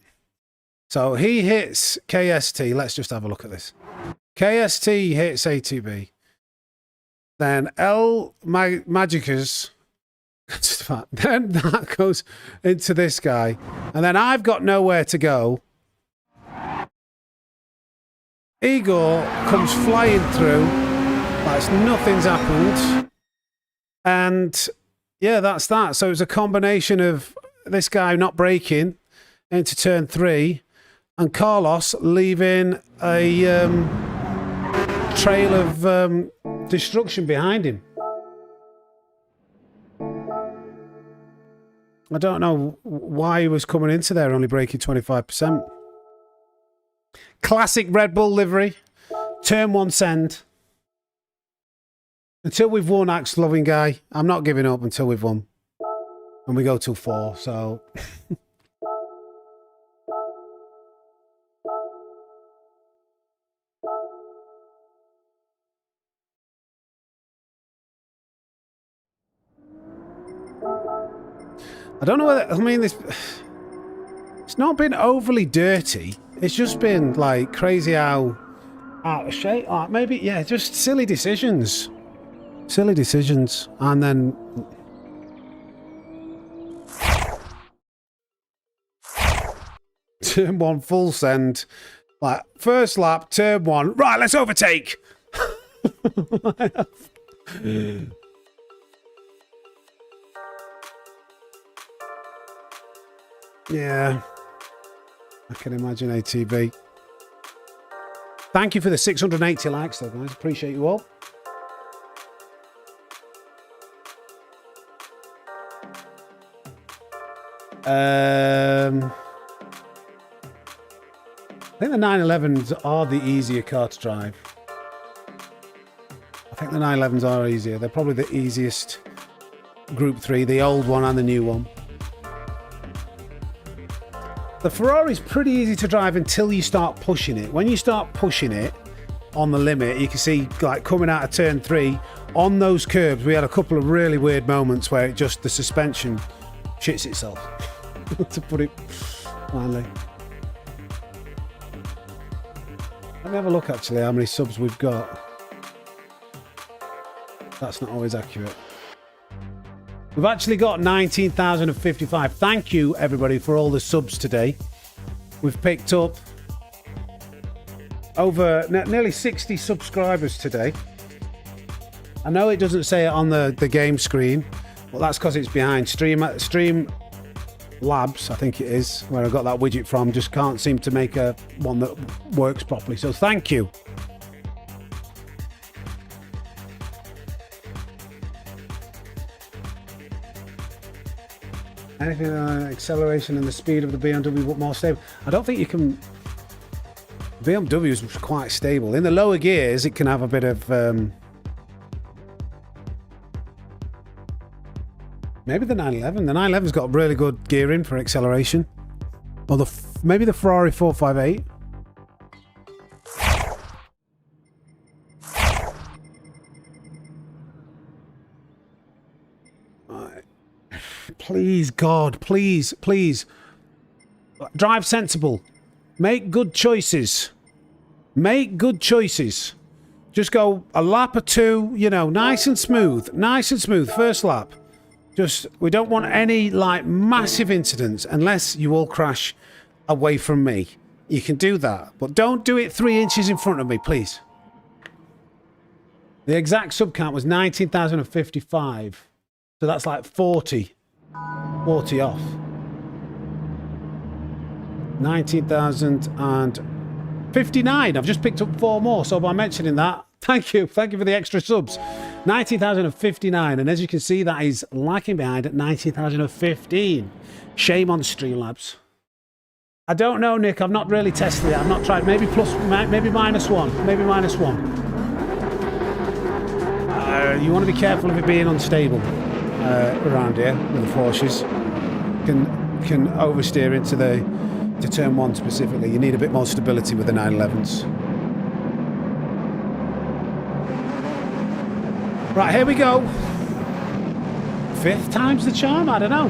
So he hits KST. Let's just have a look at this. KST hits ATB. Then Magicus. Then that goes into this guy. And then I've got nowhere to go. Igor comes flying through. Like nothing's happened. And yeah, that's that. So it was a combination of this guy not braking into turn 3 and Carlos leaving a trail of destruction behind him. I don't know why he was coming into there only braking 25%. Classic Red Bull livery. Turn 1 send. Until we've won, Axe Loving Guy. I'm not giving up until we've won. And we go till 4, so... I don't know whether... I mean, this... It's not been overly dirty. It's just been, like, crazy how... out of shape. Maybe, yeah, just silly decisions. Silly decisions. And then... Turn 1 full send. Like, first lap, turn 1. Right, let's overtake! Yeah. I can imagine ATB. Thank you for the 680 likes though, guys. Appreciate you all. I think the 911s are the easier car to drive. I think the 911s are easier. They're probably the easiest Group 3, the old one and the new one. The Ferrari's pretty easy to drive until you start pushing it. When you start pushing it on the limit, you can see like coming out of turn 3 on those curbs, we had a couple of really weird moments where the suspension shits itself, to put it mildly. Let me have a look actually how many subs we've got. That's not always accurate. We've actually got 19,055. Thank you, everybody, for all the subs today. We've picked up over nearly 60 subscribers today. I know it doesn't say it on the game screen, but that's because it's behind Stream Labs, I think it is, where I got that widget from. Just can't seem to make one that works properly. So thank you. Anything acceleration and the speed of the BMW but more stable. I don't think you can. BMW is quite stable. In the lower gears, it can have a bit of. Maybe the 911. The 911's got really good gearing for acceleration. Or maybe the Ferrari 458. Please, God, please, please. Drive sensible. Make good choices. Make good choices. Just go a lap or two, you know, nice and smooth. Nice and smooth, first lap. Just, we don't want any, like, massive incidents unless you all crash away from me. You can do that, but don't do it 3 inches in front of me, please. The exact sub count was 19,055. So that's like 40 off. 19,059. I've just picked up 4 more. So by mentioning that, thank you for the extra subs. 19,059, and as you can see, that is lagging behind at 19,015. Shame on Streamlabs. I don't know, Nick. I've not really tested it. I've not tried. Maybe -1. Maybe -1. You want to be careful of it being unstable around here with the Porsches. Can oversteer into to turn 1 specifically. You need a bit more stability with the 911s. Right, here we go. 5th time's the charm, I don't know.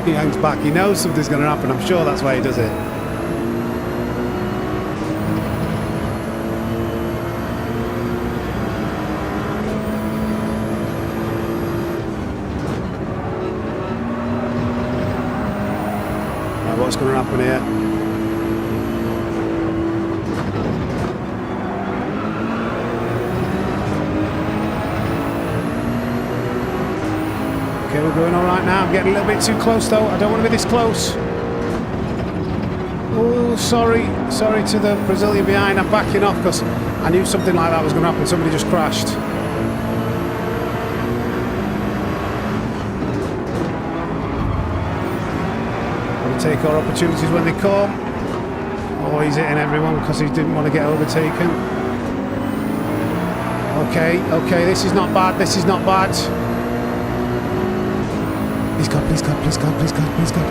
He hangs back. He knows something's going to happen. I'm sure that's why he does it. Right, what's going to happen here? Okay, we're going all right now. I'm getting a little bit too close, though. I don't want to be this close. Oh, sorry. Sorry to the Brazilian behind. I'm backing off because I knew something like that was going to happen. Somebody just crashed. We'll take our opportunities when they come. Oh, he's hitting everyone because he didn't want to get overtaken. Okay, this is not bad. This is not bad. Please God, please God, please God, please God, please God,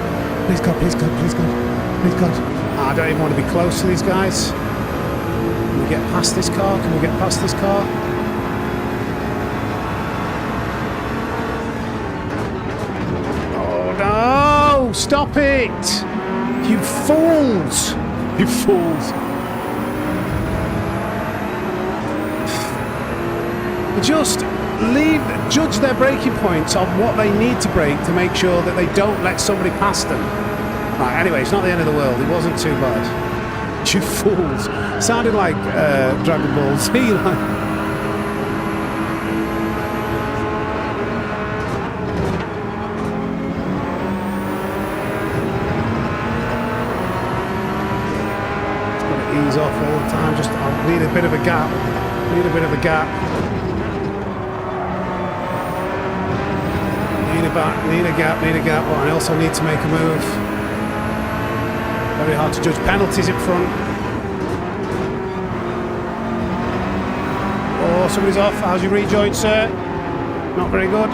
please God, please God, please God, please God. I don't even want to be close to these guys. Can we get past this car? Can we get past this car? Oh no! Stop it! You fools! You fools! Just judge their braking points on what they need to brake to make sure that they don't let somebody pass them. Right, anyway, it's not the end of the world. It wasn't too bad. You fools. Sounded like Dragon Ball Z. Everything's off all the time. Just I need a bit of a gap. Need a bit of a gap. Need a gap. But I also need to make a move. Very hard to judge. Penalties in front. Oh, somebody's off. How's your rejoin, sir? Not very good.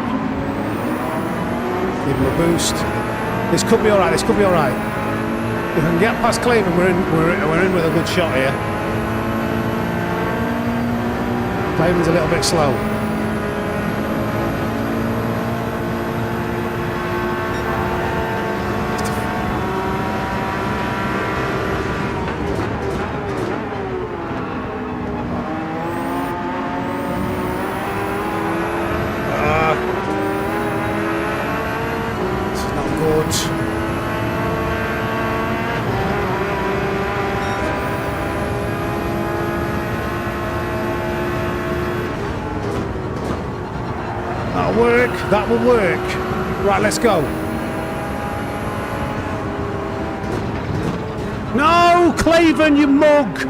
Give him a boost. This could be alright. If I can get past Cleveland, we're in with a good shot here. Cleveland's a little bit slow. This is not good. That will work. Right, let's go. No, Cleveland, you mug.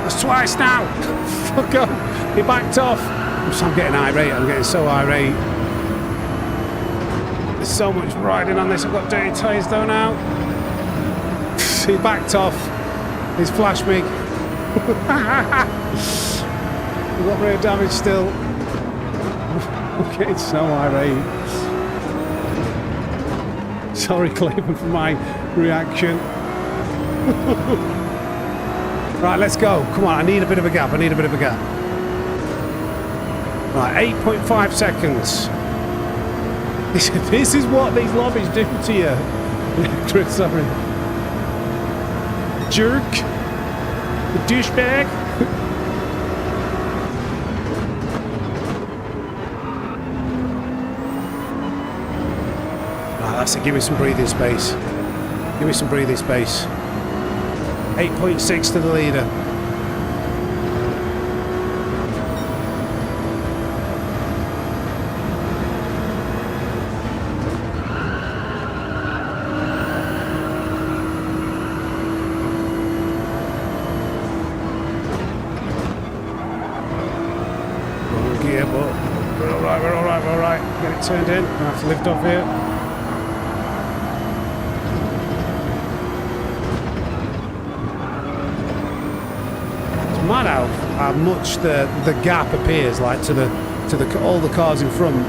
That's twice now. Fuck off. He backed off. I'm getting irate. I'm getting so irate. There's so much riding on this. I've got dirty tyres though now. He backed off. He's flashed me. We've got rear damage still. I'm getting so irate. Sorry, Cleveland, for my reaction. Right, let's go. Come on, I need a bit of a gap. Right, 8.5 seconds. This is what these lobbies do to you. Chris, sorry. Jerk. The douchebag. That's it, give me some breathing space. 8.6 to the leader. Wrong gear, but we're alright. Get it turned in. I have to lift off here. Mad how much the gap appears like to all the cars in front.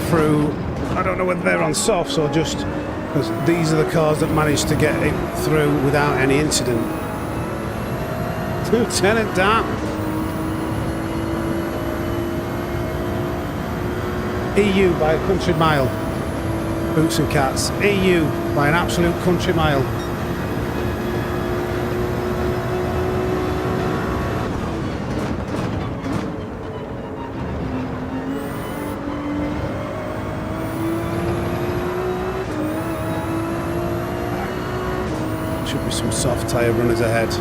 Through, I don't know whether they're on softs or just because these are the cars that managed to get it through without any incident. Lieutenant Dan. EU by a country mile. Boots and cats. EU by an absolute country mile. Should be some soft tyre runners ahead.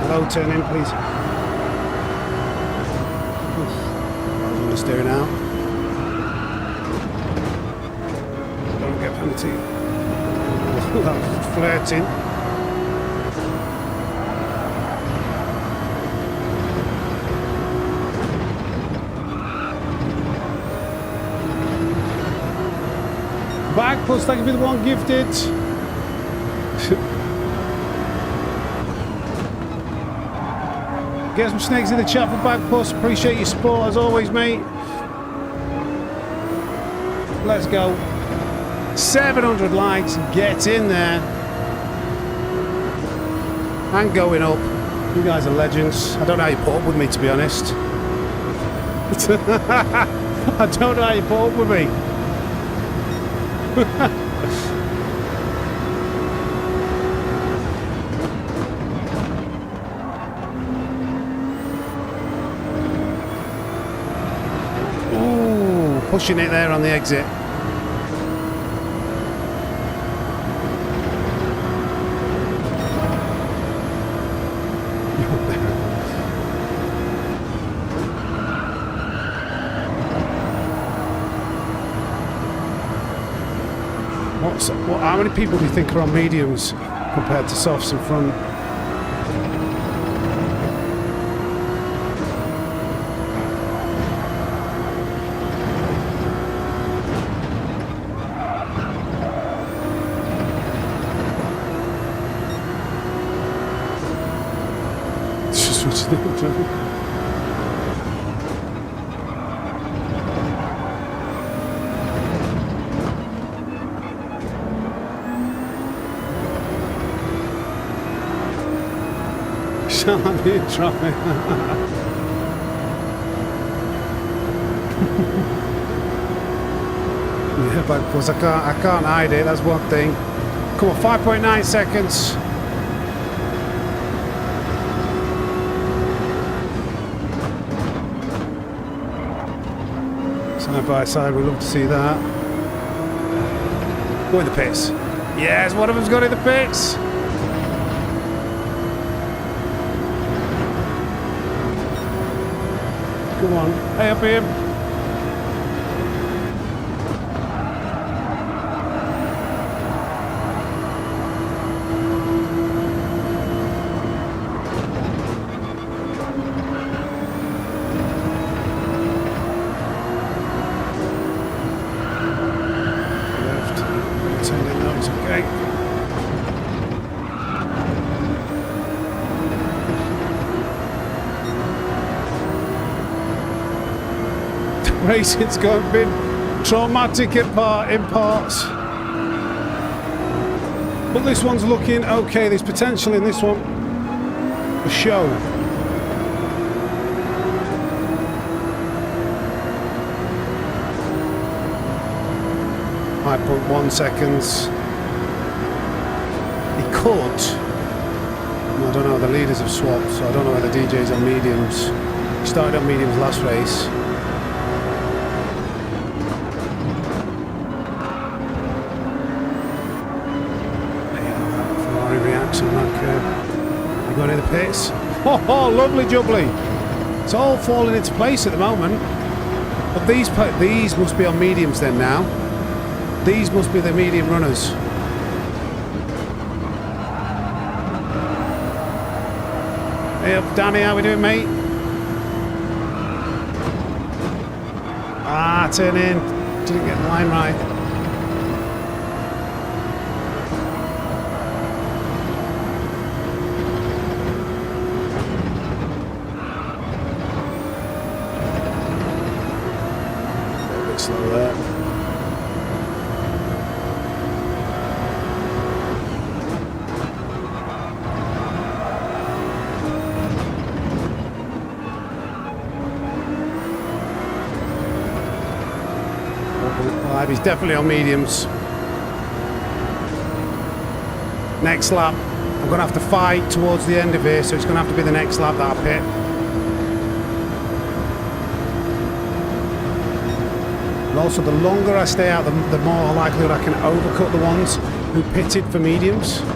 Hello, turn in, please. Steering out. Don't get penalty. That was flirting. Back plus, thank you for the one gifted. Get some snakes in the chat for Back Plus. Appreciate your support as always, mate. Let's go. 700 likes. Get in there. And going up. You guys are legends. I don't know how you put up with me, to be honest. I don't know how you put up with me. Pushing it there on the exit. How many people do you think are on mediums compared to softs in front? It's just what you do. Shall I be in traffic? Yeah, but of course I can't hide it. That's one thing. Come on, 5.9 seconds. Side by side, we'd love to see that. Go in the pits. Yes, one of them's got in the pits. Come on, hey up here. Left. Turn it now, it's okay. Racing's been traumatic in parts, but this one's looking okay. There's potential in this one. The show. .1 seconds. He could. I don't know. The leaders have swapped, so I don't know whether DJ's on mediums. He started on mediums last race. Reaction on that curve. You got in the pits. Oh, lovely jubbly. It's all falling into place at the moment. But these must be on mediums then now. These must be the medium runners. Hey up, Danny, how we doing, mate? Turn in. Didn't get the line right. Slow there. He's definitely on mediums. Next lap. I'm going to have to fight towards the end of here, so it's going to have to be the next lap that I pit. And also, the longer I stay out, the more likelihood I can overcut the ones who pitted for mediums. If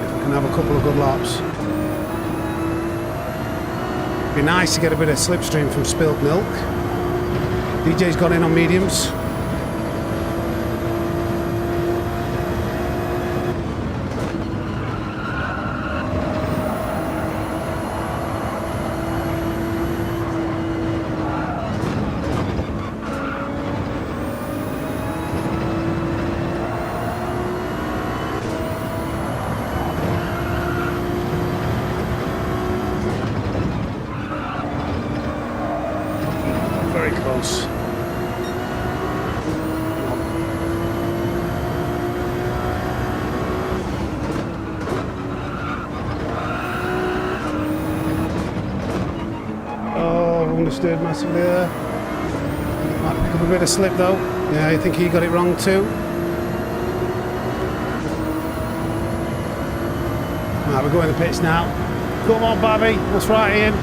I can have a couple of good laps. Be nice to get a bit of slipstream from spilled milk. DJ's gone in on mediums. Close. Oh, understeered massively there. Might pick up a bit of slip though. Yeah, I think he got it wrong too. Right, we're going to the pits now. Come on, Babby. That's right, Ian.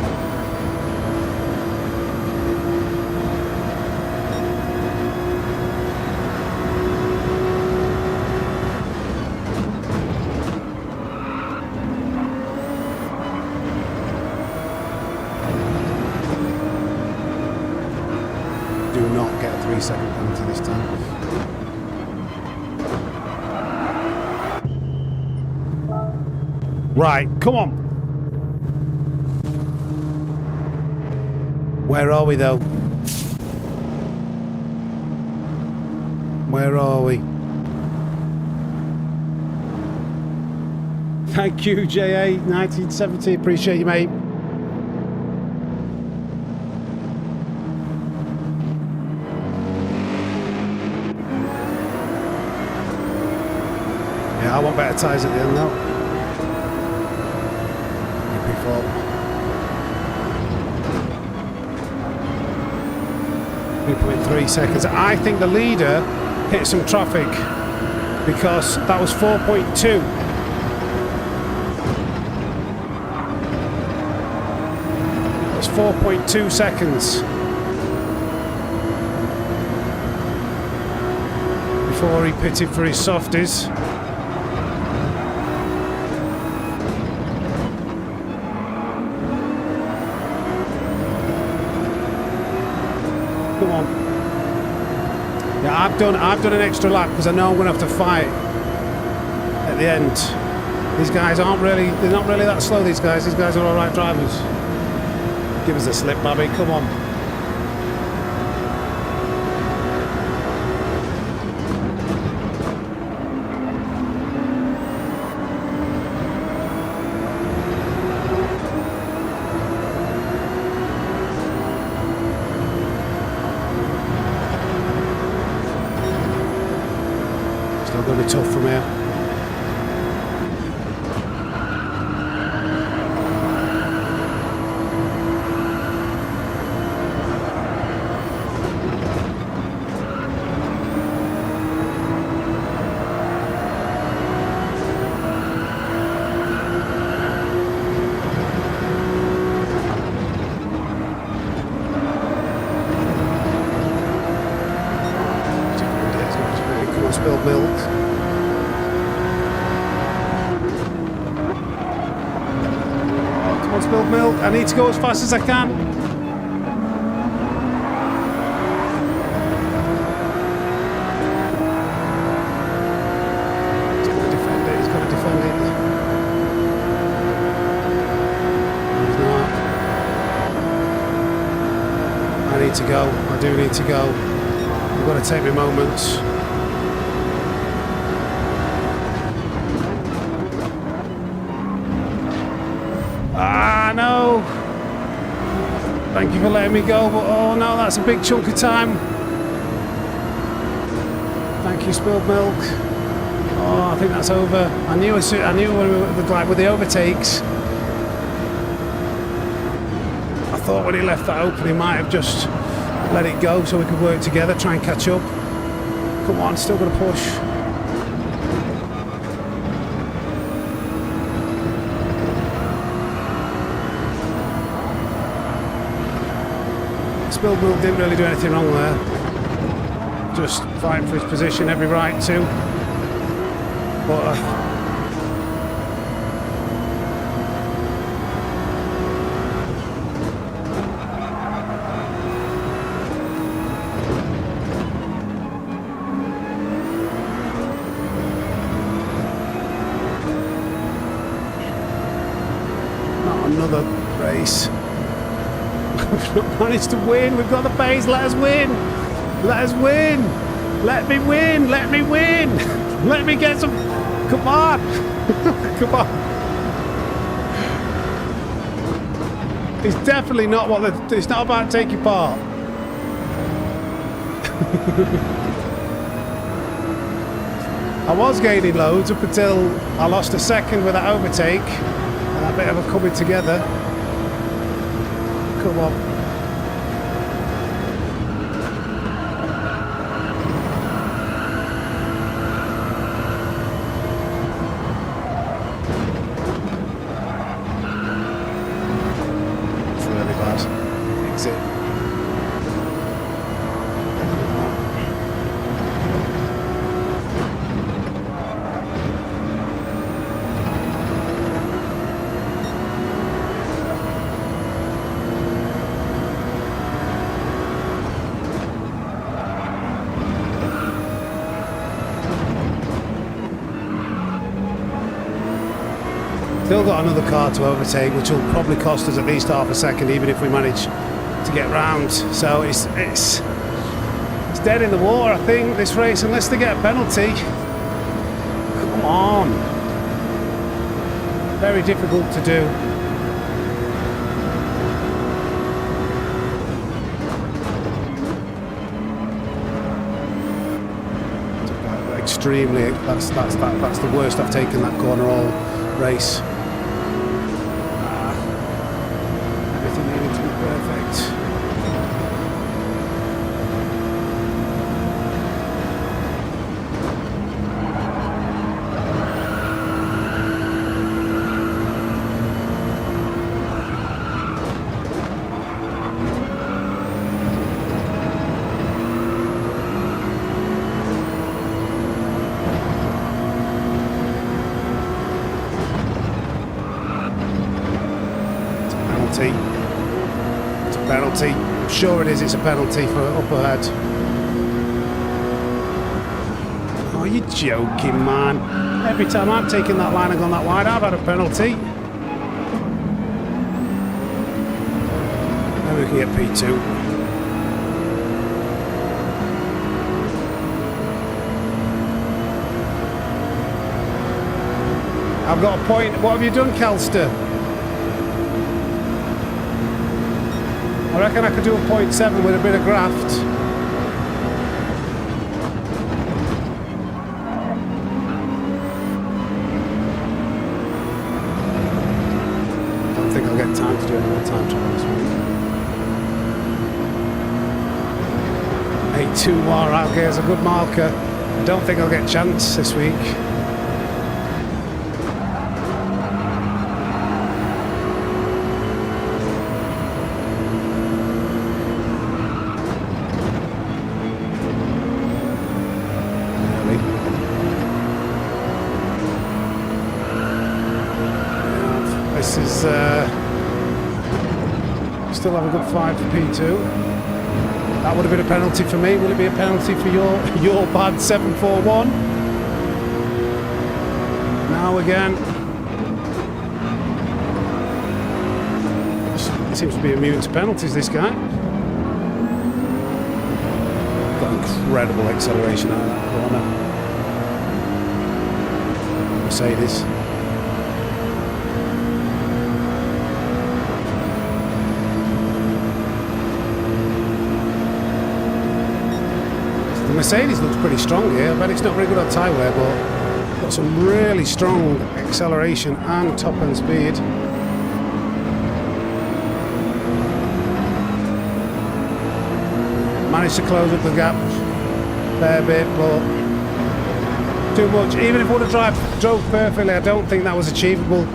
do not get a 3-second penalty this time. Right, come on. Where are we though? Where are we? Thank you, JA 1970. Appreciate you, mate. Yeah, I want better tyres at the end though. Before. 3.3 seconds. I think the leader hit some traffic because that was 4.2. That's 4.2 seconds before he pitted for his softies. Come on. Yeah, I've done an extra lap because I know I'm going to have to fight at the end. These guys they're not really that slow, these guys. These guys are all right drivers. Give us a slip, Bobby, come on. Still going to be tough from here. Spilled milk. Come on, spilled milk. I need to go as fast as I can. He's got to defend it. He's got to defend it. He's not. I need to go. I do need to go. I've got to take my moments. Ah, no. Thank you for letting me go, but oh no, that's a big chunk of time. Thank you, spilled milk. Oh, I think that's over. I knew when we were like with the overtakes. I thought when he left that open, he might have just let it go so we could work together, try and catch up. Come on, still got to push. Spilled milk didn't really do anything wrong there. Just fighting for his position, every right to. But not another race. We've not managed to win. We've got the pace. Let us win. Let us win. Let me win. Let me win. Let me get some. Come on. Come on. It's definitely not what the. It's not about taking part. I was gaining loads up until I lost a second with that overtake and a bit of a coming together. Come on. It's really bad. Exit. Still got another car to overtake, which will probably cost us at least half a second, even if we manage to get round. So it's dead in the water, I think, this race, unless they get a penalty. Come on. Very difficult to do. Extremely, that's the worst I've taken that corner all race. Everything needed to be perfect. It's a penalty. I'm sure it is. It's a penalty for up ahead. Oh, you're joking, man. Every time I've taken that line and gone that wide, I've had a penalty. Maybe we can get P2. I've got a point. What have you done, Kelster? I reckon I could do a 0.7 with a bit of graft. I don't think I'll get time to do any more time trial this week. 8.2 war out here is a good marker. I don't think I'll get a chance this week. This is still have a good fight for P2. That would have been a penalty for me. Will it be a penalty for your bad 741? Now again. He seems to be immune to penalties, this guy. Got incredible acceleration out of that corner. Mercedes. The Mercedes looks pretty strong here. I bet it's not very good on tyre wear, but got some really strong acceleration and top end speed. Managed to close up the gap a fair bit, but too much. Even if I would have drove perfectly, I don't think that was achievable.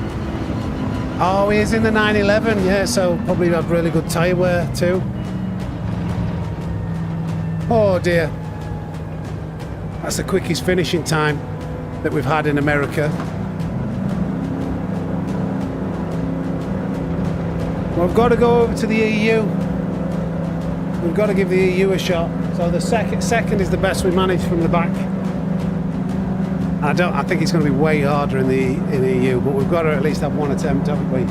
Oh, he is in the 911, yeah, so probably had really good tyre wear too. Oh dear. That's the quickest finishing time that we've had in America. Well, we've got to go over to the EU. We've got to give the EU a shot. So the second is the best we managed from the back. I think it's going to be way harder in the EU, but we've got to at least have one attempt, haven't we?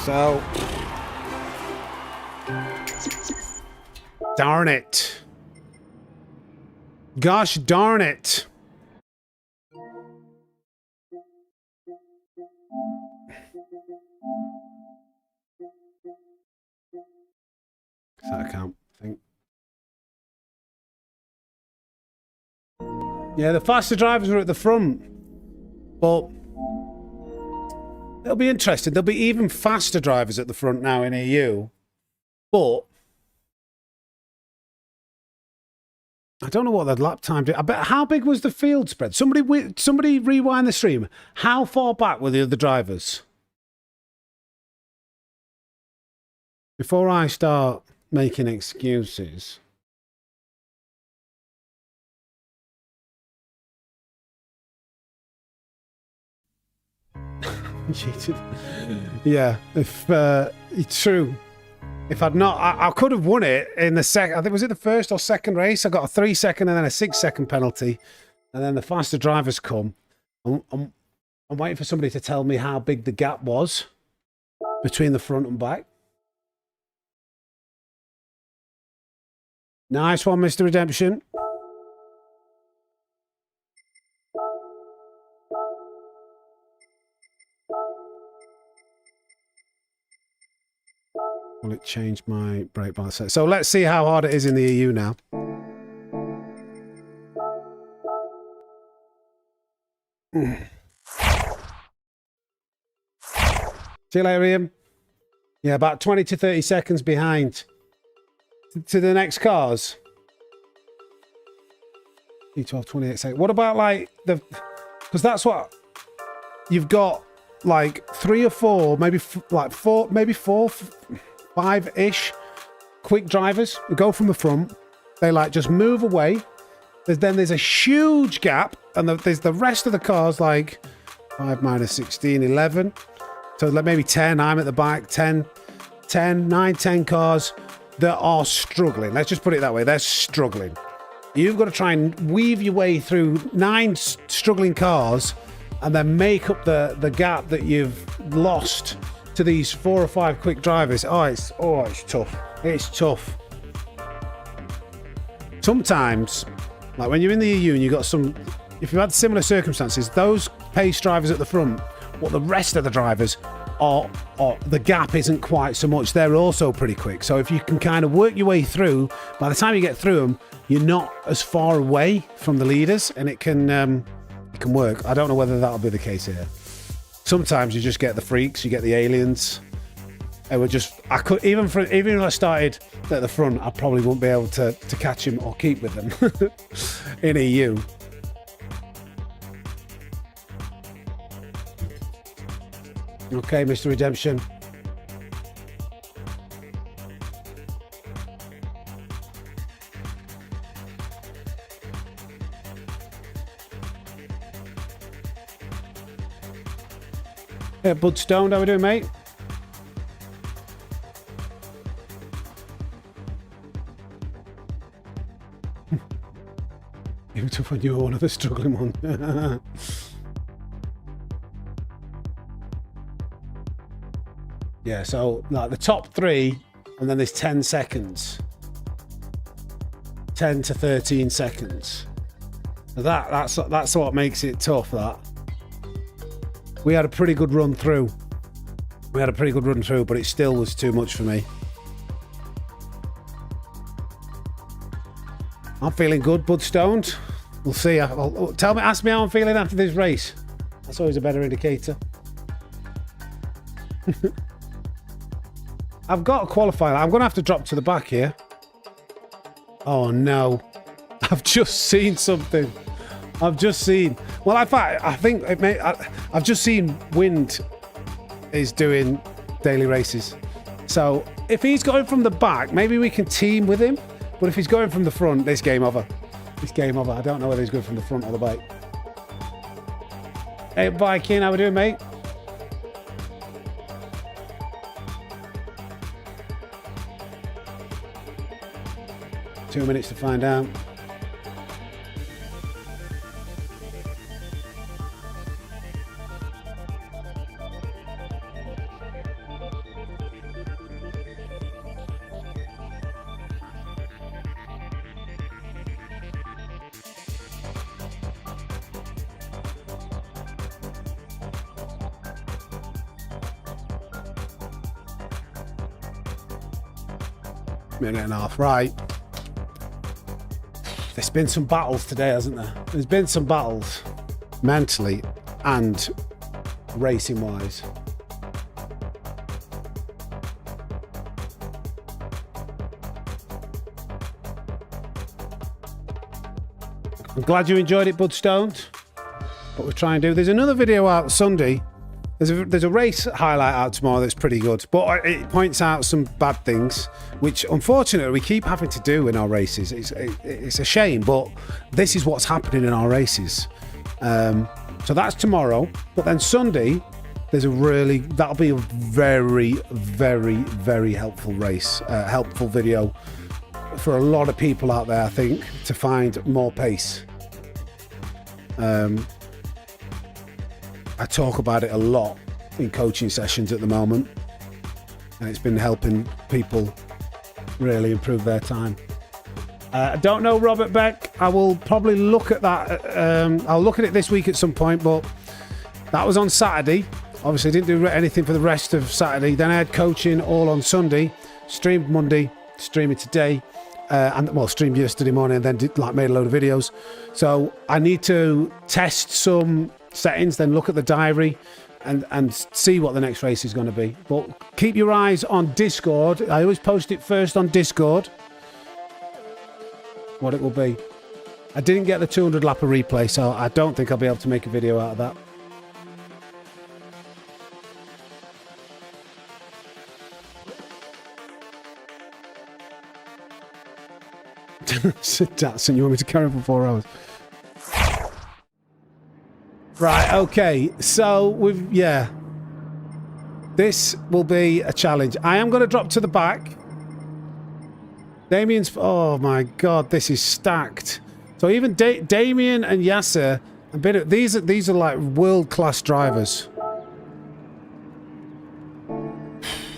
So, darn it. Gosh darn it. Is that a count, I think? Yeah, the faster drivers are at the front, but it'll be interesting. There'll be even faster drivers at the front now in EU, but I don't know what the lap time did. I bet. How big was the field spread? Somebody rewind the stream. How far back were the other drivers? Before I start making excuses. Yeah, if it's true. If I'd not, I could have won it in the second. I think, was it the first or second race? I got a 3-second and then a 6-second penalty. And then the faster drivers come. I'm waiting for somebody to tell me how big the gap was between the front and back. Nice one, Mr. Redemption. Will it change my brake balance? So let's see how hard it is in the EU now. See you later, Ian. Yeah, about 20 to 30 seconds behind to the next cars. 12, 28 seconds. What about like the... Because that's what... You've got like 3 or 4, maybe like 4, maybe 4, 5-ish quick drivers who go from the front. They like just move away. Then there's a huge gap, and there's the rest of the cars like 5 minus 16, 11. So like maybe 10. I'm at the back. 10, 9, 10 cars that are struggling. Let's just put it that way. They're struggling. You've got to try and weave your way through 9 struggling cars and then make up the gap that you've lost to these 4 or 5 quick drivers. It's tough. It's tough. Sometimes, like when you're in the EU and you've got some, if you've had similar circumstances, those pace drivers at the front, what the rest of the drivers are, the gap isn't quite so much. They're also pretty quick. So if you can kind of work your way through, by the time you get through them, you're not as far away from the leaders, and it can work. I don't know whether that'll be the case here. Sometimes you just get the freaks, you get the aliens. I could even if I started at the front, I probably wouldn't be able to catch him or keep with them in EU. Okay, Mr. Redemption. Hey, Bud Stone, how we doing, mate? Even tough when you were one of the struggling ones. Yeah, so like the top 3, and then there's 10 seconds. 10 to 13 seconds. That's what makes it tough, that. We had a pretty good run through. But it still was too much for me. I'm feeling good, Bud Stoned. We'll see. Ask me how I'm feeling after this race. That's always a better indicator. I've got a qualifier. I'm going to have to drop to the back here. Oh no. I've just seen something. Well, in fact, I think I've just seen Wind is doing daily races. So if he's going from the back, maybe we can team with him. But if he's going from the front, this game over. I don't know whether he's going from the front or the back. Hey, Viking, how we doing, mate? Two minutes to find out. Minute and a half, right. There's been some battles today, hasn't there? There's been some battles, mentally and racing-wise. I'm glad you enjoyed it, Bud Stoned. What we're trying to do. There's another video out Sunday. There's a race highlight out tomorrow that's pretty good, but it points out some bad things, which unfortunately we keep having to do in our races. It's a shame, but this is what's happening in our races. So that's tomorrow. But then Sunday, That'll be a very, very, very helpful race, helpful video for a lot of people out there, I think, to find more pace. I talk about it a lot in coaching sessions at the moment, and it's been helping people really improve their time. I don't know Robert Beck. I will probably look at that. I'll look at it this week at some point, but that was on Saturday. Obviously, didn't do anything for the rest of Saturday. Then I had coaching all on Sunday, streamed Monday, streaming today, streamed yesterday morning, and then made a load of videos. So I need to test some settings, then look at the diary, and see what the next race is going to be. But keep your eyes on Discord. I always post it first on Discord, what it will be. I didn't get the 200 lapper replay, so I don't think I'll be able to make a video out of that. Datsun, you want me to carry on for 4 hours? Right, okay. So this will be a challenge. I am going to drop to the back. Damien's, oh my God, this is stacked. So even Damien and Yasser, these are like world-class drivers.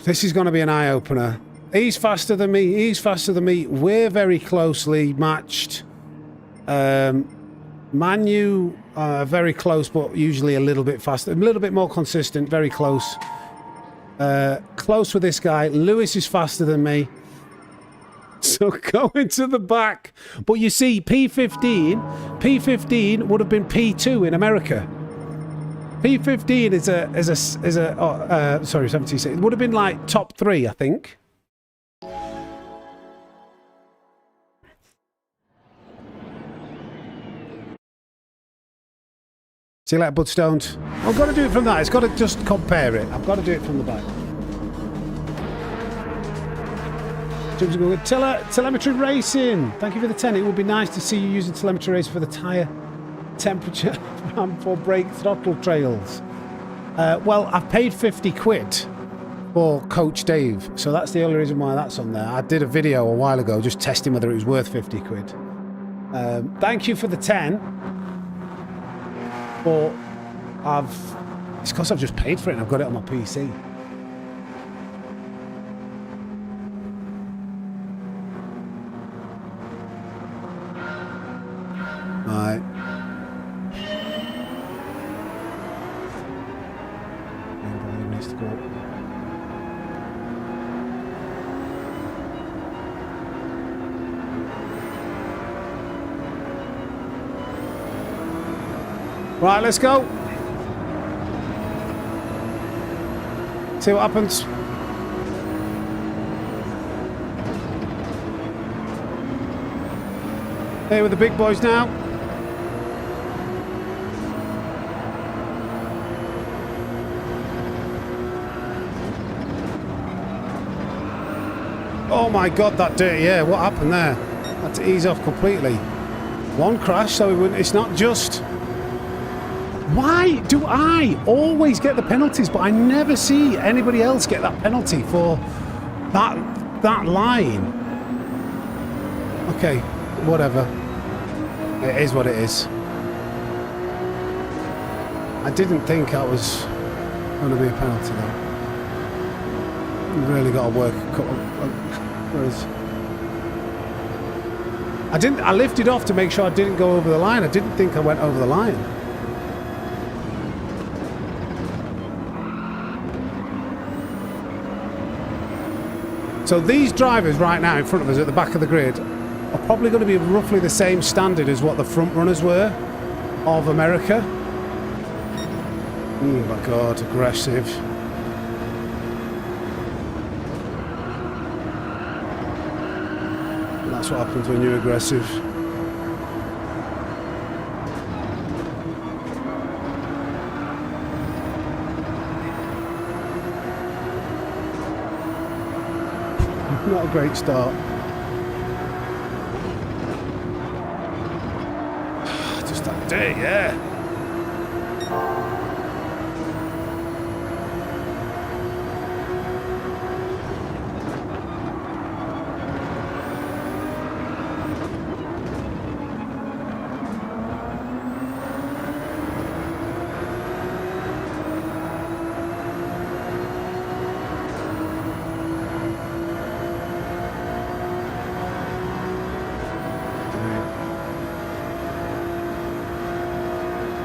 This is going to be an eye-opener. He's faster than me. He's faster than me. We're very closely matched. Manu, very close, but usually a little bit faster. A little bit more consistent, very close. Close with this guy. Lewis is faster than me. So go into the back. But you see, P15 would have been P2 in America. P15 sorry, 76. It would have been like top 3, I think. See you later, Budstones. I've got to do it from that. It's got to just compare it. I've got to do it from the back. Telemetry racing. Thank you for the 10. It would be nice to see you using telemetry racing for the tyre temperature and for brake throttle trails. Well, I've paid 50 quid for Coach Dave, so that's the only reason why that's on there. I did a video a while ago just testing whether it was worth 50 quid. Thank you for the 10. But it's because I've just paid for it and I've got it on my PC. Right. Needs to go up. Right, let's go. See what happens. Here with the big boys now. Oh my God, that dirty air. What happened there? Had to ease off completely. One crash, so we wouldn't. It's not just. Why do I always get the penalties, but I never see anybody else get that penalty for that line? Okay, whatever. It is what it is. I didn't think that was going to be a penalty though. You really got to work. I lifted off to make sure I didn't go over the line. I didn't think I went over the line. So these drivers right now in front of us at the back of the grid are probably going to be roughly the same standard as what the front runners were of America. Oh my God, aggressive. That's what happens when you're aggressive. Not a great start. Just that day, yeah.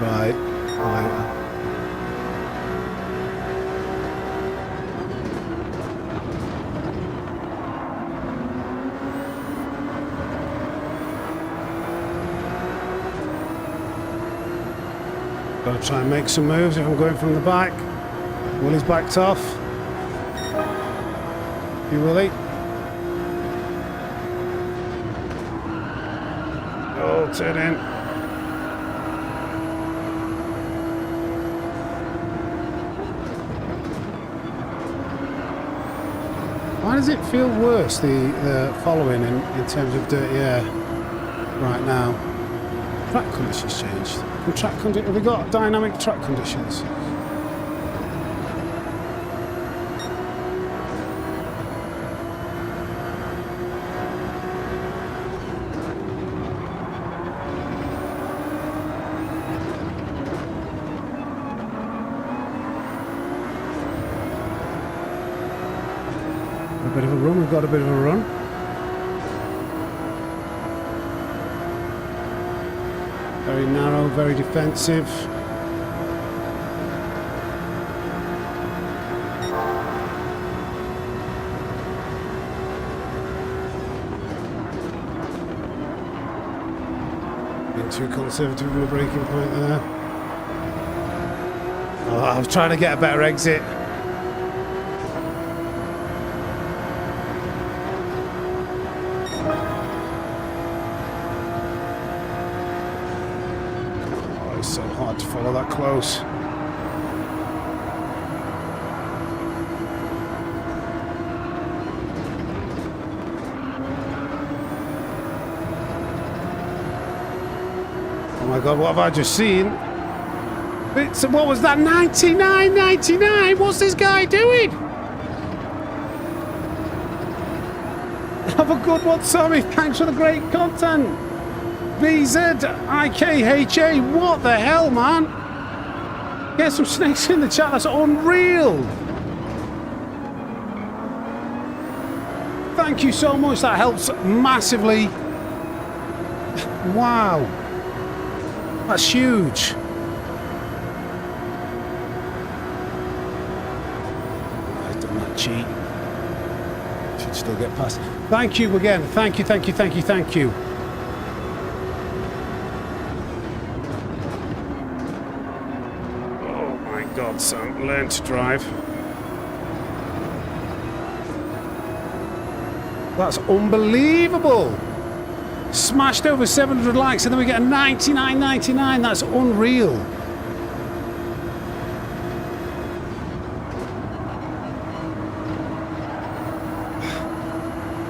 Right. Right. Gotta try and make some moves if I'm going from the back. Willie's backed off. You Willie? Oh, turn in. Why does it feel worse, the following in terms of dirty air right now? Track conditions changed. Have we got dynamic track conditions? A bit of a run, we've got a bit of a run. Very narrow, very defensive. Being too conservative with the braking point there. Oh, I was trying to get a better exit. It's so hard to follow that close. Oh my God, what have I just seen? What was that? 99.99? What's this guy doing? Have a good one, Sammy. Thanks for the great content. BZIKHA, what the hell, man? Get some snakes in the chat, that's unreal. Thank you so much, that helps massively. Wow. That's huge. I've done that cheat. Should still get past. Thank you again. Thank you, thank you, thank you, thank you. God, son, learn to drive. That's unbelievable. Smashed over 700 likes and then we get a 99.99. That's unreal.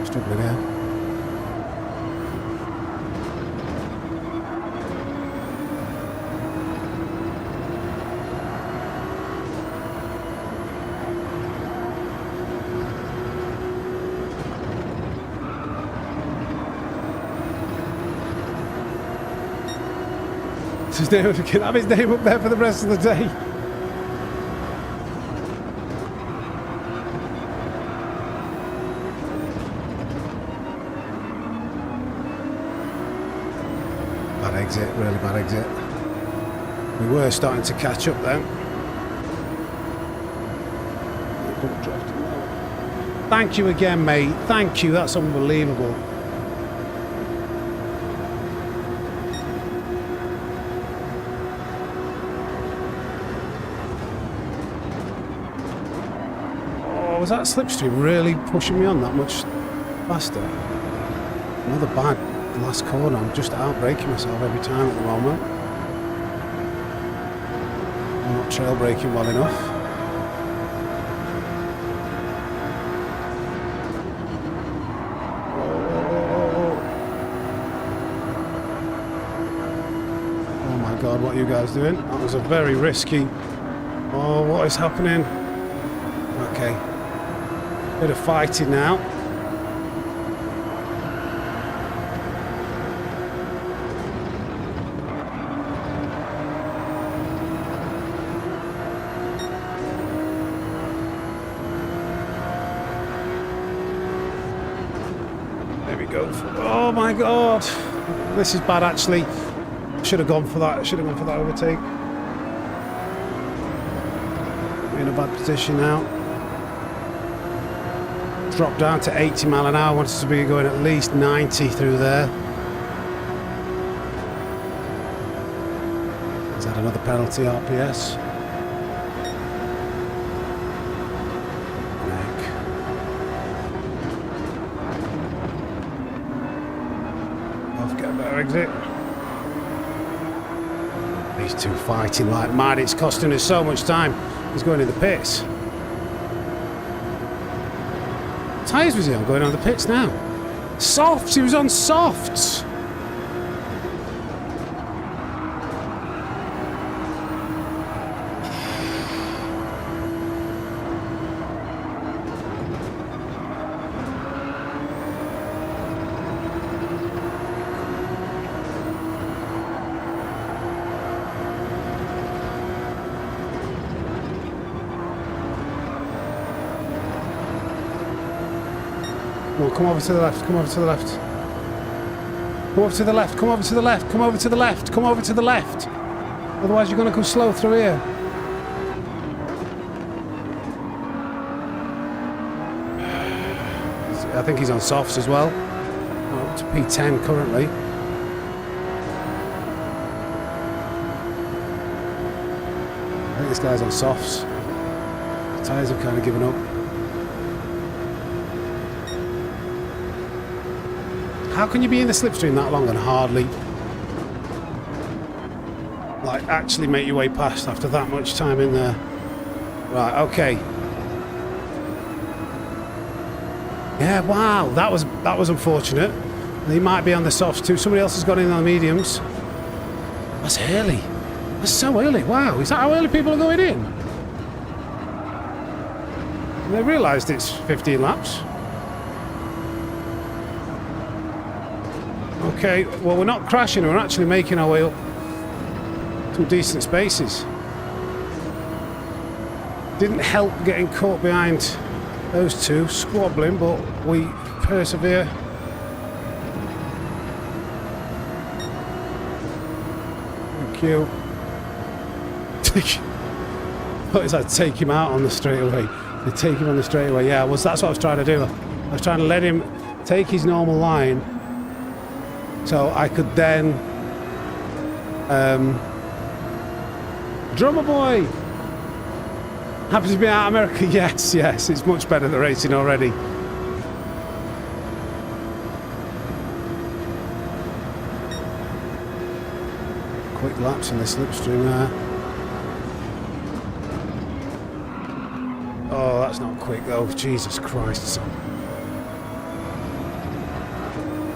Struggling here. His name, we can have his name up there for the rest of the day. Bad exit, really bad exit. We were starting to catch up then. Thank you again, mate. Thank you, that's unbelievable. Was that slipstream really pushing me on that much faster? Another bad last corner. I'm just out braking myself every time at the moment. I'm not trail braking well enough. Oh my God, what are you guys doing? That was a very risky. Oh, what is happening? Okay. Bit of fighting now. There we go. Oh my God. This is bad actually. Should have gone for that. Should have gone for that overtake. In a bad position now. Drop down to 80 mile an hour. Wants us to be going at least 90 through there. Is that another penalty RPS? Get a better exit. These two fighting like mad. It's costing us so much time. He's going in the pits. What tyres was he on going on the pits now? Softs. He was on softs. Well, come over to the left, come over to the left. Come over to the left, come over to the left, come over to the left, come over to the left. Otherwise you're going to come slow through here. I think he's on softs as well. Up to P10 currently. I think this guy's on softs. The tyres have kind of given up. How can you be in the slipstream that long and hardly like actually make your way past after that much time in there? Right, okay. Yeah, wow, that was unfortunate. He might be on the softs too. Somebody else has gone in on the mediums. That's early. That's so early. Wow, is that how early people are going in? And they realised it's 15 laps. Okay, well, we're not crashing, we're actually making our way up some decent spaces. Didn't help getting caught behind those two, squabbling, but we persevere. Thank you. What is that? Take him out on the straightaway. They take him on the straightaway. Yeah, that's what I was trying to do. I was trying to let him take his normal line. So I could then Drummer Boy! Happy to be out of America. Yes, yes, it's much better than racing already. Quick laps in the slipstream there. Oh, that's not quick though. Jesus Christ, son.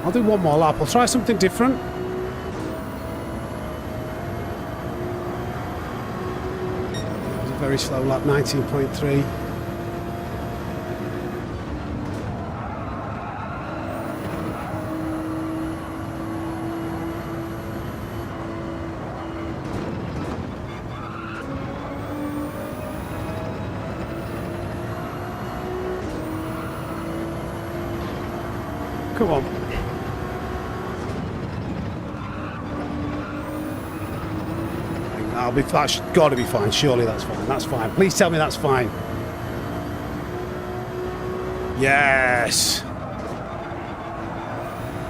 I'll do one more lap. I'll try something different. It was a very slow lap, 19.3. Come on. That's got to be fine. Surely that's fine. That's fine. Please tell me that's fine. Yes.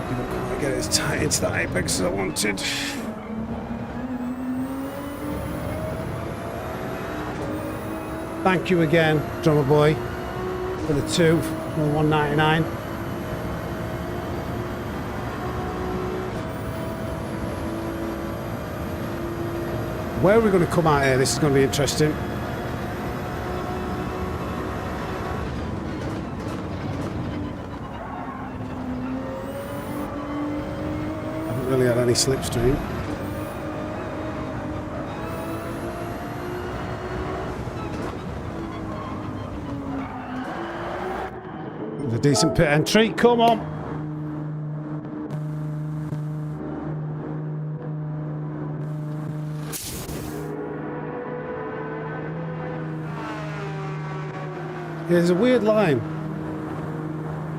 Didn't quite get it as tight into the apex as I wanted. Thank you again, Drummer Boy, for the 2, for the 199. Where are we going to come out here? This is going to be interesting. Haven't really had any slipstream. With a decent pit entry. Come on. There's a weird line,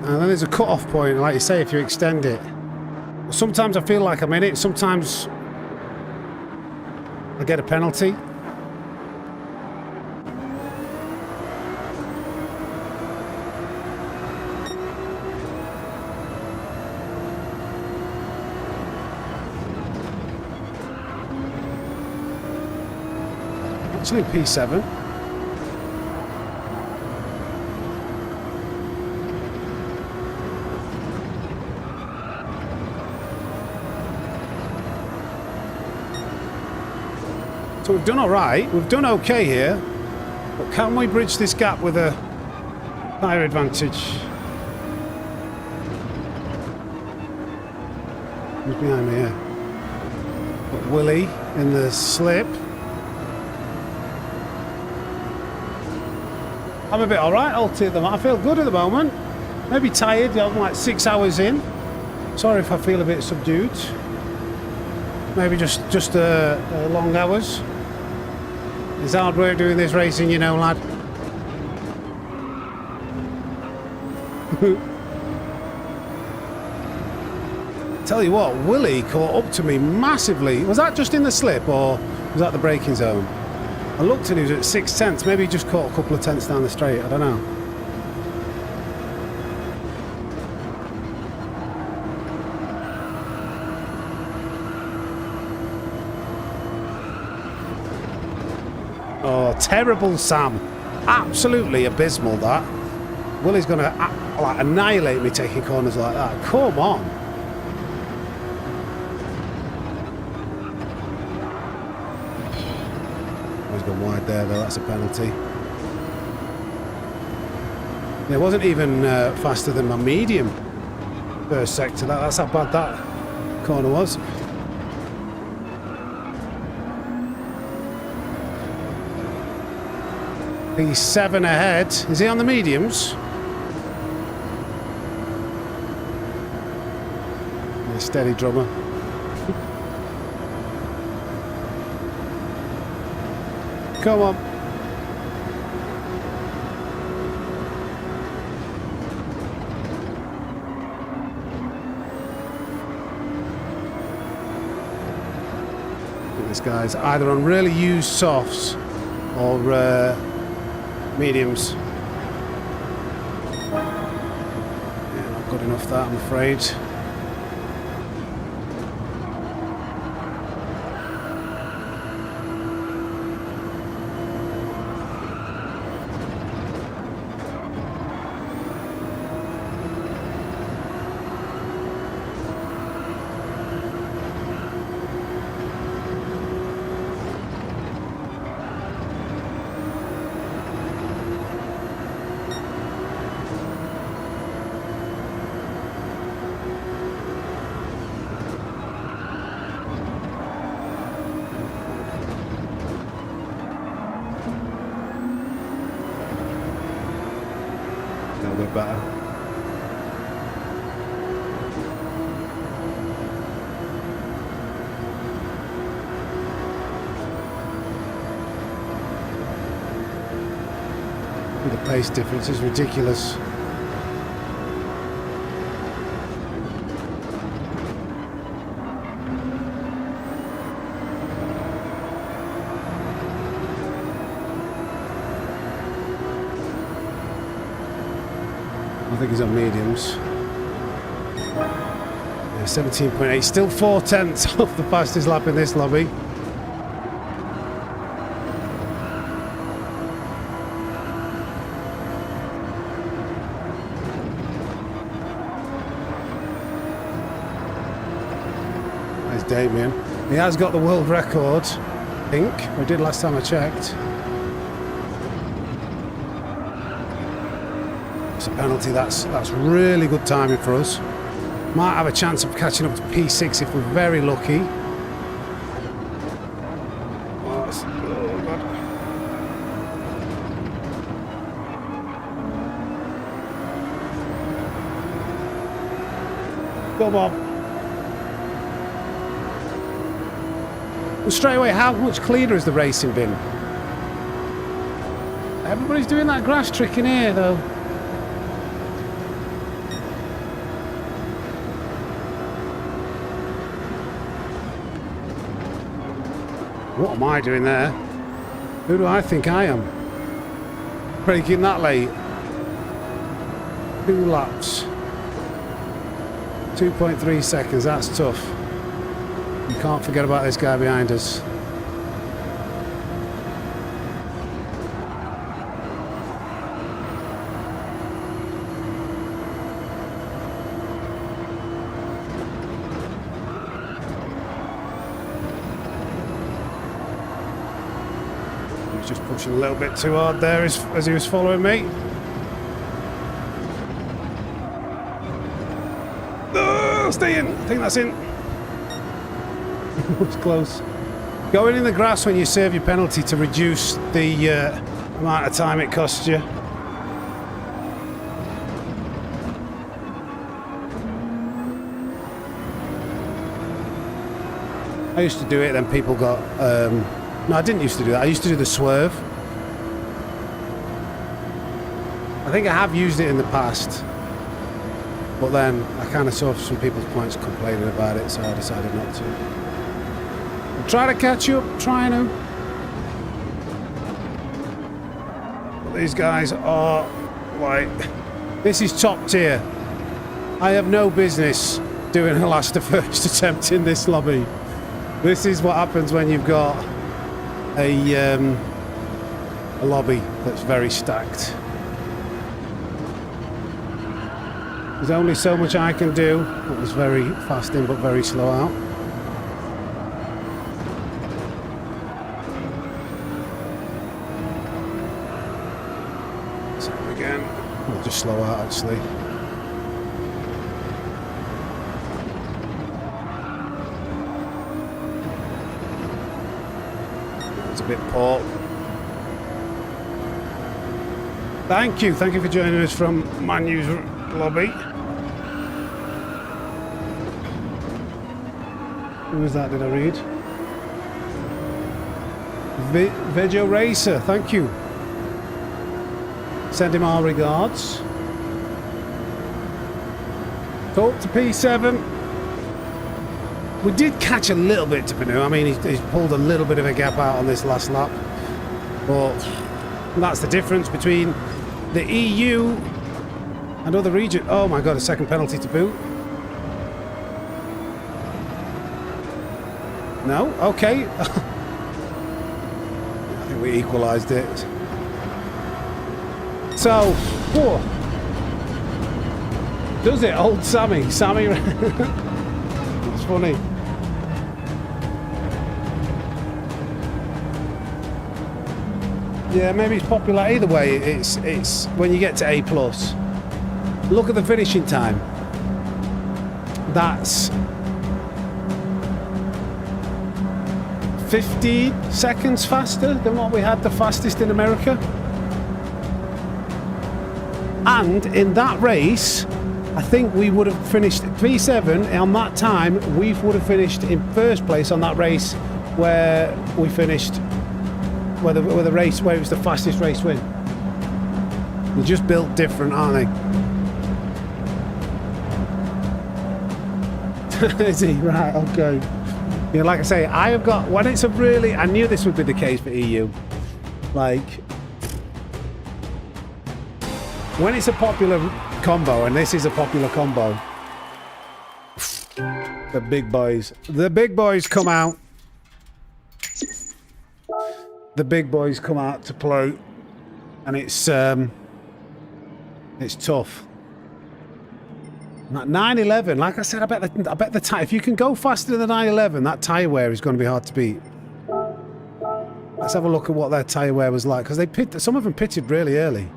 and then there's a cut-off point, like you say, if you extend it. Sometimes I feel like I'm in it, sometimes I get a penalty. Actually, P7. So we've done all right. We've done okay here. But can we bridge this gap with a higher advantage? Who's behind me here? Got Willie in the slip. I'm a bit all right, Alti, at the moment. I feel good at the moment. Maybe tired. I'm like 6 hours in. Sorry if I feel a bit subdued. Maybe just long hours. It's hard work doing this racing, you know, lad. Tell you what, Willie caught up to me massively. Was that just in the slip or was that the braking zone? I looked and he was at 6 tenths. Maybe he just caught a couple of tenths down the straight. I don't know. Oh, terrible, Sam. Absolutely abysmal, that. Willie's going to like annihilate me taking corners like that. Come on. He's gone wide there, though. That's a penalty. It wasn't even faster than my medium first sector. That's how bad that corner was. P7 ahead. Is he on the mediums? Yeah, steady drummer. Come on. I think this guy's either on really used softs or mediums. Yeah, not good enough that, I'm afraid. Better. The pace difference is ridiculous. I think he's on mediums. Yeah, 17.8, still 4 tenths off the fastest lap in this lobby. There's Damien. He has got the world record, I think. We did last time I checked. It's a penalty. That's really good timing for us. Might have a chance of catching up to P6 if we're very lucky. Oh, God. Come on. Well, straight away, how much cleaner has the racing been? Everybody's doing that grass trick in here, though. What am I doing there? Who do I think I am? Breaking that late. 2 laps. 2.3 seconds, that's tough. You can't forget about this guy behind us. He was just pushing a little bit too hard there as he was following me. Stay in. I think that's in. It was close. Going in the grass when you serve your penalty to reduce the amount of time it costs you. I used to do it, then people got... no, I didn't used to do that. I used to do the swerve. I think I have used it in the past. But then I kind of saw some people's points complaining about it, so I decided not to. I'm trying to catch up, trying to. But these guys are like, this is top tier. I have no business doing a last to first attempt in this lobby. This is what happens when you've got a lobby that's very stacked. There's only so much I can do. It was very fast in, but very slow out. Same again. I'll just slow out, actually. It's a bit poor. Thank you for joining us from Manu's lobby. Who was that, did I read? Veggio Racer, thank you. Send him our regards. Talk to P7. We did catch a little bit to Panu. I mean, he's pulled a little bit of a gap out on this last lap. But that's the difference between the EU and other regions. Oh my God, a second penalty to boot. No? Okay. I think we equalised it. So, whoa. Does it? Old Sammy. Sammy. It's funny. Yeah, maybe it's popular. Either way, it's when you get to A+. Look at the finishing time. That's 15 seconds faster than what we had the fastest in America. And in that race, I think we would have finished P7 on that time. We would have finished in first place on that race where we finished, where the race where it was the fastest race win. They're just built different, aren't they? Is he? Right, okay. Yeah, like I say, I have got, when it's a really, I knew this would be the case for EU. Like, when it's a popular combo, and this is a popular combo, the big boys come out. The big boys come out to play, and it's tough. 911, like I said, I bet the tire, if you can go faster than the 911, that tyre wear is going to be hard to beat. Let's have a look at what their tyre wear was like, because some of them pitted really early.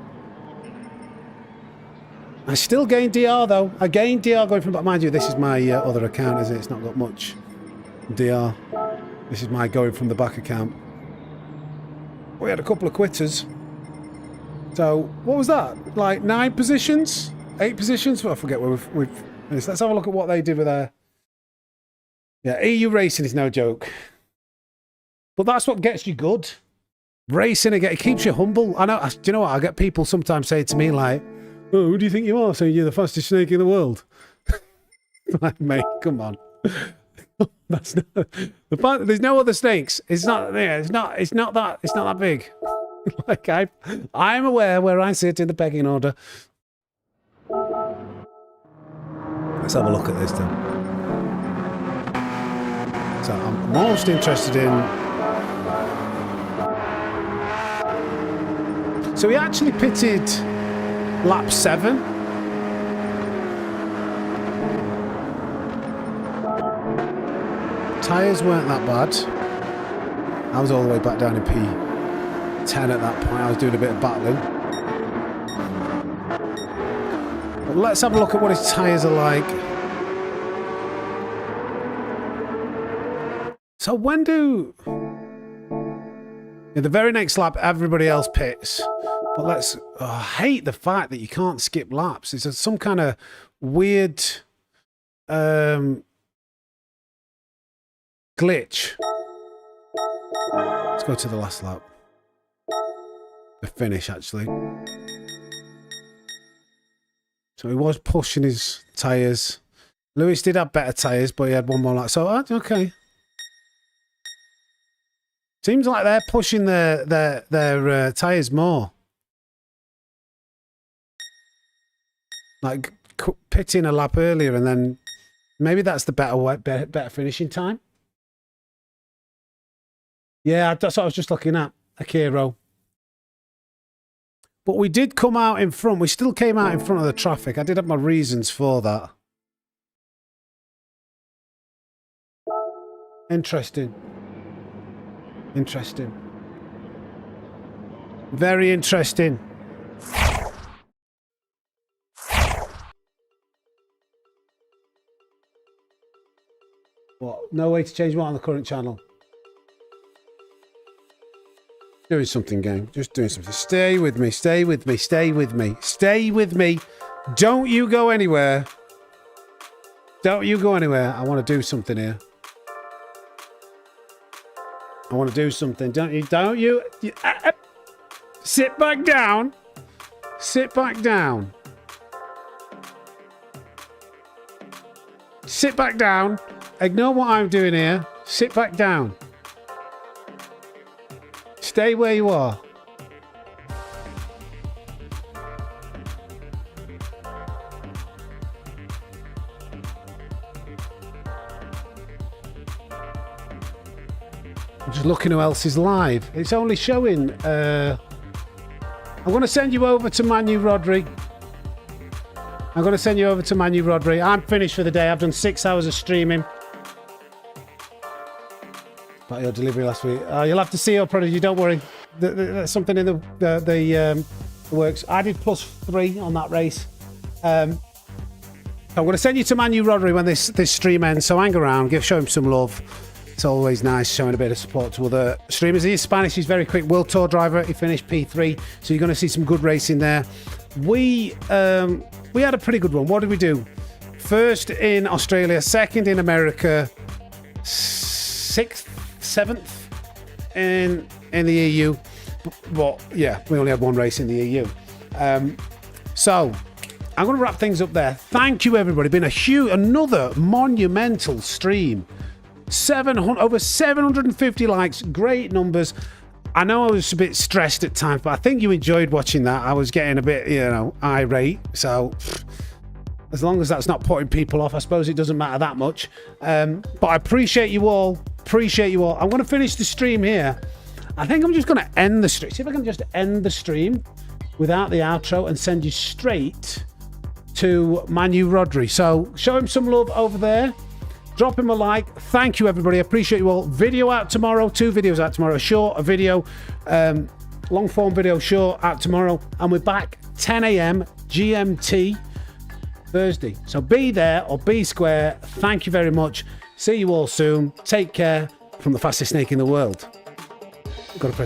I still gained DR though. I gained DR going from, but mind you, this is my other account, is it? It's not got much DR. This is my going from the back account. We had a couple of quitters. So, what was that? Like 9 positions? 8 positions? Well, I forget where we've finished. Let's have a look at what they did with their... Yeah, EU racing is no joke. But that's what gets you good. Racing, it keeps you humble. I know, do you know what? I get people sometimes say to me like, oh, who do you think you are? Saying you're the fastest snake in the world. Like, mate, come on. That's not the fact that there's no other snakes. It's not there. It's not that big. Like I'm aware where I sit in the pecking order. Let's have a look at this then. So I'm most interested in. So he actually pitted lap 7. Tyres weren't that bad. I was all the way back down in P10 at that point. I was doing a bit of battling. But let's have a look at what his tyres are like. So when do... In the very next lap, everybody else pits. But let's... Oh, I hate the fact that you can't skip laps. It's some kind of weird... glitch. Let's go to the last lap. The finish, actually. So he was pushing his tyres. Lewis did have better tyres, but he had one more lap. So, okay. Seems like they're pushing their tyres more. Like pitting a lap earlier, and then maybe that's the better finishing time. Yeah, that's what I was just looking at. Akiro. But we did come out in front. We still came out in front of the traffic. I did have my reasons for that. Interesting. Interesting. Very interesting. What? No way to change what on the current channel? Doing something, gang. Just doing something. Stay with me. Stay with me. Stay with me. Stay with me. Don't you go anywhere. Don't you go anywhere. I want to do something here. I want to do something. Don't you? Sit back down. Sit back down. Sit back down. Ignore what I'm doing here. Sit back down. Stay where you are. I'm just looking who else is live. It's only showing. I'm going to send you over to Manu Rodri. I'm going to send you over to Manu Rodri. I'm finished for the day. I've done 6 hours of streaming. About your delivery last week. You'll have to see your prodigy. Don't worry. There's something in the works. I did +3 on that race. I'm going to send you to Manu Rodri when this stream ends. So hang around. Show him some love. It's always nice showing a bit of support to other streamers. He is Spanish. He's very quick. World Tour driver. He finished P3. So you're going to see some good racing there. We had a pretty good one. What did we do? First in Australia. Second in America. 6th. 7th in the EU. But yeah, we only had one race in the EU. So I'm going to wrap things up there. Thank you, everybody. Been another monumental stream. Over 750 likes. Great numbers. I know I was a bit stressed at times, but I think you enjoyed watching that. I was getting a bit, irate. So as long as that's not putting people off, I suppose it doesn't matter that much. But I appreciate you all. I'm going to finish the stream here. I think I'm just going to end the stream. See if I can just end the stream without the outro and send you straight to Manu Rodri. So show him some love over there. Drop him a like. Thank you, everybody. I appreciate you all. Video out tomorrow. 2 videos out tomorrow. A video. Long form video short out tomorrow. And we're back 10 a.m. GMT Thursday. So be there or be square. Thank you very much. See you all soon. Take care from the fastest snake in the world. Got to press